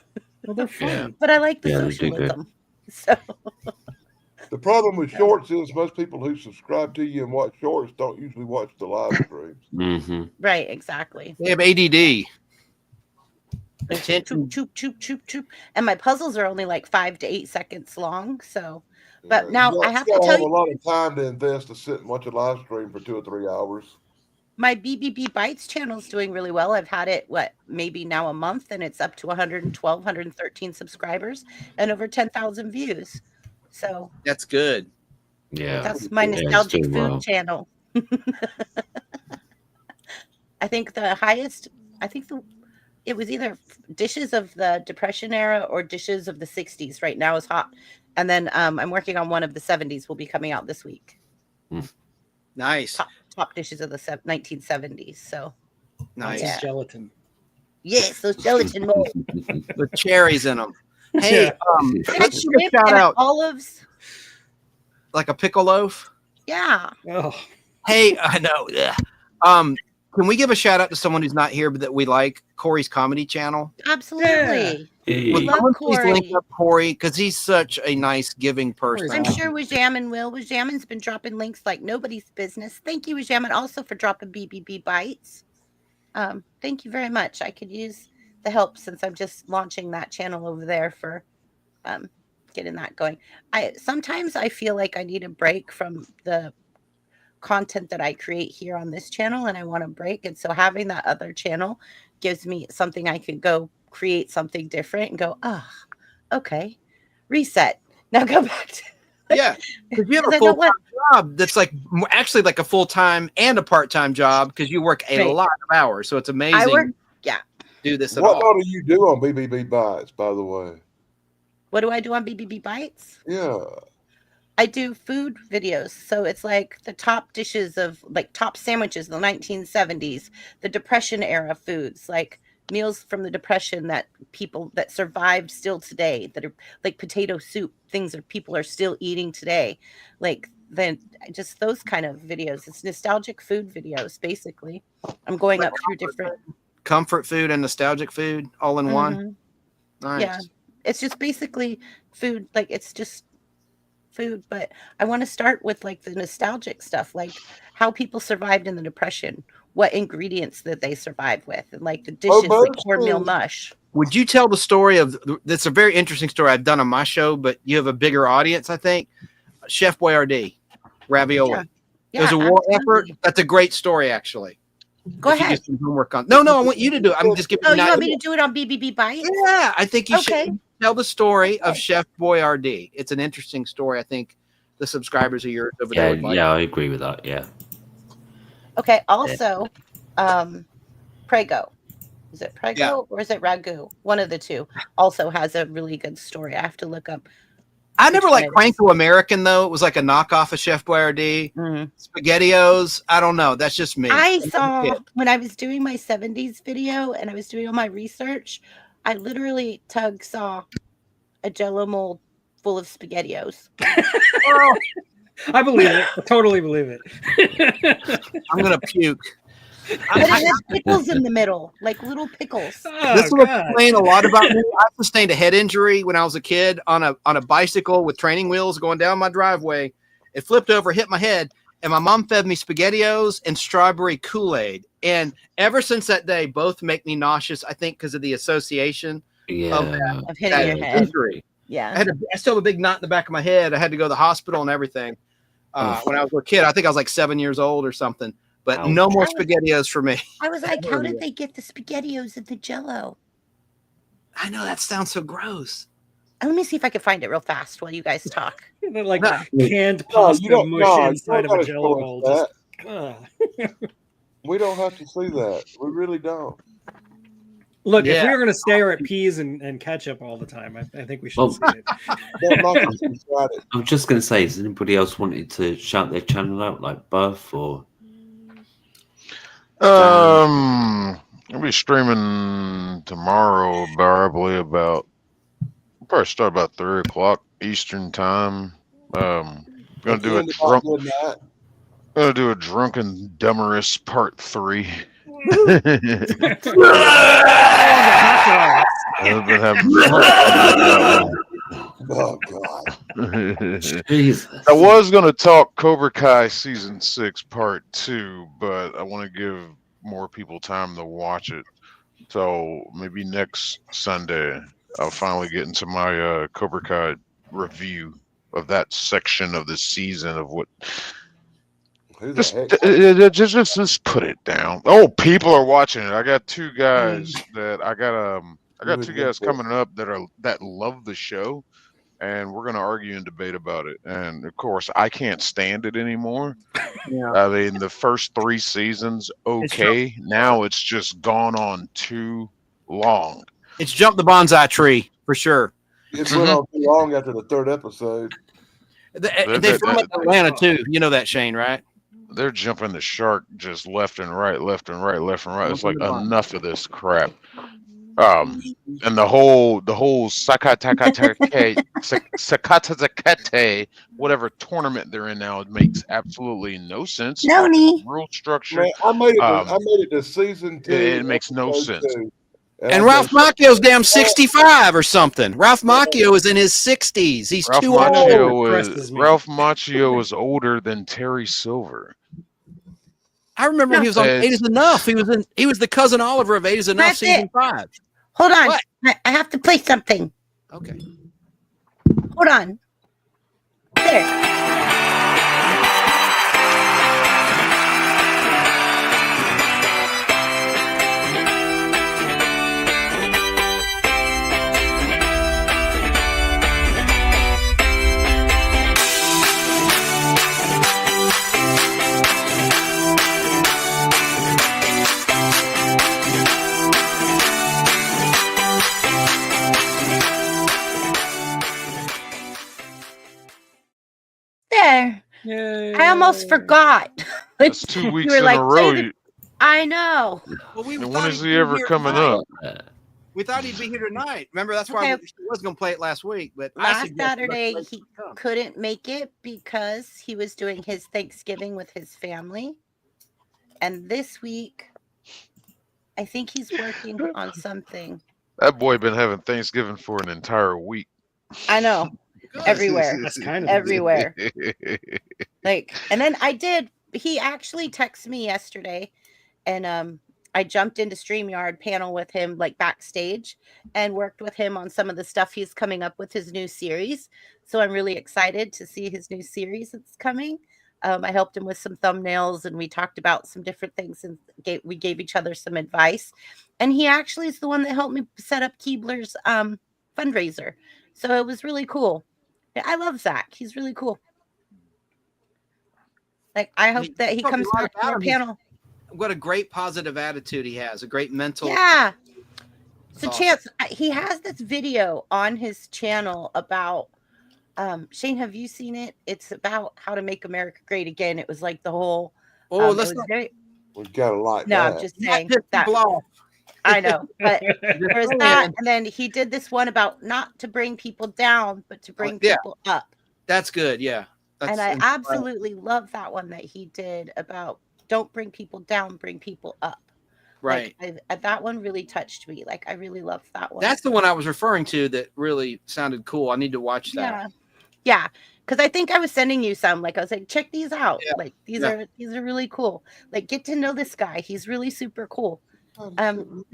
Speaker 7: Well, they're fun.
Speaker 2: But I like the socialism. So
Speaker 6: the problem with shorts is most people who subscribe to you and watch shorts don't usually watch the live streams.
Speaker 2: Right, exactly.
Speaker 3: They have ADD.
Speaker 2: Choop. And my puzzles are only like 5 to 8 seconds long. So, but now I have to tell you,
Speaker 6: a lot of time to invest to sit and watch a live stream for 2 or 3 hours.
Speaker 2: My BBB Bites channel is doing really well. I've had it, maybe now a month, and it's up to 112, 113 subscribers and over 10,000 views. So
Speaker 3: that's good.
Speaker 5: Yeah.
Speaker 2: That's my nostalgic food channel. I think the highest, it was either dishes of the Depression era or dishes of the 60s right now is hot. And then I'm working on one of the 70s will be coming out this week.
Speaker 3: Nice.
Speaker 2: Top dishes of the 1970s. So
Speaker 3: nice.
Speaker 7: Yeah. Gelatin.
Speaker 2: Yes, those gelatin molds.
Speaker 3: With cherries in them. Hey,
Speaker 2: shout out olives.
Speaker 3: Like a pickle loaf?
Speaker 2: Yeah.
Speaker 7: Oh.
Speaker 3: Hey, I know. Yeah. Can we give a shout out to someone who's not here but that we like? Corey's comedy channel.
Speaker 2: Absolutely.
Speaker 5: Yeah.
Speaker 2: We love Corey.
Speaker 3: Link up Corey because he's such a nice, giving person.
Speaker 2: I'm sure Wajamin will. Wajamin's been dropping links like nobody's business. Thank you, Wajamin, also for dropping BBB Bites. Thank you very much. I could use the help since I'm just launching that channel over there for getting that going. Sometimes I feel like I need a break from the content that I create here on this channel, and I want a break. And so having that other channel gives me something I can go create something different and go, okay, reset. Now go back to
Speaker 3: yeah. Because you have a full-time job that's actually like a full-time and a part-time job because you work a lot of hours. So it's amazing. do this at
Speaker 6: What
Speaker 3: all.
Speaker 6: all do you do on BBB Bites, by the way?
Speaker 2: What do I do on BBB Bites?
Speaker 6: Yeah.
Speaker 2: I do food videos. So it's like the top dishes of like top sandwiches in the 1970s, the Depression era foods, like meals from the Depression that people that survived still today, that are like potato soup, things that people are still eating today. Like then just those kind of videos. It's nostalgic food videos, basically. I'm going up through different
Speaker 3: comfort food and nostalgic food all in one. Nice.
Speaker 2: Yeah. It's just basically food, like it's just food, but I want to start with like the nostalgic stuff, like how people survived in the Depression, what ingredients that they survived with, and like the dishes like cornmeal mush.
Speaker 3: Would you tell the story of that's a very interesting story I've done on my show, but you have a bigger audience, I think. Chef Boyardee, ravioli.
Speaker 2: Yeah,
Speaker 3: it was a war effort. That's a great story, actually.
Speaker 2: Go ahead.
Speaker 3: You get some homework on. No, I want you to do it. I'm just giving.
Speaker 2: Oh, you want me to do it on BBB Bites?
Speaker 3: Yeah, I think you should tell the story of Chef Boyardee. It's an interesting story. I think the subscribers of yours over there would like.
Speaker 5: Yeah, I agree with that. Yeah.
Speaker 2: Okay. Also, Prego. Is it Prego or is it Ragu? One of the two also has a really good story. I have to look up.
Speaker 3: I never liked Franco American though. It was like a knockoff of Chef Boyardee. SpaghettiOs. I don't know. That's just me.
Speaker 2: I saw when I was doing my 70s video and I was doing all my research, I literally saw a Jello mold full of SpaghettiOs.
Speaker 7: I believe it. I totally believe it.
Speaker 3: I'm gonna puke.
Speaker 2: But it has pickles in the middle, like little pickles.
Speaker 3: This will explain a lot about me. I sustained a head injury when I was a kid on a bicycle with training wheels going down my driveway. It flipped over, hit my head, and my mom fed me SpaghettiOs and strawberry Kool-Aid. And ever since that day, both make me nauseous. I think because of the association
Speaker 2: of hitting your head.
Speaker 3: Injury.
Speaker 2: Yeah,
Speaker 3: I still have a big knot in the back of my head. I had to go to the hospital and everything. When I was a kid, I think I was like 7 years old or something. But no more SpaghettiOs for me.
Speaker 2: I was like, how did they get the SpaghettiOs in the Jello?
Speaker 3: I know that sounds so gross.
Speaker 2: Let me see if I can find it real fast while you guys talk.
Speaker 7: Like canned pasta mush inside of a Jello roll.
Speaker 6: We don't have to see that. We really don't.
Speaker 7: Look, if we were going to stare at peas and ketchup all the time, I think we should see it.
Speaker 5: I'm just going to say, has anybody else wanted to shout their channel out, like Buff or?
Speaker 4: I'll be streaming tomorrow, probably probably start about 3 o'clock Eastern time. Gonna do a drunken dumberous part 3.
Speaker 6: Oh God!
Speaker 5: Jesus.
Speaker 4: I was gonna talk Cobra Kai season 6 part 2, but I want to give more people time to watch it. So maybe next Sunday I'll finally get into my Cobra Kai review of that section of the season of what. Just put it down. Oh, people are watching it. I got 2 guys that I got 2 guys coming up that love the show, and we're gonna argue and debate about it. And of course, I can't stand it anymore.
Speaker 3: Yeah.
Speaker 4: I mean, the first 3 seasons, okay. Now it's just gone on too long.
Speaker 3: It's jumped the bonsai tree for sure.
Speaker 6: It went on too long after the 3rd episode.
Speaker 3: They film in Atlanta too. You know that, Shane, right?
Speaker 4: They're jumping the shark just left and right, left and right, left and right. It's like enough of this crap. And the whole Sakatazakete, whatever tournament they're in now, it makes absolutely no sense.
Speaker 2: Noni.
Speaker 4: Rule structure.
Speaker 6: Man, I made it to season 2.
Speaker 4: It makes no sense.
Speaker 3: And Ralph Macchio's damn 65 or something. Ralph Macchio is in his 60s. He's too old.
Speaker 4: Ralph Macchio is older than Terry Silver.
Speaker 3: I remember when he was on 8 is Enough. He was the cousin Oliver of 8 is Enough season 5.
Speaker 2: Hold on. What? I have to play something.
Speaker 3: Okay.
Speaker 2: Hold on. There. there. I almost forgot.
Speaker 4: That's 2
Speaker 2: You
Speaker 4: weeks
Speaker 2: were
Speaker 4: in
Speaker 2: like,
Speaker 4: a row.
Speaker 2: "Say the-" I know.
Speaker 3: Well, we
Speaker 4: And when
Speaker 3: thought
Speaker 4: is
Speaker 3: he'd
Speaker 4: he
Speaker 3: be
Speaker 4: ever
Speaker 3: here
Speaker 4: coming
Speaker 3: tonight.
Speaker 4: up?
Speaker 3: We thought he'd be here tonight. Remember, that's why
Speaker 2: Okay.
Speaker 3: he was going to play it last week. But I
Speaker 2: Last
Speaker 3: suggested
Speaker 2: Saturday,
Speaker 3: let's
Speaker 2: he
Speaker 3: come.
Speaker 2: couldn't make it because he was doing his Thanksgiving with his family. And this week, I think he's working on something.
Speaker 4: That boy been having Thanksgiving for an entire week.
Speaker 2: I know. Everywhere.
Speaker 7: That's kind of
Speaker 2: Everywhere. Like, and then he actually texted me yesterday, and I jumped into StreamYard panel with him, like backstage, and worked with him on some of the stuff he's coming up with his new series. So I'm really excited to see his new series that's coming. I helped him with some thumbnails, and we talked about some different things, and we gave each other some advice. And he actually is the one that helped me set up Keebler's fundraiser. So it was really cool. I love Zach. He's really cool. Like, I hope that he comes back to our panel.
Speaker 3: What a great positive attitude he has. A great mental.
Speaker 2: Yeah. So
Speaker 3: awesome.
Speaker 2: Chance, he has this video on his channel about Shane, have you seen it? It's about how to make America great again. It was like the whole
Speaker 3: let's not.
Speaker 6: We gotta like
Speaker 2: No,
Speaker 6: that.
Speaker 2: I'm just saying that.
Speaker 3: Off.
Speaker 2: I know, but there's that, and then he did this one about not to bring people down, but to bring people up.
Speaker 3: That's good. Yeah.
Speaker 2: And I absolutely love that one that he did about don't bring people down, bring people up.
Speaker 3: Right.
Speaker 2: Like, that one really touched me. Like, I really loved that one.
Speaker 3: That's the one I was referring to that really sounded cool. I need to watch that.
Speaker 2: Yeah. Because I think I was sending you some. Like, I was like, check these out. Yeah. Like, these are really cool. Like, get to know this guy. He's really super cool.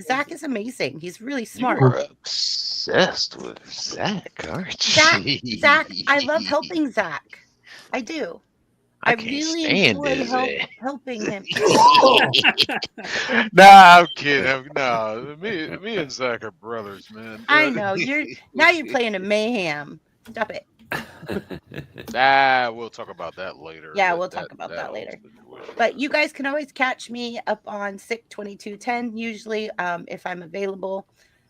Speaker 2: Zach is amazing. He's really smart.
Speaker 4: You're obsessed with Zach, aren't you?
Speaker 2: Zach, I love helping Zach. I do. I really enjoy helping him.
Speaker 4: Nah, I'm kidding. No, me and Zach are brothers, man.
Speaker 2: I know. You're playing a mayhem. Stop it.
Speaker 4: We'll talk about that later.
Speaker 2: Yeah, we'll talk about that later. But you guys can always catch me up on SICK 2210, usually, if I'm available.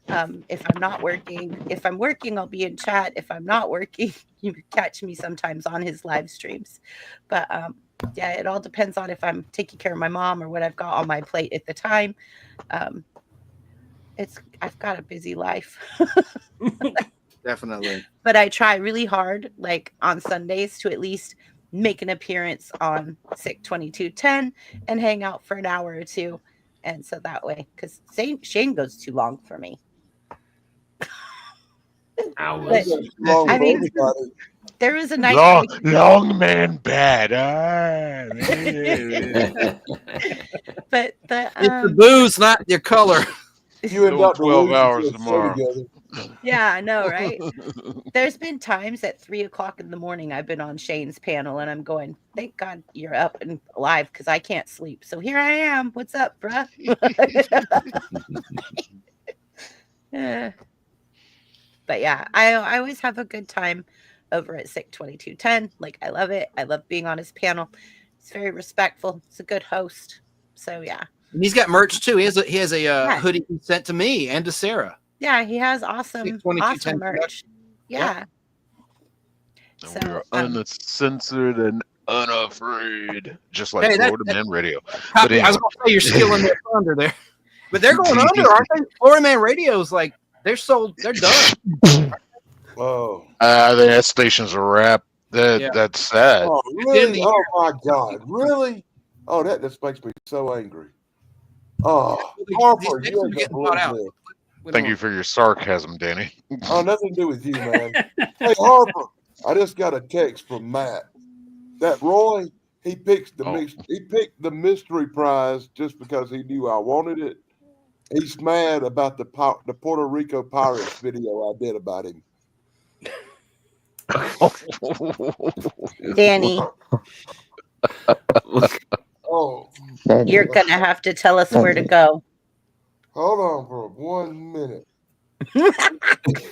Speaker 2: If I'm not working. If I'm working, I'll be in chat. If I'm not working, you can catch me sometimes on his live streams. But yeah, it all depends on if I'm taking care of my mom or what I've got on my plate at the time. I've got a busy life.
Speaker 3: Definitely.
Speaker 2: But I try really hard, like on Sundays, to at least make an appearance on SICK 2210 and hang out for an hour or two. And so that way, because Shane goes too long for me.
Speaker 5: Hours.
Speaker 2: But, I mean, there was a night.
Speaker 4: Long man bad.
Speaker 2: But
Speaker 3: it's the booze, not your color.
Speaker 6: You end up
Speaker 4: 12 hours tomorrow.
Speaker 2: Yeah, I know, right? There's been times at 3:00 in the morning I've been on Shane's panel and I'm going, thank God you're up and alive because I can't sleep. So here I am. What's up, bruh? But yeah, I always have a good time over at SICK 2210. Like, I love it. I love being on his panel. He's very respectful. He's a good host. So yeah.
Speaker 3: And he's got merch too. He has a hoodie he sent to me and to Sarah.
Speaker 2: Yeah, he has awesome merch. Yeah.
Speaker 4: So, we are uncensored and unafraid, just like Florida Man Radio.
Speaker 3: But anyway. I was going to say you're stealing their thunder there, but they're going under, aren't they? Florida Man Radio's like they're sold. They're done.
Speaker 6: Oh,
Speaker 4: that station's a wrap. That's sad.
Speaker 6: Oh, really? Oh my God, really? Oh, that just makes me so angry. Oh, Harper, you ain't getting out.
Speaker 4: Thank you for your sarcasm, Danny.
Speaker 6: Oh, nothing to do with you, man. Hey, Harper, I just got a text from Matt. That Roy, he picked the mystery prize just because he knew I wanted it. He's mad about the Puerto Rico Pirates video I did about him.
Speaker 2: Danny.
Speaker 6: Oh,
Speaker 2: you're gonna have to tell us where to go.
Speaker 6: Hold on for 1 minute.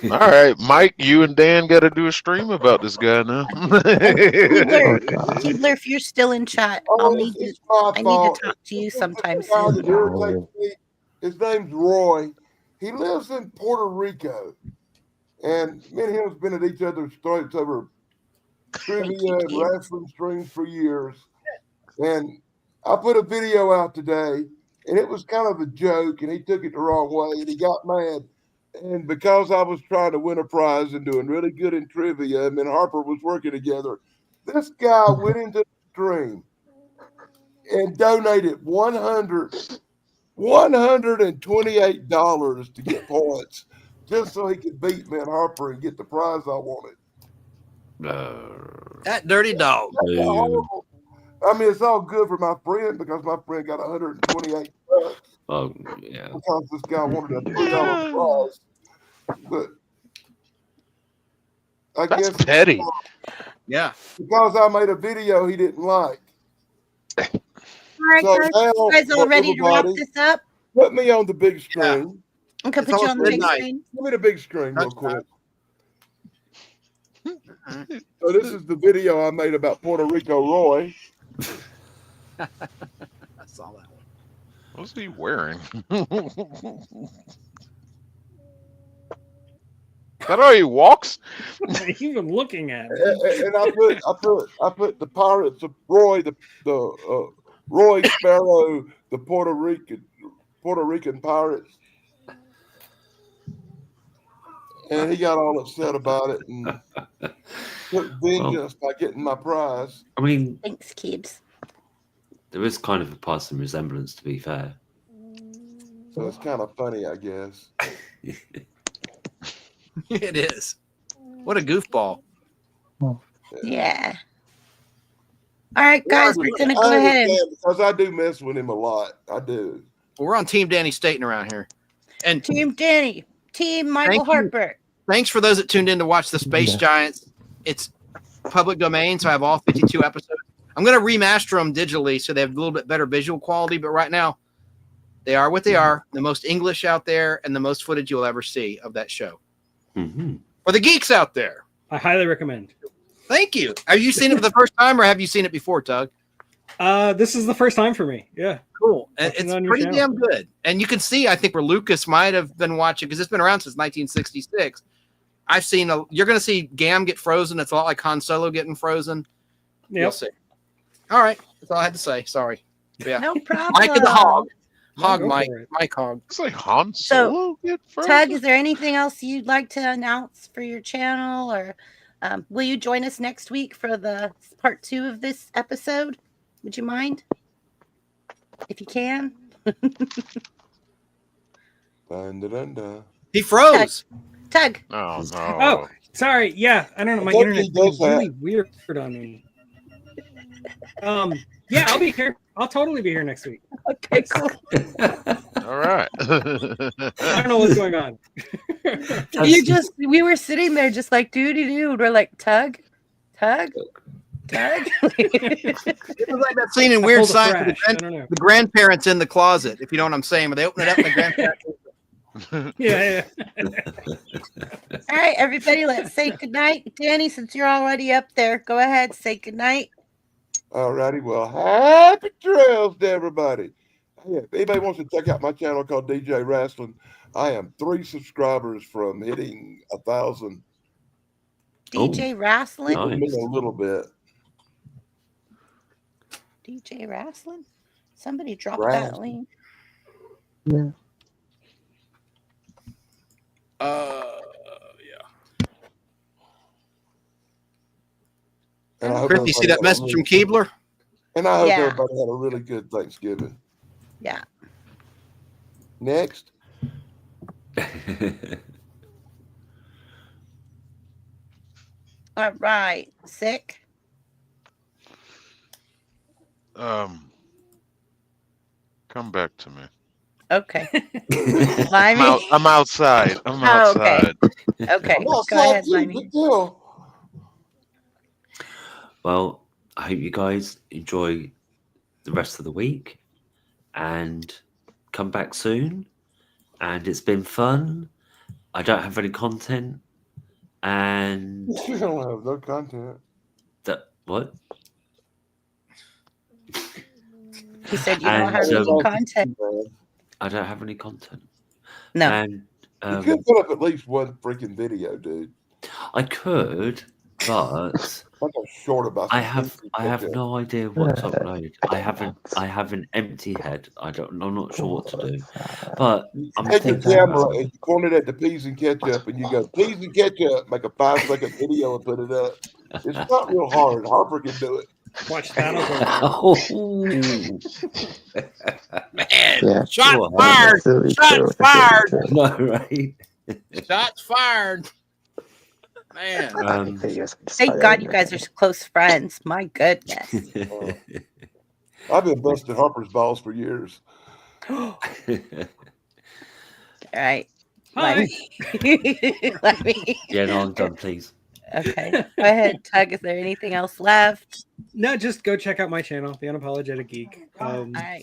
Speaker 4: All right, Mike, you and Dan got to do a stream about this guy now.
Speaker 2: Keebler, if you're still in chat, I need to talk to you sometime soon.
Speaker 6: His name's Roy. He lives in Puerto Rico. And me and him have been at each other's throats over trivia and wrestling streams for years. And I put a video out today, and it was kind of a joke, and he took it the wrong way, and he got mad. And because I was trying to win a prize and doing really good in trivia, and then Harper was working together, this guy went into the stream and donated $128 to get points just so he could beat me and Harper and get the prize I wanted.
Speaker 3: That dirty dog.
Speaker 6: That's horrible. I mean, it's all good for my friend because my friend got $128
Speaker 5: Oh, yeah.
Speaker 6: because this guy wanted a $3 prize. But I
Speaker 4: That's
Speaker 6: guess
Speaker 4: petty.
Speaker 3: Yeah.
Speaker 6: because I made a video he didn't like.
Speaker 2: All right,
Speaker 6: So
Speaker 2: guys,
Speaker 6: now,
Speaker 2: you guys all ready to wrap
Speaker 6: everybody,
Speaker 2: this up?
Speaker 6: put me on the big screen.
Speaker 2: I'm gonna put you on the big screen.
Speaker 6: Give me the big screen real quick. So this is the video I made about Puerto Rico Roy.
Speaker 3: I saw that one.
Speaker 4: What's he wearing? Is that how he walks?
Speaker 7: Even looking at it.
Speaker 6: And I put the Pirates of Roy, the Roy Sparrow, the Puerto Rican Pirates. And he got all upset about it and took vengeance by getting my prize.
Speaker 5: I mean,
Speaker 2: thanks, kids.
Speaker 5: There is kind of a passing resemblance, to be fair.
Speaker 6: So it's kind of funny, I guess.
Speaker 3: It is. What a goofball.
Speaker 2: Yeah. All right, guys, we're gonna go ahead and
Speaker 6: because I do mess with him a lot. I do.
Speaker 3: Well, we're on Team Danny Staten around here. And
Speaker 2: Team Danny, Team Michael Harper.
Speaker 3: Thanks for those that tuned in to watch the Space Giants. It's public domain, so I have all 52 episodes. I'm going to remaster them digitally so they have a little bit better visual quality, but right now they are what they are. The most English out there and the most footage you'll ever see of that show.
Speaker 5: Mm-hmm.
Speaker 3: For the geeks out there.
Speaker 7: I highly recommend.
Speaker 3: Thank you. Have you seen it for the first time or have you seen it before, Tug?
Speaker 7: This is the first time for me. Yeah.
Speaker 3: Cool.
Speaker 7: Watching
Speaker 3: It's
Speaker 7: on your
Speaker 3: pretty
Speaker 7: channel.
Speaker 3: damn good. And you can see, I think, where Lucas might have been watching, because it's been around since 1966. I've seen, you're going to see Gam get frozen. It's a lot like Han Solo getting frozen. You'll
Speaker 7: Yep.
Speaker 3: see. All right. That's all I had to say. Sorry. Yeah.
Speaker 2: No problem.
Speaker 3: Mike and the Hog. Hog
Speaker 7: go
Speaker 3: Mike.
Speaker 7: for it.
Speaker 3: Mike Hog.
Speaker 4: It's like Han
Speaker 2: So,
Speaker 4: Solo get frozen?
Speaker 2: Tug, is there anything else you'd like to announce for your channel, or will you join us next week for the part 2 of this episode? Would you mind? If you can.
Speaker 3: He froze.
Speaker 2: Tug.
Speaker 4: Oh, no.
Speaker 7: Oh, sorry. Yeah, I don't know. My
Speaker 6: I think
Speaker 7: internet
Speaker 6: he does
Speaker 7: is really weird on me. Yeah, I'll be here. I'll totally be here next week.
Speaker 2: Okay, cool.
Speaker 4: All right.
Speaker 7: I don't know what's going on.
Speaker 2: We were sitting there just like dude. We're like, Tug.
Speaker 3: It was like that scene in Weird
Speaker 7: Hold a
Speaker 3: Science with
Speaker 7: thrash. I don't know.
Speaker 3: the grandparents in the closet, if you know what I'm saying. But they open it up and the grandparents.
Speaker 7: Yeah.
Speaker 2: All right, everybody, let's say goodnight. Danny, since you're already up there, go ahead, say goodnight.
Speaker 6: All righty. Well, happy trails to everybody. Hey, if anybody wants to check out my channel called DJ Wrestling, I am 3 subscribers from hitting 1,000.
Speaker 2: DJ Wrestling?
Speaker 5: nice.
Speaker 6: Maybe a little bit.
Speaker 2: DJ Wrestling? Somebody drop
Speaker 6: Wrestling.
Speaker 2: that link.
Speaker 9: Yeah.
Speaker 6: And I hope
Speaker 3: Chris, you see
Speaker 6: everybody
Speaker 3: that
Speaker 6: had a
Speaker 3: message from
Speaker 6: really-
Speaker 3: Keebler?
Speaker 6: And I hope
Speaker 2: Yeah.
Speaker 6: everybody had a really good Thanksgiving.
Speaker 2: Yeah.
Speaker 6: Next.
Speaker 2: All right. Sick.
Speaker 4: Come back to me.
Speaker 2: Okay.
Speaker 4: I'm,
Speaker 2: Limey.
Speaker 4: I'm outside. I'm
Speaker 2: Oh, okay.
Speaker 4: outside.
Speaker 2: Okay.
Speaker 6: I'm
Speaker 2: Go
Speaker 6: outside
Speaker 2: ahead,
Speaker 6: too,
Speaker 2: Limey.
Speaker 6: good deal.
Speaker 5: Well, I hope you guys enjoy the rest of the week and come back soon. And it's been fun. I don't have any content. And
Speaker 6: You don't have no content.
Speaker 5: that, what?
Speaker 2: He said you
Speaker 5: And,
Speaker 2: don't have any
Speaker 5: um,
Speaker 2: content.
Speaker 5: I don't have any content.
Speaker 2: No.
Speaker 5: And
Speaker 6: You could put up at least one freaking video, dude.
Speaker 5: I could, but
Speaker 6: I'm short about
Speaker 5: I
Speaker 6: some
Speaker 5: have
Speaker 6: pizza
Speaker 5: I have
Speaker 6: ketchup.
Speaker 5: no idea what to upload. I have an empty head. I'm not sure what to do. But I'm
Speaker 6: Take your
Speaker 5: thinking
Speaker 6: camera
Speaker 5: about
Speaker 6: and you point it at the peas and ketchup, and you go peas and ketchup. Make a 5-second video and put it up. It's not real hard. Harper can do it.
Speaker 7: Watch that'll go
Speaker 5: oh,
Speaker 3: Man,
Speaker 9: Yeah.
Speaker 3: shots
Speaker 5: Well,
Speaker 3: fired!
Speaker 9: Silly
Speaker 3: Shots
Speaker 9: true,
Speaker 3: fired!
Speaker 9: silly true.
Speaker 5: no, right?
Speaker 3: Shots fired! Man,
Speaker 2: Thank God you guys are close friends. My goodness.
Speaker 6: I've been busting Harper's balls for years.
Speaker 2: All right.
Speaker 7: Hi.
Speaker 2: Let me.
Speaker 5: Yeah, no, I'm done, please.
Speaker 2: Okay. Go ahead, Tug. Is there anything else left?
Speaker 7: No, just go check out my channel, The Unapologetic Geek.
Speaker 2: All right.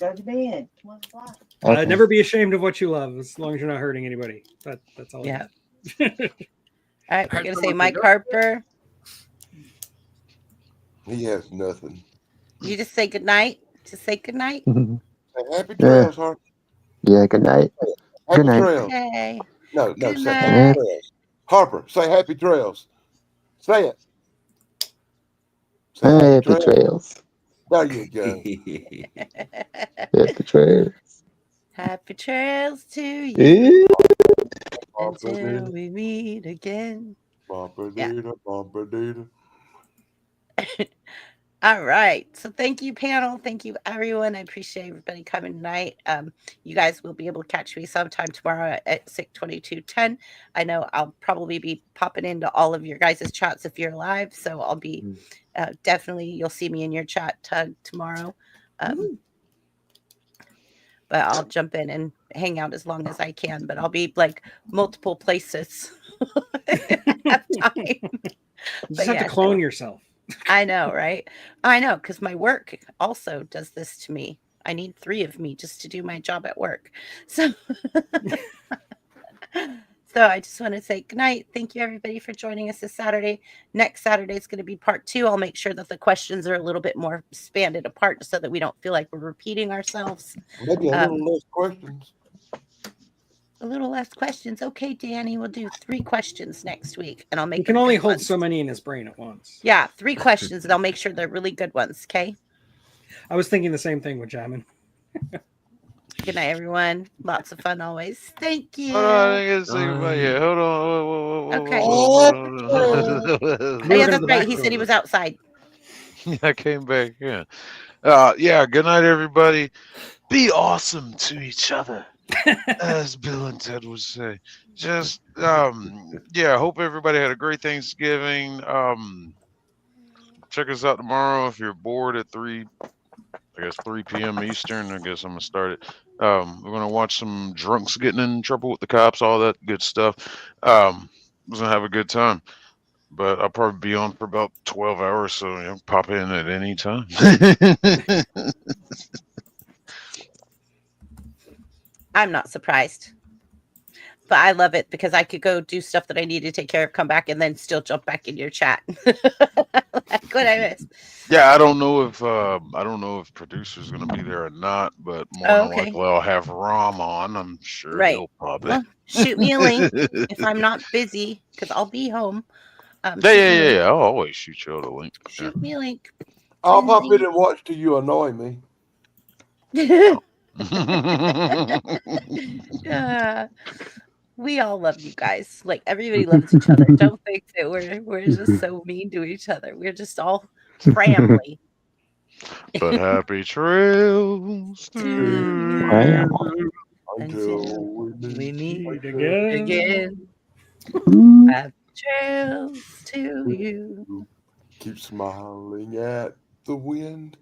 Speaker 7: Never be ashamed of what you love, as long as you're not hurting anybody. That's all.
Speaker 2: Yeah. All right. We're gonna say Mike Harper.
Speaker 6: He has nothing.
Speaker 2: You just say goodnight. Just say goodnight.
Speaker 6: Say happy trails, Harper.
Speaker 9: Yeah, good night.
Speaker 6: Happy
Speaker 9: Good night.
Speaker 6: trails.
Speaker 2: Okay.
Speaker 6: No,
Speaker 2: Good
Speaker 6: say
Speaker 2: night.
Speaker 6: happy trails. Harper, say happy trails. Say it. Say
Speaker 9: Happy trails.
Speaker 6: There you go.
Speaker 9: Happy trails.
Speaker 2: Happy trails to you until
Speaker 6: Bumper
Speaker 2: we meet again.
Speaker 6: dita, bumper dita.
Speaker 2: All right. So thank you, panel. Thank you, everyone. I appreciate everybody coming tonight. You guys will be able to catch me sometime tomorrow at 6:22:10. I know I'll probably be popping into all of your guys' chats if you're live. So I'll be definitely, you'll see me in your chat, Tug, tomorrow. But I'll jump in and hang out as long as I can. But I'll be like multiple places at time.
Speaker 7: You just have to clone yourself.
Speaker 2: I know, right? I know, because my work also does this to me. I need 3 of me just to do my job at work. So, so I just want to say good night. Thank you, everybody, for joining us this Saturday. Next Saturday is going to be part 2. I'll make sure that the questions are a little bit more expanded apart so that we don't feel like we're repeating ourselves.
Speaker 6: Maybe a little less questions.
Speaker 2: A little less questions. Okay, Danny, we'll do 3 questions next week, and I'll make.
Speaker 7: You can
Speaker 2: them
Speaker 7: only
Speaker 2: good
Speaker 7: hold
Speaker 2: ones.
Speaker 7: so many in his brain at once.
Speaker 2: Yeah, 3 questions, and I'll make sure they're really good ones. Okay.
Speaker 7: I was thinking the same thing with Jamin.
Speaker 2: Good night, everyone. Lots of fun always. Thank you.
Speaker 4: Hold on, I gotta say about you. Hold on.
Speaker 2: Okay.
Speaker 4: Oh,
Speaker 2: yeah, that's right. He said he was outside.
Speaker 4: I came back in. Yeah, good night, everybody. Be awesome to each other, as Bill and Ted would say. Just, yeah, hope everybody had a great Thanksgiving. Check us out tomorrow if you're bored at 3 p.m. Eastern. I guess I'm going to start it. We're going to watch some drunks getting in trouble with the cops, all that good stuff. We're going to have a good time. But I'll probably be on for about 12 hours, so you know, pop in at any time.
Speaker 2: I'm not surprised. But I love it because I could go do stuff that I need to take care of, come back, and then still jump back in your chat. Like what I missed.
Speaker 4: Yeah, I don't know if producer's gonna be there or not, but more than likely I'll have Rom on. I'm sure he'll pop it.
Speaker 2: Well, shoot me a link if I'm not busy, because I'll be home.
Speaker 4: Yeah. I'll always shoot you out a link.
Speaker 2: Shoot me a link.
Speaker 6: I'll pop in and watch till you annoy me.
Speaker 2: We all love you guys. Like everybody loves each other. Don't think that we're just so mean to each other. We're just all family.
Speaker 4: But happy trails to you.
Speaker 6: Until
Speaker 2: we meet
Speaker 7: again.
Speaker 2: Happy trails to you.
Speaker 6: Keep smiling at the wind.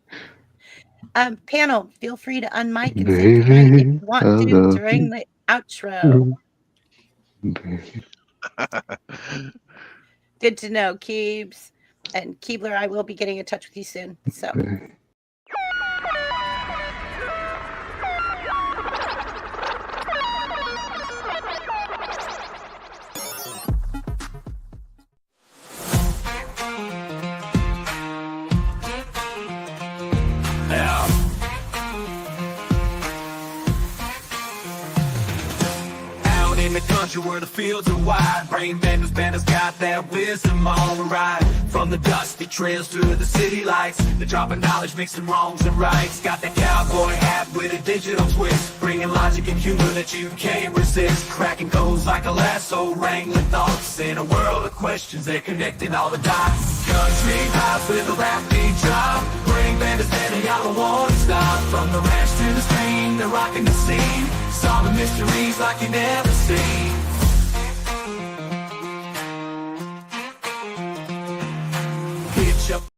Speaker 2: Panel, feel free to unmic and say goodnight if you want to during the outro. Good to know, Keebs. And Keebler, I will be getting in touch with you soon. So.
Speaker 1: In the country where the fields are wide, brain benders got that wisdom on the ride. from the dusty trails to the city lights. The dropping knowledge, mixing wrongs and rights. Got that cowboy hat with a digital twist, bringing logic and humor that you can't resist. Cracking codes like a lasso, wrangling thoughts in a world of questions. They're connecting all the dots. Country house with a rap beat drop. Bring band to stand, y'all don't want to stop. From the ranch to the stream, they're rocking the scene. Solving mysteries like you never seen. Bitch up.